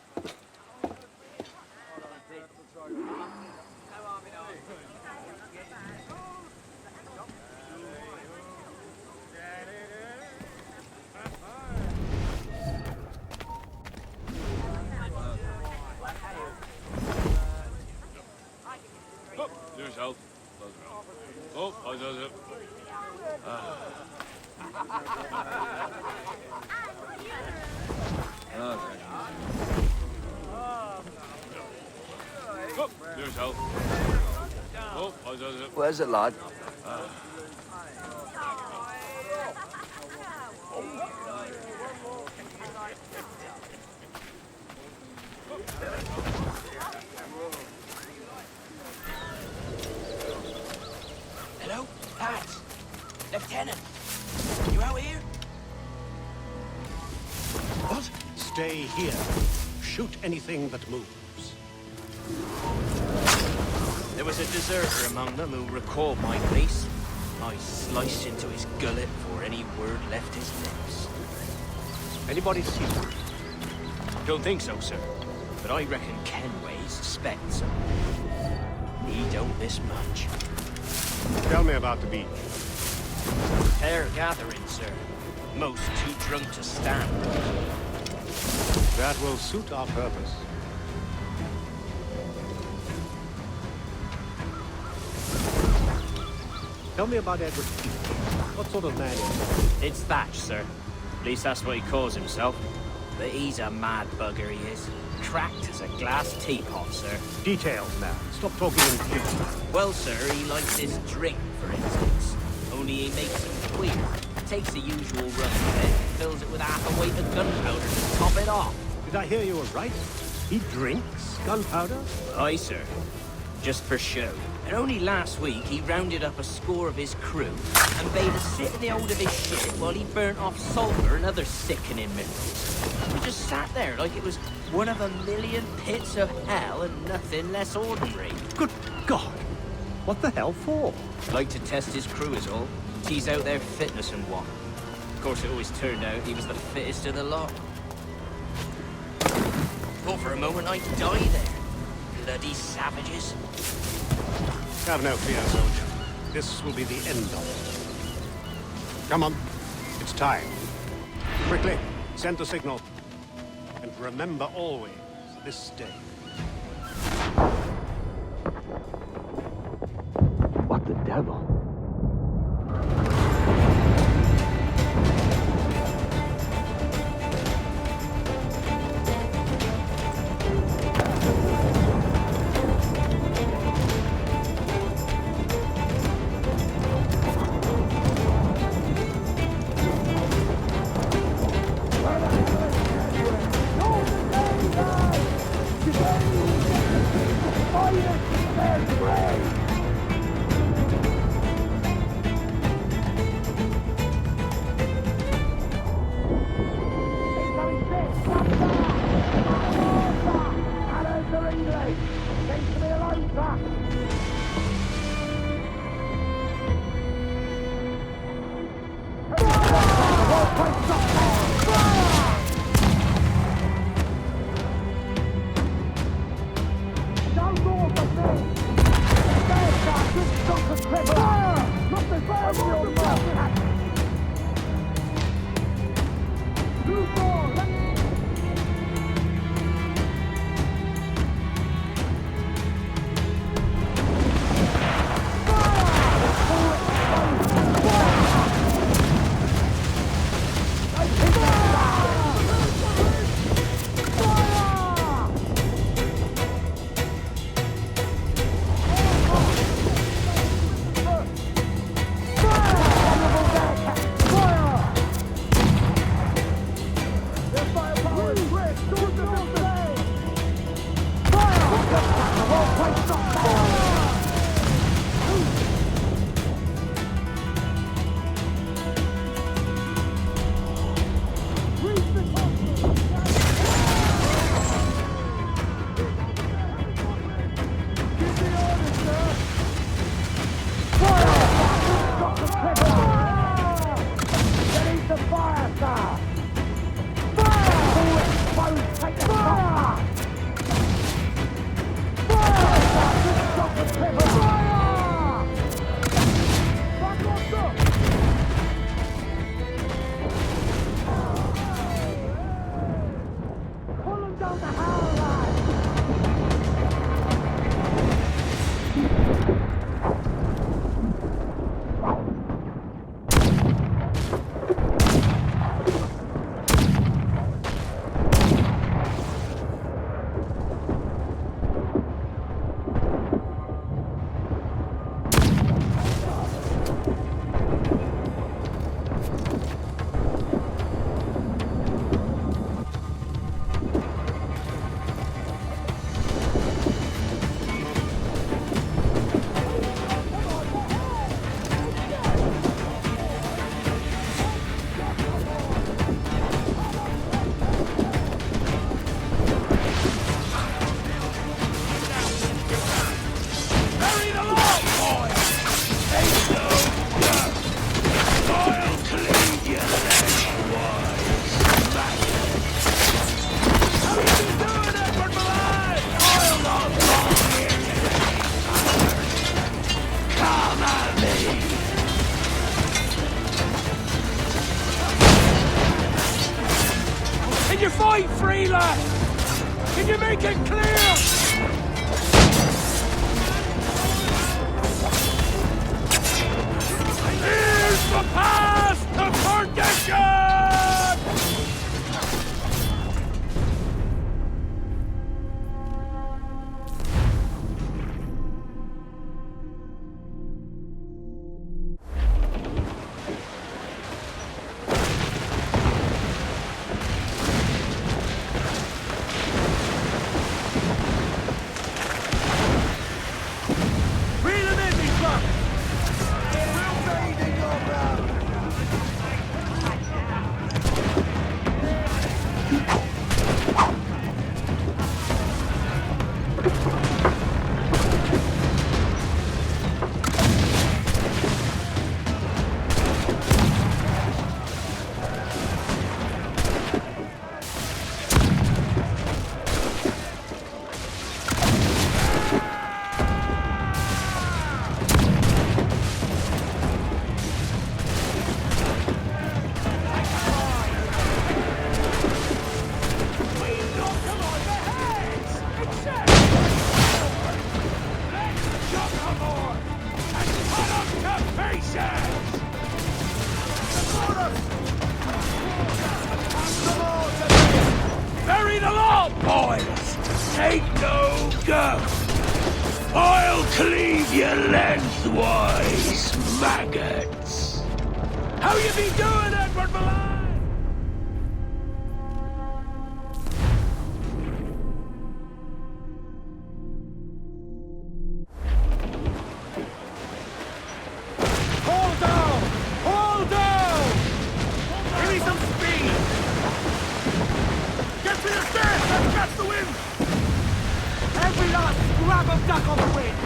Where's it, lad? Hello? Lads? Lieutenant? You out here? What? Stay here. Shoot anything that moves. There was a deserter among them who recalled my place. I sliced into his gullet before any word left his lips. Anybody see him? Don't think so, sir. But I reckon Kenway suspects him. He don't miss much. Tell me about the beach. Fair gathering, sir. Most too drunk to stand. That will suit our purpose. Tell me about Edward Kenway. What sort of man is he? It's Thatch, sir. At least that's what he calls himself. But he's a mad bugger, he is. Cracked as a glass teapot, sir. Details now. Stop talking in future. Well, sir, he likes his drink, for instance. Only he makes him queer. Takes the usual rum bit and fills it with half a weight of gunpowder to top it off. Did I hear you right? He drinks gunpowder? Aye, sir. Just for show. And only last week, he rounded up a score of his crew and bade us sit in the hold of his ship while he burnt off sulphur and other sickening minerals. We just sat there like it was one of a million pits of hell and nothing less ordinary. Good God! What the hell for? Like to test his crew is all. Tease out their fitness and what. Of course, it always turned out he was the fittest of the lot. Thought for a moment I'd die there. Bloody savages. Have no fear, soldier. This will be the end of it. Come on. It's time. Quickly, send the signal. And remember always this day. What the devil? fight free, lad? Can you make it clear? Here's the path to perdition! I'll cleave you lengthwise, maggots! How you be doing, Edward Milan? Hold down! Hold down! Give me some speed! Get to the stairs! Let's catch the wind! Every last scrap of duck on the wind!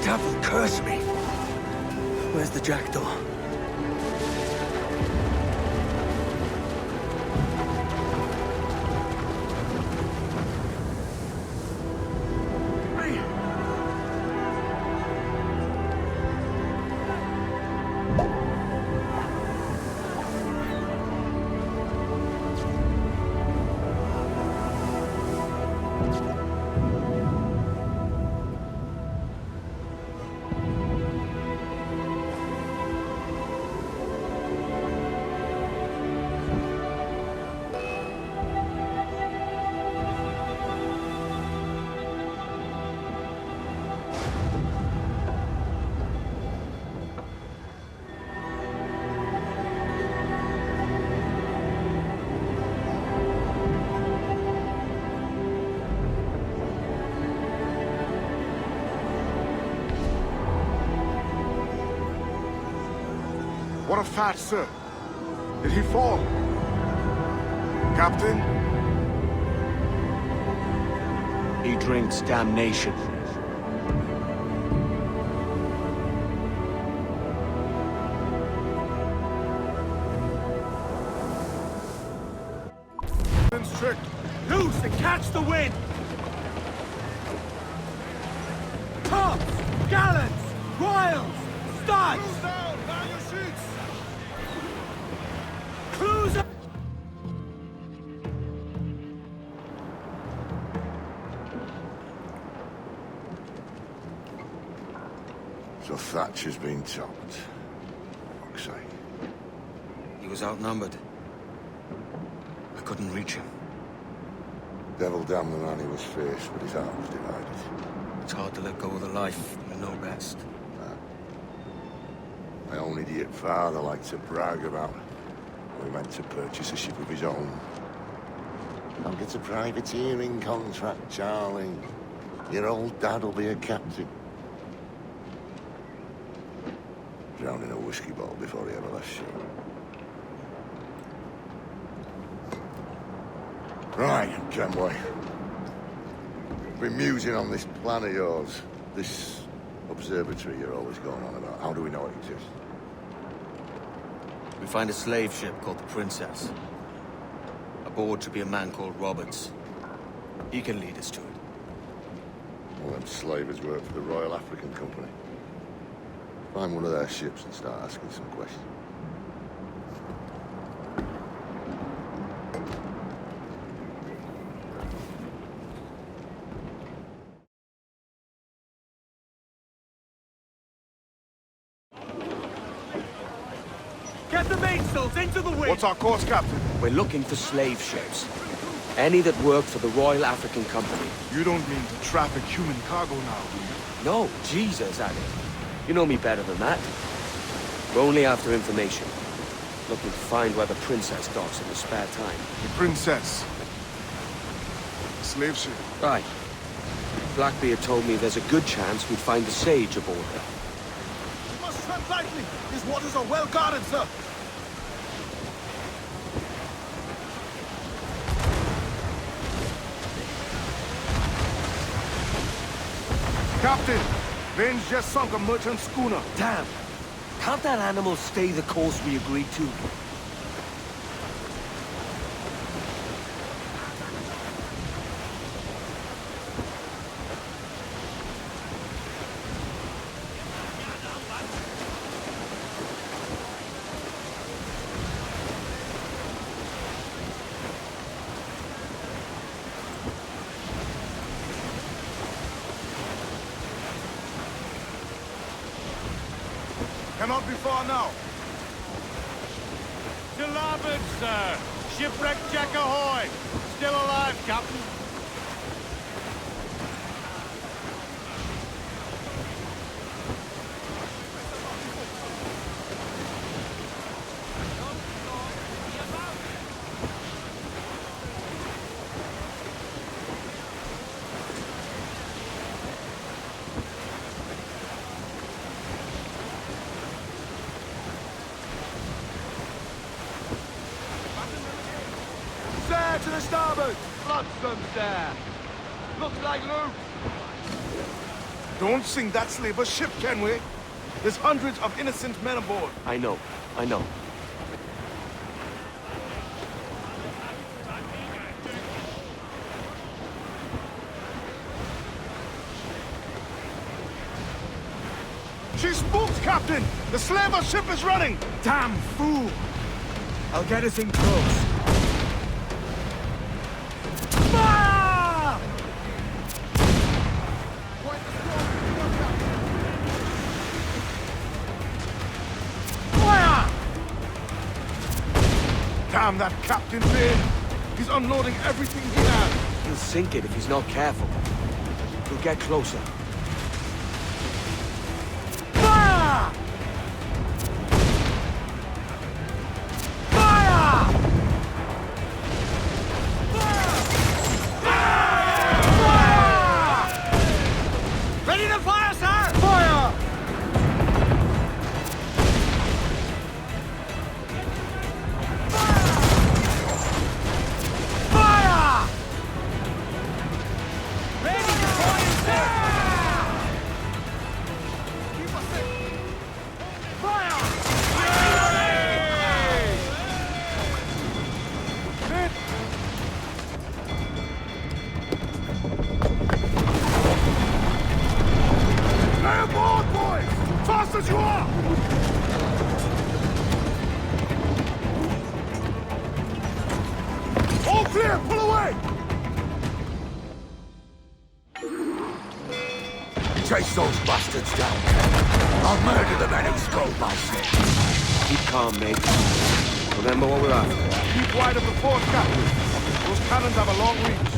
Devil curse me! Where's the jackdaw? What of Thatch, sir? Did he fall? Captain? He drinks damnation. Trick. Loose and catch the wind! Tops! Gallants! Royals! Studs! Cruise down! Down your sheets! Cruise up! So Thatch has been topped. Fuck's sake. He was outnumbered. I couldn't reach him. Devil damn the man, he was fierce, but his heart was divided. It's hard to let go of the life you know best. My own idiot father liked to brag about we meant to purchase a ship of his own. I'll get a privateering contract, Charlie. Your old dad'll be a captain. Drowned in a whiskey bottle before he ever left shore. Right, Kenway. Been musing on this plan of yours. This observatory you're always going on about. How do we know it exists? We find a slave ship called the Princess. Aboard should be a man called Roberts. He can lead us to it. All them slavers work for the Royal African Company. Find one of their ships and start asking some questions. Get the mainsails into the wind! What's our course, Captain? We're looking for slave ships. Any that work for the Royal African Company. You don't mean to traffic human cargo now, do you? No, Jesus, Annie. You know me better than that. We're only after information. Looking to find where the Princess docks in the spare time. The Princess. Slave ship. Right. Blackbeard told me there's a good chance we'd find the Sage aboard her. You must tread lightly. These waters are well guarded, sir. Captain, Vane's just sunk a merchant schooner. Damn! Can't that animal stay the course we agreed to? Cannot be far now. To larboard, sir! Shipwreck Jack ahoy! Still alive, Captain. To the starboard! Bloodsome, sir! Looks like loot! Don't sink that slaver ship, Kenway. There's hundreds of innocent men aboard. I know. She spooks, Captain! The slaver ship is running! Damn fool! I'll get us in close. Damn that Captain Vane! He's unloading everything he has! He'll sink it if he's not careful. He'll get closer. Fire! Fire! Fire! Ready to fire, sir! Fire! Forward, boys! Fast as you are! All clear! Pull away! Chase those bastards down. I'll murder the men who stole my ship. Keep calm, mate. Remember what we're after. Keep wide of the fort, Captain. Those cannons have a long reach.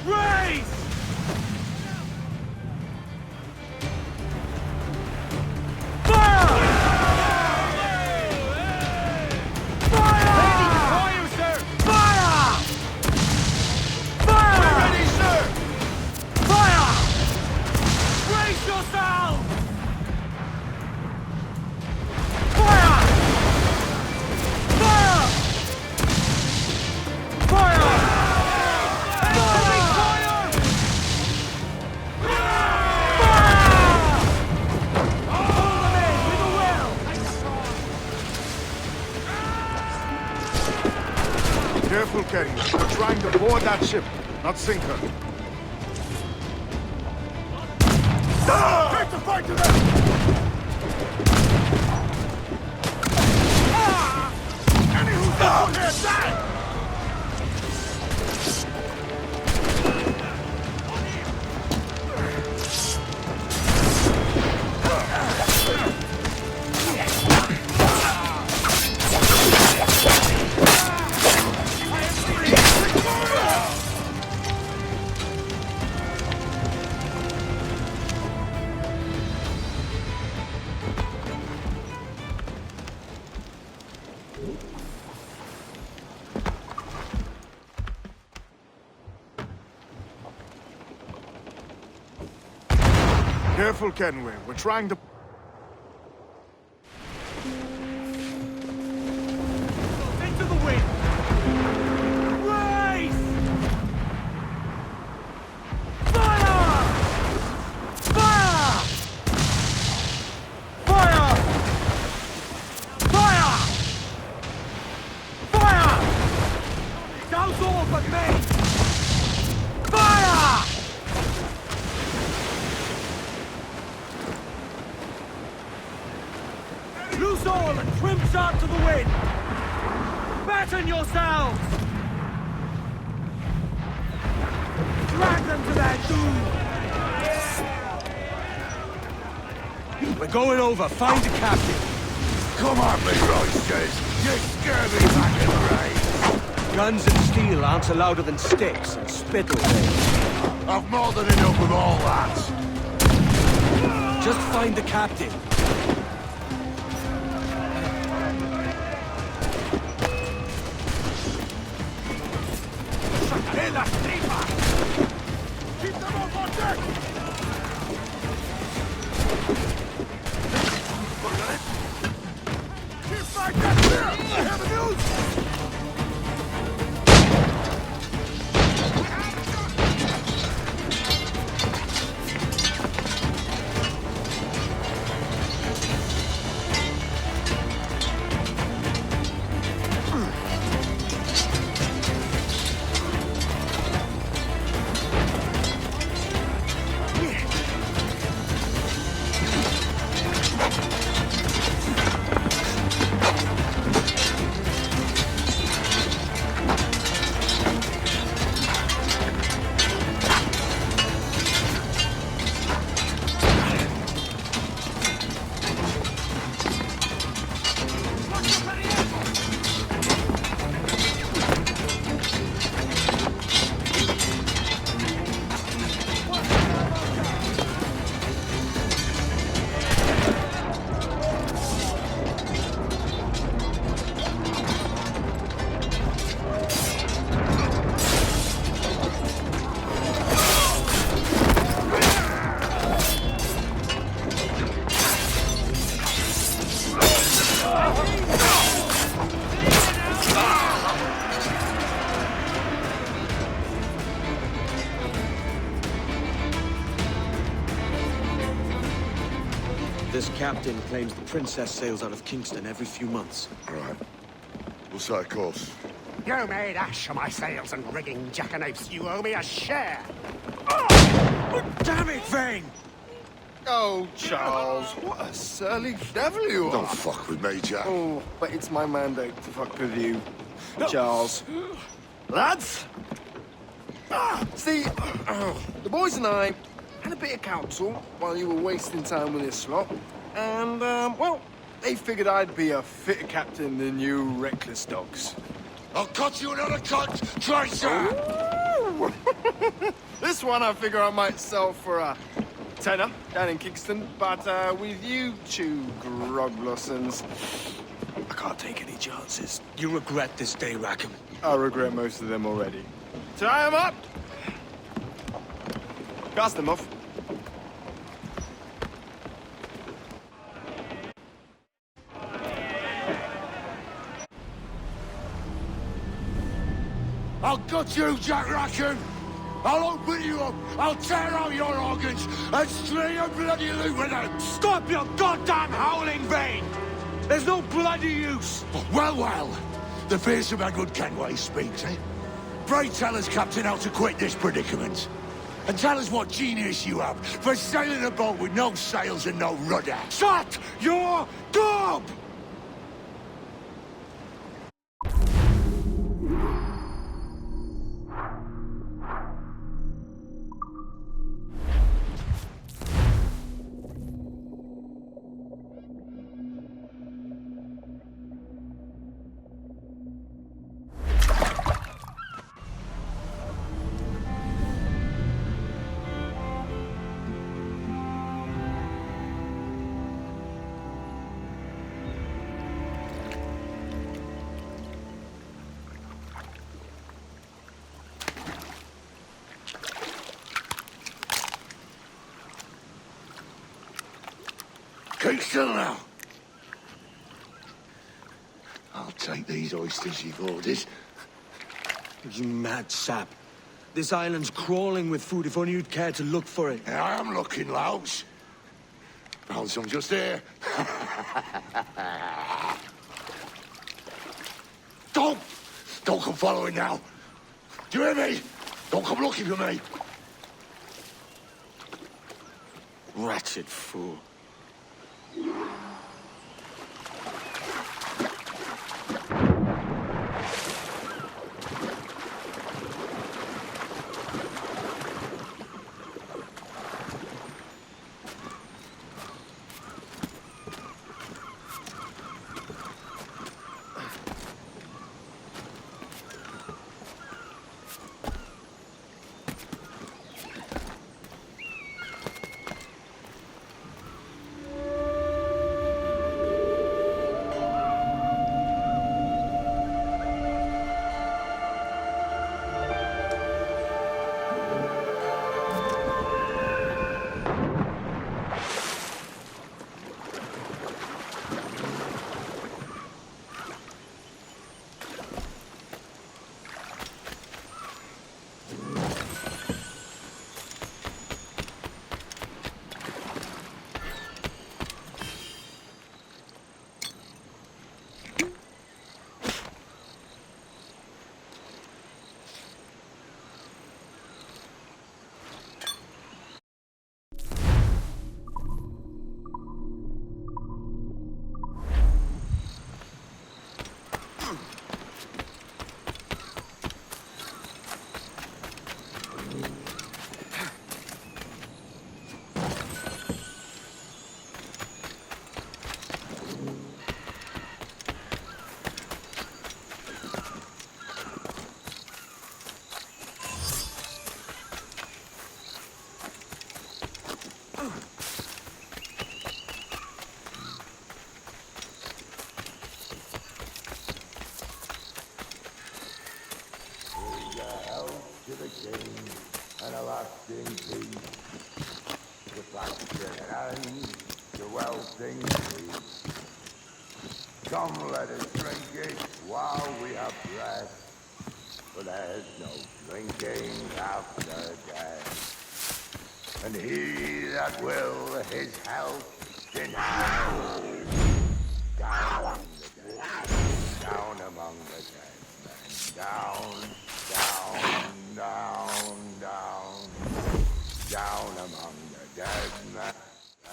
Raise! Careful, Kenway. We're trying to board that ship, not sink her. Take the fight to them! Any who's down here, die! Careful, Kenway. We're trying to... Into the wind! Race! Fire! Fire! Fire! Fire! Fire! Douse all but me! Fire! Loose all and trim sharp to the wind! Batten yourselves! Drag them to their doom! We're going over. Find the captain. Come on, me roisters! You scare me back in range! Guns and steel aren't louder than sticks and spittle. I've more than enough with all that! Just find the captain. Keep them up on deck! Keep my deck clear! I have the news! This captain claims the princess sails out of Kingston every few months. Right. We'll set a course. You made ash of my sails and rigging, jackanapes. You owe me a share. Damn it, Vane! Oh, Charles, what a surly devil you are. Don't fuck with me, Jack. Oh, but it's my mandate to fuck with you, Charles. Lads! See, the boys and I had a bit of counsel while you were wasting time with this lot. And, well, they figured I'd be a fitter captain than you reckless dogs. I'll cut you another cut, Tracer! This one I figure I might sell for a tenner down in Kingston, but with you two grog blossoms, I can't take any chances. You regret this day, Rackham. I regret most of them already. Tie them up! Cast them off. I'll gut you, Jack Rackham! I'll open you up, I'll tear out your organs, and string a bloody loop with them! Stop your goddamn howling, Vane! There's no bloody use! Well, well, the fearsome Edward Kenway speaks, eh? Pray tell us, Captain, how to quit this predicament. And tell us what genius you have for sailing a boat with no sails and no rudder. Shut your gob! Keep still now. I'll take these oysters you've ordered. You mad sap. This island's crawling with food if only you'd care to look for it. I am looking, Louts. Found some just here. Don't come following now. Do you hear me? Don't come looking for me. Wretched fool. And a lasting peace, the faction and the welting peace. Come, let us drink it while we have breath, for there's no drinking after death. And he that will his health deny, down among the dead men, Down, down, down, down. Down among the dead men.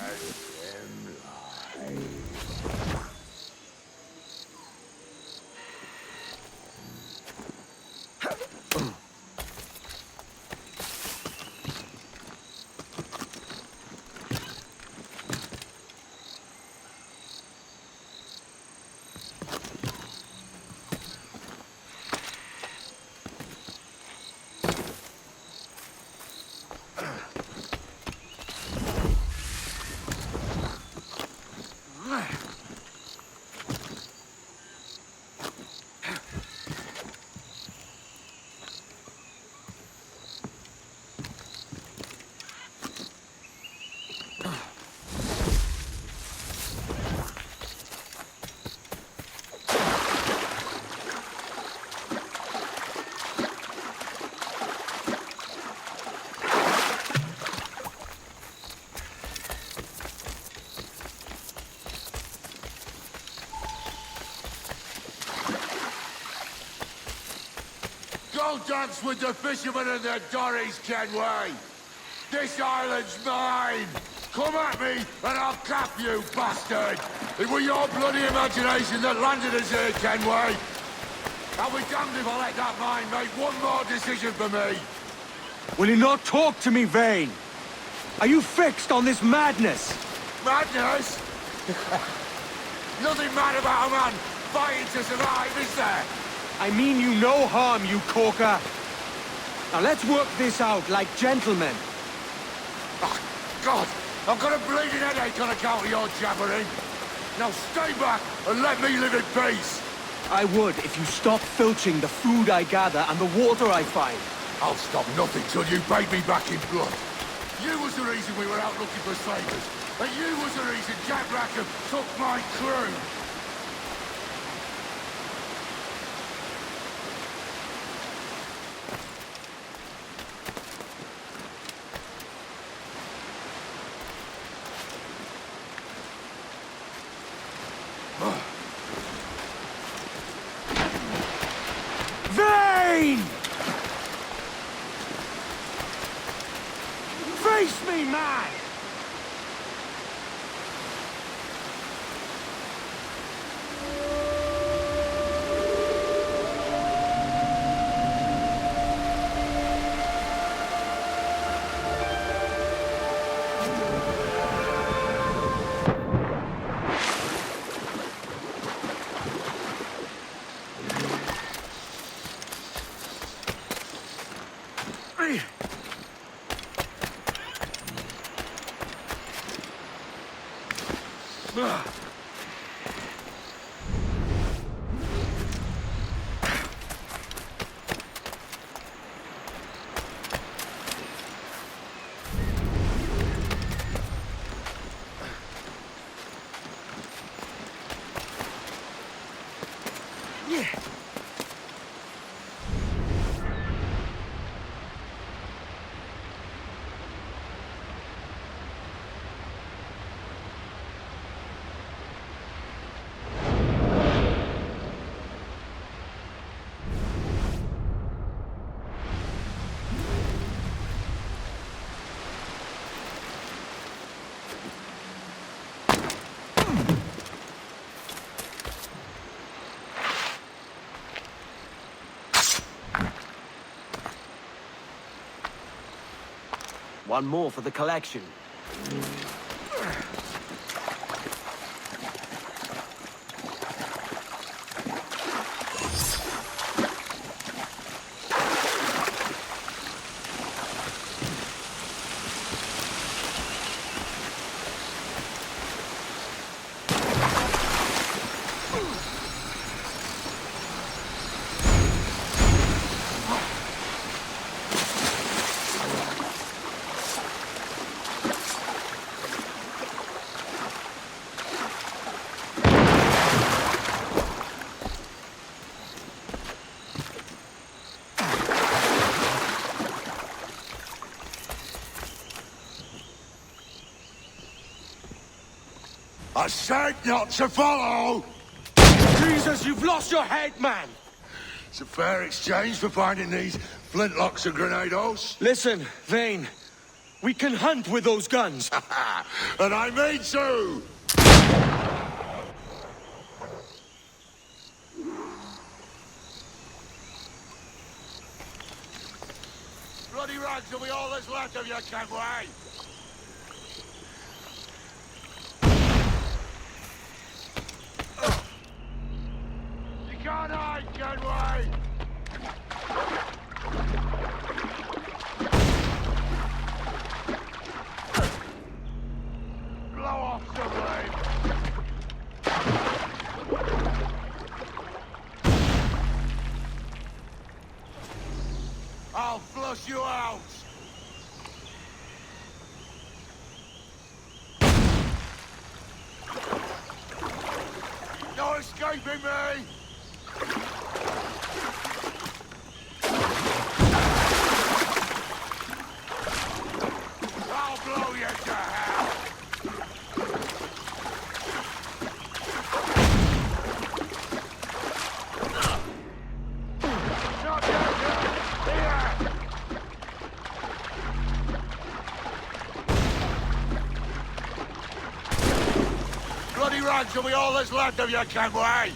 Let him lie. Go dance with the fishermen and their dories, Kenway! This island's mine! Come at me, and I'll cap you, bastard! It was your bloody imagination that landed us here, Kenway! I'll be damned if I let that mind make one more decision for me! Will you not talk to me, Vane? Are you fixed on this madness? Madness? Nothing mad about a man fighting to survive, is there? I mean you no harm, you corker. Now let's work this out like gentlemen. Oh, God! I've got a bleeding headache on account of your jabbering. Now stay back and let me live in peace. I would if you stopped filching the food I gather and the water I find. I'll stop nothing till you paid me back in blood. You was the reason we were out looking for slavers. And you was the reason Jack Rackham took my crew. Vane! Face me, man! One more for the collection. I said not to follow! Jesus, you've lost your head, man! It's a fair exchange for finding these flintlocks and grenados. Listen, Vane. We can hunt with those guns. And I mean to! Bloody rags will be all that's left of you, Kenway! You can't hide, Kenway! Blow off some flame! I'll flush you out! No escaping me! I'll blow you to hell! Not yet, here! Bloody rags will be all that's left of you, Kenway!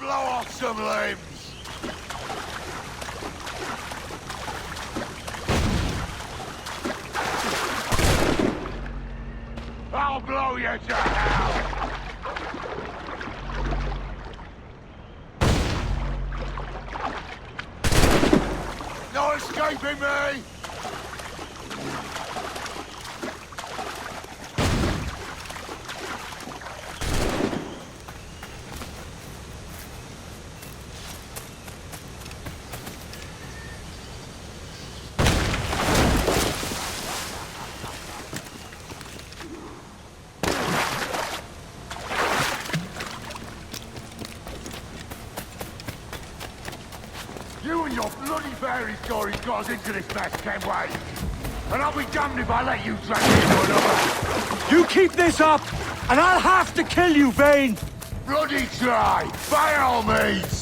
Blow off some limbs! I'll blow you to hell! No escaping me! You and your bloody fairy stories got us into this mess, Kenway. And I'll be damned if I let you drag me into another. You keep this up, and I'll have to kill you, Vane! Bloody try! By all means!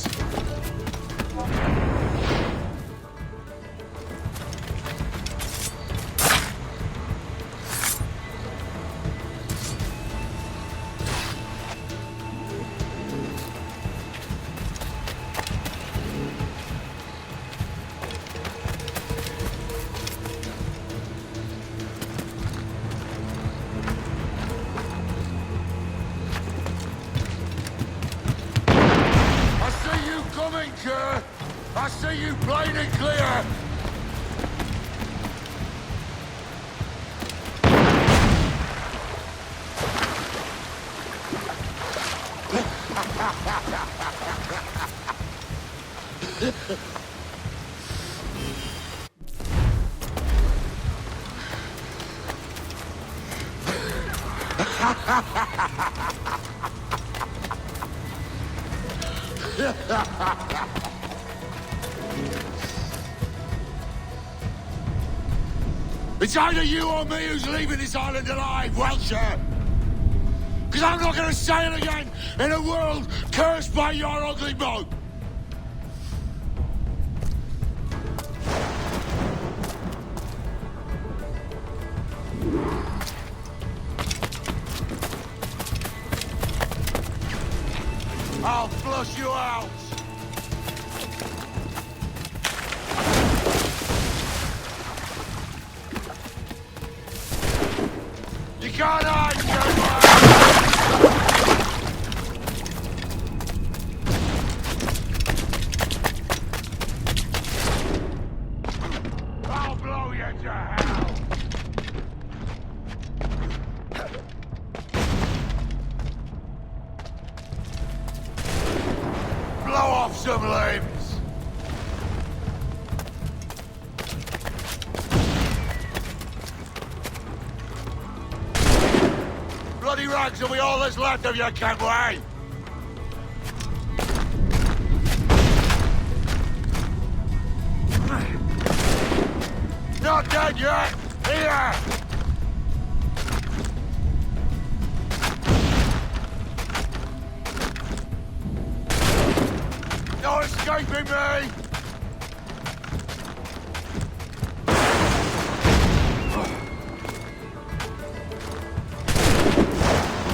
I see you plain and clear! It's either you or me who's leaving this island alive, Welsher! Because I'm not going to sail again in a world cursed by your ugly boat! I'll flush you out! You can't hide, Kenway! I'll blow you to hell! Blow off some limbs! Bloody rags will be all that's left of you, Kenway! Not dead yet! Here! escaping me!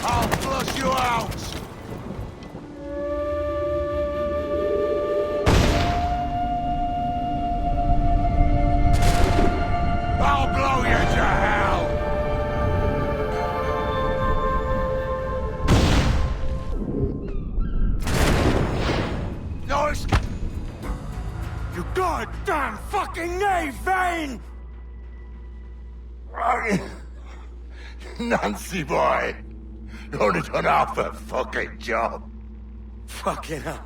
I'll flush you out! I'll blow you to hell! No escape! You goddamn fucking knave, Vane! Nancy boy! You only done half a fucking job. Fucking hell.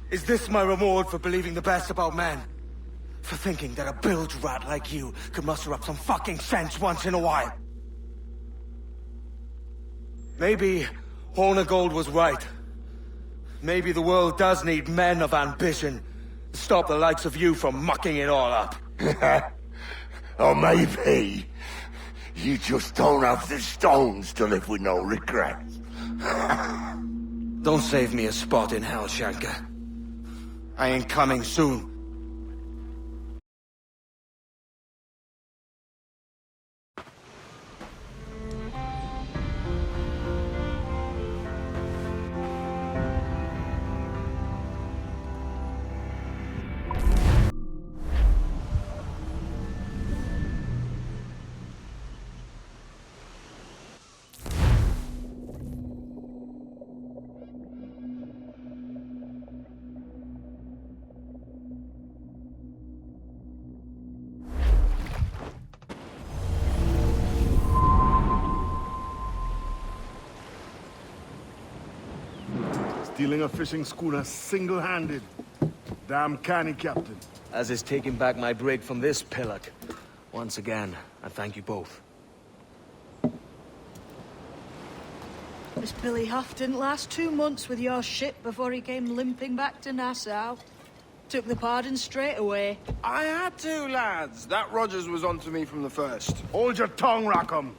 Is this my reward for believing the best about men? For thinking that a bilge rat like you could muster up some fucking sense once in a while? Maybe Ratonhnhaké was right. Maybe the world does need men of ambition to stop the likes of you from mucking it all up. Or maybe you just don't have the stones to live with no regrets. Don't save me a spot in hell, Shanka. I ain't coming soon. Stealing a fishing schooner single-handed. Damn canny, Captain. As is taking back my brig from this pillock. Once again, I thank you both. This Billy Huff didn't last 2 months with your ship before he came limping back to Nassau. Took the pardon straight away. I had to, lads. That Rogers was onto me from the first. Hold your tongue, Rackham.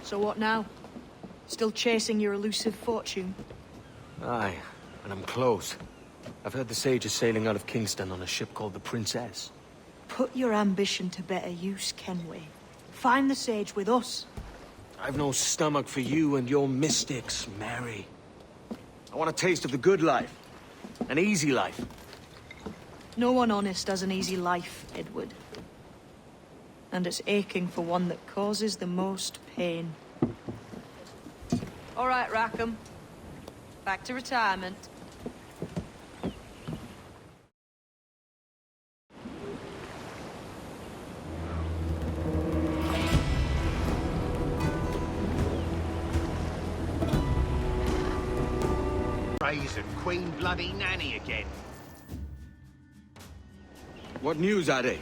So what now? Still chasing your elusive fortune? Aye, and I'm close. I've heard the Sage is sailing out of Kingston on a ship called the Princess. Put your ambition to better use, Kenway. Find the Sage with us. I've no stomach for you and your mystics, Mary. I want a taste of the good life. An easy life. No one honest has an easy life, Edward. And it's aching for one that causes the most pain. All right, Rackham. Back to retirement. Brazen Queen bloody nanny again. What news, Ade?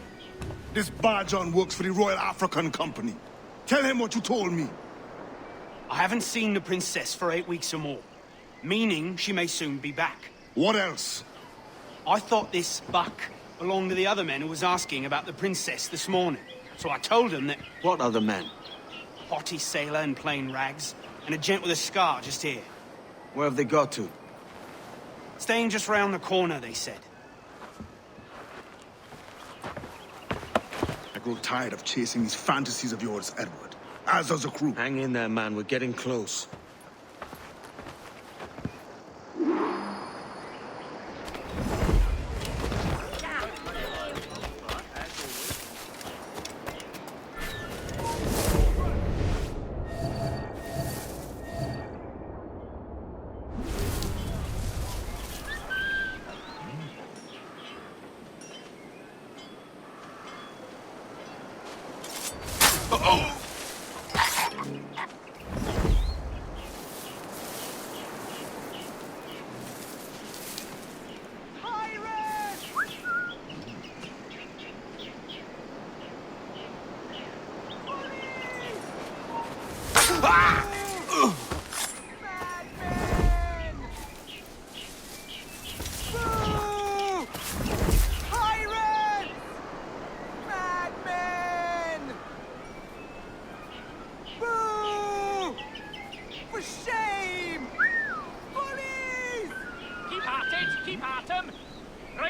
This Barjon works for the Royal African Company. Tell him what you told me. I haven't seen the princess for 8 weeks or more, meaning she may soon be back. What else? I thought this buck belonged to the other men who was asking about the princess this morning. So I told him that... What other men? A haughty sailor in plain rags, and a gent with a scar just here. Where have they got to? Staying just round the corner, they said. I grow tired of chasing these fantasies of yours, Edward. As does the crew. Hang in there, man. We're getting close.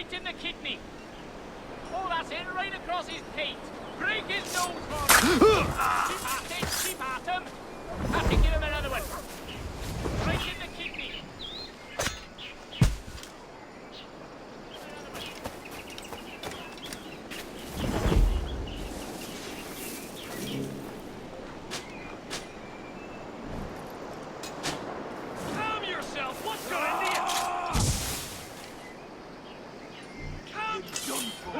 Right in the kidney. Oh, that's it, right across his pate. Break his nose for him. Keep at him. Have to give him another one. Right in the kidney. Calm yourself. What's going on here? Calm done for.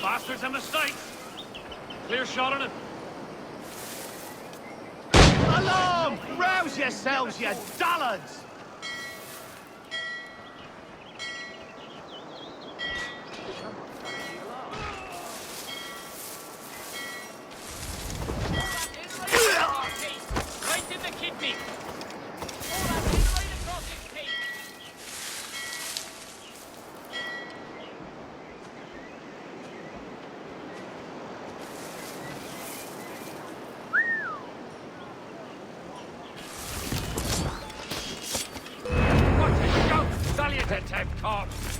Bastard's a mistake. Clear shot on him. Alarm! Rouse yourselves, you dullards! Right in the kidney. Oh, that's it, right across his pate. What a joke! Salient attempt, corpse!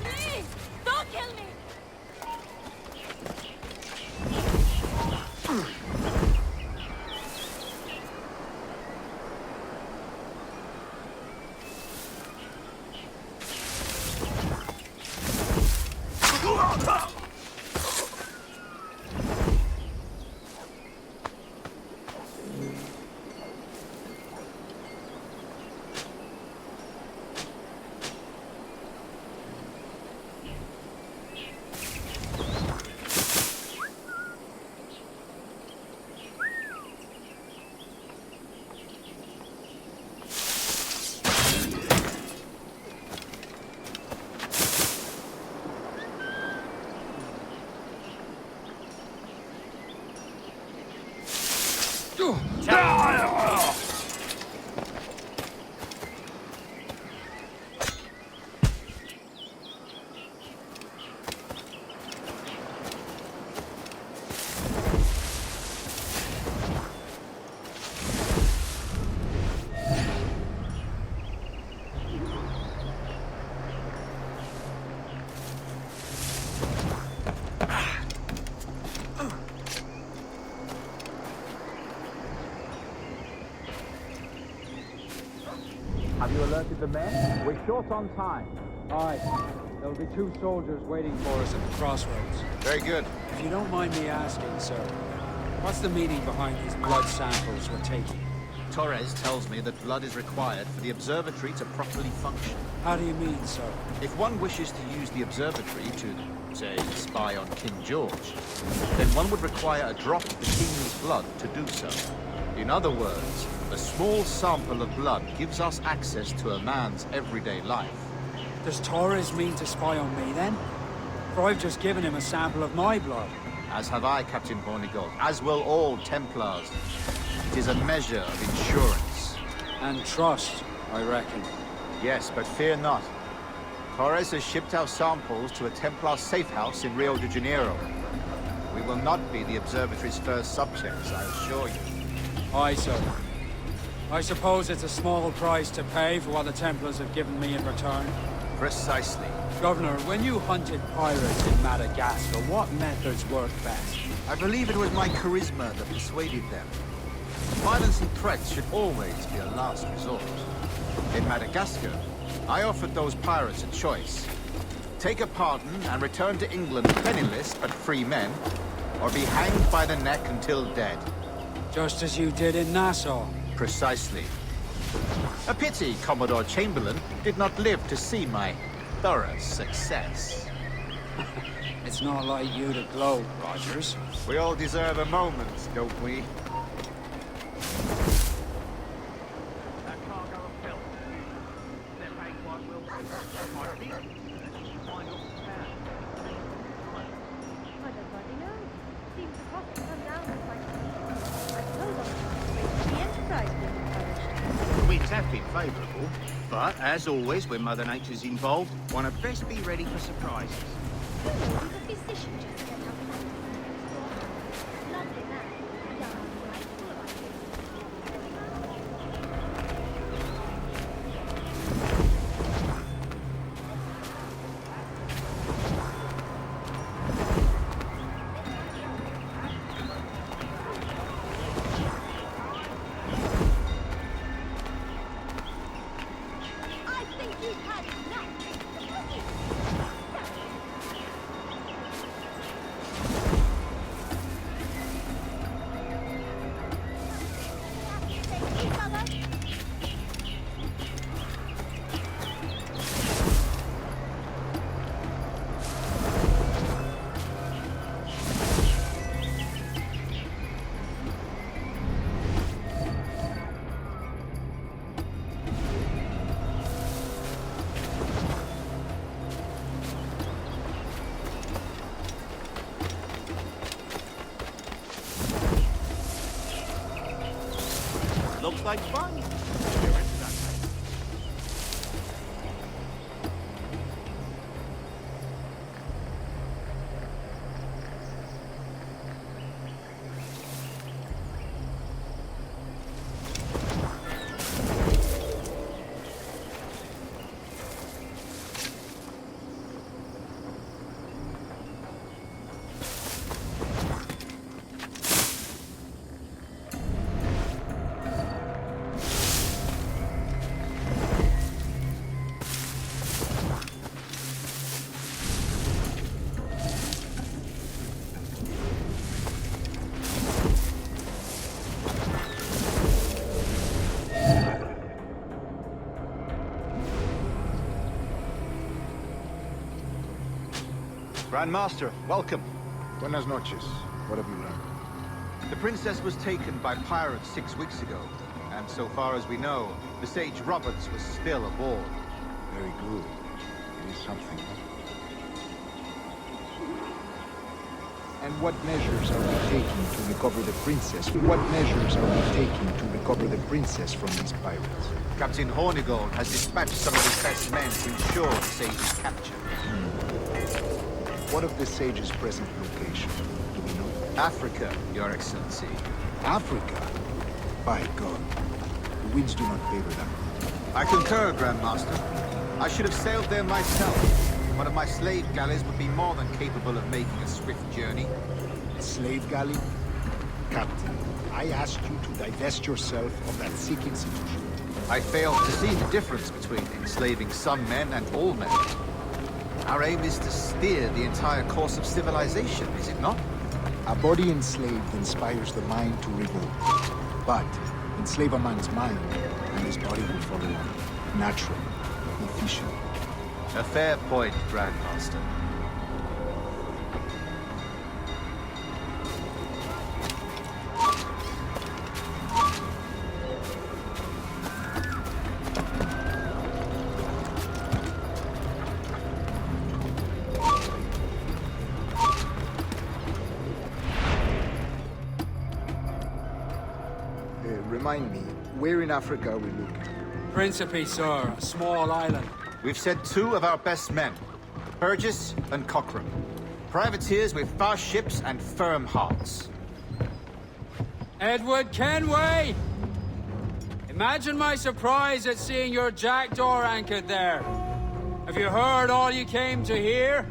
Please, don't kill me! Have you alerted the men? We're short on time. Aye. There'll be 2 soldiers waiting for us at the crossroads. Very good. If you don't mind me asking, sir, what's the meaning behind these blood samples we're taking? Torres tells me that blood is required for the observatory to properly function. How do you mean, sir? If one wishes to use the observatory to, say, spy on King George, then one would require a drop of the king's blood to do so. In other words, a small sample of blood gives us access to a man's everyday life. Does Torres mean to spy on me, then? For I've just given him a sample of my blood. As have I, Captain Hornigold, as will all Templars. It is a measure of insurance. And trust, I reckon. Yes, but fear not. Torres has shipped our samples to a Templar safe house in Rio de Janeiro. We will not be the observatory's first subjects, I assure you. Aye, sir. I suppose it's a small price to pay for what the Templars have given me in return. Precisely. Governor, when you hunted pirates in Madagascar, what methods worked best? I believe it was my charisma that persuaded them. Violence and threats should always be a last resort. In Madagascar, I offered those pirates a choice. Take a pardon and return to England penniless but free men, or be hanged by the neck until dead. Just as you did in Nassau. Precisely. A pity Commodore Chamberlain did not live to see my thorough success. It's not like you to gloat, Rogers. We all deserve a moment, don't we? costs come down quite a bit. I suppose I'll the enterprise being encouraged. The winds have been favourable, but as always, when Mother Nature's involved, one had best be ready for surprises. Who knows if a physician just set up that lovely man, young, bright, full of ideas. I think you've had enough. Looks like fun. Grand Master, welcome. Buenas noches. What have you learned? The princess was taken by pirates 6 weeks ago, and so far as we know, the sage Roberts was still aboard. Very good. It is something. And what measures are we taking to recover the princess? What measures are we taking to recover the princess from these pirates? Captain Hornigold has dispatched some of his best men to ensure the sage's capture. What of the sage's present location? Do we know? Africa, Your Excellency. Africa? By God. The winds do not favor that. I concur, Grand Master. I should have sailed there myself. One of my slave galleys would be more than capable of making a swift journey. A slave galley? Captain, I asked you to divest yourself of that sick institution. I failed to see the difference between enslaving some men and all men. Our aim is to steer the entire course of civilization, is it not? A body enslaved inspires the mind to revolt. But enslave a man's mind, and his body will follow on. Natural, efficient. A fair point, Grand Master. Remind me, where in Africa are we looking? Principe, sir, a small island. We've sent 2 of our best men, Burgess and Cochrane. Privateers with fast ships and firm hearts. Edward Kenway! Imagine my surprise at seeing your jackdaw anchored there. Have you heard all you came to hear?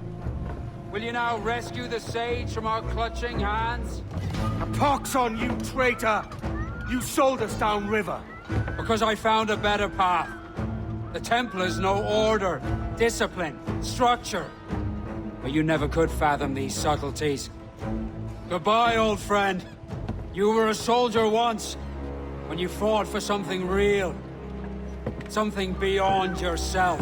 Will you now rescue the sage from our clutching hands? A pox on you, traitor! You sold us downriver. Because I found a better path. The Templars know order, discipline, structure. But you never could fathom these subtleties. Goodbye, old friend. You were a soldier once, when you fought for something real. Something beyond yourself.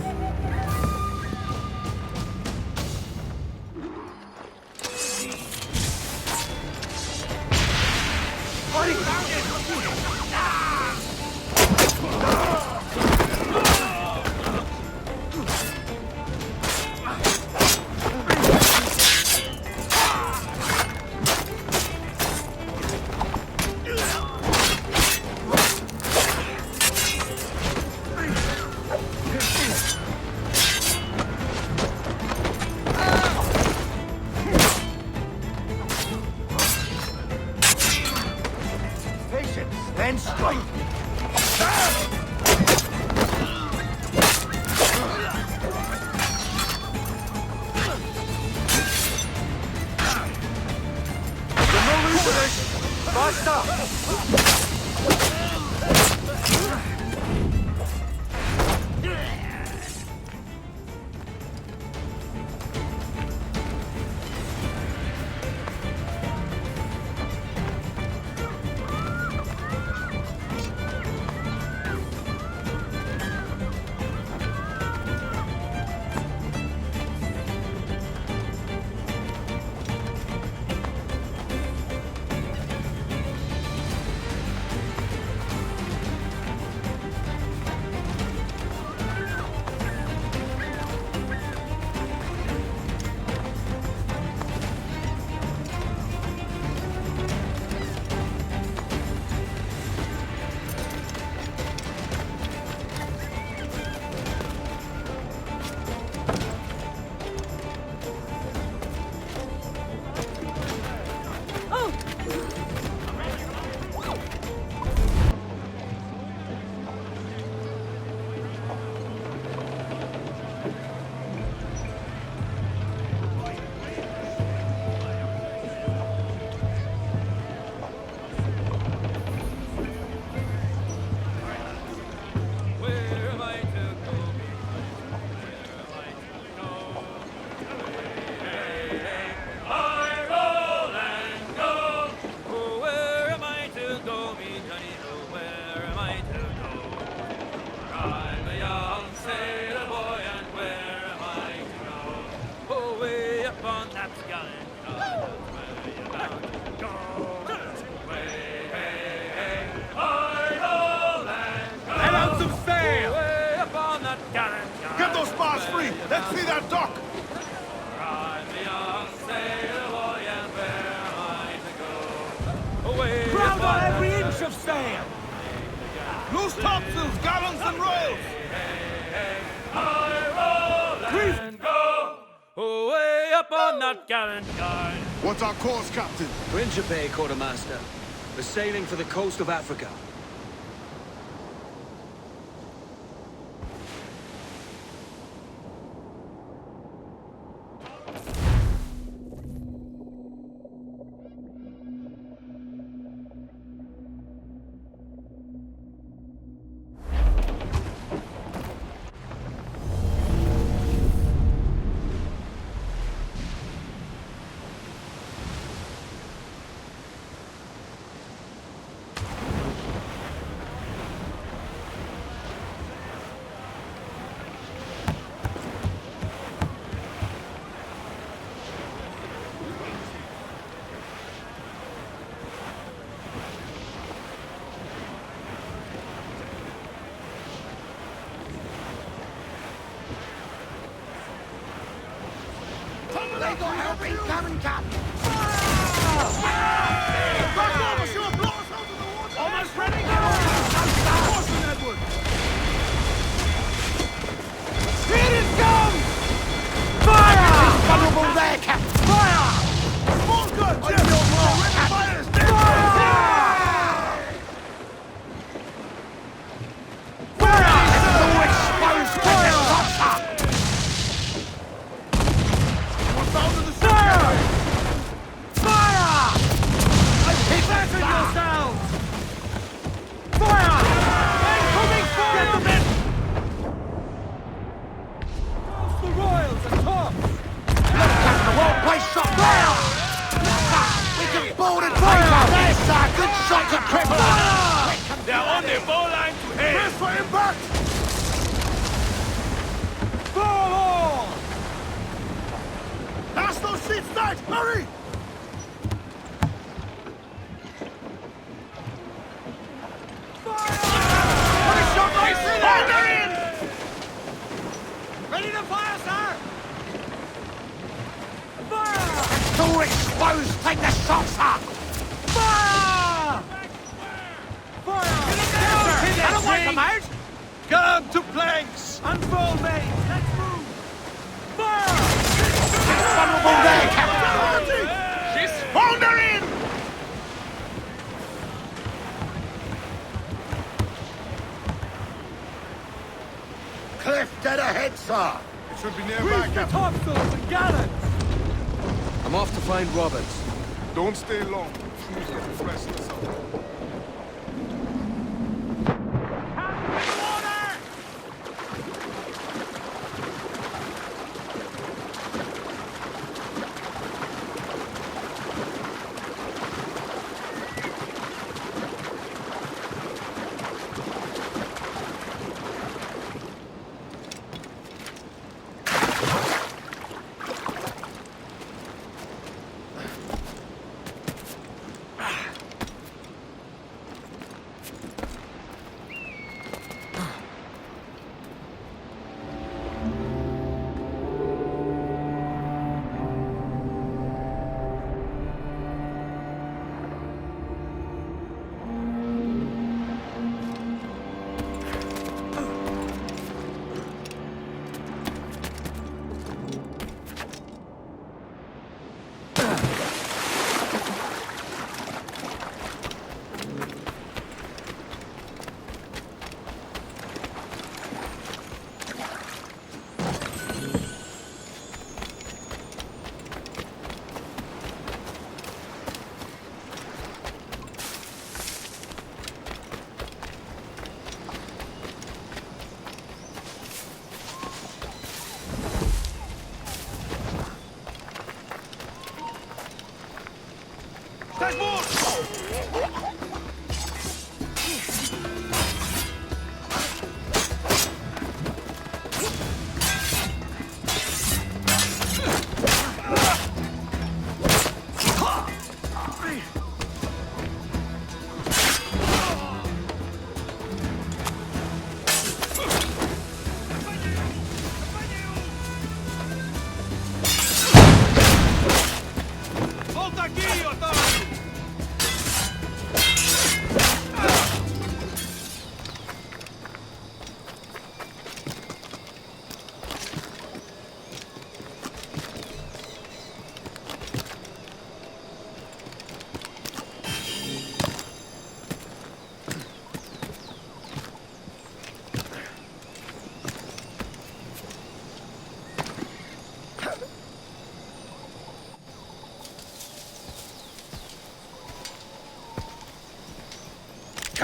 Get those bars free! Let's see that dock! Crowd on every inch of sail! Loose topsails, gallants and royals! Away up on that gallant guy! What's our course, Captain? Principe, Quartermaster. We're sailing for the coast of Africa. They got helping coming, Cap! Back over, sure! Blow us out of the water! Almost ready, go! Caution, Edward! Here it comes! Fire! Vulnerable there, Cap! Fire! Small gun, Jim! Fire is dead! They're on the bowline to head! Press for impact! Forward! Pass those sheets tight! Hurry! Ready to fire, sir! Door exposed! Take the shots up! Fire! Fire! I don't want them out! Gun to planks! Unfold, mate! Let's move! Fire! Vulnerable there, Cap! She's foundering! Cliff dead ahead, sir. It should be nearby, Reach the Captain. topsails and gallants! I'm off to find Roberts. Don't stay long. Choose to rest us up.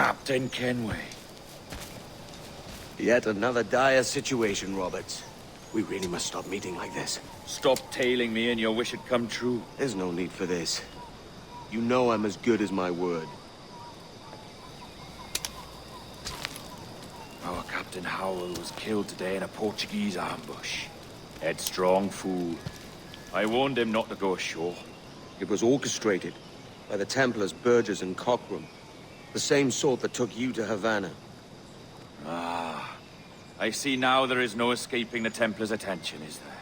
Captain Kenway. Yet another dire situation, Roberts. We really must stop meeting like this. Stop tailing me and your wish had come true. There's no need for this. You know I'm as good as my word. Our Captain Howell was killed today in a Portuguese ambush. Headstrong fool. I warned him not to go ashore. It was orchestrated by the Templars Burgess and Cockrum. The same sort that took you to Havana. Ah. I see now there is no escaping the Templars' attention, is there?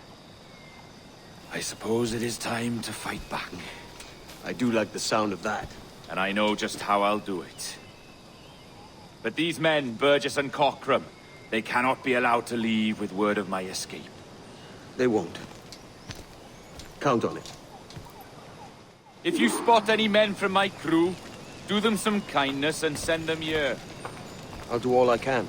I suppose it is time to fight back. I do like the sound of that. And I know just how I'll do it. But these men, Burgess and Cockrum, they cannot be allowed to leave with word of my escape. They won't. Count on it. If you spot any men from my crew, do them some kindness and send them here. I'll do all I can.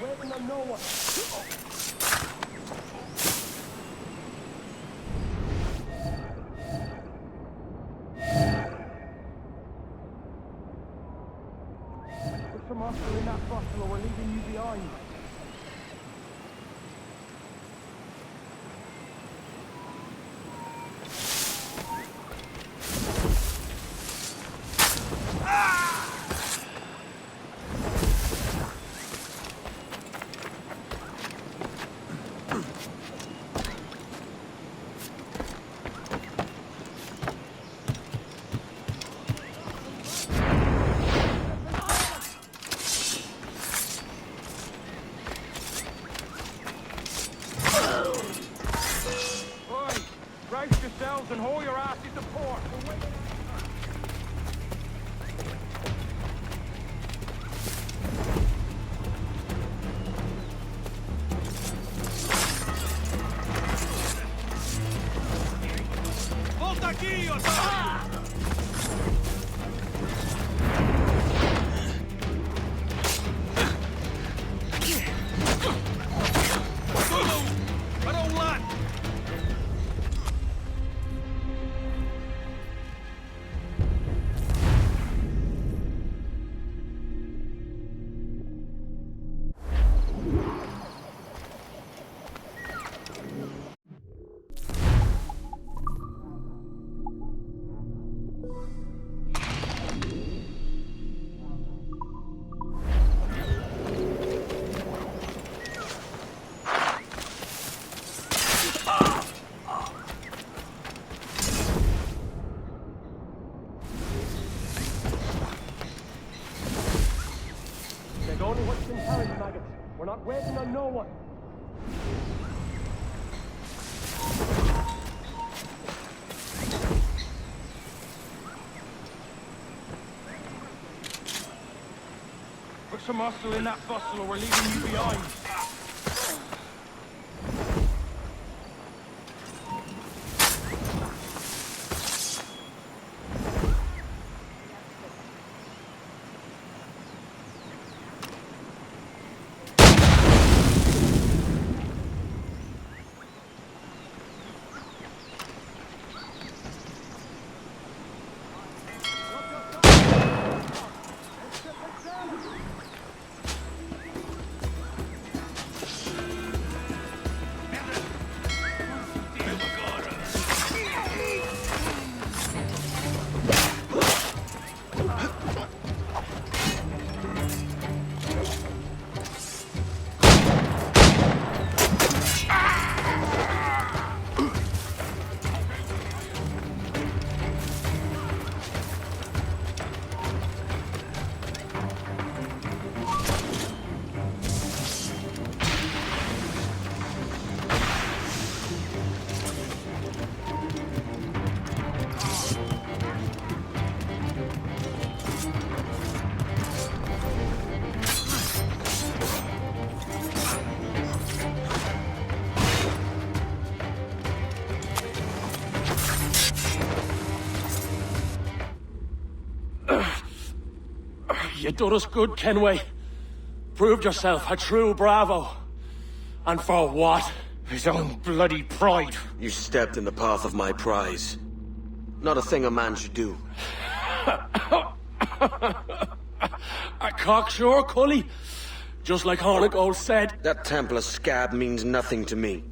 waiting on no one. Put some muscle in that fossil or we're leaving you behind. And haul your asses to port. Volta aqui, Only what's been carried, maggots. We're not waiting on no one. Put some muscle in that fossil or we're leaving you behind. You done us good, Kenway. Proved yourself a true bravo. And for what? His own bloody pride. You stepped in the path of my prize. Not a thing a man should do. A cocksure, Cully. Just like Ratonhnhaké said. That Templar scab means nothing to me.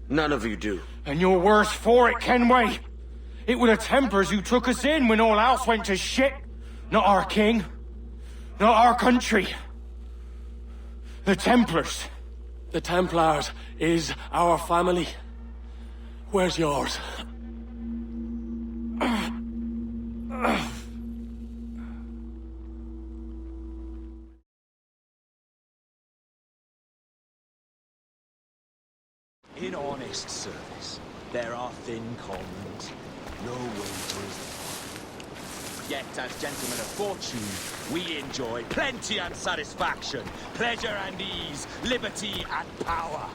None of you do. And you're worse for it, Kenway. It were the Templars who took us in when all else went to shit. Not our king. Not our country. The Templars. The Templars is our family. Where's yours? In honest service, there are thin commons, no wagers. Yet, as gentlemen of fortune, we enjoy plenty and satisfaction, pleasure and ease, liberty and power.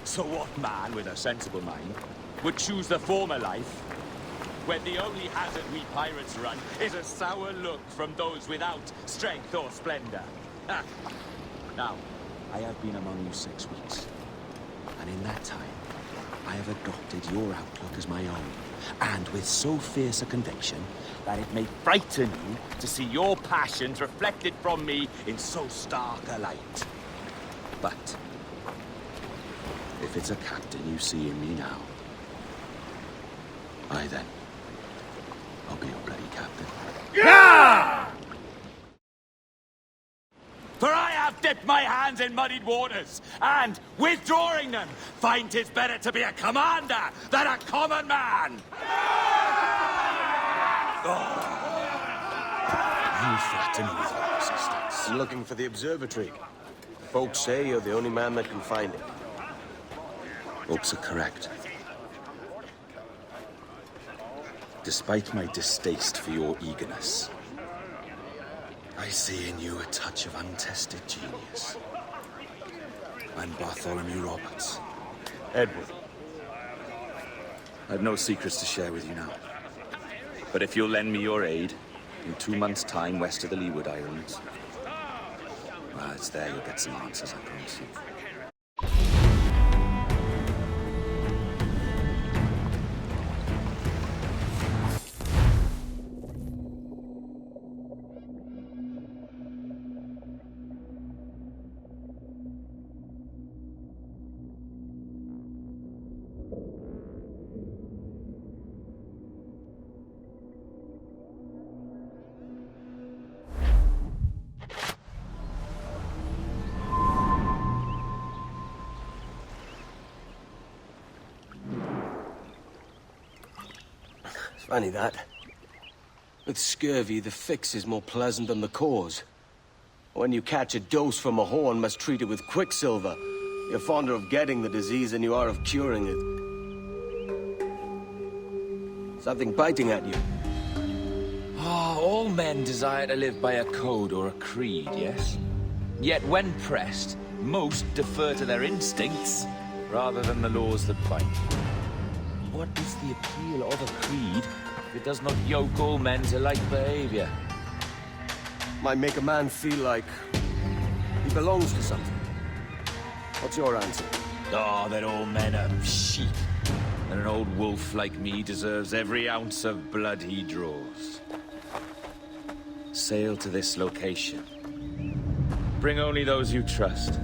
So what man with a sensible mind would choose the former life, when the only hazard we pirates run is a sour look from those without strength or splendor? Now, I have been among you 6 weeks. And in that time, I have adopted your outlook as my own. And with so fierce a conviction that it may frighten you to see your passions reflected from me in so stark a light. But if it's a captain you see in me now, aye then, I'll be your bloody captain. Yeah! For I have dipped my hands in muddied waters, and, withdrawing them, find 'tis better to be a commander than a common man! You threaten with your resistance. I'm looking for the Observatory. Folks say you're the only man that can find it. Folks are correct. Despite my distaste for your eagerness, I see in you a touch of untested genius. I'm Bartholomew Roberts. Edward. I've no secrets to share with you now. But if you'll lend me your aid, in 2 months' time west of the Leeward Islands, well, it's there you'll get some answers, I promise you. Funny that. With scurvy, the fix is more pleasant than the cause. When you catch a dose from a horn, must treat it with quicksilver. You're fonder of getting the disease than you are of curing it. Something biting at you. All men desire to live by a code or a creed, yes? Yet when pressed, most defer to their instincts rather than the laws that bind. What is the appeal of a creed if it does not yoke all men to like behavior? Might make a man feel like he belongs to something. What's your answer? Oh, that all men are sheep, and an old wolf like me deserves every ounce of blood he draws. Sail to this location. Bring only those you trust.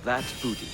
that booty.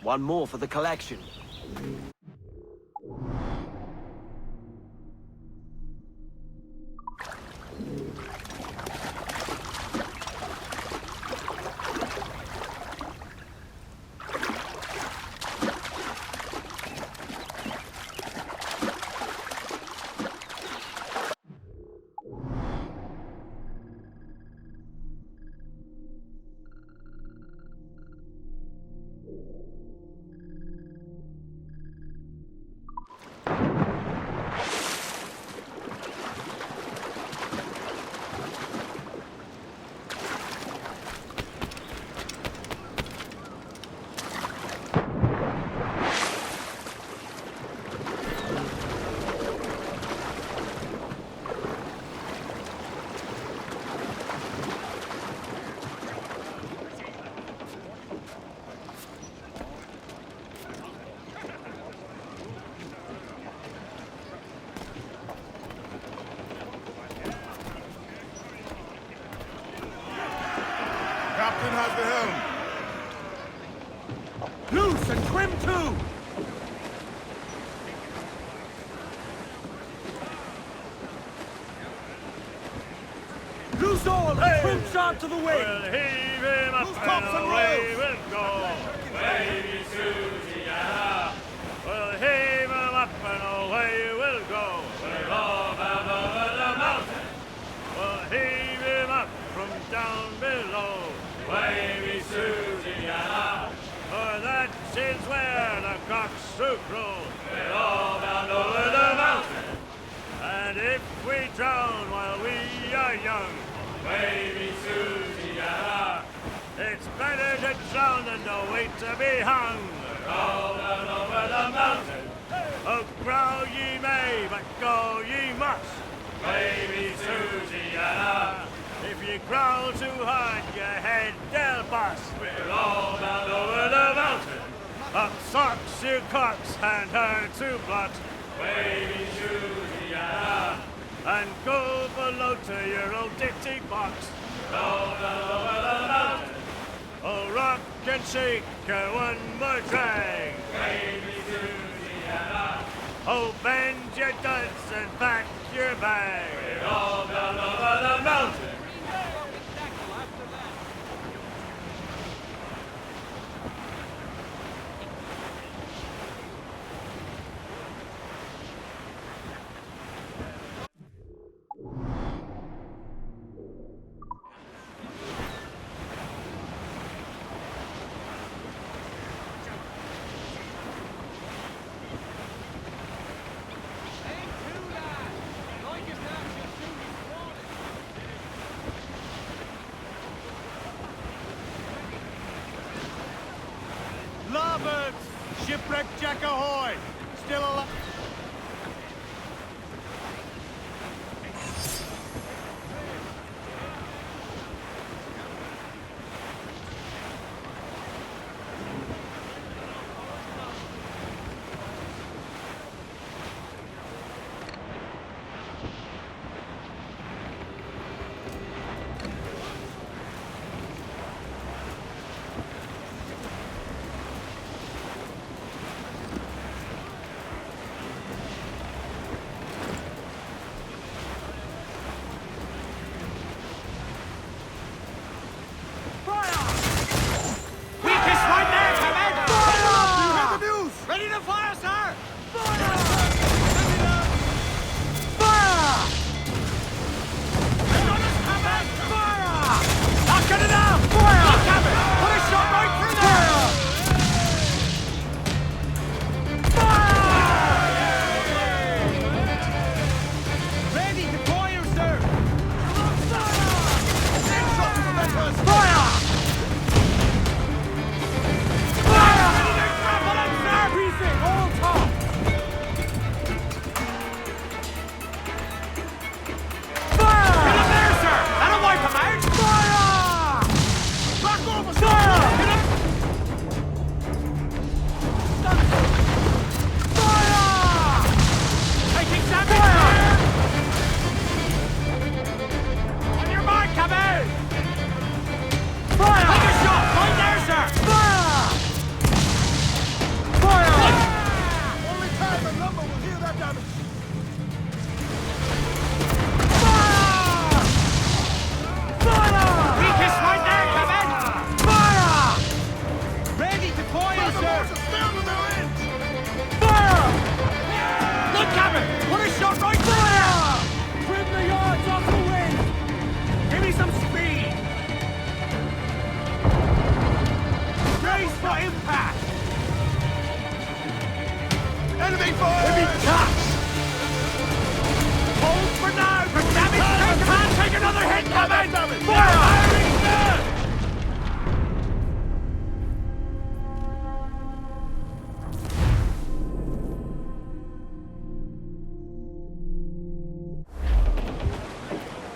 One more for the collection. Captain has the helm. Loose and trim too! Loose all and trim sharp to the wind! We'll heave him up and away we'll go. Baby Susie-Anna. We'll heave him up and away we'll go. We're all bound over the mountain. We'll heave him up from down below. Baby Susie-Anna. For that is where the cocks do crow. We're all bound over the mountain. And if we drown while we are young, baby Susie-Anna, it's better to drown than to wait to be hung. We're all down over the mountain. Oh, growl ye may, but go ye must. Baby Susie-Anna, if you growl too hard, your head they'll bust. We're all down over the mountain. Up socks you cocks and her to blot. Baby Susie-Anna, and go below to your old ditty box. Roll down over the mountain. Oh, rock and shake her one more drag. Baby Susie-Anna. Oh, bend your duds and pack your bag. We're all down over the mountain. Shipwreck Jack ahoy! Still alive.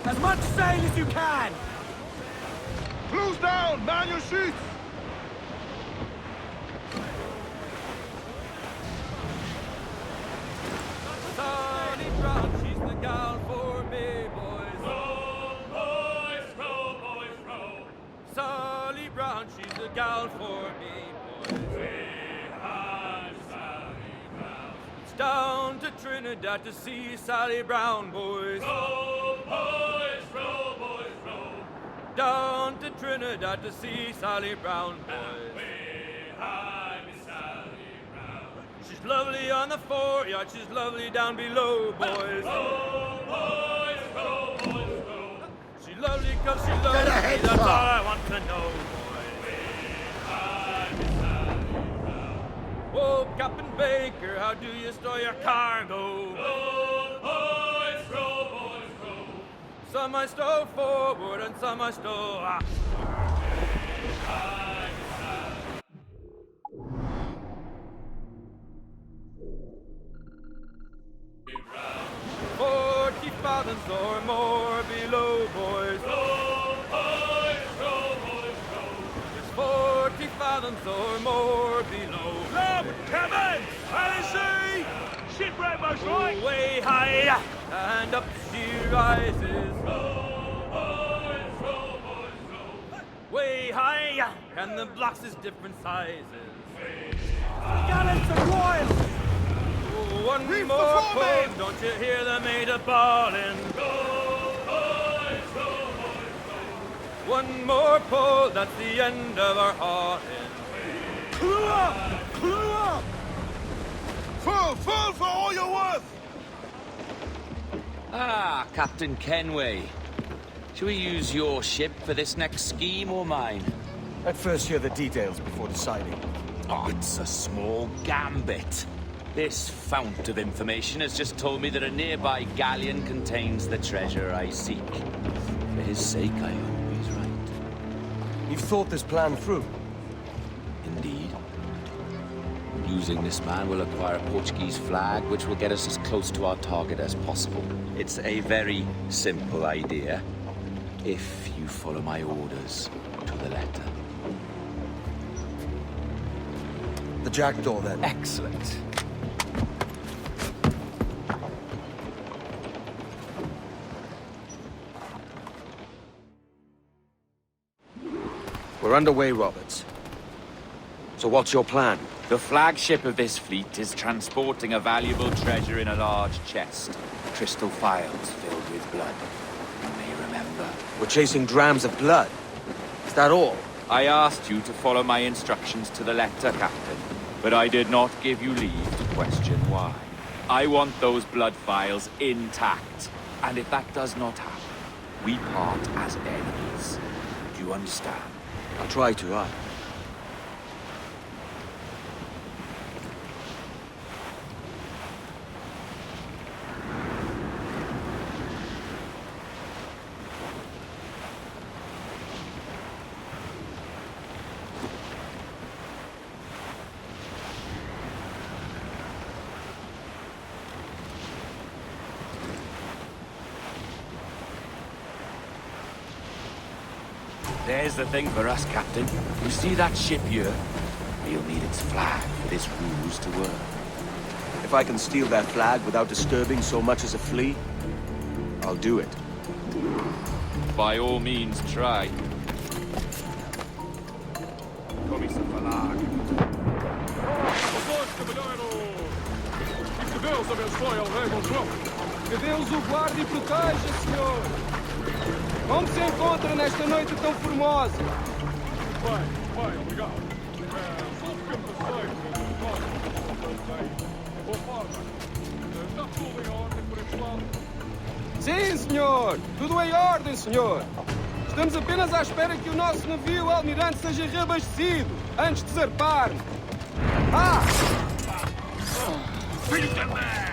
As much sail as you can! Close down! Man your sheets! Sonny Brown, she's the gal for me, boys. Row, boys, row, boys, row. Sally Brown, she's the gal for me, boys. Behind Sally Brown. It's down to Trinidad to see Sally Brown, boys. Row, boys, row, boys, row. Down to Trinidad to see Sally Brown, boys. Behind me, Sally Brown. She's lovely on the foreyard, she's lovely down below, boys. Row, boys, row, boys, row. She's lovely cause she loves me, that's all I want to know, boys. Behind me, Sally Brown. Whoa, Captain Baker, how do you store your cargo? Row, boys, row, boys, row. Some I stow forward and some I stow aft. Behind me, Sally. 40 fathoms or more below, boys. Row, boys, row, boys, row. It's 40 fathoms or more below. Look, Kevin! I see! Shipwreck, most right! Way high, and up she rises. Row, boys, row. Way high, and the blocks is different sizes. Gallants and royals! One Reef more before pull, me! don't you hear the mate a bawling? Go, boys, One more pull, that's the end of our hauling. Clue up! Clue up! Full for all you're worth! Ah, Captain Kenway. Shall we use your ship for this next scheme or mine? I'd first hear the details before deciding. Oh, it's a small gambit. This fount of information has just told me that a nearby galleon contains the treasure I seek. For his sake, I hope he's right. You've thought this plan through? Indeed. Using this man, we'll acquire a Portuguese flag, which will get us as close to our target as possible. It's a very simple idea, if you follow my orders to the letter. The jackdaw, then. Excellent. We're underway, Roberts. So what's your plan? The flagship of this fleet is transporting a valuable treasure in a large chest. Crystal phials filled with blood. You may remember. We're chasing drams of blood. Is that all? I asked you to follow my instructions to the letter, Captain. But I did not give you leave to question why. I want those blood phials intact. And if that does not happen, we part as enemies. Do you understand? I'll try to, There's the thing for us, Captain. You see that ship here? We'll need its flag for this ruse to work. If I can steal that flag without disturbing so much as a flea, I'll do it. By all means, try. Kom eens een verlaag. Que Deus abençoe ao rei Montrão. Que Deus o guarde e proteja, senhor. Como se encontra nesta noite tão formosa? Bem, obrigado. Só ficamos a sair. Boa forma. Está tudo em ordem por este lado? Sim, senhor. Tudo em ordem, senhor. Estamos apenas à espera que o nosso navio almirante seja reabastecido antes de zarparmos. Ah! Filho também!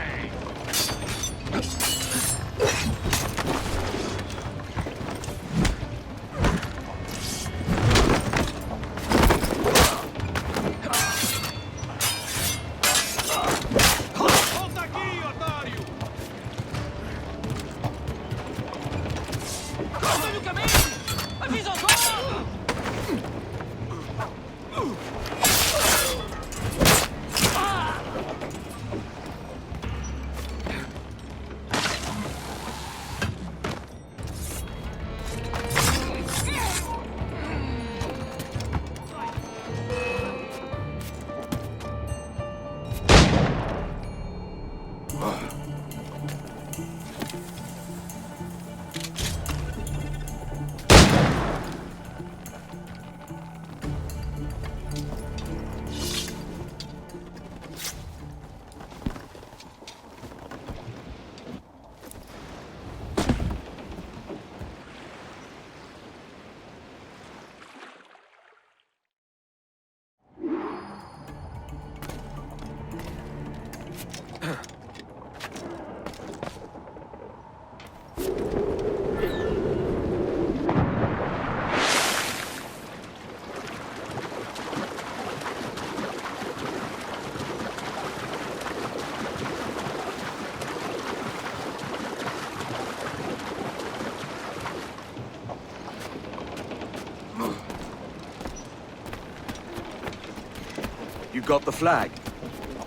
You got the flag?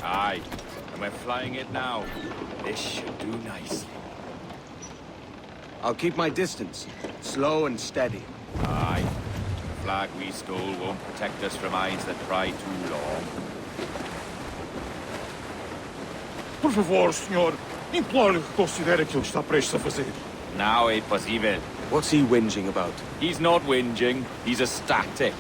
Aye, and we're flying it now. This should do nicely. I'll keep my distance, slow and steady. Aye. The flag we stole won't protect us from eyes that pry too long. Por favor, senhor. Imploro que considere aquilo que está prestes a fazer. Now é possível. What's he whinging about? He's not whinging, he's ecstatic.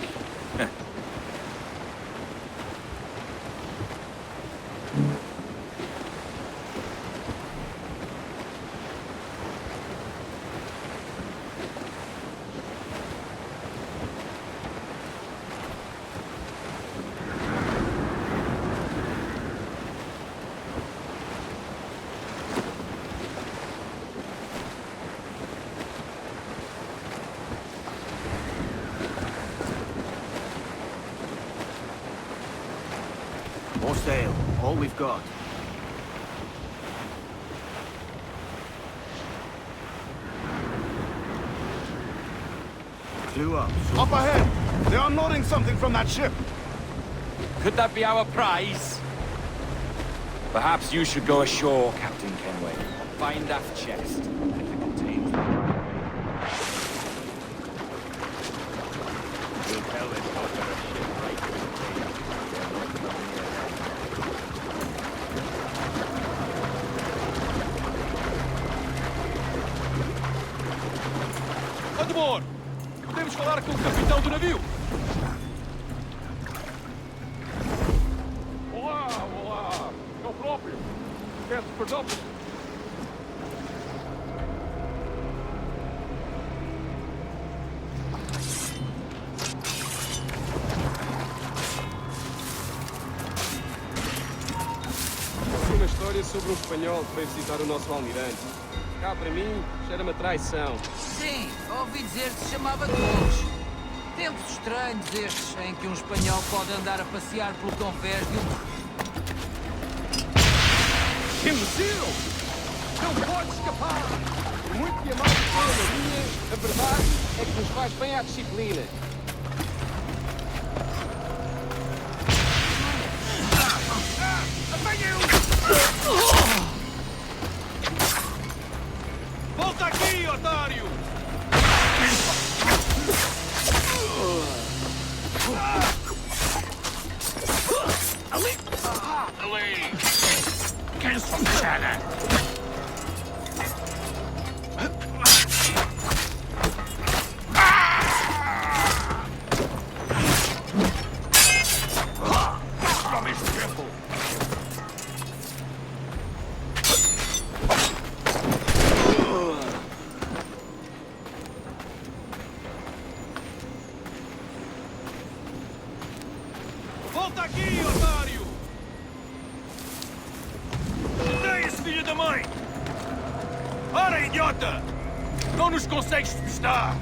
More sail. All we've got. Clue up. Up ahead! They're unloading something from that ship. Could that be our prize? Perhaps you should go ashore, Captain Kenway. Find that chest. If it contains them. We'll tell this officer a ship right to the Admor! Podemos falar com o capitão do navio? Olá, olá! É o próprio. Peço perdão por... Uma história sobre um espanhol que veio visitar o nosso almirante. Cá para mim, cheira-me a traição. Sim, ouvi dizer que se chamava Torres. Tempos estranhos estes, em que um espanhol pode andar a passear pelo convés de um... Imbecil! Não pode escapar! Por muito que a mal seja na linha, a verdade é que nos faz bem à disciplina. Volta aqui, otário! Ali! Quem se chama? Volta aqui, otário! Deia-se, filha da mãe! Ora, idiota! Não nos consegues despistar!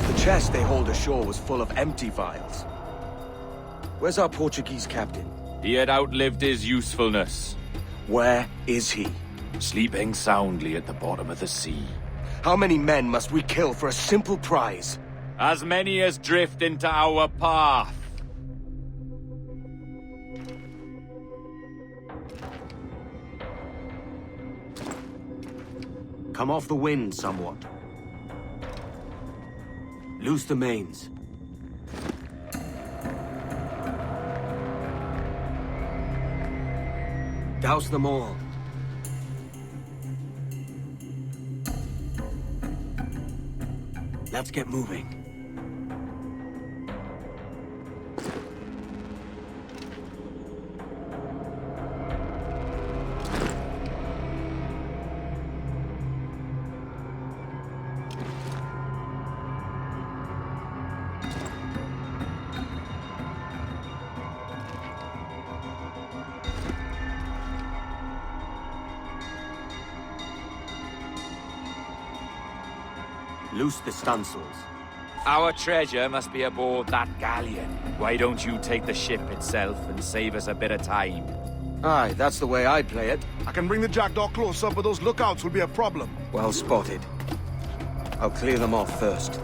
The chest they hauled ashore was full of empty vials. Where's our Portuguese captain? He had outlived his usefulness. Where is he? Sleeping soundly at the bottom of the sea. How many men must we kill for a simple prize? As many as drift into our path. Come off the wind somewhat. Loose the mains. Douse them all. Let's get moving. Loose the stunsails. Our treasure must be aboard that galleon. Why don't you take the ship itself and save us a bit of time? Aye, that's the way I'd play it. I can bring the jackdaw closer, but those lookouts will be a problem. Well spotted. I'll clear them off first.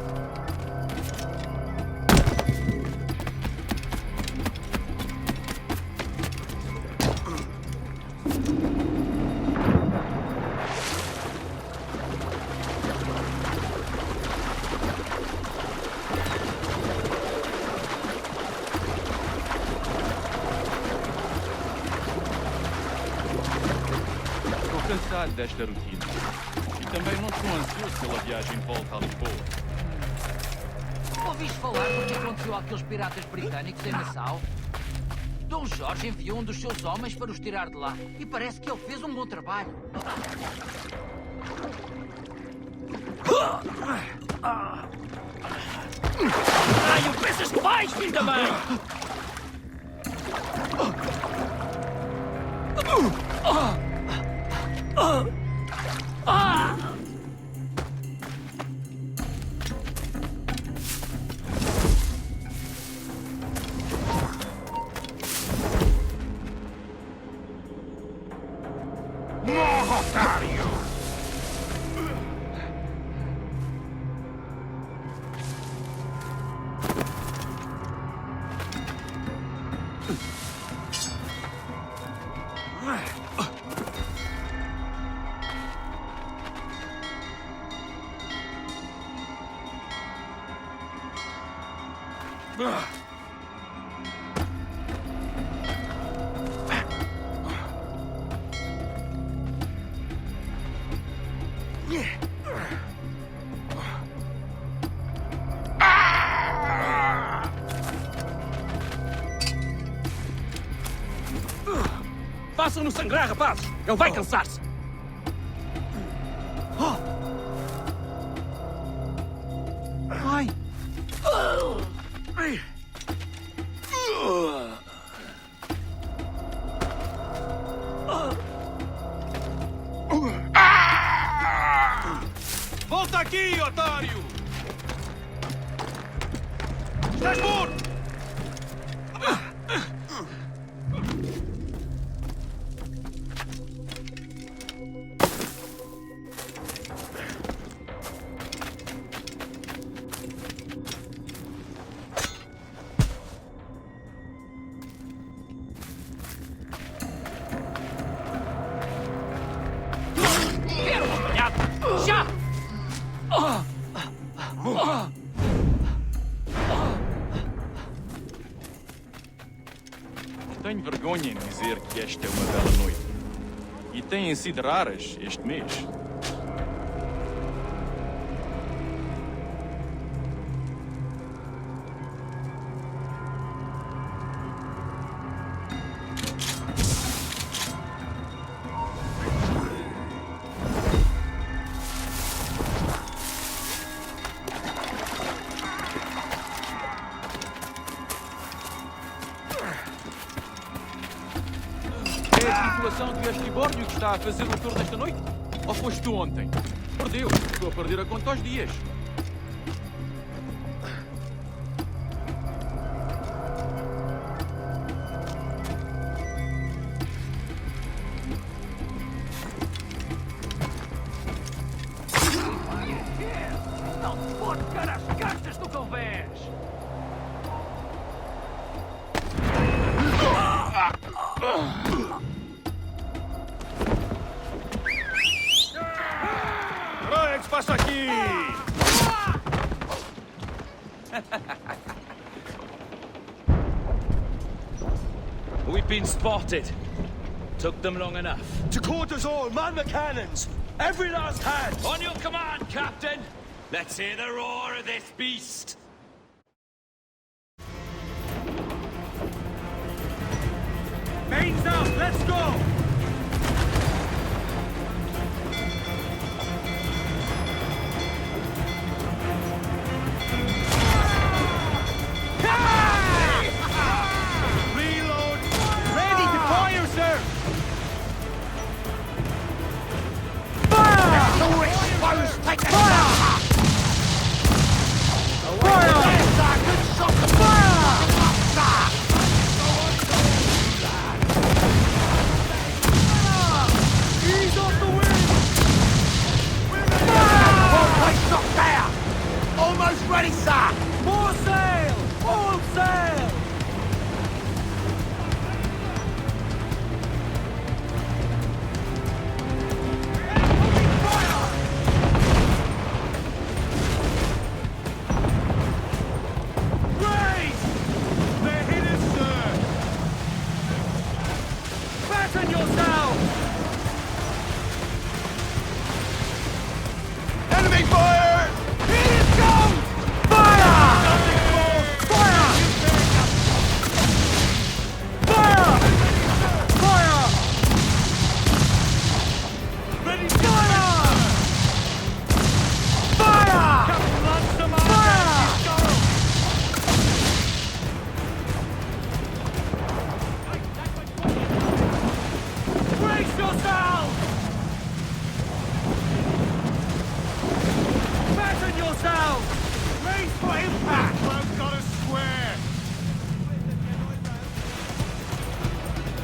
Cansado desta rotina. E também não estou ansioso pela viagem de volta a Lisboa. Ouviste falar do que aconteceu àqueles piratas britânicos em Nassau? Dom Jorge enviou um dos seus homens para os tirar de lá. E parece que ele fez um bom trabalho. Ai, o pensas que vais, filho da mãe? Façam-no sangrar, rapazes! Ele vai cansar-se! Ai! Volta aqui, otário! Estás morto! Tenho vergonha em dizer que esta é uma bela noite. E têm sido raras este mês. É a tripulação de Astíbornio que está a fazer o tour desta noite? Ou foste tu ontem? Perdeu. Estou a perder a conta aos dias. Não te pode ficar às cartas do convés! Olha o que se passa aqui! We've been spotted. Took them long enough. To quarters all, man the cannons! Every last hand! On your command, Captain! Let's hear the roar of this beast! Mains out, let's go! Reload! Ready to fire, sir! Fire! The rich foes take a fire! Fire! Good shot! Fire! ready, sir! More sail! All sail!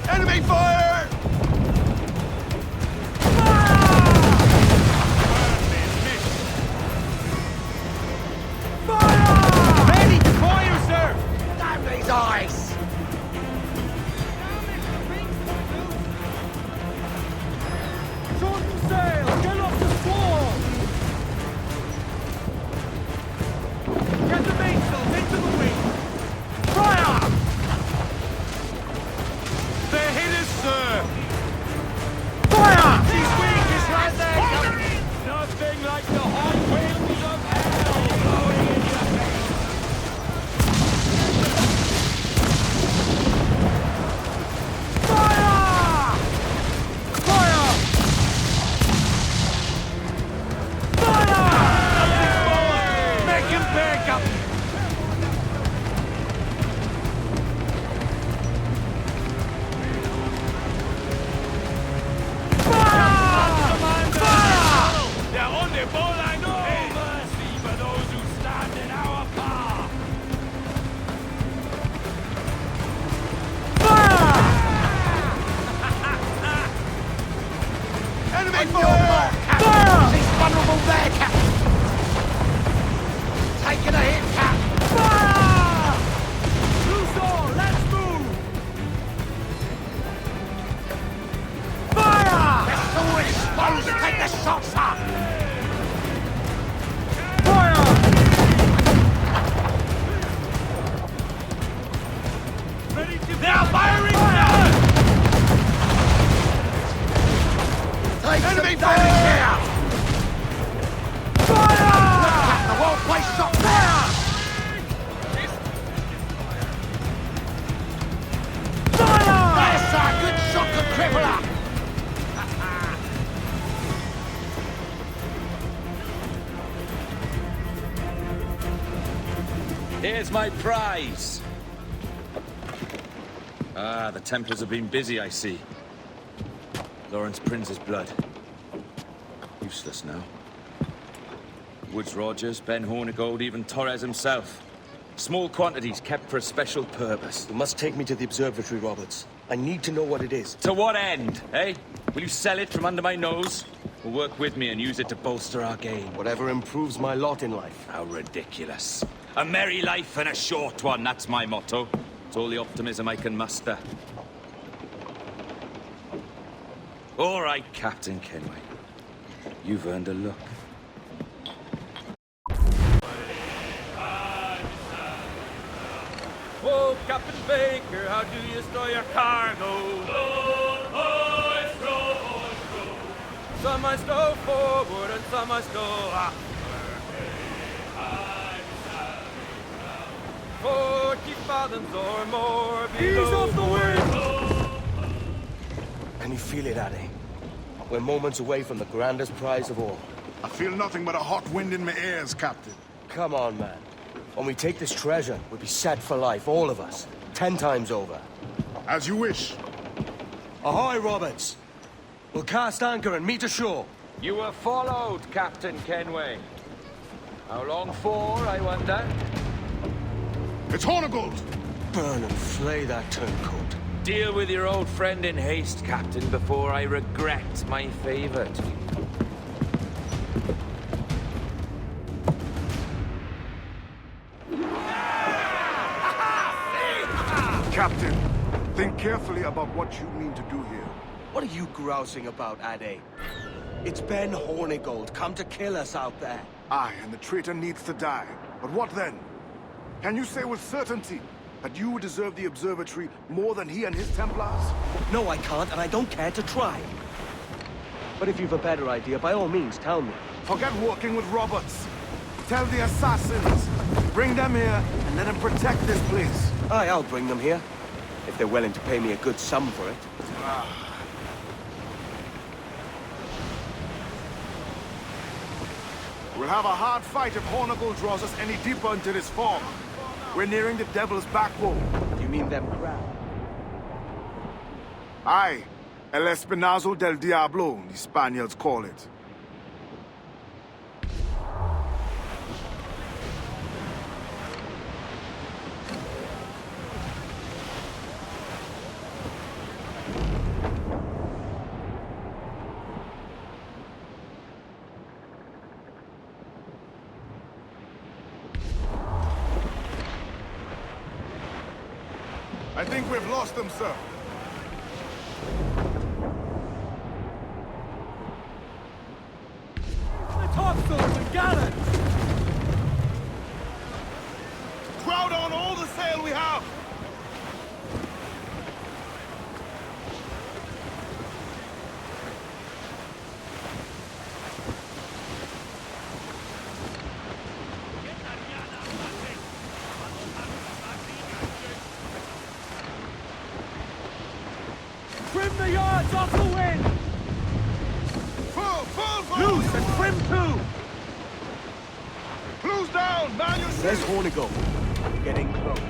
Enemy fire! Fire! Ready to fire, sir! Damn these eyes! Shorten sail! Get off the squall! Get the mainsails into the wind! Fire! They're hit us, sir! Fire! She's weak, it's right there! Nothing like the hot winds of hell blowing in your face! Fire! Fire! Fire! Make him back up! Enemy fire! Fire! She's vulnerable there, Captain! Taking a hit, Cap! Fire! Loose all, let's move! Fire! Vessel exposed, take the shots up! Fire! Ready to... They're firing, sir! Enemy fire! Fire! The whole place shot fire! Fire! That's a good shot to cripple her! Here's my prize. Ah, the Templars have been busy, I see. Lawrence Prince's blood. Useless now. Woods Rogers, Ben Hornigold, even Torres himself. Small quantities kept for a special purpose. You must take me to the Observatory, Roberts. I need to know what it is. To what end, eh? Will you sell it from under my nose? Or work with me and use it to bolster our gain? Whatever improves my lot in life. How ridiculous. A merry life and a short one, that's my motto. It's all the optimism I can muster. All right, Captain Kenway. You've earned a look. Oh, Captain Baker, how do you store your cargo? Some I stow forward and some I stow after. 40 fathoms or more below. Ease off the wind! Can you feel it, Addy? We're moments away from the grandest prize of all. I feel nothing but a hot wind in my ears, Captain. Come on, man. When we take this treasure, we'll be set for life, all of us. 10 times over. As you wish. Ahoy, Roberts! We'll cast anchor and meet ashore. You were followed, Captain Kenway. How long for, I wonder? It's Hornigold! Burn and flay that turncoat. Deal with your old friend in haste, Captain, before I regret my favor to you. Captain. Think carefully about what you mean to do here. What are you grousing about, Ade? It's Ben Hornigold come to kill us out there. Aye, and the traitor needs to die. But what then? Can you say with certainty that you deserve the Observatory more than he and his Templars? No, I can't, and I don't care to try. But if you've a better idea, by all means, tell me. Forget working with Roberts. Tell the assassins. Bring them here, and let them protect this place. Aye, I'll bring them here. If they're willing to pay me a good sum for it. We'll have a hard fight if Hornigold draws us any deeper into this fog. We're nearing the Devil's Backbone. You mean them crowd? Aye. El Espinazo del Diablo, the Spaniards call it. I think we've lost them, sir. The topsails and gallants! Crowd on all the sail we have! Trim the yards off the wind! Full! Loose and trim too! Close down! Man your There's Hornigold. Getting close.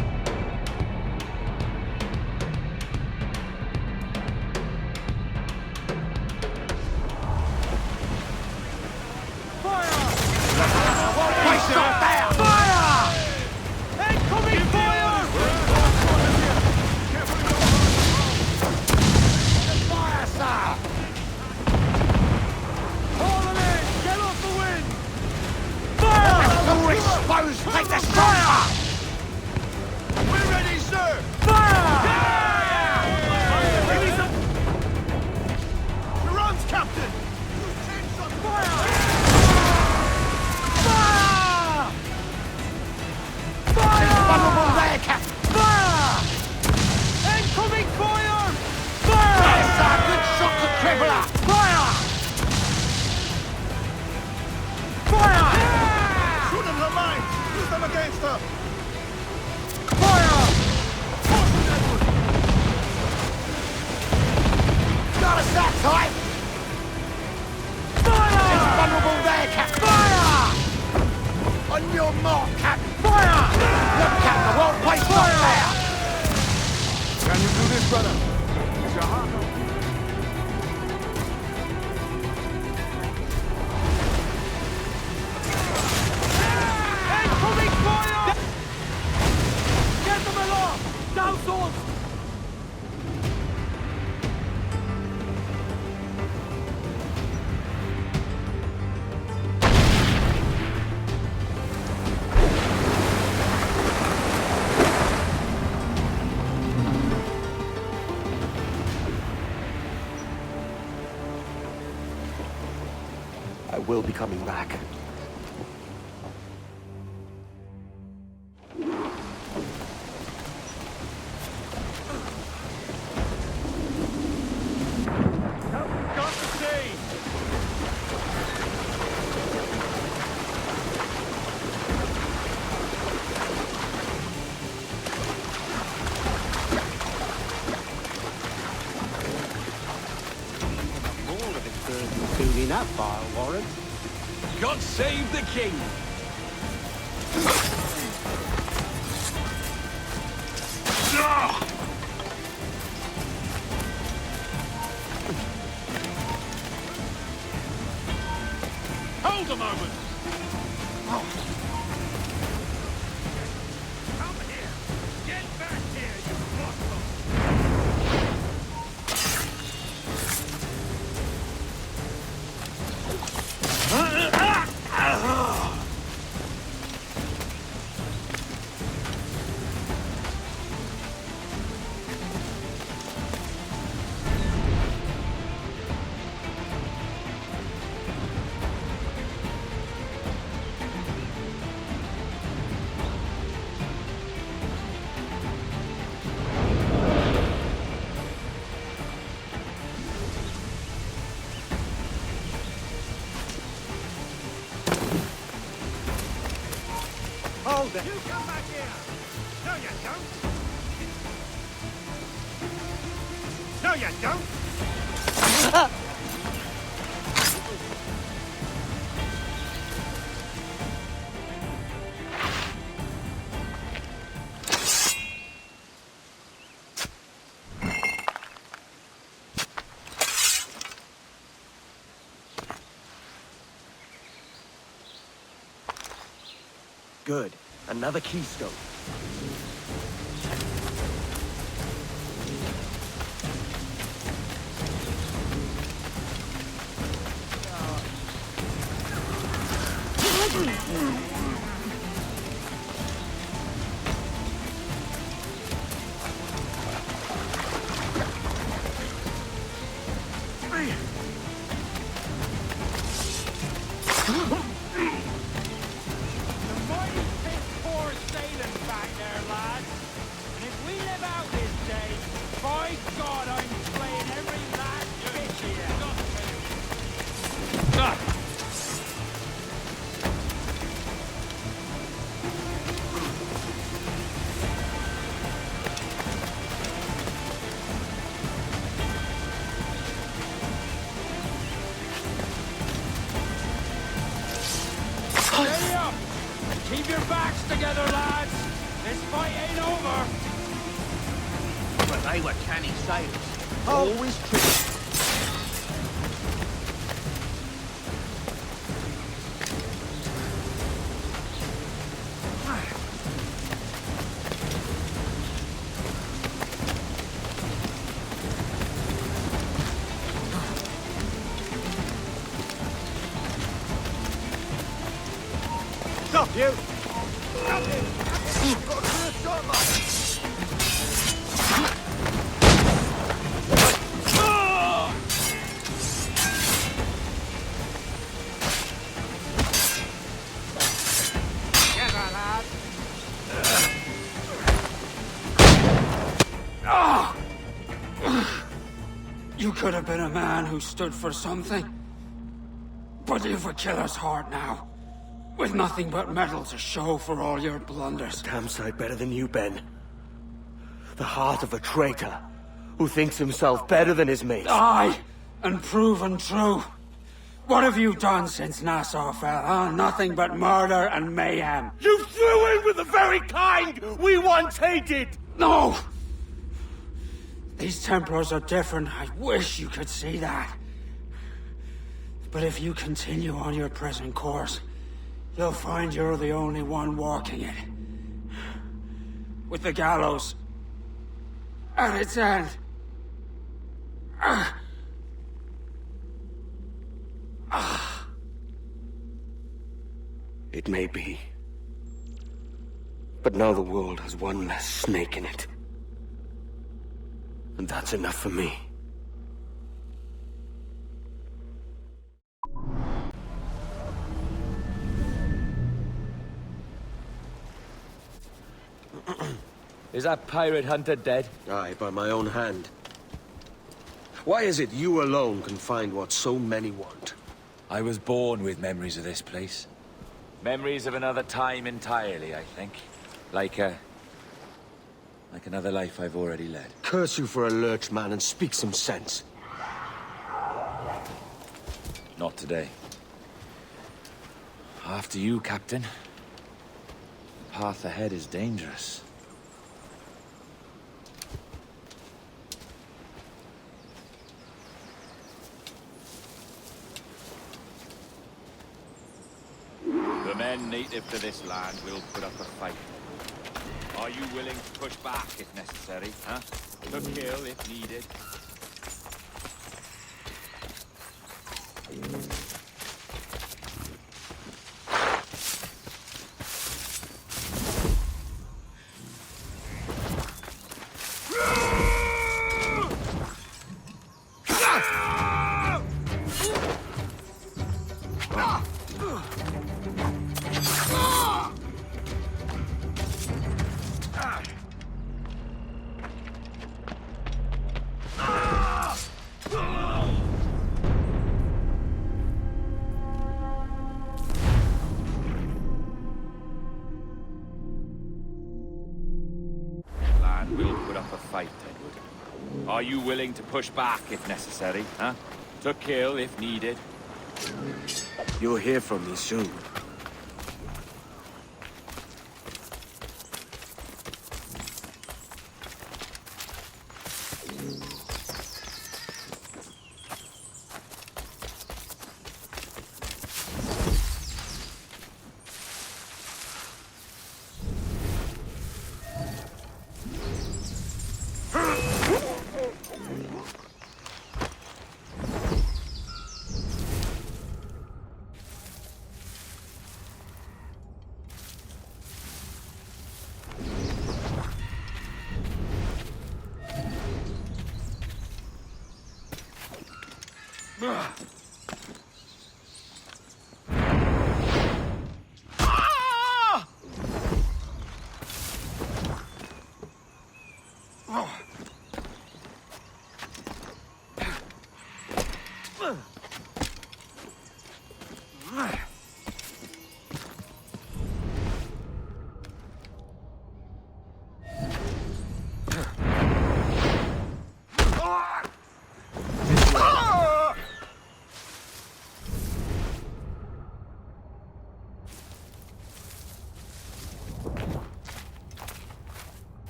Take the fire! We're ready, sir! Fire! The runs, Captain! Fire! Fire! Fire! There, Captain! Fire! Incoming fire! Fire! That's a good shot to Traveller! Fire! Fire! Shoot in her mind! Use them against her! Fire! Caution, Edward! Got us that time! Fire! It's vulnerable there, Captain! Fire! On your mark, Captain! Fire! Look, Captain, the wrong place up there! Can you do this, brother? Is your heart open? Incoming fire! Get them aloft! Down swords! I will be coming back. Got to stay! Tuning up, fire warrant. God save the king! Hold a moment! Come here! Get back here, you bastard! You come back here! No, you don't! No, you don't! Good. Another keystone. Keep your backs together, lads! This fight ain't over! But they were canny sailors. Always tricky. Stop, you! Stop him! Got a clear shot, lad! Together, lad! You could have been a man who stood for something. But you've a killer's heart now. With nothing but metal to show for all your blunders. Damn sight better than you, Ben. The heart of a traitor, who thinks himself better than his mates. Aye, and proven true. What have you done since Nassau fell, huh? Nothing but murder and mayhem. You threw in with the very kind we once hated! No! These Templars are different. I wish you could see that. But if you continue on your present course, you'll find you're the only one walking it. With the gallows at its end. It may be. But now the world has one less snake in it. And that's enough for me. Is that pirate hunter dead? Aye, by my own hand. Why is it you alone can find what so many want? I was born with memories of this place. Memories of another time entirely, I think. Like another life I've already led. Curse you for a lurch, man, and speak some sense. Not today. After you, Captain. The path ahead is dangerous. The men native to this land will put up a fight. Are you willing to push back if necessary, huh? To kill if needed? Are you willing to push back if necessary, huh? To kill if needed? You'll hear from me soon.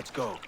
Let's go.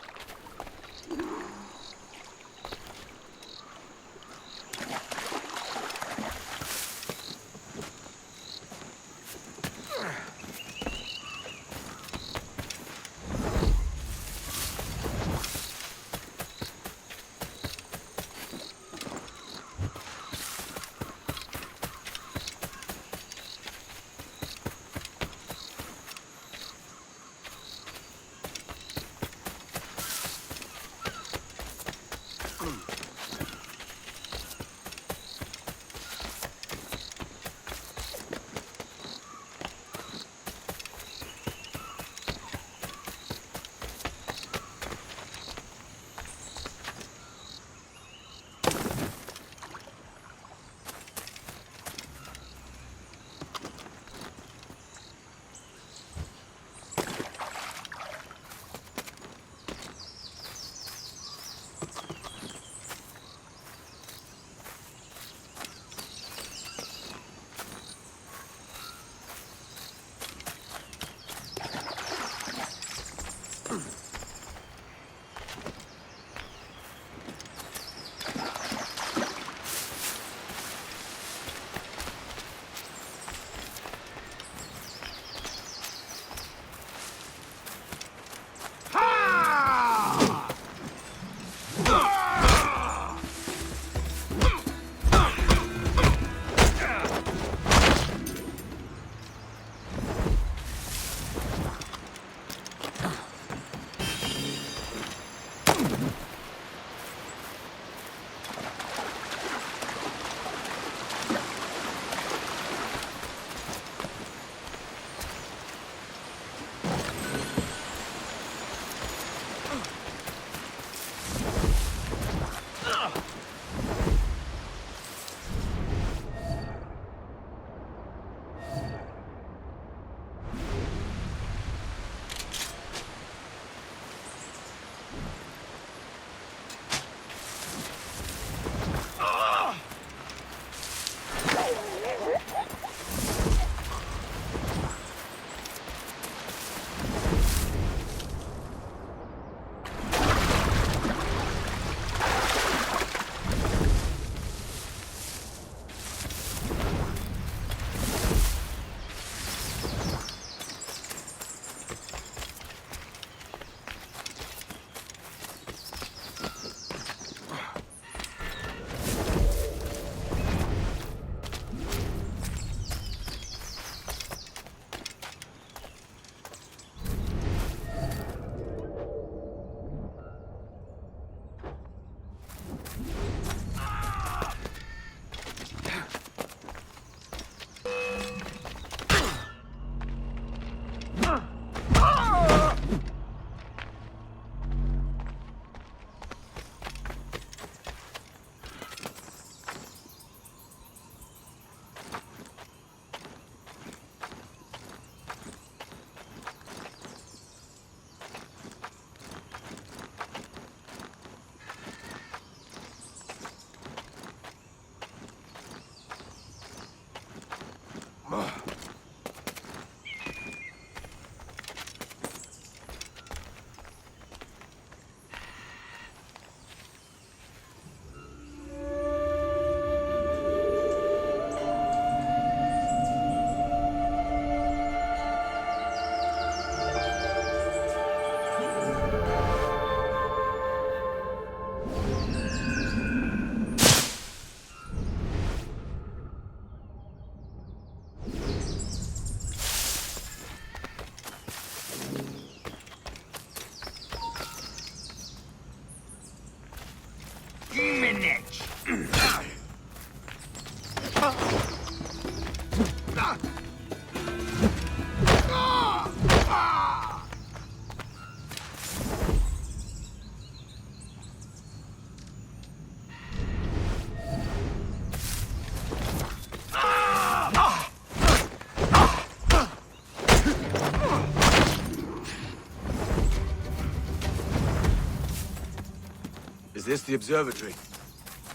Is this the observatory?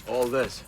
All this?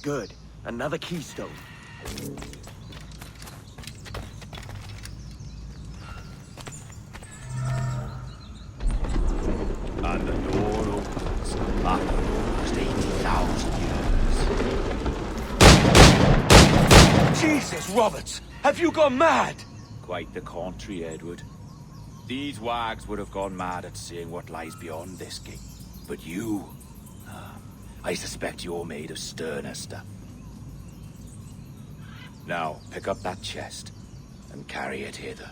Good. Another keystone. And the door opens after almost 80,000 years. Jesus, Roberts! Have you gone mad? Quite the contrary, Edward. These wags would have gone mad at seeing what lies beyond this gate. But you... I suspect you're made of sterner stuff. Now, pick up that chest and carry it hither.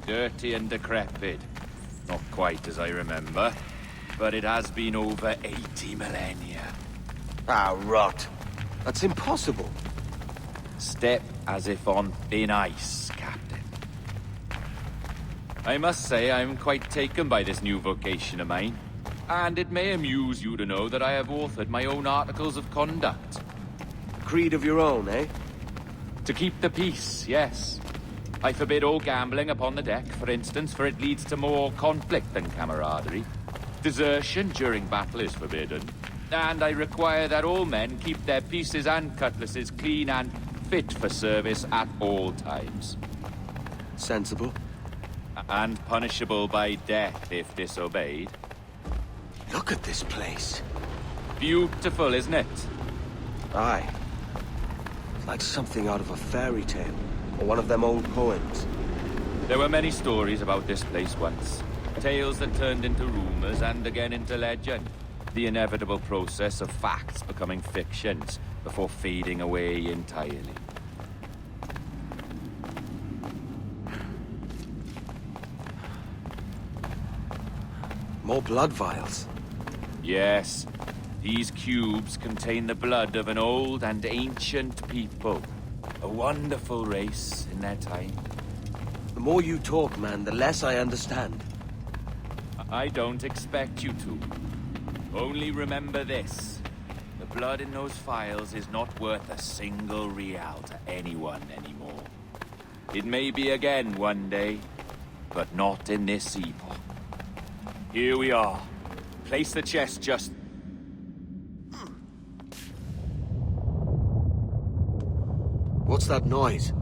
Dirty and decrepit. Not quite as I remember, but it has been over 80 millennia. Ah, rot. That's impossible. Step as if on thin ice, Captain. I must say I'm quite taken by this new vocation of mine. And it may amuse you to know that I have authored my own articles of conduct. A creed of your own, eh? To keep the peace, yes. I forbid all gambling upon the deck, for instance, for it leads to more conflict than camaraderie. Desertion during battle is forbidden. And I require that all men keep their pieces and cutlasses clean and fit for service at all times. Sensible. And punishable by death if disobeyed. Look at this place. Beautiful, isn't it? Aye. It's like something out of a fairy tale, or one of them old poems. There were many stories about this place once. Tales that turned into rumors and again into legend. The inevitable process of facts becoming fictions before fading away entirely. More blood vials. Yes, these cubes contain the blood of an old and ancient people. A wonderful race in their time. The more you talk, man, the less I understand. I don't expect you to. Only remember this. The blood in those files is not worth a single real to anyone anymore. It may be again one day, but not in this epoch. Here we are. Place the chest just... What's that noise?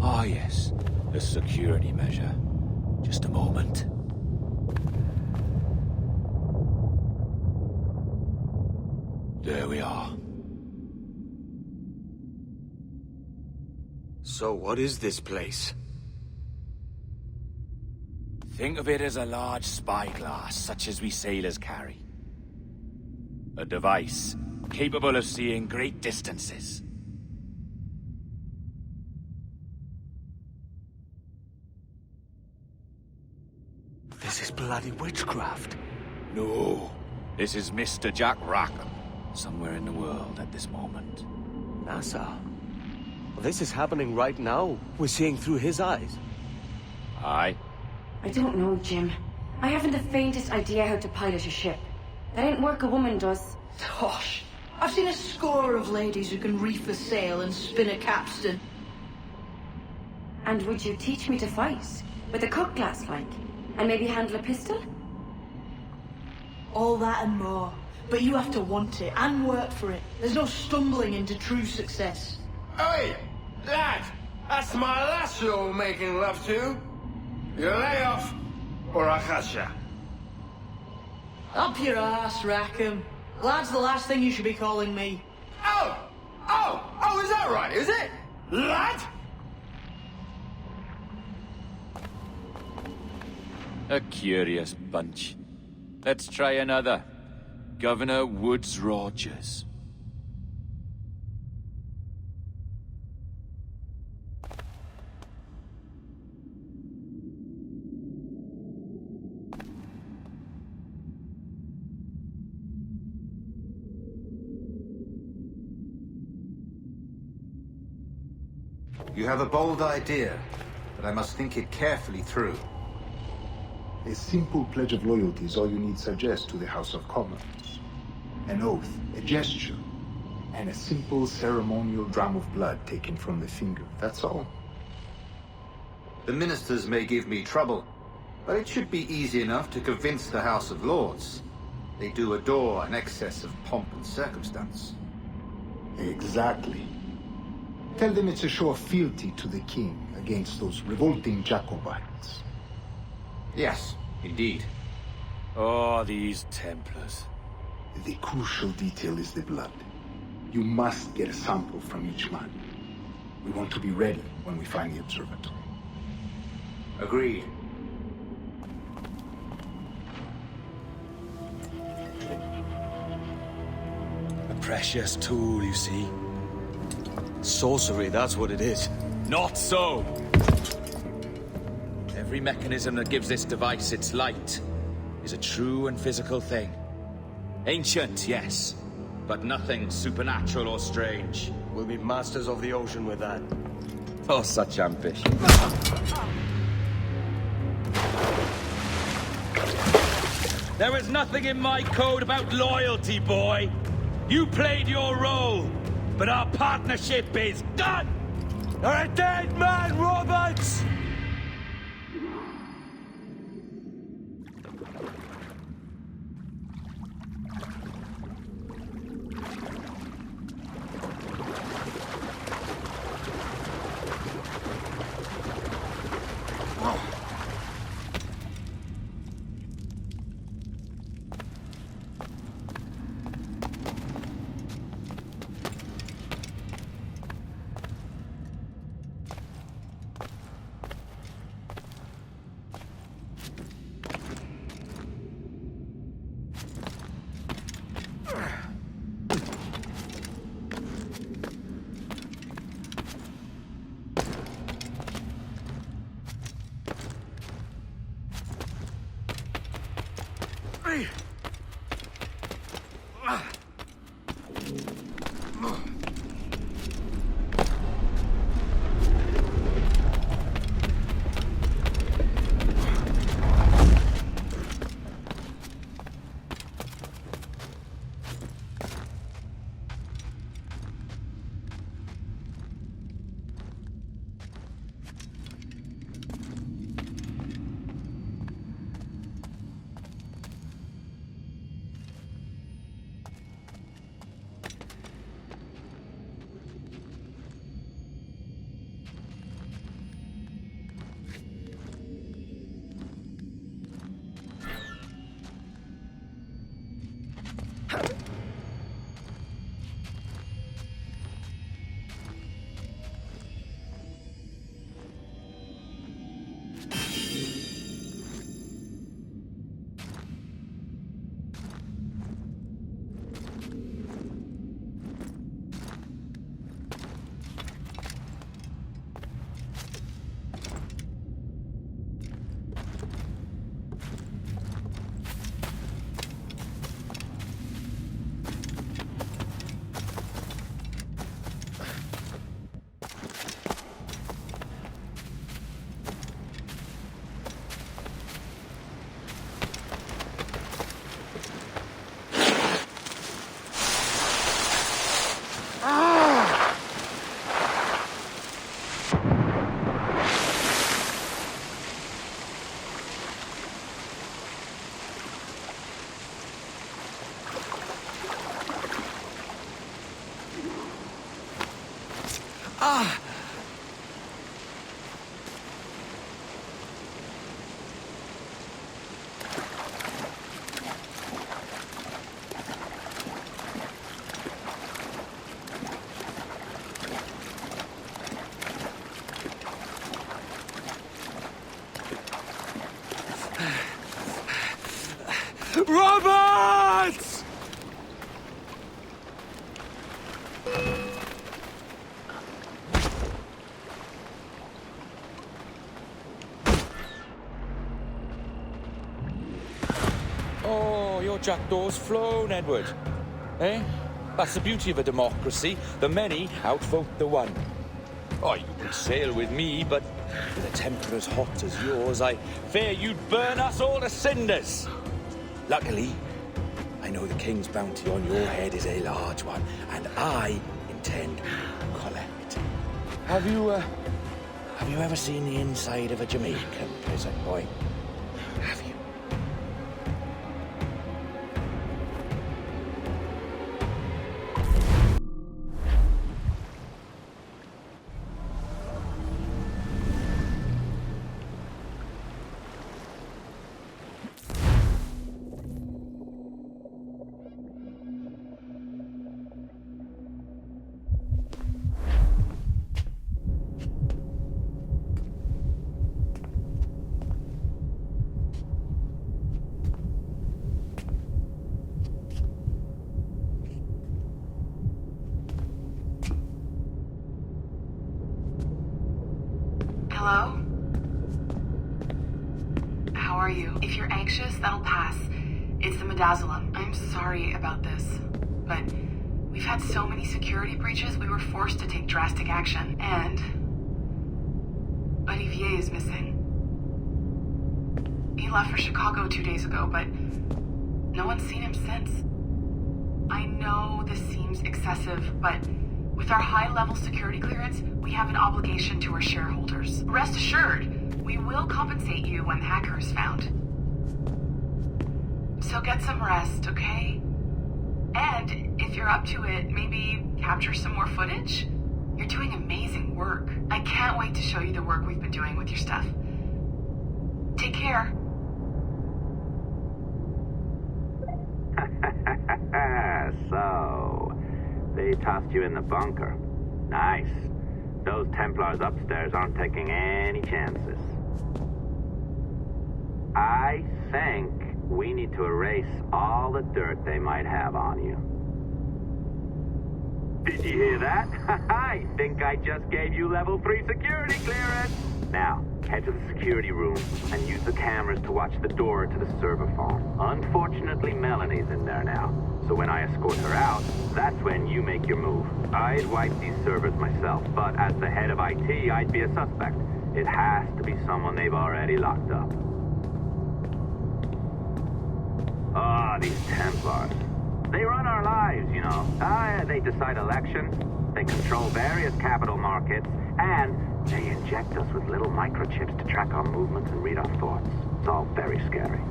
Ah, yes. A security measure. Just a moment. There we are. So what is this place? Think of it as a large spyglass, such as we sailors carry. A device capable of seeing great distances. This is bloody witchcraft. No, this is Mr. Jack Rackham, somewhere in the world at this moment. NASA? Well, this is happening right now. We're seeing through his eyes. Aye. I don't know, Jim. I haven't the faintest idea how to pilot a ship. That ain't work a woman does. Tosh. I've seen a score of ladies who can reef a sail and spin a capstan. And would you teach me to fight? With a cutlass, like? And maybe handle a pistol? All that and more. But you have to want it and work for it. There's no stumbling into true success. Hey, lad! That's my lass you're making love to. You lay off, or I'll catch ya. Up your ass, Rackham. Lad's the last thing you should be calling me. Oh, is that right, is it? Lad? A curious bunch. Let's try another. Governor Woods Rogers. You have a bold idea, but I must think it carefully through. A simple pledge of loyalty is all you need suggest to the House of Commons. An oath, a gesture, and a simple ceremonial dram of blood taken from the finger, that's all. The ministers may give me trouble, but it should be easy enough to convince the House of Lords. They do adore an excess of pomp and circumstance. Exactly. Tell them it's a show of fealty to the king against those revolting Jacobites. Yes, indeed. Oh, these Templars. The crucial detail is the blood. You must get a sample from each man. We want to be ready when we find the observatory. Agreed. A precious tool, you see. Sorcery, that's what it is. Not so! Every mechanism that gives this device its light is a true and physical thing. Ancient, yes, but nothing supernatural or strange. We'll be masters of the ocean with that. Oh, such ambition. There was nothing in my code about loyalty, boy. You played your role, but our partnership is done! You're a dead man, Roberts! Roberts! Oh, your jackdaw's flown, Edward. Eh? That's the beauty of a democracy. The many outvote the one. Oh, you can sail with me, but with a temper as hot as yours, I fear you'd burn us all to cinders. Luckily, I know the king's bounty on your head is a large one, and I intend to collect. Have you ever seen the inside of a Jamaican prison, boy? Have you? Hello? How are you? If you're anxious, that'll pass. It's the Midazolam. I'm sorry about this, but we've had so many security breaches, we were forced to take drastic action. And Olivier is missing. He left for Chicago 2 days ago, but no one's seen him since. I know this seems excessive, but with our high-level security clearance, we have an obligation to our shareholders. Rest assured, we will compensate you when the hacker is found. So get some rest, okay? And if you're up to it, maybe capture some more footage? You're doing amazing work. I can't wait to show you the work we've been doing with your stuff. Take care. So, they tossed you in the bunker. Nice. Those Templars upstairs aren't taking any chances. I think we need to erase all the dirt they might have on you. Did you hear that? I think I just gave you level 3 security clearance. Now, head to the security room and use the cameras to watch the door to the server farm. Unfortunately, Melanie's in there now. So when I escort her out, that's when you make your move. I'd wipe these servers myself, but as the head of IT, I'd be a suspect. It has to be someone they've already locked up. Ah, these Templars. They run our lives, you know. They decide elections, they control various capital markets, and they inject us with little microchips to track our movements and read our thoughts. It's all very scary.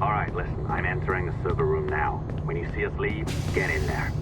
All right, listen, I'm entering the server room now. When you see us leave, get in there.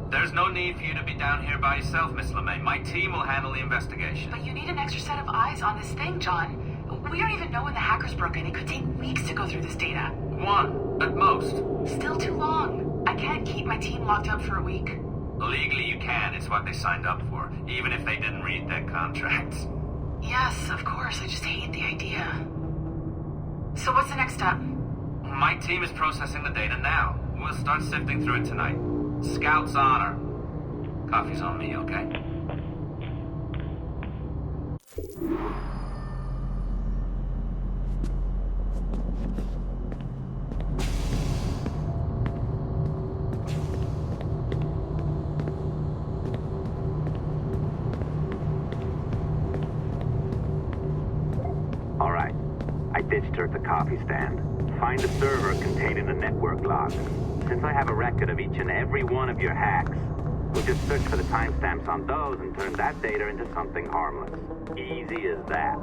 There's no need for you to be down here by yourself, Miss LeMay. My team will handle the investigation. But you need an extra set of eyes on this thing, John. We don't even know when the hackers broke in. It could take weeks to go through this data. 1, at most. Still too long. I can't keep my team locked up for a week. Legally you can. It's what they signed up for, even if they didn't read their contracts. Yes, of course. I just hate the idea. So what's the next step? My team is processing the data now. We'll start sifting through it tonight. Scout's honor. Coffee's on me, okay? All right. I ditched her at the coffee stand. Find a server containing the network logs. Since I have a record of each and every one of your hacks, We'll just search for the timestamps on those and turn that data into something harmless. Easy as that.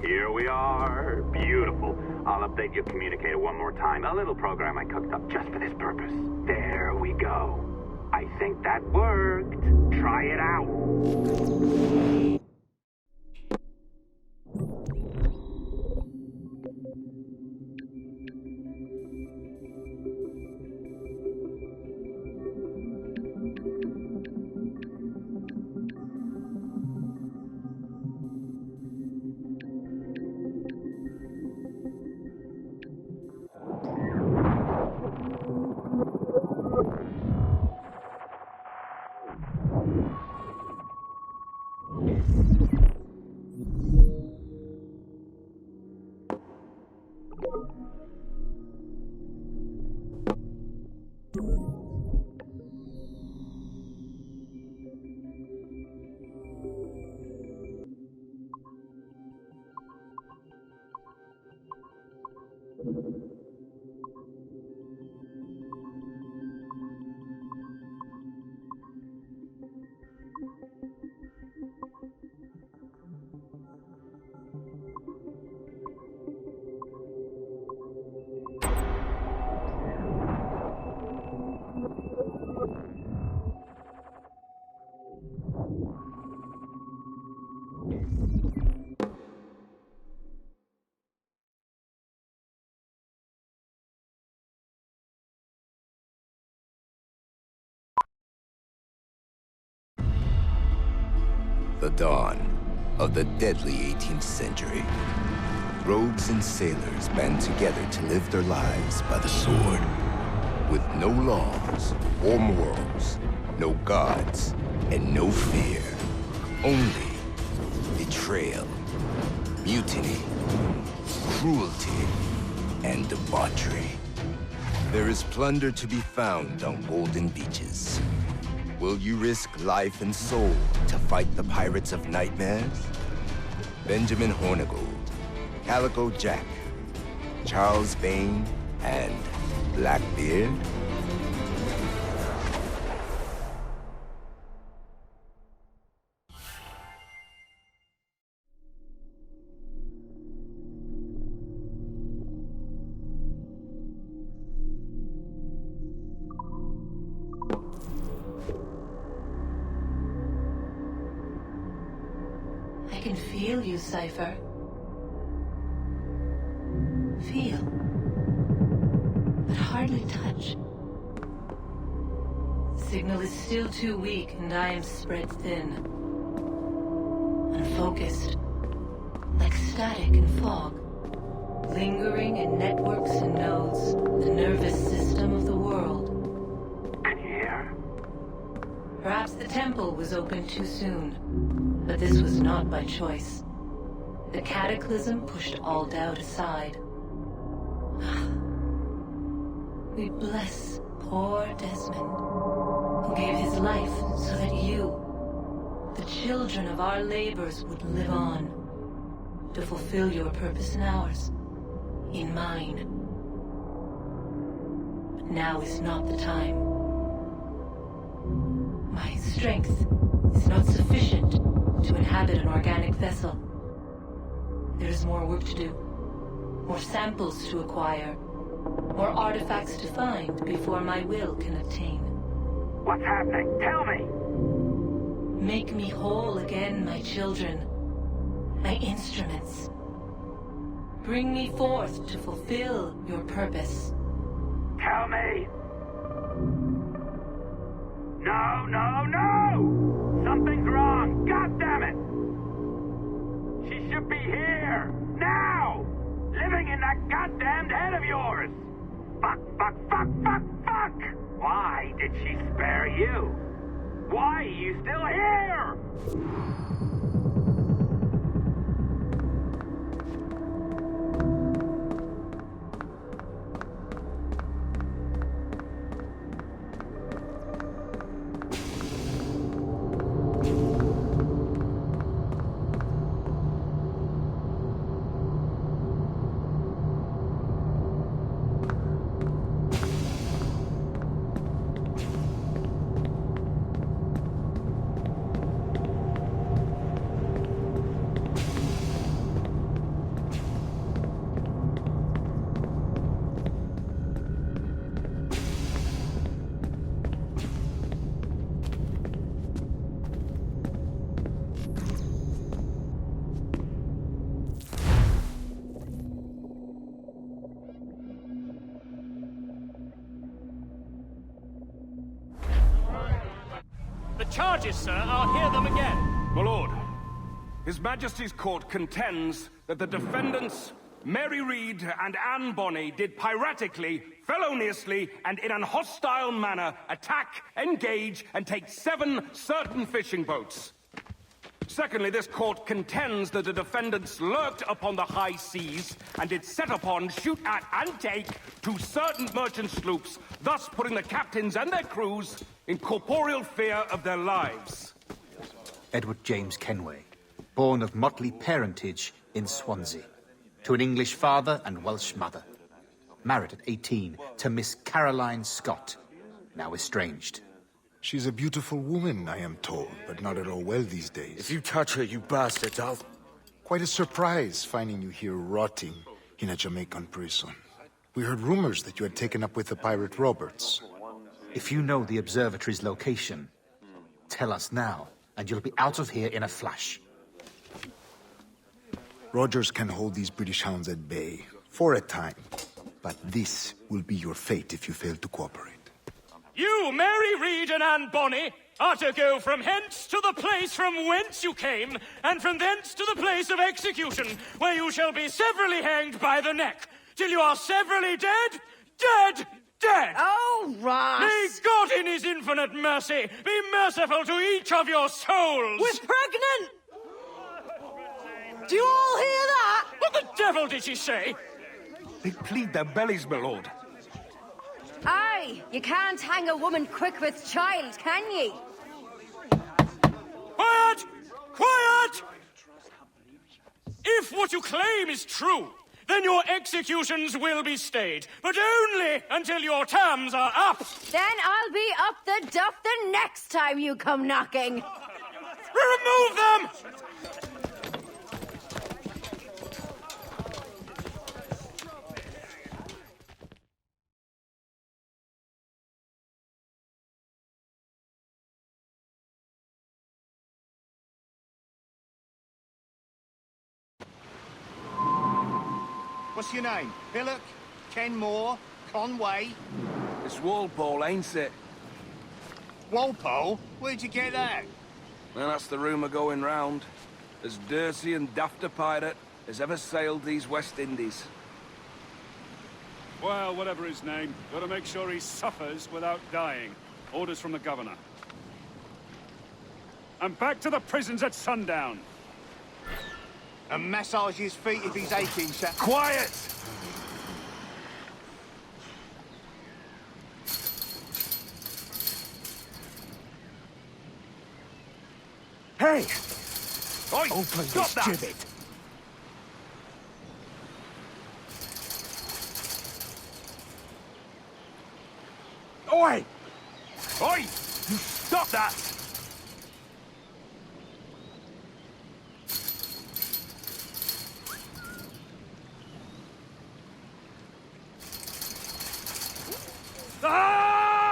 Here we are. Beautiful. I'll update your communicator one more time. A little program I cooked up just for this purpose. There we go. I think that worked. Try it out. The dawn of the deadly 18th century. Rogues and sailors band together to live their lives by the sword. With no laws or morals, no gods, and no fear. Only betrayal, mutiny, cruelty, and debauchery. There is plunder to be found on golden beaches. Will you risk life and soul to fight the pirates of nightmares? Benjamin Hornigold, Calico Jack, Charles Vane, and Blackbeard? I can feel you, Cypher. Feel. But hardly touch. Signal is still too weak, and I am spread thin. Unfocused. Like static in fog. Lingering in networks and nodes. The nervous system of the world. Can you hear? Perhaps the temple was opened too soon. But this was not by choice. The cataclysm pushed all doubt aside. We bless poor Desmond, who gave his life so that you, the children of our labors, would live on, to fulfill your purpose in ours, in mine. But now is not the time. My strength is not sufficient to inhabit an organic vessel. There is more work to do, more samples to acquire, more artifacts to find before my will can obtain. What's happening? Tell me! Make me whole again, my children, my instruments. Bring me forth to fulfill your purpose. Tell me! No, no, no! Something's wrong! God damn it! She should be here! Now! Living in that goddamned head of yours! Fuck, fuck, fuck, fuck, fuck! Why did she spare you? Why are you still here? charges, sir. I'll hear them again. My lord, His Majesty's court contends that the defendants, Mary Reed and Anne Bonny, did piratically, feloniously, and in an hostile manner attack, engage, and take 7 certain fishing boats. Secondly, this court contends that the defendants lurked upon the high seas and did set upon, shoot at, and take 2 certain merchant sloops, thus putting the captains and their crews in corporeal fear of their lives. Edward James Kenway, born of motley parentage in Swansea, to an English father and Welsh mother. Married at 18 to Miss Caroline Scott, now estranged. She's a beautiful woman, I am told, but not at all well these days. If you touch her, you bastards, I'll... Quite a surprise finding you here rotting in a Jamaican prison. We heard rumors that you had taken up with the pirate Roberts. If you know the observatory's location, tell us now, and you'll be out of here in a flash. Rogers can hold these British hounds at bay, for a time. But this will be your fate if you fail to cooperate. You, Mary Reed and Anne Bonny, are to go from hence to the place from whence you came, and from thence to the place of execution, where you shall be severally hanged by the neck, till you are severally dead, dead, dead! Oh, Ross! May God in his infinite mercy be merciful to each of your souls! We're pregnant! Do you all hear that? What the devil did she say? They plead their bellies, my lord. Aye, you can't hang a woman quick with child, can ye? Quiet! Quiet! If what you claim is true, then your executions will be stayed, but only until your terms are up. Then I'll be up the duff the next time you come knocking. Remove them! What's your name? Billock? Kenmore? Conway? It's Walpole, ain't it? Walpole? Where'd you get that? Well, that's the rumour going round. As dirty and daft a pirate as ever sailed these West Indies. Well, whatever his name, gotta make sure he suffers without dying. Orders from the governor. And back to the prisons at sundown. And massage his feet if he's aching, sir. Quiet! Hey! Oi! Open Stop this that! gibbet! Oi! Oi! You stop that!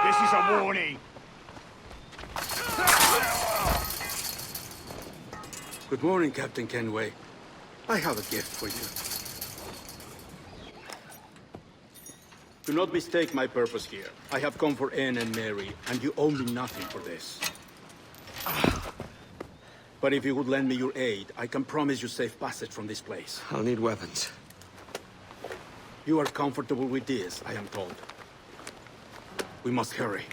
This is a warning. Good morning, Captain Kenway. I have a gift for you. Do not mistake my purpose here. I have come for Anne and Mary, and you owe me nothing for this. But if you would lend me your aid, I can promise you safe passage from this place. I'll need weapons. You are comfortable with this, I am told. We must hurry.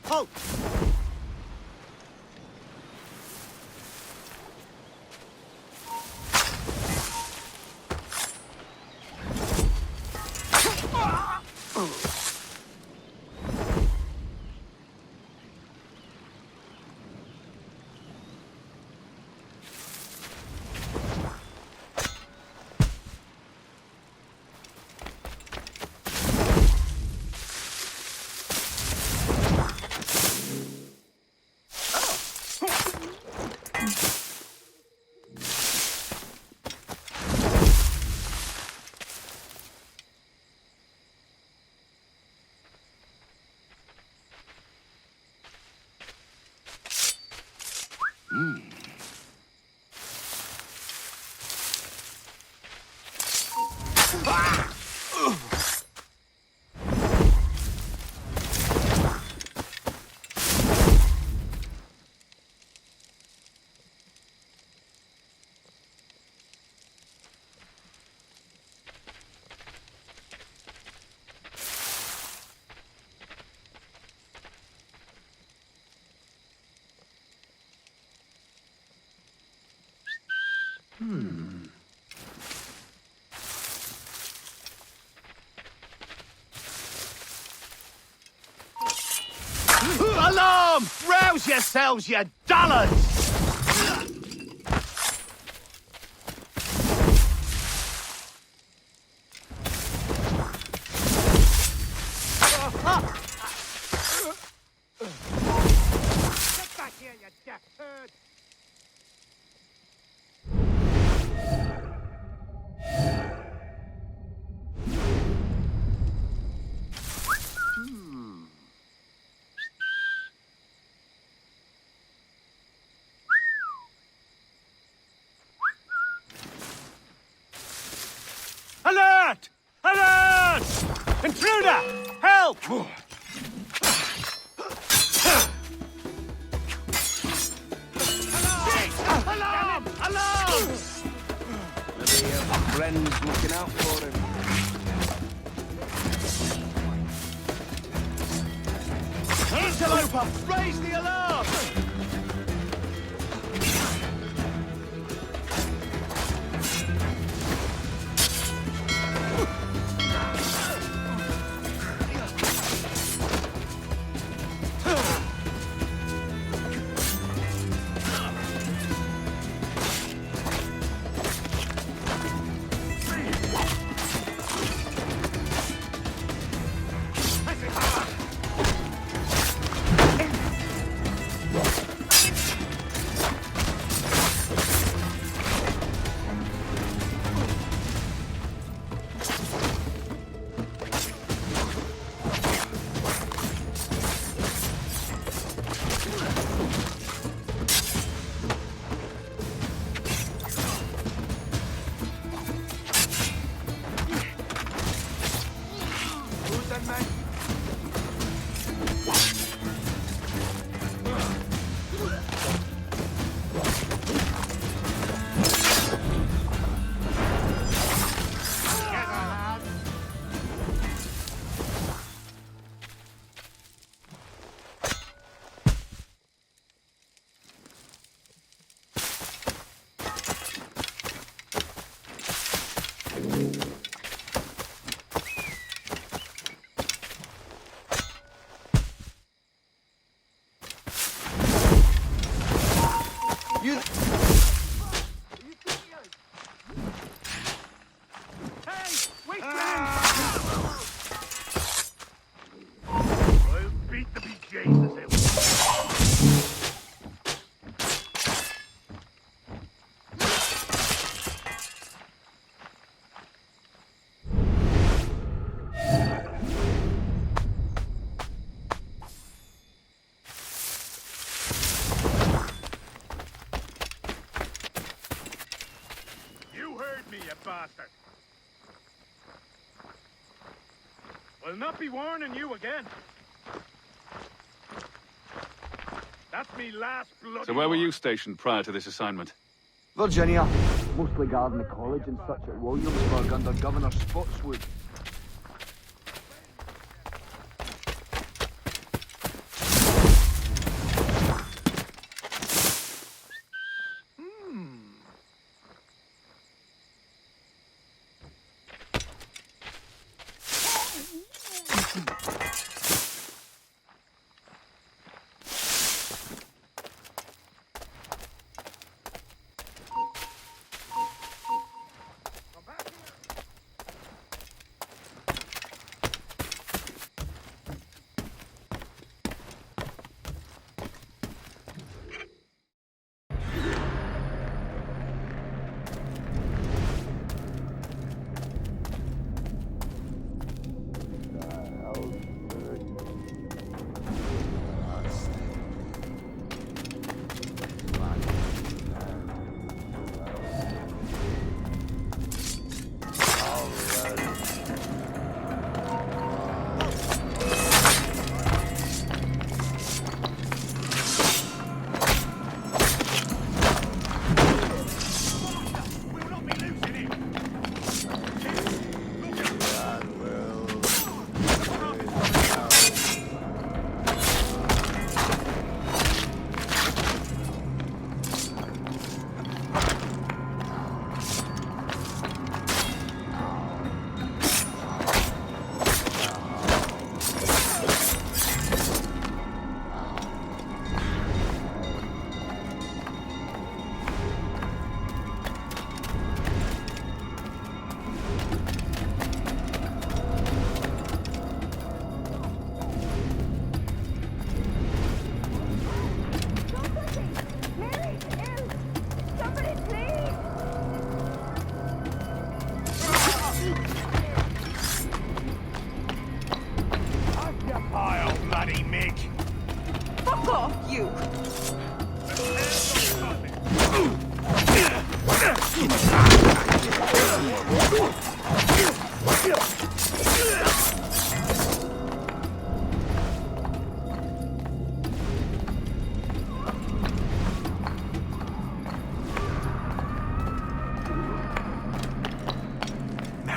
Halt! Alarm! Rouse yourselves, you dullards! Get back here, you deaf turd! Alert! Alert! Intruder! Help! Alarm! Alarm! Maybe friends looking out for him. Interloper! Raise the alarm! You... Hey! Wait, I'll beat the BJs as they will. Bastard. I'll not be warning you again. That's me last bloody. So where were you stationed prior to this assignment? Virginia. Mostly guarding the college and such at Williamsburg under Governor Spotswood.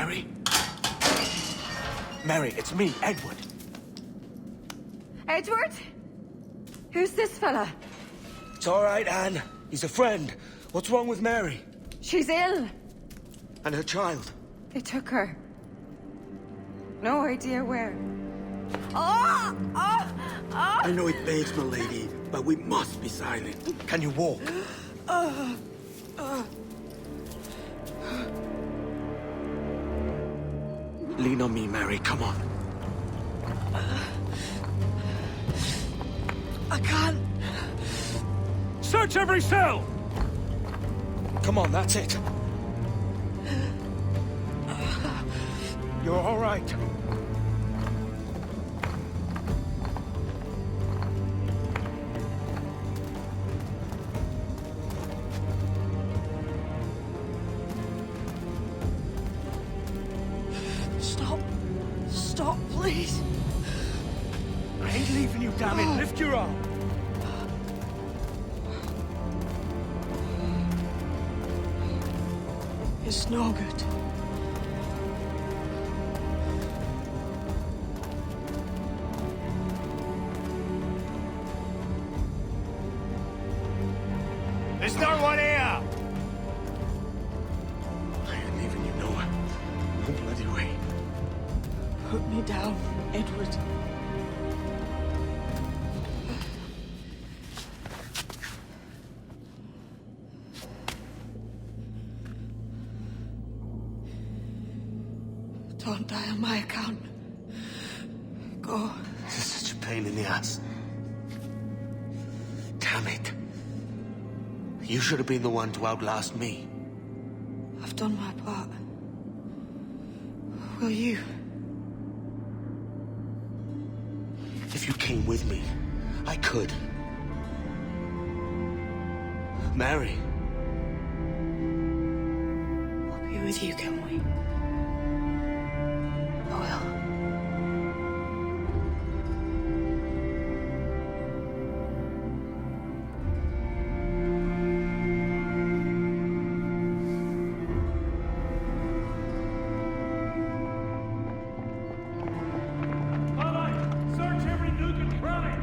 Mary? Mary, it's me, Edward. Edward? Who's this fella? It's all right, Anne. He's a friend. What's wrong with Mary? She's ill. And her child? They took her. No idea where. Oh! Oh! Oh! I know it begs, milady, but we must be silent. Can you walk? Lean on me, Mary. Come on. I can't. Search every cell! Come on, that's it. You're all right. Stop. Stop, please. I ain't leaving you, damn it. Lift your arm. It's no good. There's no one here! I ain't leaving you nowhere. No bloody way. Put me down, Edward. Don't die on my account. Go. This is such a pain in the ass. Damn it. You should have been the one to outlast me. I've done my part. Will you? If you came with me, I could. Mary. I'll be with you, Kenway. I will. Search every nook and cranny!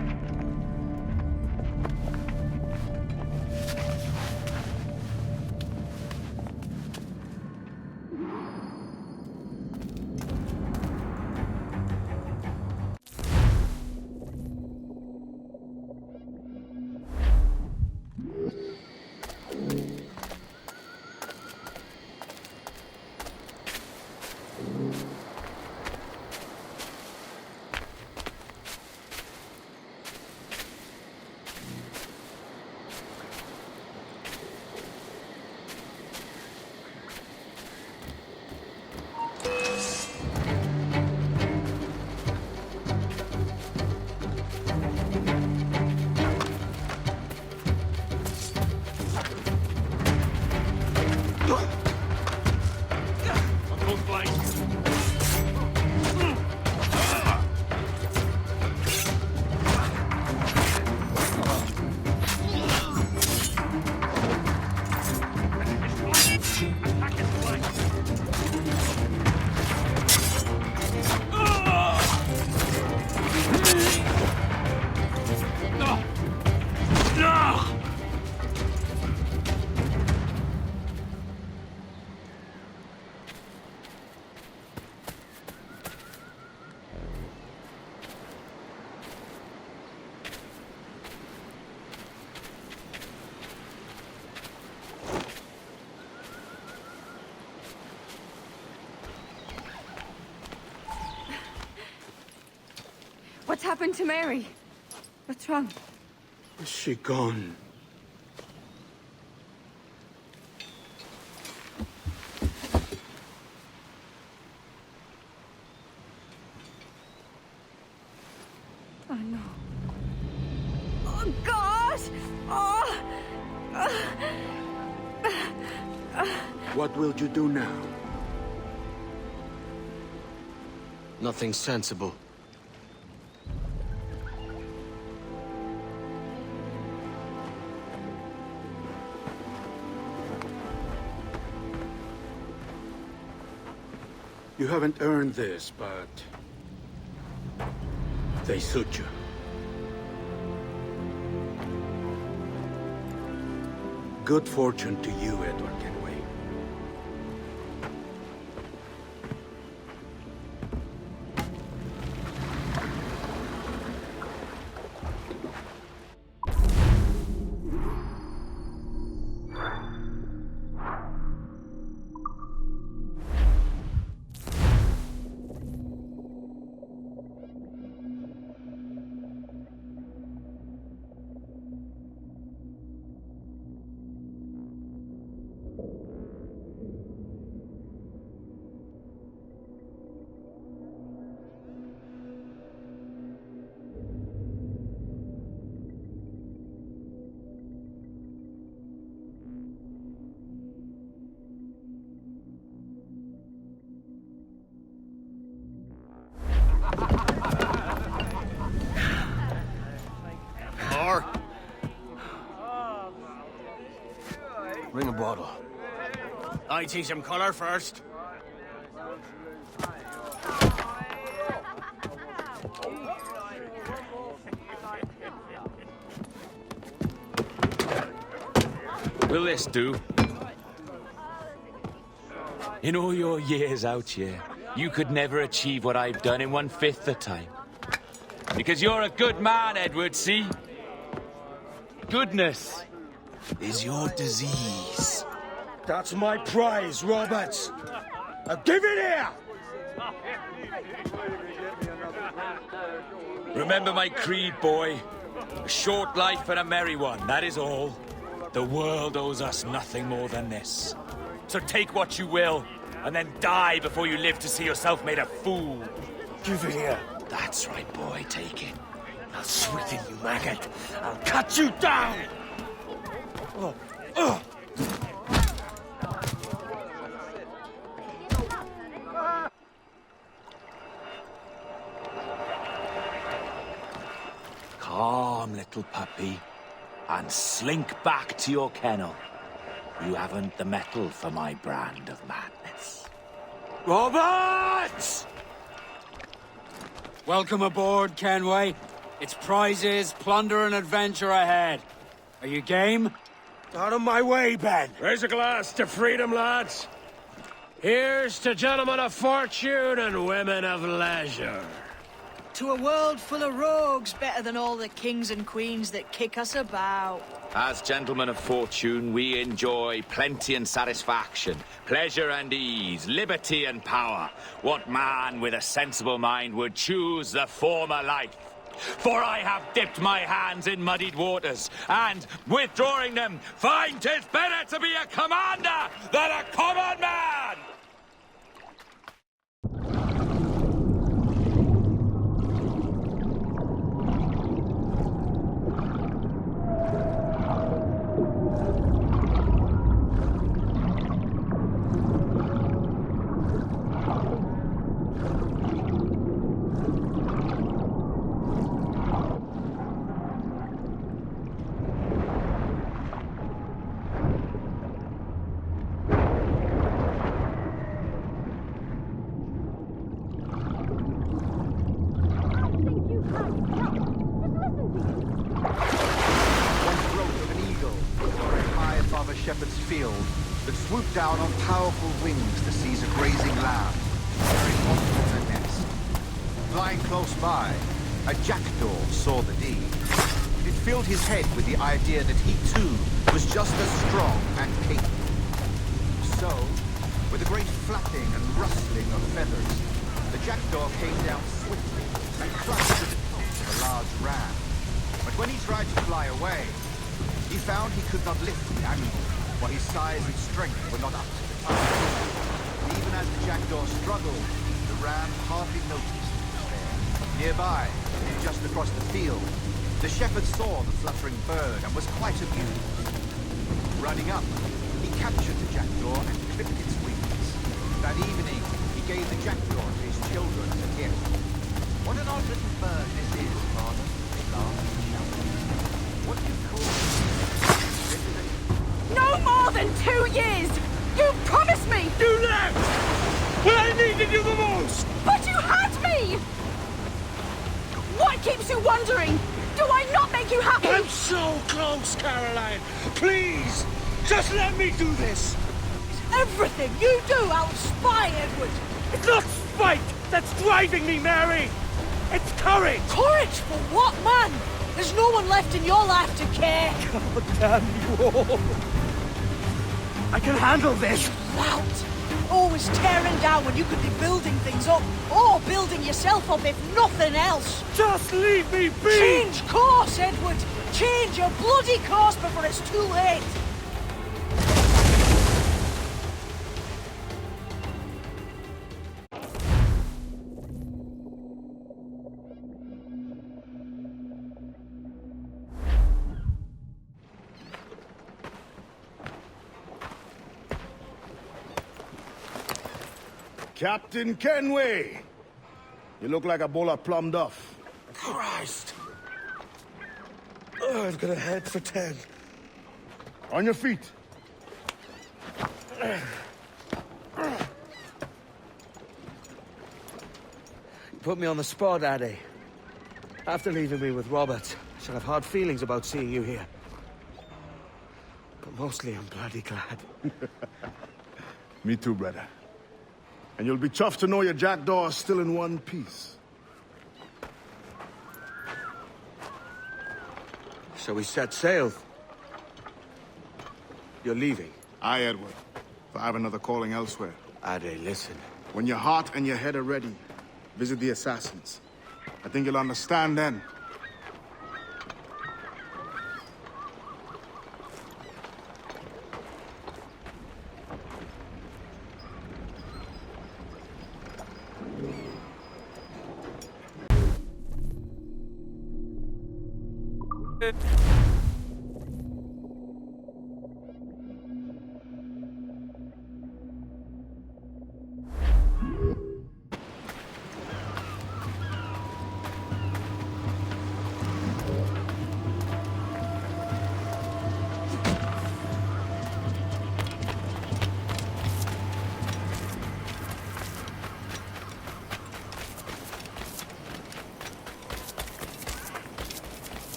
What's happened to Mary? What's wrong? Is she gone? Oh, no. Oh, God! Oh! What will you do now? Nothing sensible. You haven't earned this, but they suit you. Good fortune to you, Edward Kenway. Bring a bottle. I teach him colour first. Will this do? In all your years out here, you could never achieve what I've done in 1/5 the time. Because you're a good man, Edward, see? Goodness is your disease. That's my prize, Roberts. Now give it here! Remember my creed, boy. A short life and a merry one, that is all. The world owes us nothing more than this. So take what you will, and then die before you live to see yourself made a fool. Give it here. That's right, boy, take it. I'll sweeten you, maggot. I'll cut you down! Calm, little puppy, and slink back to your kennel. You haven't the mettle for my brand of madness. Roberts! Welcome aboard, Kenway. It's prizes, plunder, and adventure ahead. Are you game? Out of my way, Ben. Raise a glass to freedom, lads. Here's to gentlemen of fortune and women of leisure. To a world full of rogues, better than all the kings and queens that kick us about. As gentlemen of fortune, we enjoy plenty and satisfaction, pleasure and ease, liberty and power. What man with a sensible mind would choose the former life? For I have dipped my hands in muddied waters, and, withdrawing them, find 'tis better to be a commander than a common man! Shepherd's field that swooped down on powerful wings to seize a grazing lamb, carrying off from her nest. Flying close by, a jackdaw saw the deed. It filled his head with the idea that he too was just as strong and capable. So, with a great flapping and rustling of feathers, the jackdaw came down swiftly and clutched at the top of a large ram. But when he tried to fly away, he found he could not lift the animal, for his size and strength were not up to the task. Even as the jackdaw struggled, the ram hardly noticed he was there. Nearby, just across the field, the shepherd saw the fluttering bird and was quite amused. Running up, he captured the jackdaw and clipped its wings. That evening, he gave the jackdaw to his children as a gift. What an odd little bird this is, Father, they laughed and shouted. What do you call it? No more than 2 years! You promised me! You left! When I needed you the keeps you wondering? Do I not make you happy? I'm so close, Caroline. Please, just let me do this. Everything you do out of spite, Edward. It's not spite that's driving me, Mary. It's courage. Courage for what, man? There's no one left in your life to care. God damn you all. I can handle this. Lout. Always tearing down when you could be building things up, or building yourself up if nothing else. Just leave me be! Change course, Edward! Change your bloody course before it's too late! Captain Kenway! You look like a bowl of plum duff. Christ! Oh, I've got a head for 10. On your feet. You put me on the spot, Addy. After leaving me with Robert, I should have hard feelings about seeing you here. But mostly I'm bloody glad. Me too, brother. And you'll be chuffed to know your jackdaw is still in one piece. So we set sail. You're leaving? Aye, Edward. But I have another calling elsewhere. Ade, listen. When your heart and your head are ready, visit the assassins. I think you'll understand then.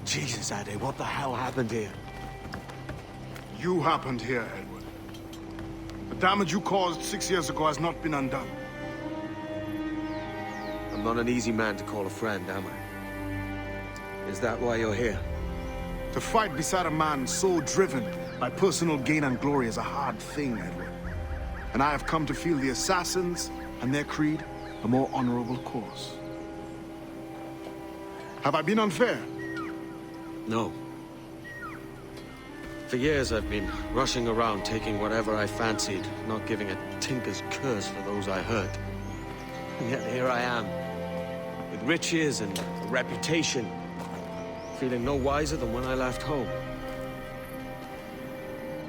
Jesus, Ade, what the hell happened here? You happened here, Edward. The damage you caused 6 years ago has not been undone. I'm not an easy man to call a friend, am I? Is that why you're here? To fight beside a man so driven by personal gain and glory is a hard thing, Edward. And I have come to feel the assassins and their creed a more honorable course. Have I been unfair? No. For years I've been rushing around, taking whatever I fancied, not giving a tinker's curse for those I hurt. And yet here I am, with riches and a reputation, feeling no wiser than when I left home.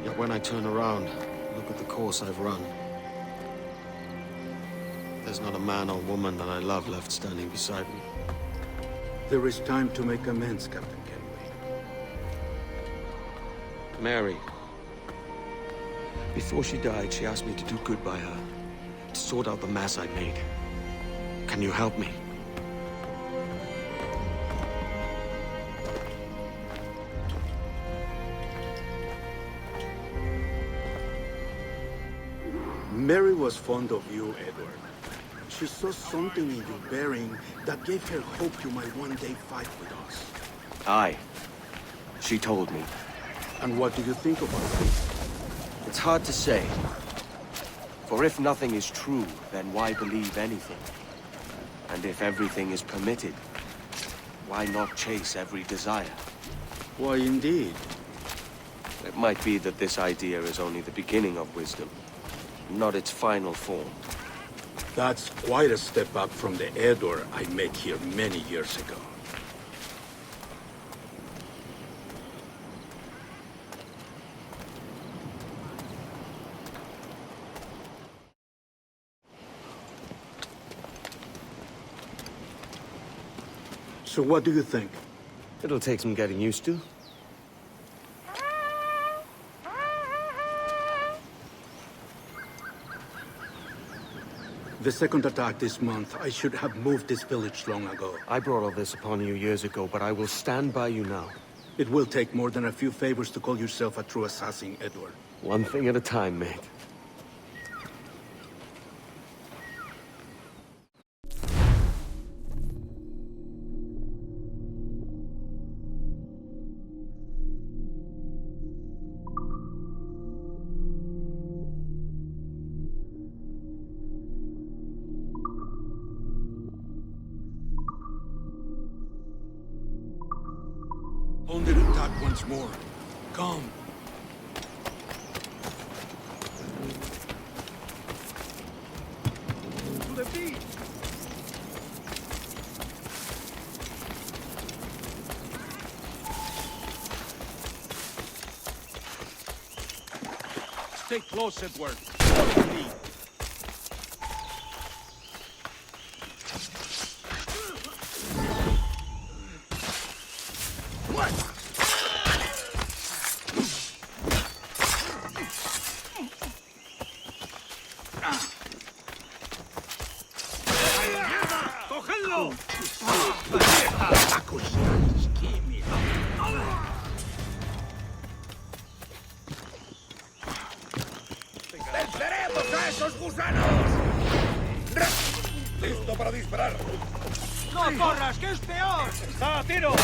Yet when I turn around, look at the course I've run. There's not a man or woman that I love left standing beside me. There is time to make amends, Captain Kenway. Mary. Before she died, she asked me to do good by her, to sort out the mess I made. Can you help me? Mary was fond of you, Edward. She saw something in your bearing that gave her hope you might one day fight with us. Aye. She told me. And what do you think about it? It's hard to say. For if nothing is true, then why believe anything? And if everything is permitted, why not chase every desire? Why, indeed. It might be that this idea is only the beginning of wisdom, not its final form. That's quite a step up from the Edward I met here many years ago. So what do you think? It'll take some getting used to. The second attack this month. I should have moved this village long ago. I brought all this upon you years ago, but I will stand by you now. It will take more than a few favors to call yourself a true assassin, Edward. One thing at a time, mate. Under attack once more. Come. To the beat! Stay close, Edward. Follow me. ¡Venceremos a esos gusanos! ¡Listo para disparar! ¡No corras, que es peor! ¡Está a tiro!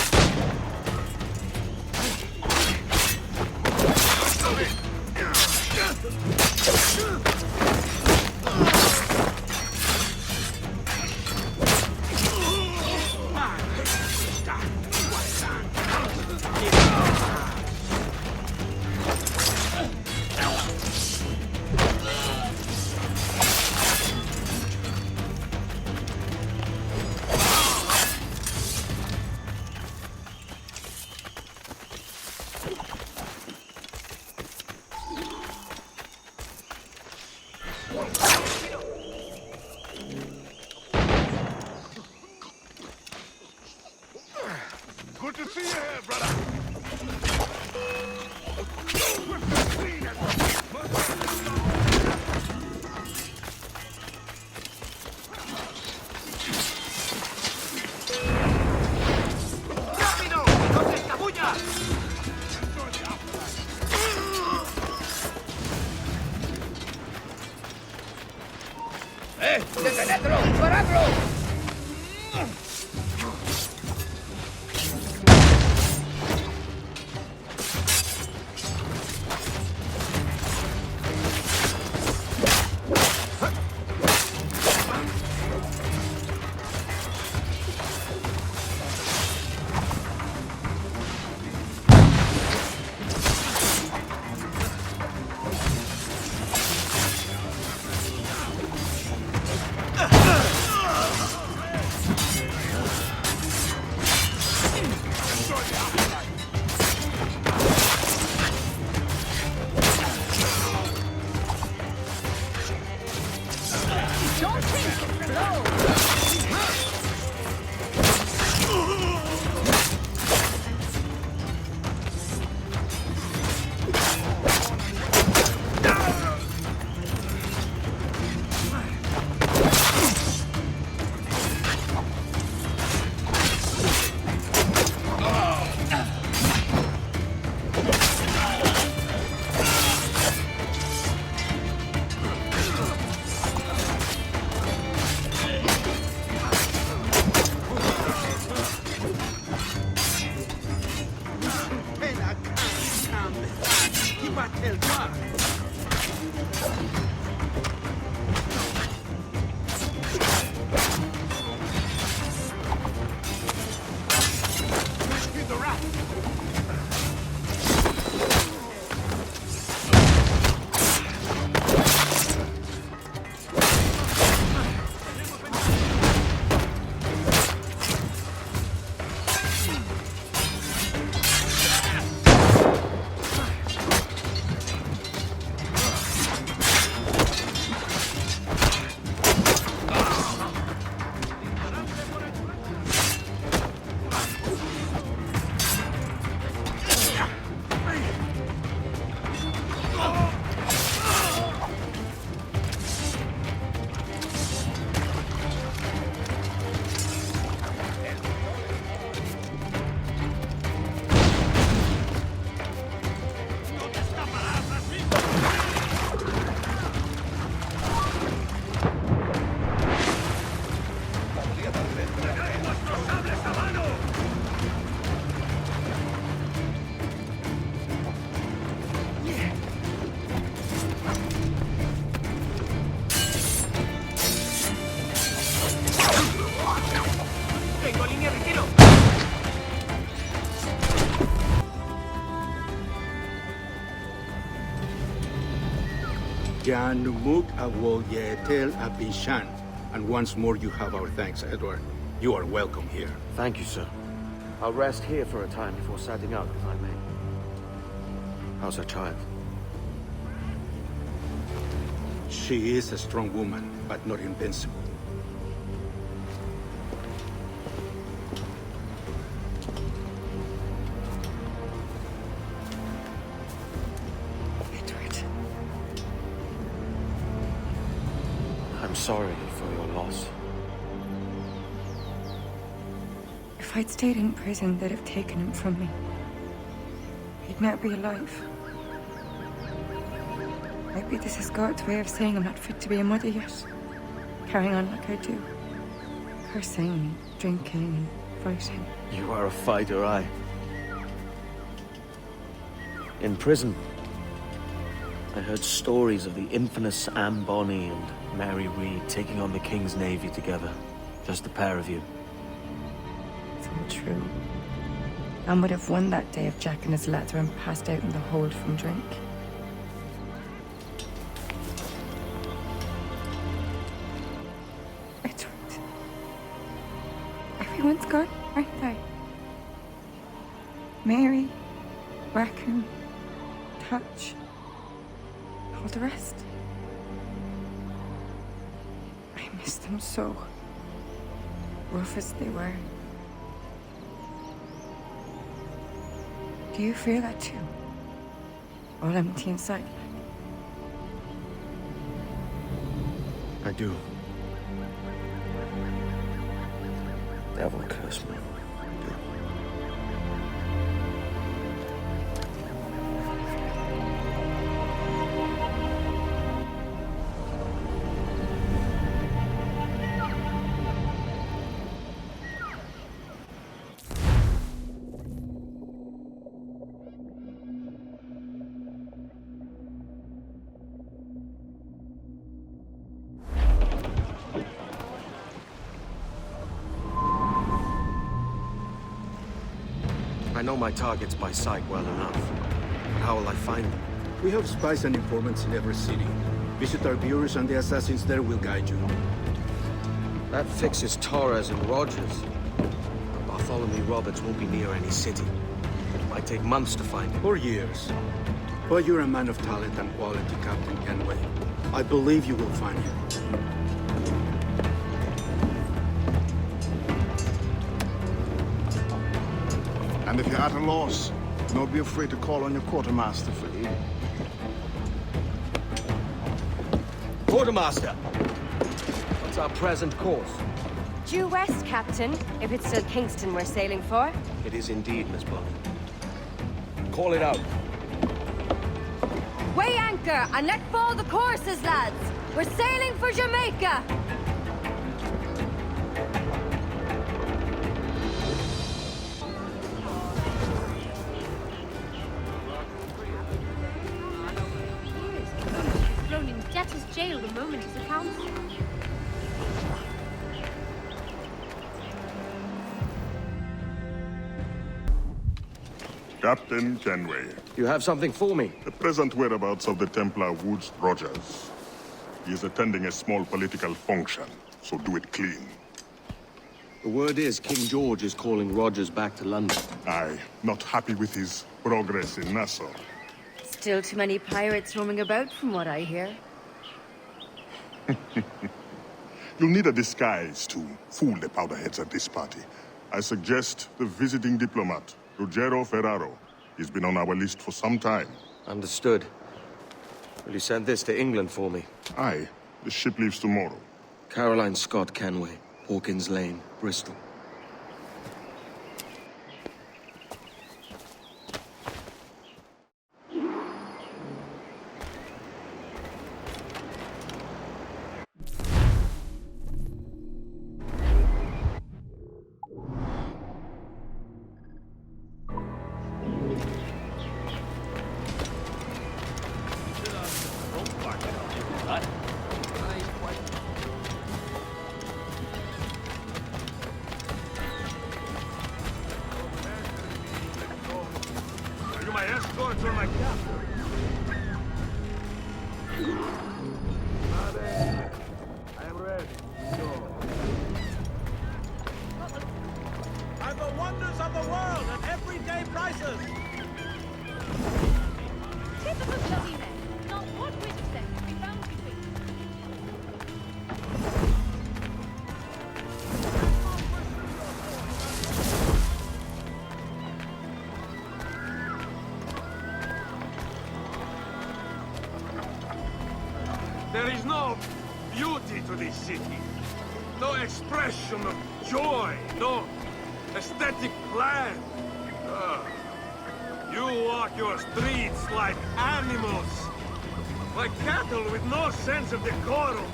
Good to see you here, brother. ¡Rápido! ¡No se escabulla! ¡Detenedlo! ¡Paradlo! me retiro. Jan Numuk Awol Yetel Abishan. And once more you have our thanks, Edward. You are welcome here. Thank you, sir. I'll rest here for a time before setting out, if I may. How's her child? She is a strong woman, but not invincible. Edward. I'm sorry for your loss. If I'd stayed in prison, they'd have taken him from me. He'd not be alive. Maybe this is God's way of saying I'm not fit to be a mother yet. Carrying on like I do. Cursing, drinking, fighting. You are a fighter, aye. In prison, I heard stories of the infamous Anne Bonny and Mary Read taking on the King's Navy together. Just the pair of you. It's all true. Anne would have won that day if Jack and his lads were passed out in the hold from drink. Edward. Everyone's gone, aren't they? Mary, Raccoon, Touch, all the rest. I miss them so. Rough as they were. Do you feel that too? All empty inside? I do. Devil curse me. I know my targets by sight well enough. How will I find them? We have spies and informants in every city. Visit our bureaus and the assassins there will guide you. That fixes Torres and Rogers. But Bartholomew Roberts won't be near any city. It might take months to find him. Or years. But you're a man of talent and quality, Captain Kenway. I believe you will find him. And if you're at a loss, don't be afraid to call on your quartermaster for aid. Quartermaster! What's our present course? Due west, Captain, if it's still Kingston we're sailing for. It is indeed, Miss Bonny. Call it out. Weigh anchor and let fall the courses, lads! We're sailing for Jamaica! Thrown in debtor's jail the moment his accounts. Captain Kenway. You have something for me? The present whereabouts of the Templar Woods Rogers. He is attending a small political function, so do it clean. The word is King George is calling Rogers back to London. Aye, not happy with his progress in Nassau. Still too many pirates roaming about, from what I hear. You'll need a disguise to fool the powderheads at this party. I suggest the visiting diplomat, Ruggiero Ferraro. He's been on our list for some time. Understood. Will you send this to England for me? Aye. The ship leaves tomorrow. Caroline Scott Kenway, Hawkins Lane, Bristol. escorts on my captor. I am ready. Go. And the wonders of the world at everyday prices! Typical bloody men. Not one whit of sense to be found between. There is no beauty to this city. No expression of joy. No aesthetic plan. You walk your streets like animals. Like cattle with no sense of decorum.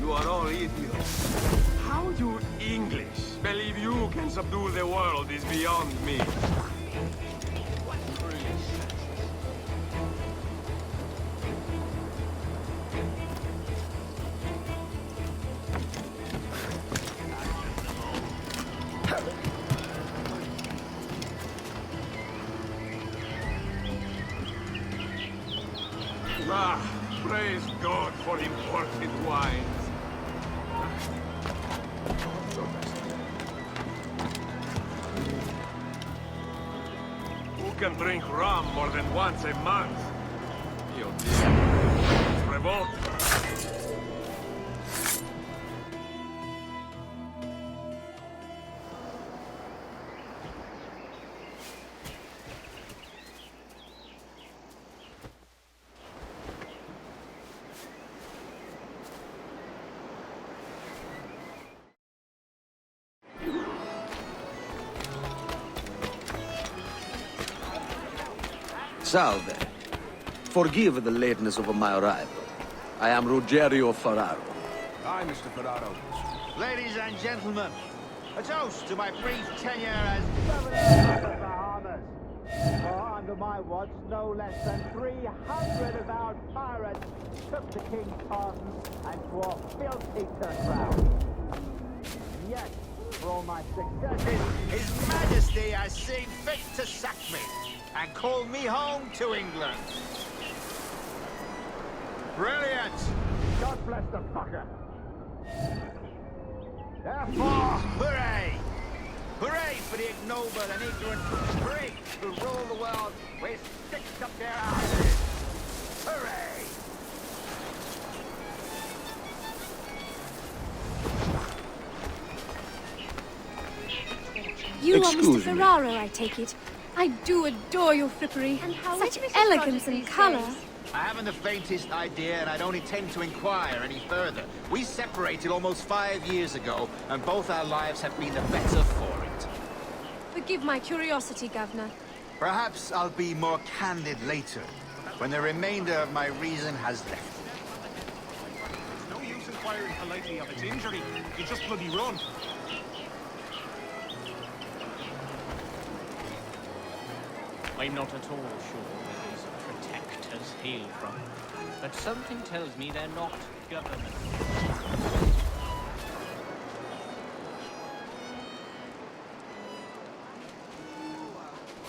You are all idiots. How you English believe you can subdue the world is beyond me. Praise God for imported wines. Who can drink rum more than once a month? You it's revolting. Salve. Forgive the lateness of my arrival. I am Rogerio Ferraro. Hi, Mr. Ferraro. Ladies and gentlemen, a toast to my brief tenure as Governor of the Bahamas. For under my watch, no less than 300 avowed pirates took the king's pardons and swore fealty to the crown. Yet, for all my successes, His Majesty has seen fit to sack me and call me home to England. Brilliant! God bless the fucker. Therefore, hooray! Hooray for the ignoble and ignorant prigs who rule the world with sticks up their asses! Hooray! You are Excuse Mr. me. Ferraro, I take it. I do adore your frippery. And how such elegance and colour. I haven't the faintest idea, and I don't intend to inquire any further. We separated almost 5 years ago, and both our lives have been the better for it. Forgive my curiosity, Governor. Perhaps I'll be more candid later, when the remainder of my reason has left. No use inquiring politely of its injury. You just bloody run. I'm not at all sure where these protectors hail from, but something tells me they're not government.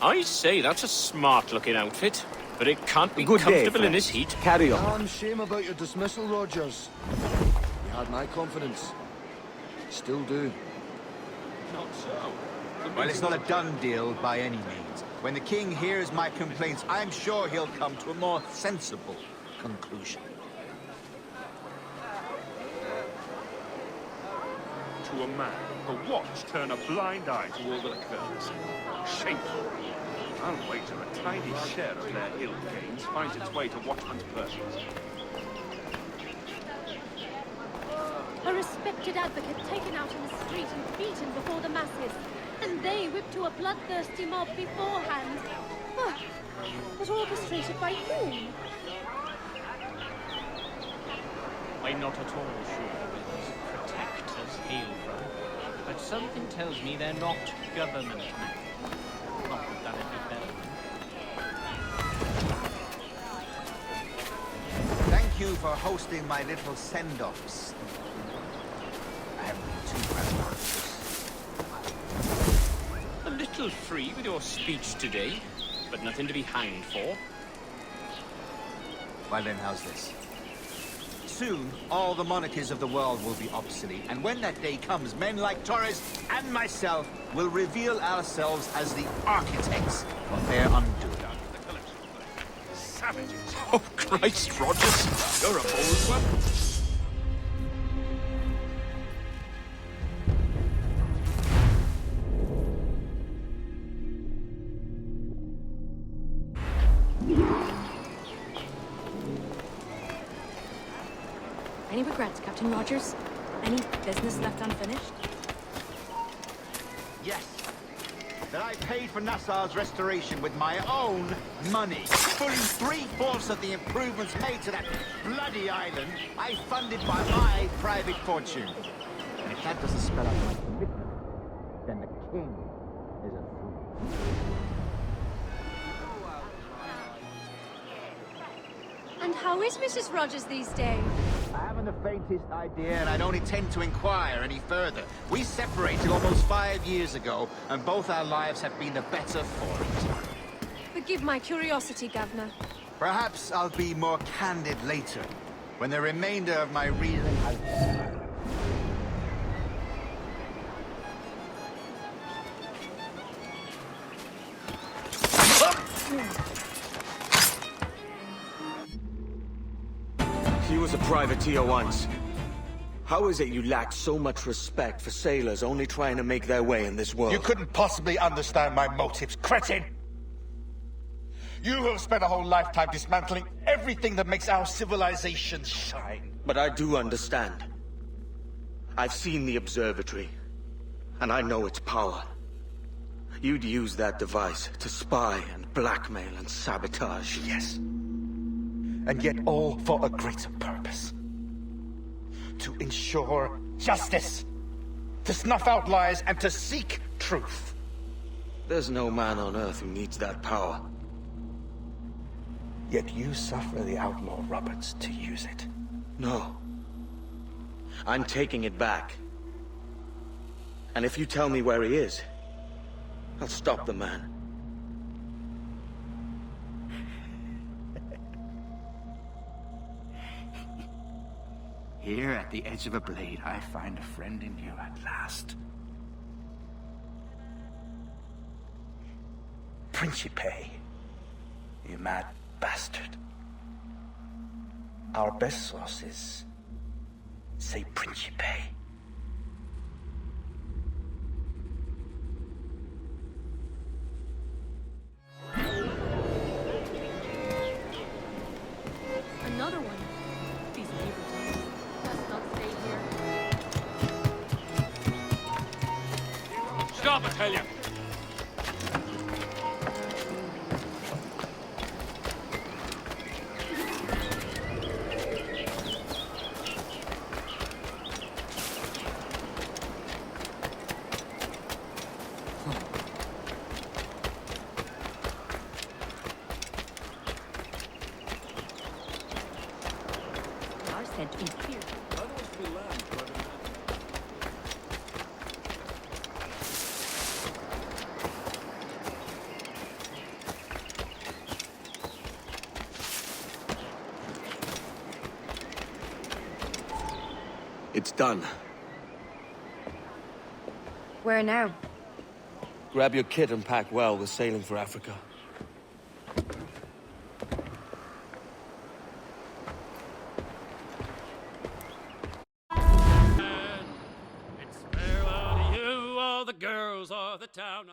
I say, that's a smart-looking outfit, but it can't be Good day, comfortable in friends. this heat. Carry on. Damn shame about your dismissal, Rogers. You had my confidence. Still do. Not so. Well, it's not a done deal by any means. When the king hears my complaints, I'm sure he'll come to a more sensible conclusion. To a man, a watch turn a blind eye to all that occurs. Shameful. I'll wager a tiny share of their ill gains finds its way to Watchman's purses. A respected advocate taken out in the street and beaten before the masses. And they whipped to a bloodthirsty mob beforehand. Ah, but orchestrated by whom? I'm not at all sure where these protectors hail from, But something tells me they're not government men. Not that that'd be better. Thank you for hosting my little send-offs. I haven't been too proud of this. A little free with your speech today, but nothing to be hanged for. Well then, how's this? Soon, all the monarchies of the world will be obsolete, and when that day comes, men like Torres and myself will reveal ourselves as the architects of their undoing. Savages. Oh, Christ, Rogers. You're a bold one. Any regrets, Captain Rogers? Any business left unfinished? Yes. That I paid for Nassau's restoration with my own money. Fully 3/4 of the improvements made to that bloody island, I funded by my private fortune. And if that doesn't spell out my commitment, then the king is a fool. And how is Mrs. Rogers these days? I haven't the faintest idea, and I don't intend to inquire any further. We separated almost 5 years ago, and both our lives have been the better for it. Forgive my curiosity, Governor. Perhaps I'll be more candid later, when the remainder of my reason has... He was a privateer once. How is it you lack so much respect for sailors only trying to make their way in this world? You couldn't possibly understand my motives, cretin! You have spent a whole lifetime dismantling everything that makes our civilization shine. But I do understand. I've seen the Observatory, and I know its power. You'd use that device to spy and blackmail and sabotage. Yes. And yet all for a greater purpose. To ensure justice. To snuff out lies and to seek truth. There's no man on Earth who needs that power. Yet you suffer the outlaw Roberts to use it. No. I'm taking it back. And if you tell me where he is, I'll stop the man. Here at the edge of a blade, I find a friend in you at last. Principe, you mad bastard. Our best sources say Principe. Another one. These Libertines. Let's not stay here. Stop, I tell you. It's done. Where now? Grab your kit and pack well. We're sailing for Africa. It's farewell to you, all the girls of the town.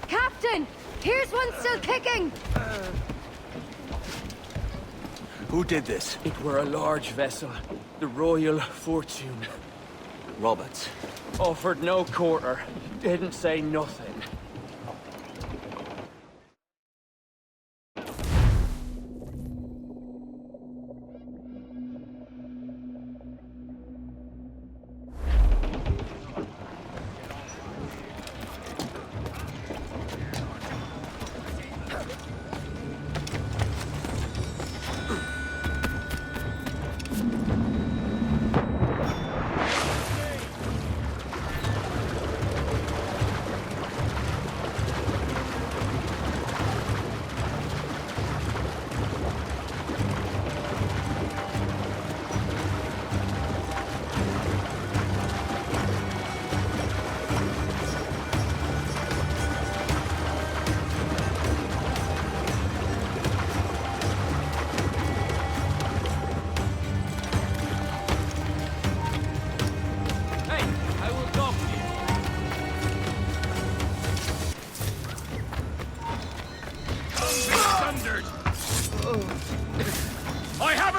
Captain! Here's one still kicking! Who did this? It were a large vessel, the Royal Fortune. Roberts. Offered no quarter, didn't say nothing.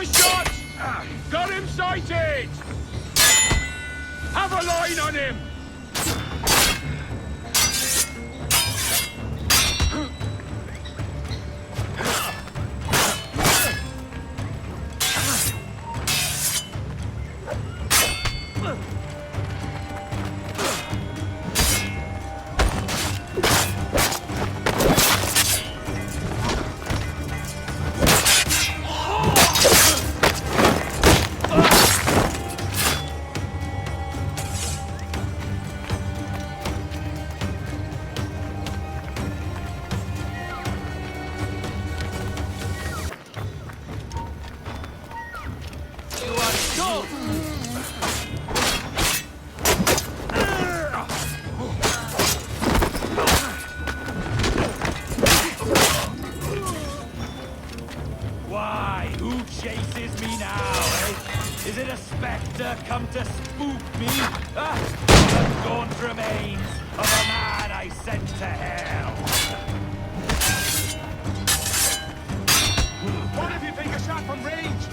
a shot! Got him sighted! Have a line on him! Why? Who chases me now, eh? Is it a spectre come to spook me? The gaunt remains of a man I sent to hell. What if you take a shot from range?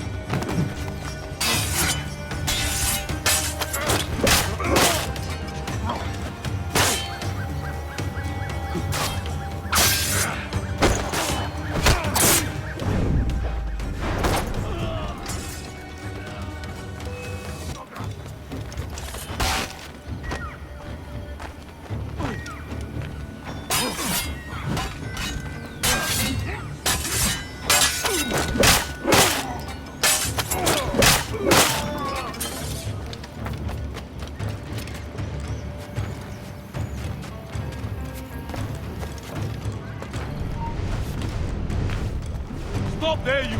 Stop there, you!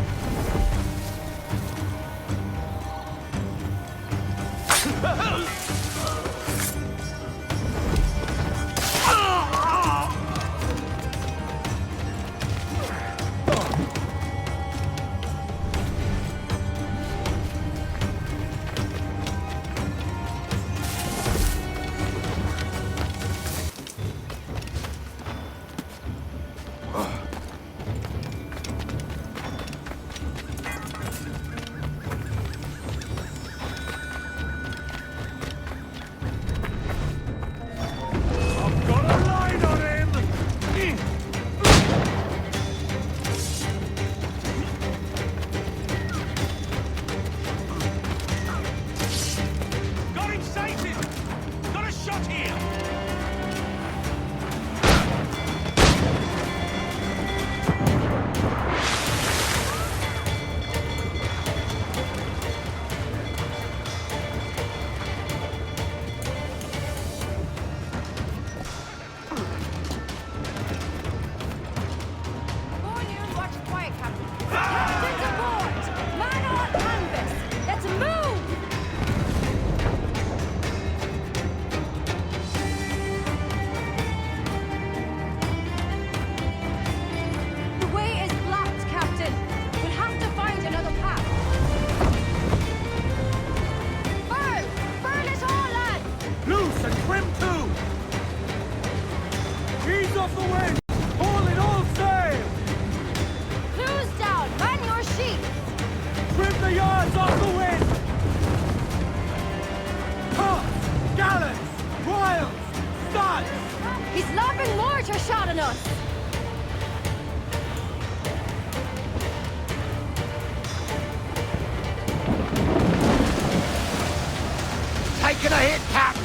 Taking a hit, Captain!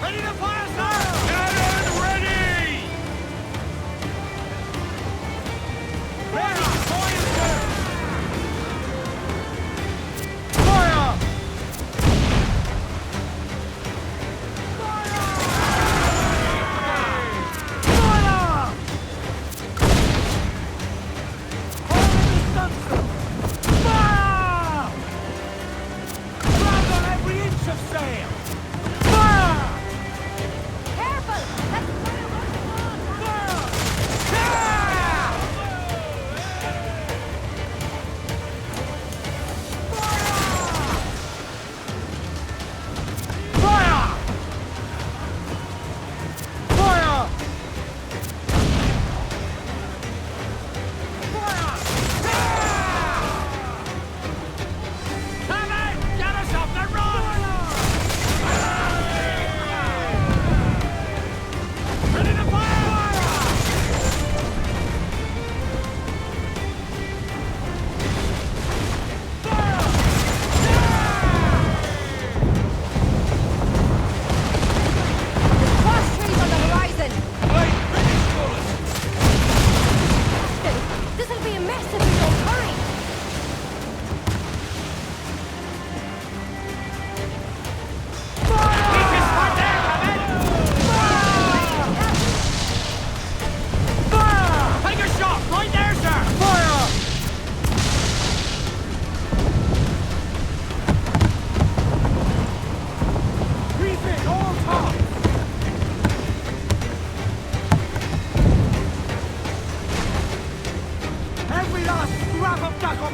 Ready to fire, sir! Cannon ready! Ready! Fire, sir! Fire! Fire!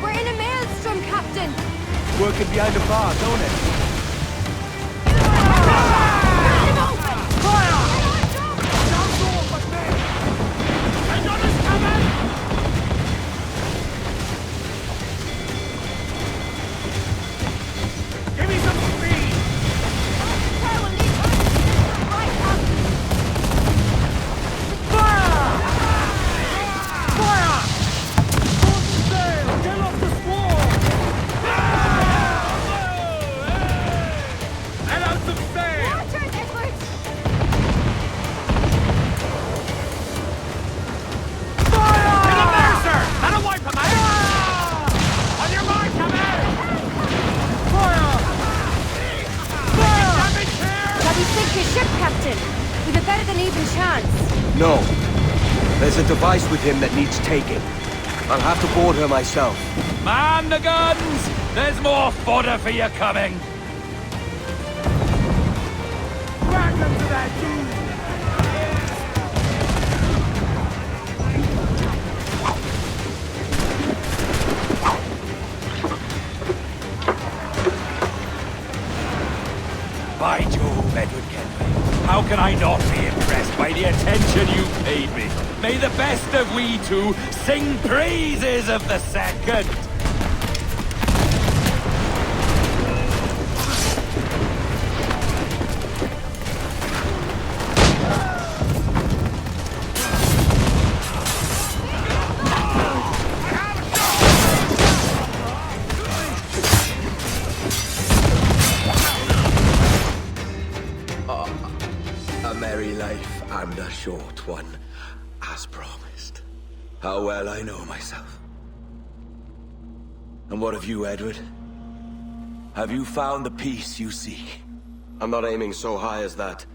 We're in a maelstrom, Captain! Working behind the bar, don't it? No. There's a device with him that needs taking. I'll have to board her myself. Man the guns! There's more fodder for you coming! Drag them to that dude! By Jove, Edward Kenway. How can I not be impressed by the attention you paid me? May the best of we two sing praises of the second! And a short one, as promised. How well I know myself. And what of you, Edward? Have you found the peace you seek? I'm not aiming so high as that.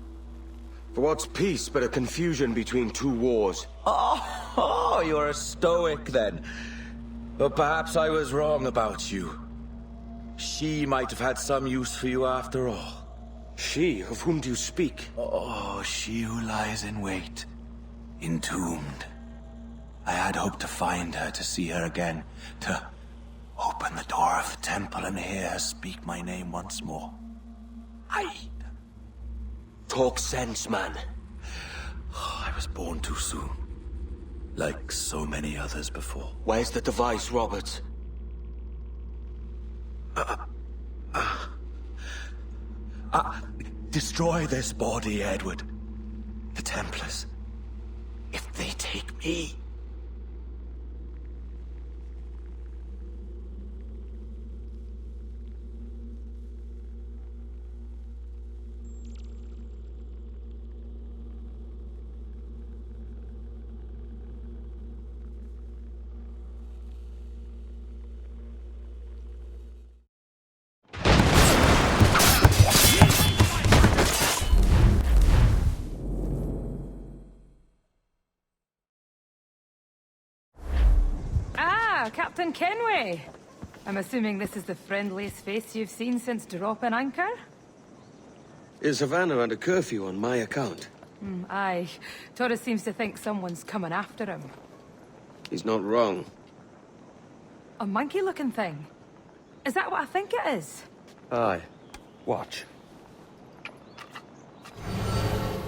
For what's peace but a confusion between two wars? Oh, you're a stoic then. But perhaps I was wrong about you. She might have had some use for you after all. She? Of whom do you speak? Oh, she who lies in wait, entombed. I had hoped to find her, to see her again, to open the door of the temple and hear her speak my name once more. Talk sense, man. Oh, I was born too soon, like so many others before. Where's the device, Robert? Destroy this body, Edward. The Templars. If they take me... Captain Kenway! I'm assuming this is the friendliest face you've seen since dropping anchor? Is Havana under curfew on my account? Aye. Torres seems to think someone's coming after him. He's not wrong. A monkey-looking thing? Is that what I think it is? Aye. Watch.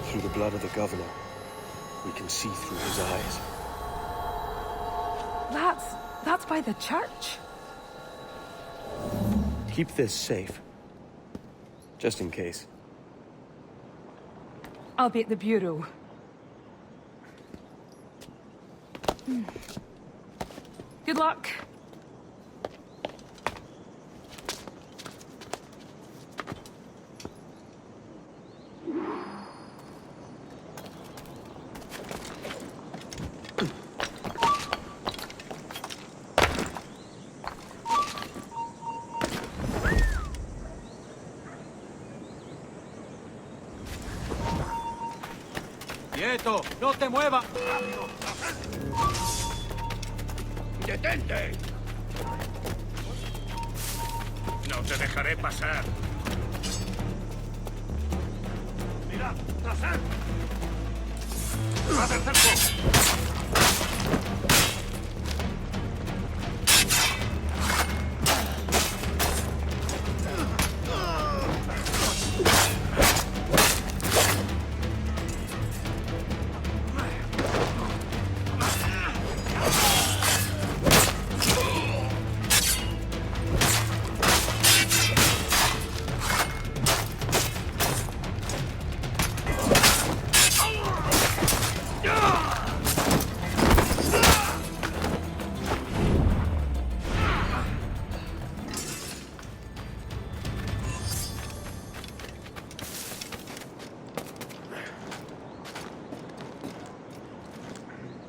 Through the blood of the governor, we can see through his eyes. That's by the church. Keep this safe. Just in case. I'll be at the bureau. Good luck. ¡Quieto! ¡No te muevas! ¡Detente! No te dejaré pasar. ¡Mira! ¡Tras! ¡Va del cerco!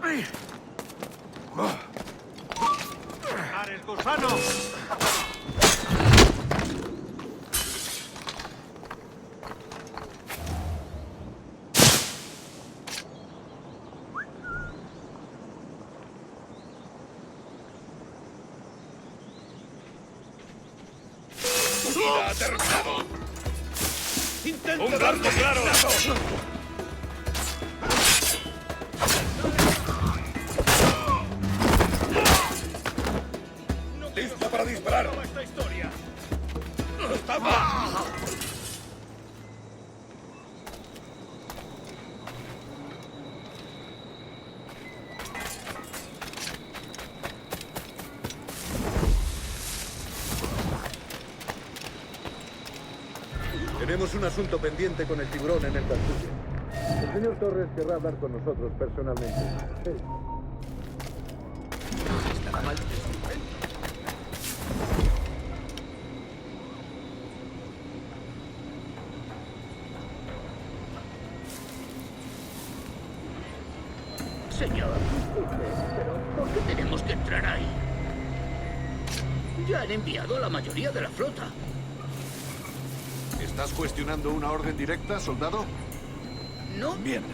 me! ¡Ares, gusano! ¡Ha terminado! ¡Un blanco claro! ¡Listo para disparar! ¡Esta historia! ¡Estaba! Tenemos un asunto pendiente con el tiburón en el castillo. El señor Torres querrá hablar con nosotros personalmente. Sí. ¿Estará mal? Señor, pero ¿por qué tenemos que entrar ahí? Ya han enviado a la mayoría de la flota. ¿Estás cuestionando una orden directa, soldado? No. Bien.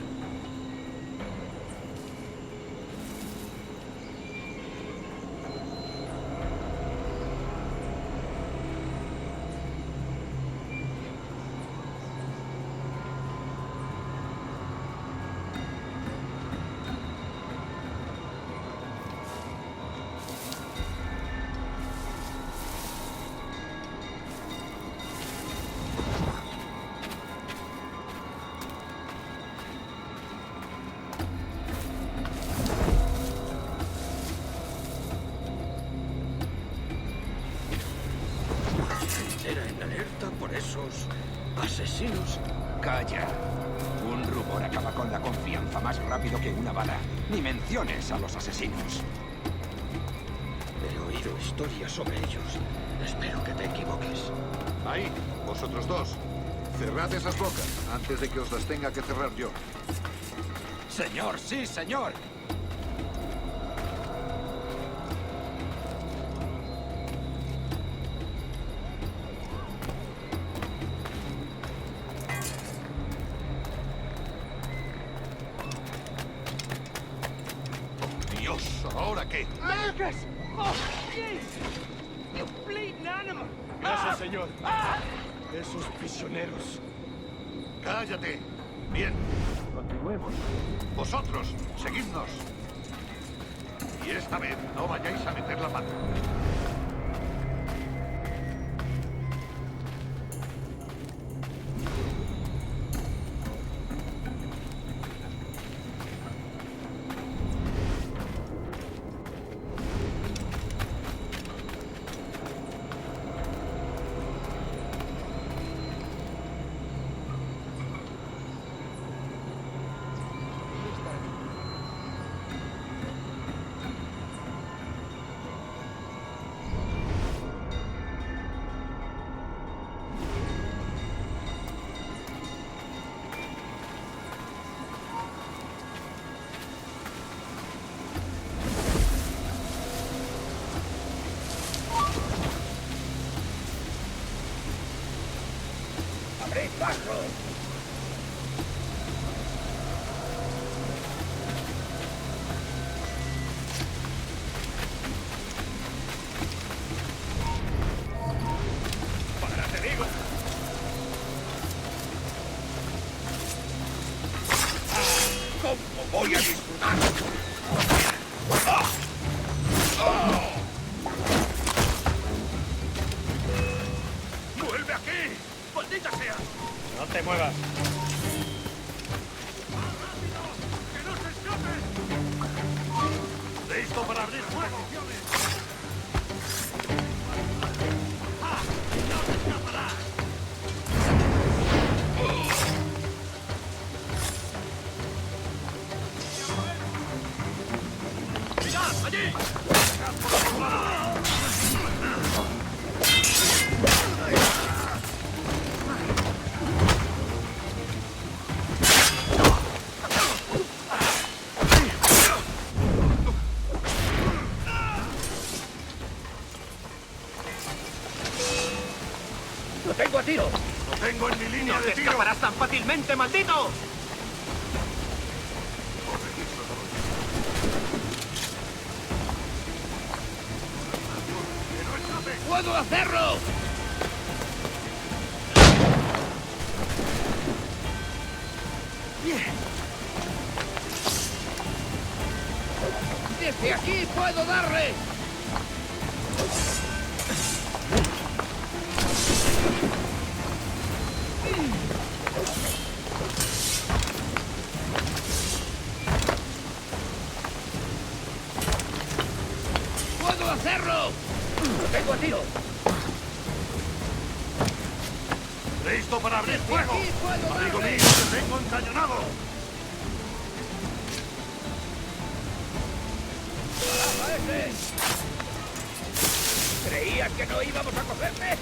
Asesinos. Calla. Un rumor acaba con la confianza más rápido que una bala. Ni menciones a los asesinos. He oído historias sobre ellos. Espero que te equivoques. Ahí, vosotros dos. Cerrad esas bocas antes de que os las tenga que cerrar yo. Señor, sí, señor. ¿Ahora qué? ¡Marcus! ¡Oh, jeez! ¡You bleeding animal! Gracias, señor. Esos prisioneros. ¡Cállate! Bien. Continuemos. Vosotros, seguidnos. Y esta vez no vayáis a meter la pata. Voy a disfrutar. ¡Vuelve aquí! ¡Maldita sea! No te muevas. ¡Que no se escape! ¡Listo para abrir fuego! ¡No se escapará! ¡Mirad, allí! tiro! ¡Lo tengo en mi línea ¡No de te tiro! escaparás tan fácilmente, maldito! ¡Puedo hacerlo! ¡Desde aquí puedo darle! ¡Puedo hacerlo! ¡Lo tengo a tiro! ¡Listo para abrir fuego! ¡Amigo mío, te tengo encañonado! ¿Creías que no íbamos a cogerme?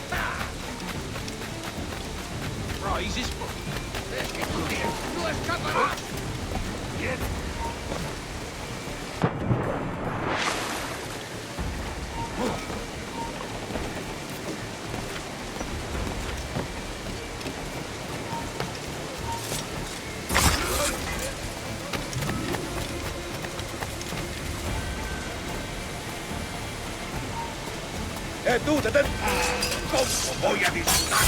¡Raíces! ¡Es que tú no escaparás! ¡Bien! ¡Tú, detén! ¿Cómo voy a disfrutar?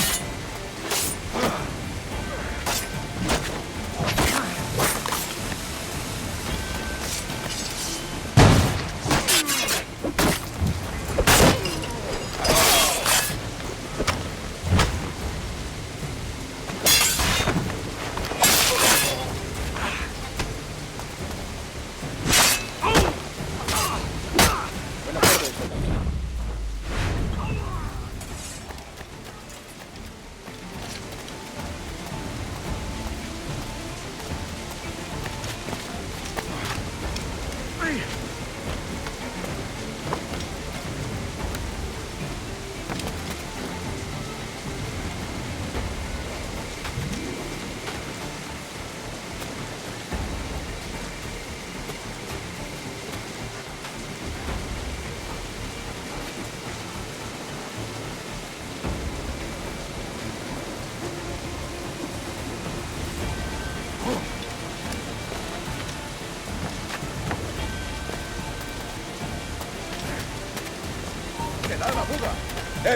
¡La fuga!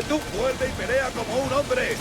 ¡Tú, vuelve y pelea como un hombre!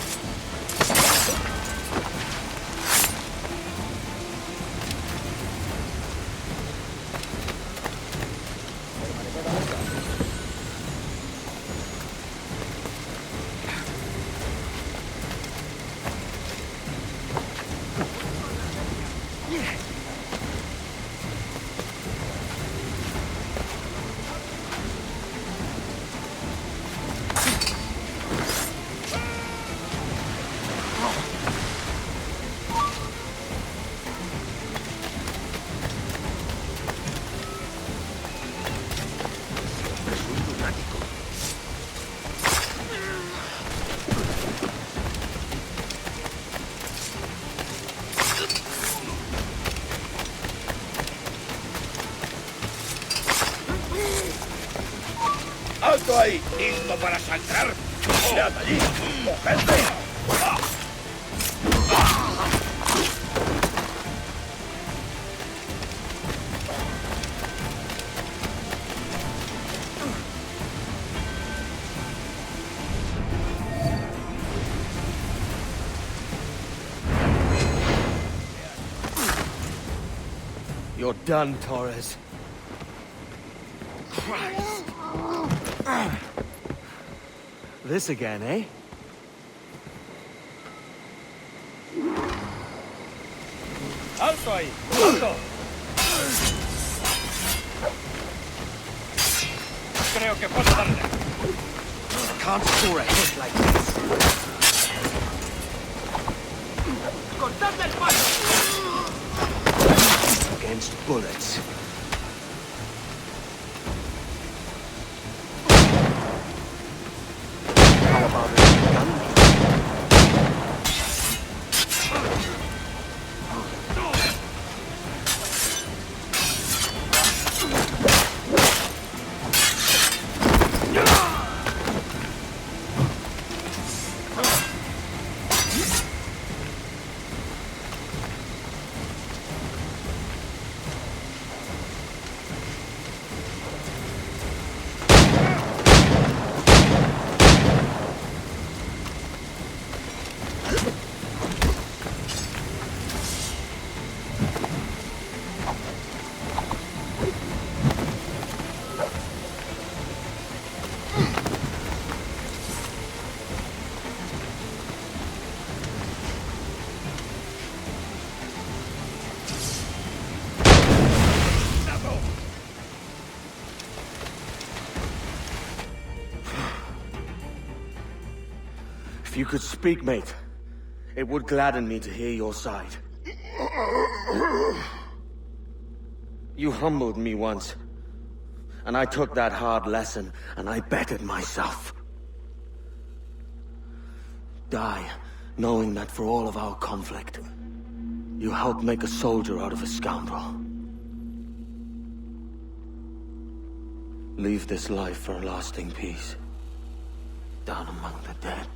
¡Alto ahí! ¿Listo para saltar? ¡Mirad allí! ¡Cogedme! You're done, Torres. Christ. This again, eh? ¡Alto ahí! ¡Alto! Creo que puedo darle. Can't store a hit like this. ¡Cortadle el paso! Against bullets. How about a gun? If you could speak, mate, it would gladden me to hear your side. You humbled me once, and I took that hard lesson, and I bettered myself. Die, knowing that for all of our conflict, you helped make a soldier out of a scoundrel. Leave this life for a lasting peace, down among the dead.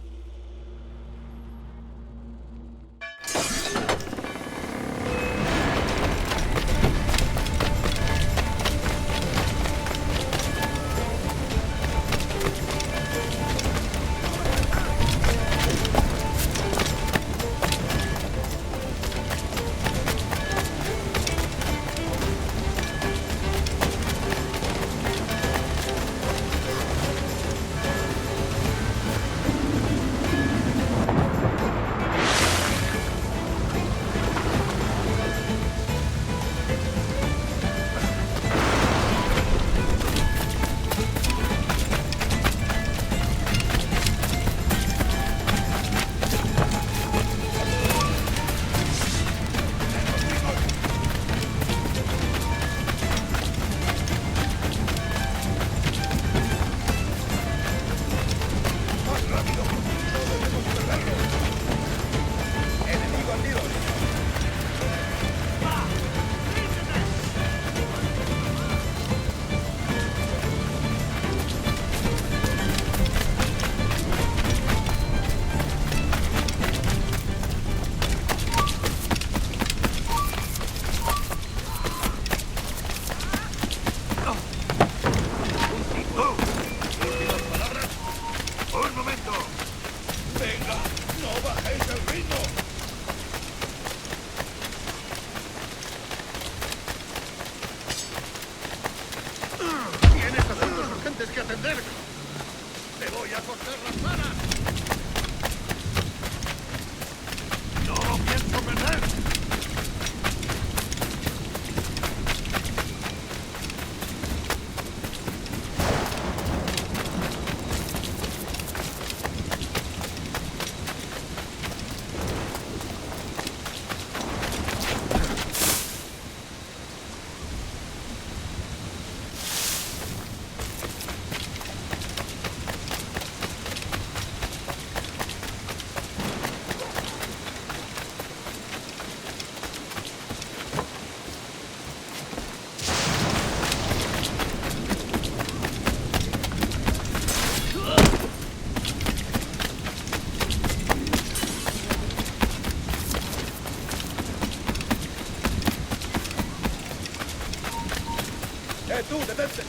¡Tú, detente!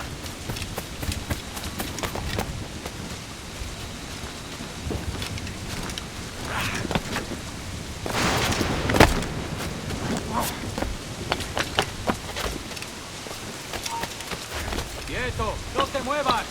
¡Quieto! ¡No te muevas!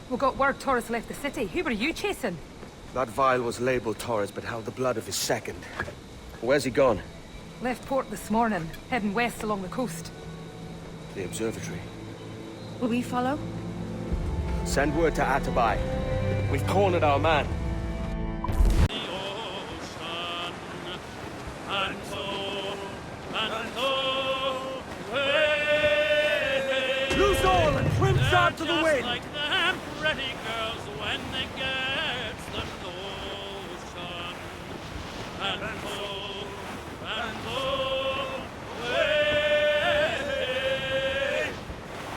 We got word Torres left the city. Who were you chasing? That vial was labeled Torres, but held the blood of his second. Where's he gone? Left port this morning, heading west along the coast. The Observatory. Will we follow? Send word to Atabai. We've cornered our man. Loose all and trim shot to the wind! Like them pretty girls when they get the notion. And away.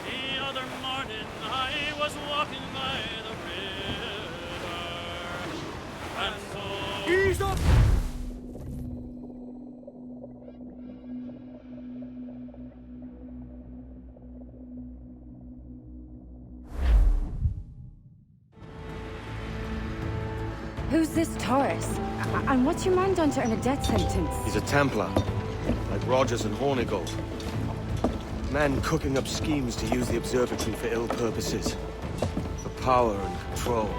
The other morning I was walking by the river. Who's this Taurus? And what's your man done to earn a death sentence? He's a Templar, like Rogers and Hornigold. Men cooking up schemes to use the Observatory for ill purposes. For power and control.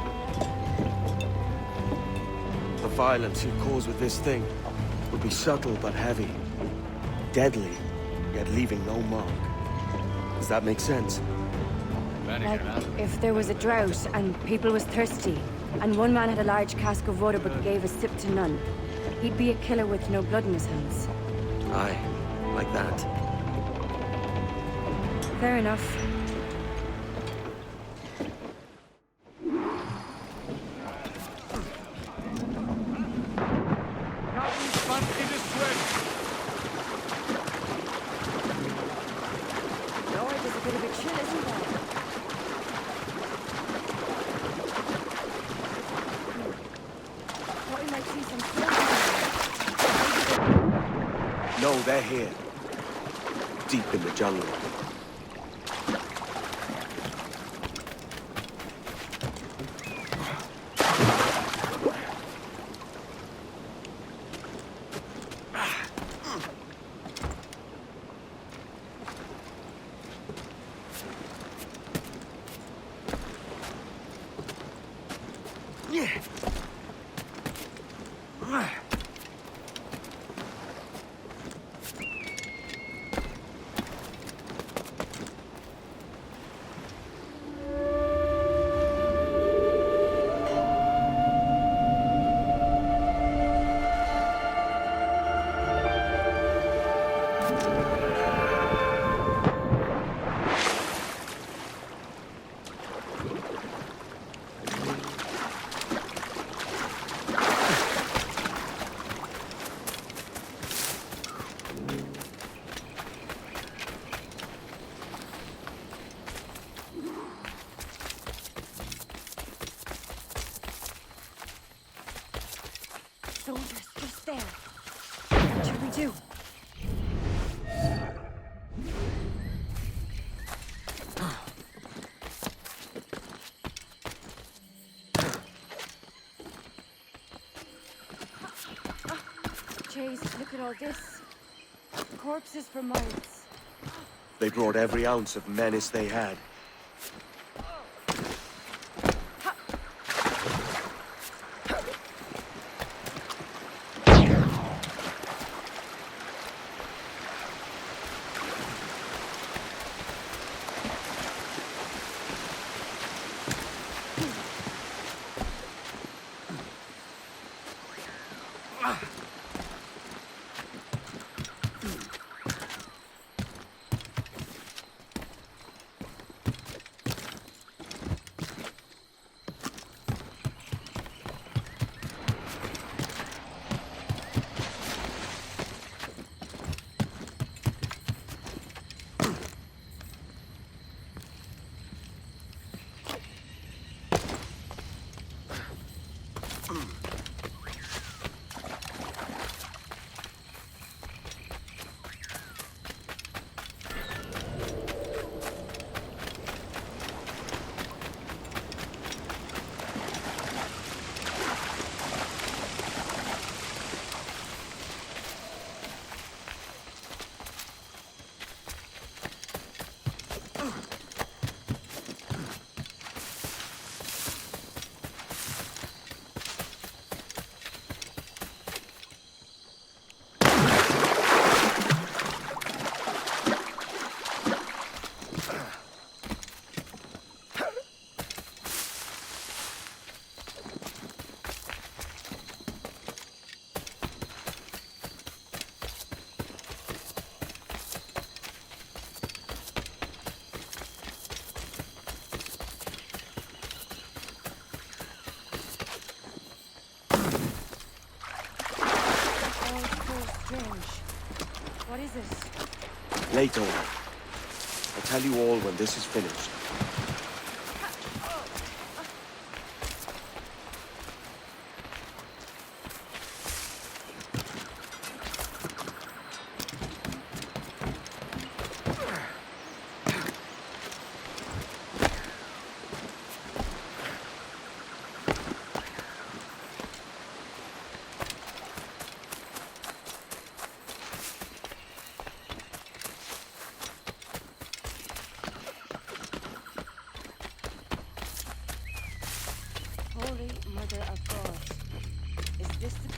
The violence you'd cause with this thing would be subtle but heavy. Deadly, yet leaving no mark. Does that make sense? Like, if there was a drought and people was thirsty, and one man had a large cask of water but gave a sip to none, he'd be a killer with no blood in his hands. Aye, like that. Fair enough. No, they're here. Deep in the jungle. Soldiers just there. What should we do? Jeez, look at all this. Corpses for miles. They brought every ounce of menace they had. What is this? Later on. I'll tell you all when this is finished.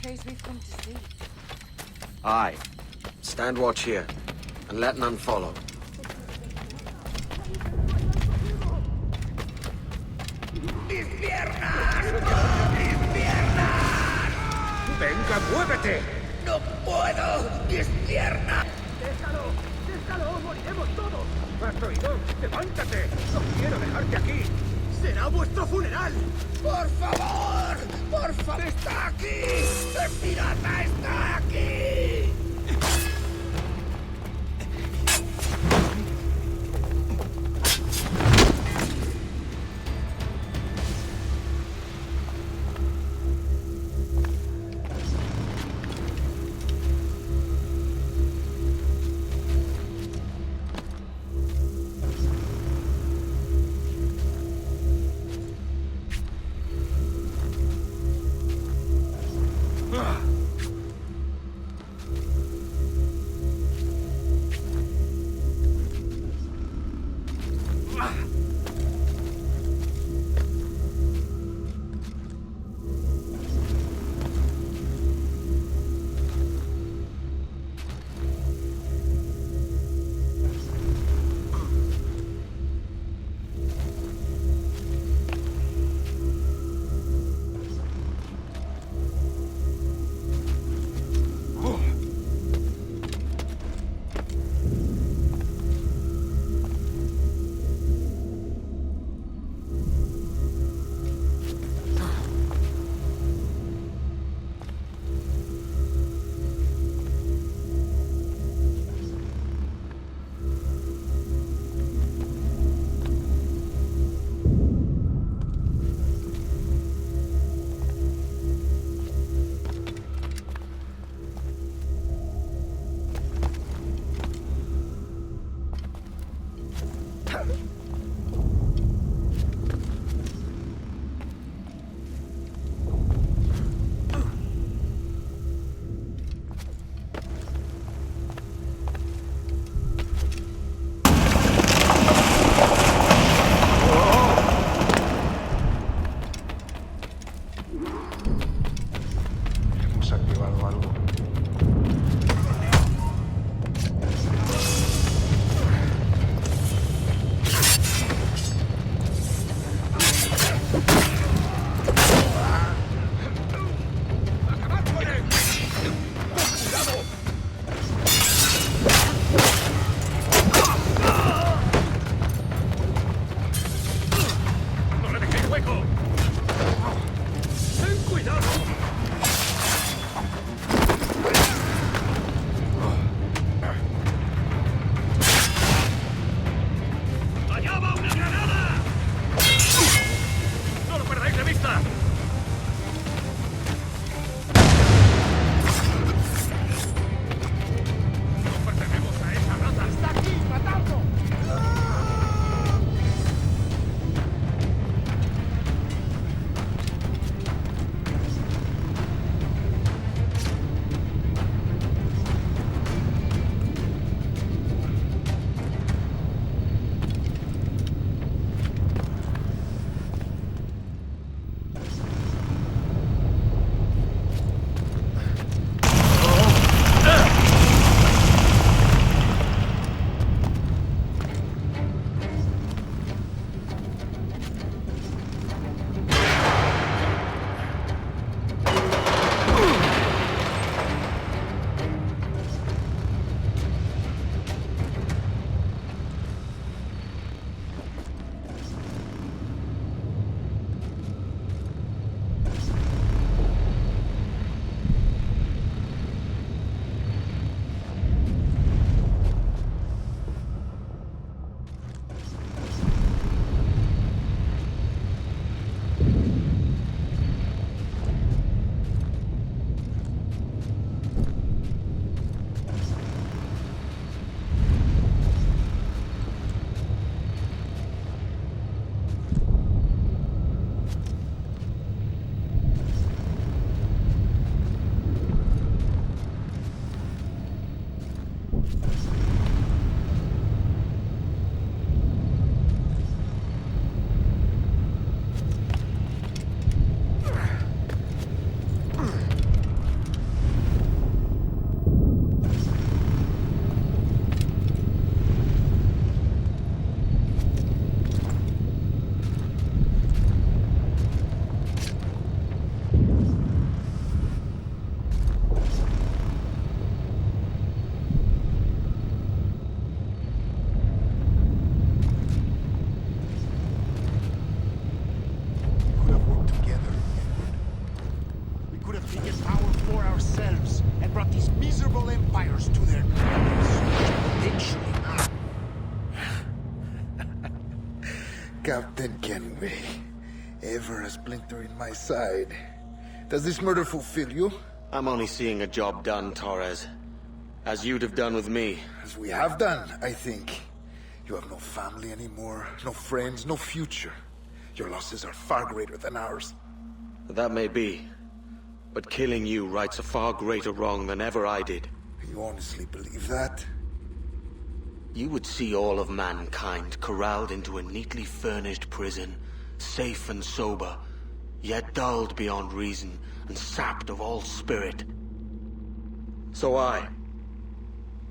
place we've come to see. Aye. Stand watch here, and let none follow. ¡Venga, muévete! ¡No puedo! ¡Mis piernas! ¡Déjalo! ¡Déjalo! ¡Moriremos todos! ¿Has oído? ¡Levántate! ¡No quiero dejarte aquí! ¡Será vuestro funeral! ¡Por favor! ¡Por favor! ¡Está aquí! ¡El pirata está aquí! Captain Kenway, ever a splinter in my side. Does this murder fulfill you? I'm only seeing a job done, Torres. As you'd have done with me. As we have done, I think. You have no family anymore, no friends, no future. Your losses are far greater than ours. That may be. But killing you rights a far greater wrong than ever I did. You honestly believe that? You would see all of mankind corralled into a neatly furnished prison, safe and sober, yet dulled beyond reason and sapped of all spirit. So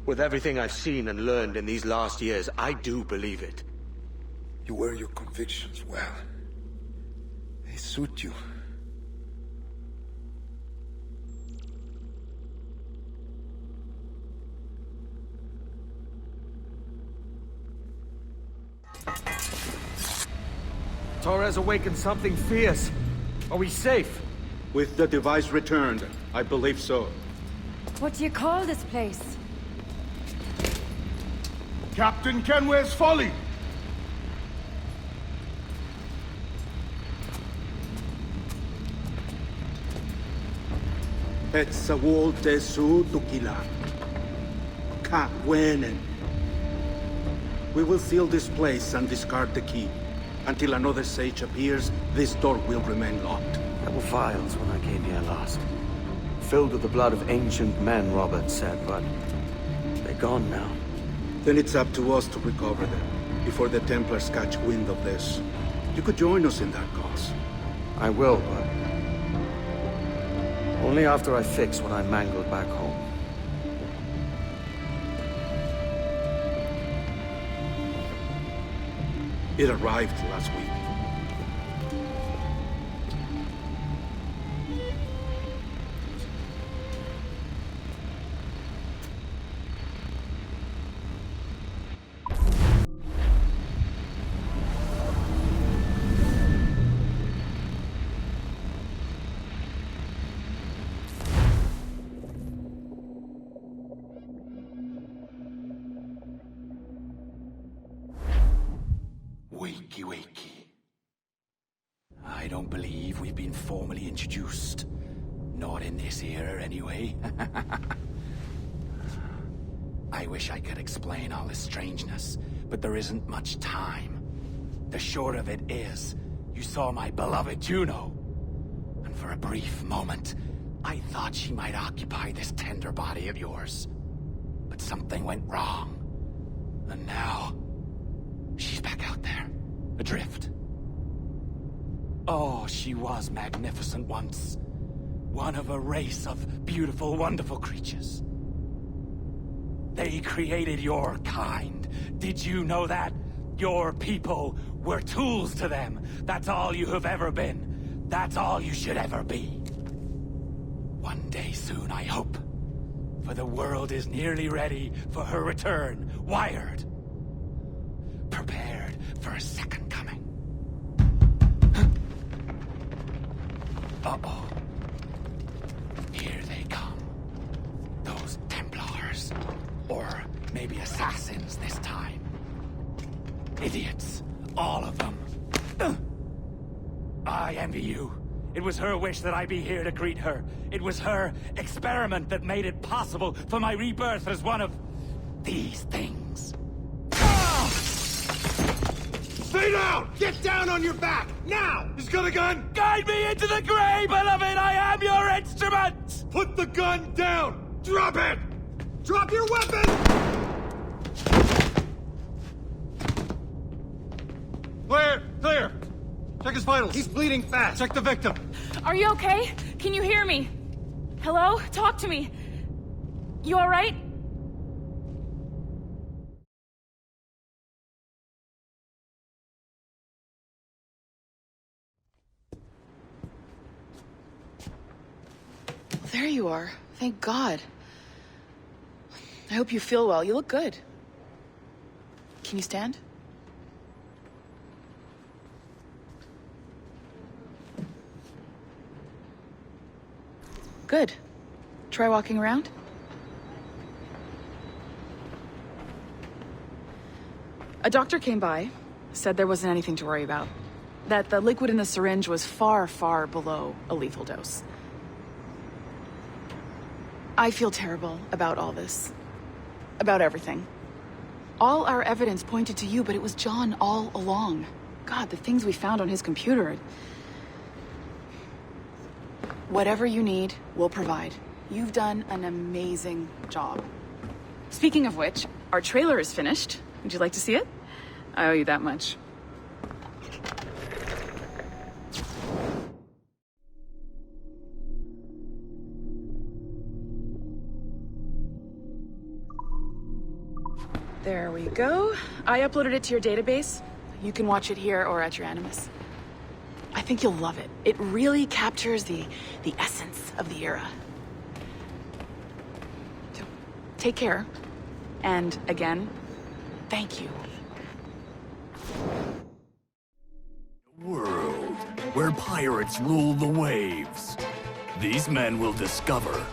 with everything I've seen and learned in these last years, I do believe it. You wear your convictions well. They suit you. Torres awakened something fierce. Are we safe? With the device returned, I believe so. What do you call this place? Captain Kenway's Folly! Etsawolte su tukila. Ka wenen. We will seal this place and discard the key. Until another sage appears, this door will remain locked. There were vials when I came here last. Filled with the blood of ancient men, Robert said, but they're gone now. Then it's up to us to recover them, before the Templars catch wind of this. You could join us in that cause. I will, but only after I fix what I mangled back home. It arrived last week. Wakey. I don't believe we've been formally introduced. Not in this era, anyway. I wish I could explain all this strangeness, but there isn't much time. The short of it is, you saw my beloved Juno. And for a brief moment, I thought she might occupy this tender body of yours. But something went wrong. And now, she's back out there. Adrift. Oh, she was magnificent once. One of a race of beautiful, wonderful creatures. They created your kind. Did you know that? Your people were tools to them. That's all you have ever been. That's all you should ever be. One day soon, I hope. For the world is nearly ready for her return. Wired. Prepared for a second coming. Uh-oh. Here they come. Those Templars. Or maybe assassins this time. Idiots. All of them. I envy you. It was her wish that I be here to greet her. It was her experiment that made it possible for my rebirth as one of these things. Stay down! Get down on your back! Now! He's got a gun! Guide me into the grave, beloved! I am your instrument! Put the gun down! Drop it! Drop your weapon! Clear! Clear! Check his vitals. He's bleeding fast. Check the victim. Are you okay? Can you hear me? Hello? Talk to me. You all right? There you are. Thank God. I hope you feel well. You look good. Can you stand? Good. Try walking around. A doctor came by, said there wasn't anything to worry about. That the liquid in the syringe was far, far below a lethal dose. I feel terrible about all this. About everything. All our evidence pointed to you, but it was John all along. God, the things we found on his computer. Whatever you need, we'll provide. You've done an amazing job. Speaking of which, our trailer is finished. Would you like to see it? I owe you that much. There we go. I uploaded it to your database. You can watch it here or at your Animus. I think you'll love it. It really captures the essence of the era. So, take care. And again, thank you. World where pirates rule the waves. These men will discover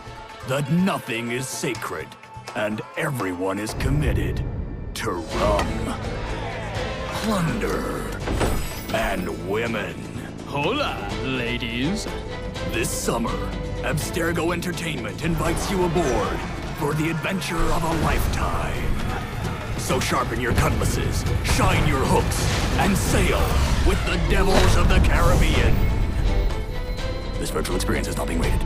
that nothing is sacred and everyone is committed to rum, plunder, and women. Hola, ladies. This summer, Abstergo Entertainment invites you aboard for the adventure of a lifetime. So sharpen your cutlasses, shine your hooks, and sail with the devils of the Caribbean. This virtual experience is not being rated.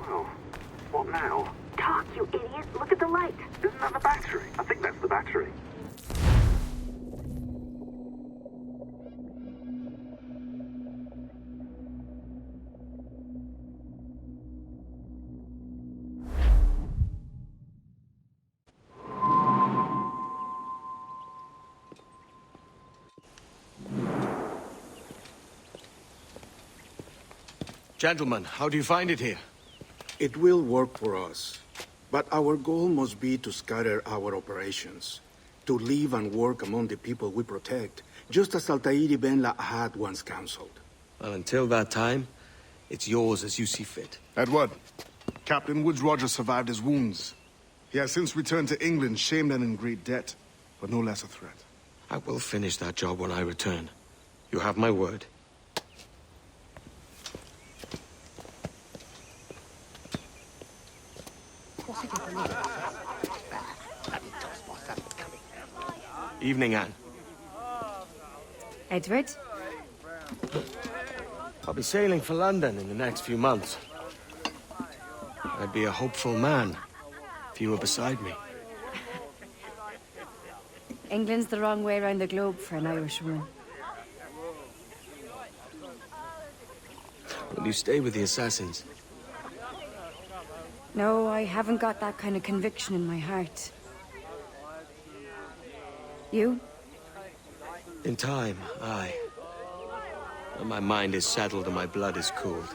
Well, what now? Talk, you idiot! Look at the light! Isn't that the battery? I think that's the battery. Gentlemen, how do you find it here? It will work for us. But our goal must be to scatter our operations. To live and work among the people we protect, just as Altair ibn La'ahad once counseled. Well, until that time, it's yours as you see fit. Edward, Captain Woods Rogers survived his wounds. He has since returned to England, shamed and in great debt, but no less a threat. I will finish that job when I return. You have my word. Evening, Anne. Edward? I'll be sailing for London in the next few months. I'd be a hopeful man if you were beside me. England's the wrong way around the globe for an Irish woman. Will you stay with the Assassins? No, I haven't got that kind of conviction in my heart. You? In time, aye. When my mind is settled and my blood is cooled.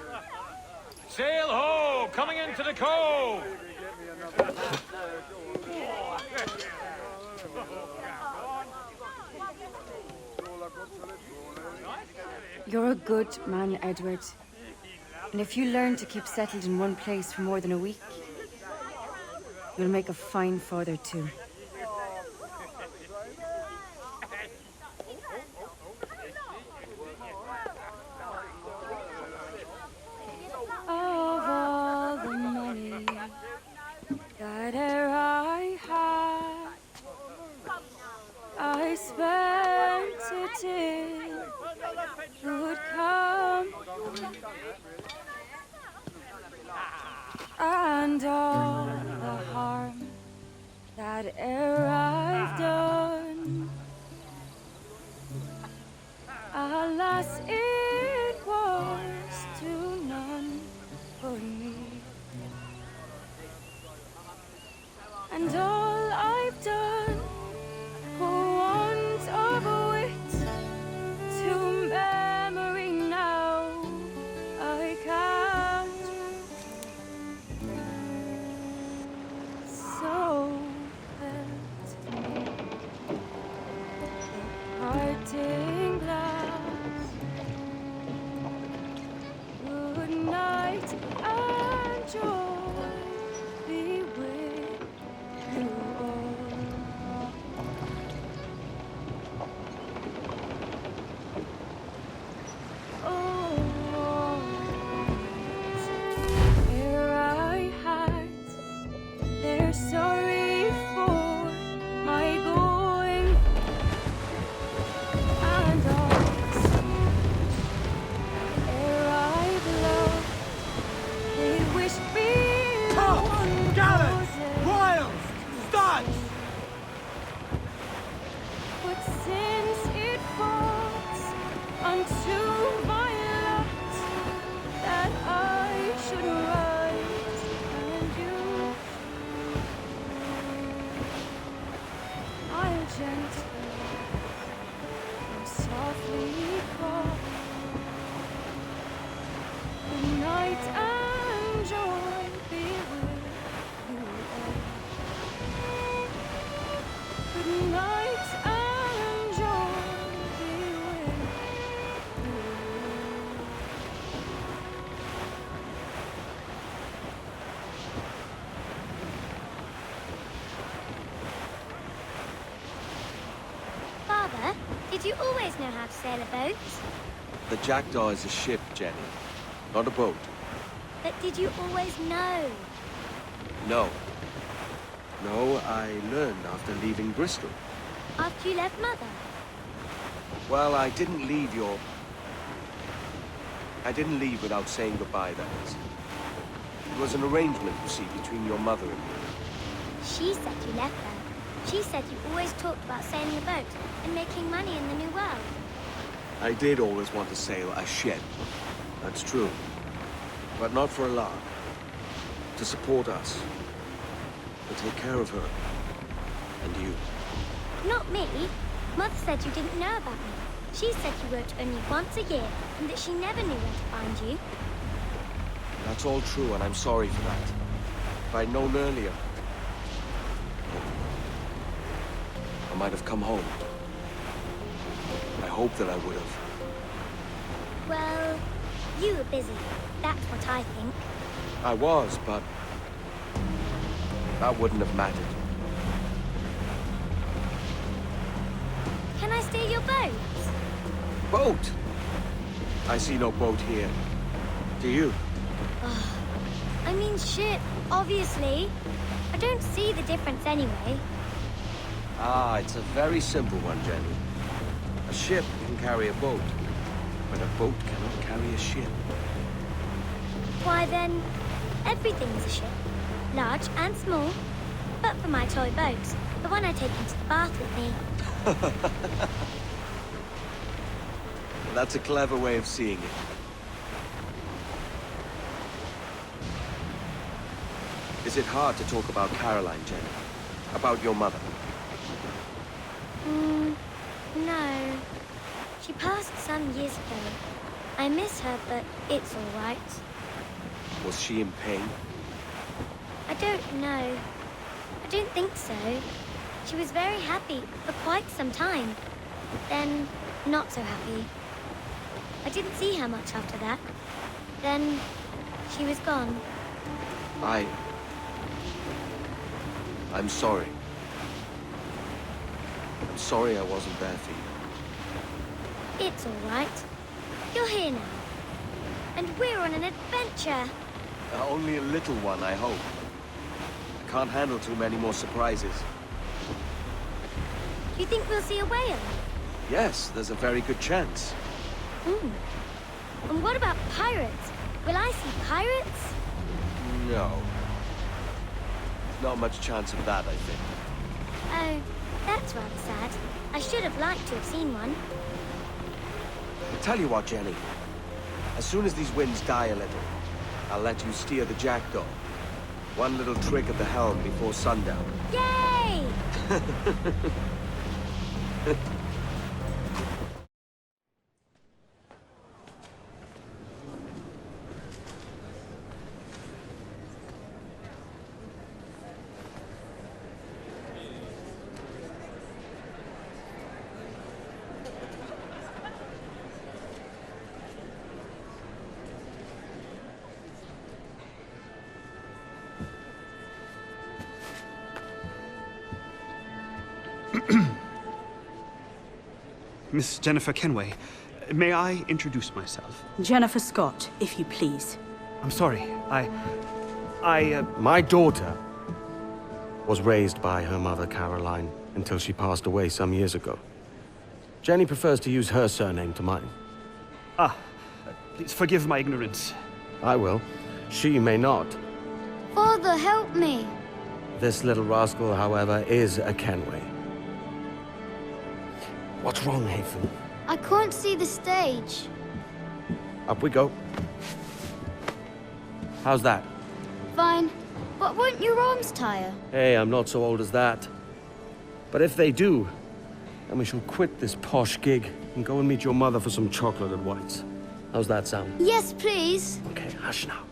Sail ho! Coming into the cove! You're a good man, Edward. And if you learn to keep settled in one place for more than a week, you'll make a fine father too. Of all the money that e'er I had, I spent it in good company, and all the harm that e'er I've done, alas, it was to none but me. And all I've done for want of wit to memory now I can't. So that gentle and softly call. Good night and joy be with you all. Good night and joy be with you all. Father, did you always know how to sail a boat? The Jackdaw is a ship, Jenny, not a boat. But did you always know? No. No, I learned after leaving Bristol. After you left Mother? Well, I didn't leave without saying goodbye, that is. It was an arrangement, you see, between your mother and me. She said you left her. She said you always talked about sailing a boat and making money in the New World. I did always want to sail a ship. That's true. But not for a lark. To support us. To take care of her. And you. Not me. Mother said you didn't know about me. She said you wrote only once a year and that she never knew where to find you. That's all true, and I'm sorry for that. If I'd known earlier, I might have come home. I hope that I would have. Well, you were busy. That's what I think. I was, but that wouldn't have mattered. Can I steal your boat? Boat? I see no boat here. Do you? I mean ship, obviously. I don't see the difference anyway. Ah, it's a very simple one, Jenny. A ship can carry a boat, but a boat cannot carry a ship. Why then, everything's a ship. Large and small. But for my toy boat, the one I take into the bath with me. That's a clever way of seeing it. Is it hard to talk about Caroline, Jenny? About your mother? No. She passed some years ago. I miss her, but it's all right. Was she in pain? I don't know. I don't think so. She was very happy for quite some time. Then, not so happy. I didn't see her much after that. Then, she was gone. I'm sorry. I'm sorry I wasn't there for you. It's all right. You're here now. And we're on an adventure. Only a little one, I hope. I can't handle too many more surprises. Do you think we'll see a whale? Yes, there's a very good chance. And what about pirates? Will I see pirates? No. Not much chance of that, I think. Oh, that's rather sad. I should have liked to have seen one. Tell you what, Jenny. As soon as these winds die a little, I'll let you steer the Jackdaw. One little trick at the helm before sundown. Yay! Miss Jennifer Kenway, may I introduce myself? Jennifer Scott, if you please. I'm sorry, My daughter was raised by her mother, Caroline, until she passed away some years ago. Jenny prefers to use her surname to mine. Please forgive my ignorance. I will. She may not. Father, help me. This little rascal, however, is a Kenway. What's wrong, Haytham? I can't see the stage. Up we go. How's that? Fine. But won't your arms tire? Hey, I'm not so old as that. But if they do, and we shall quit this posh gig and go and meet your mother for some chocolate at White's. How's that sound? Yes, please. Okay, hush now.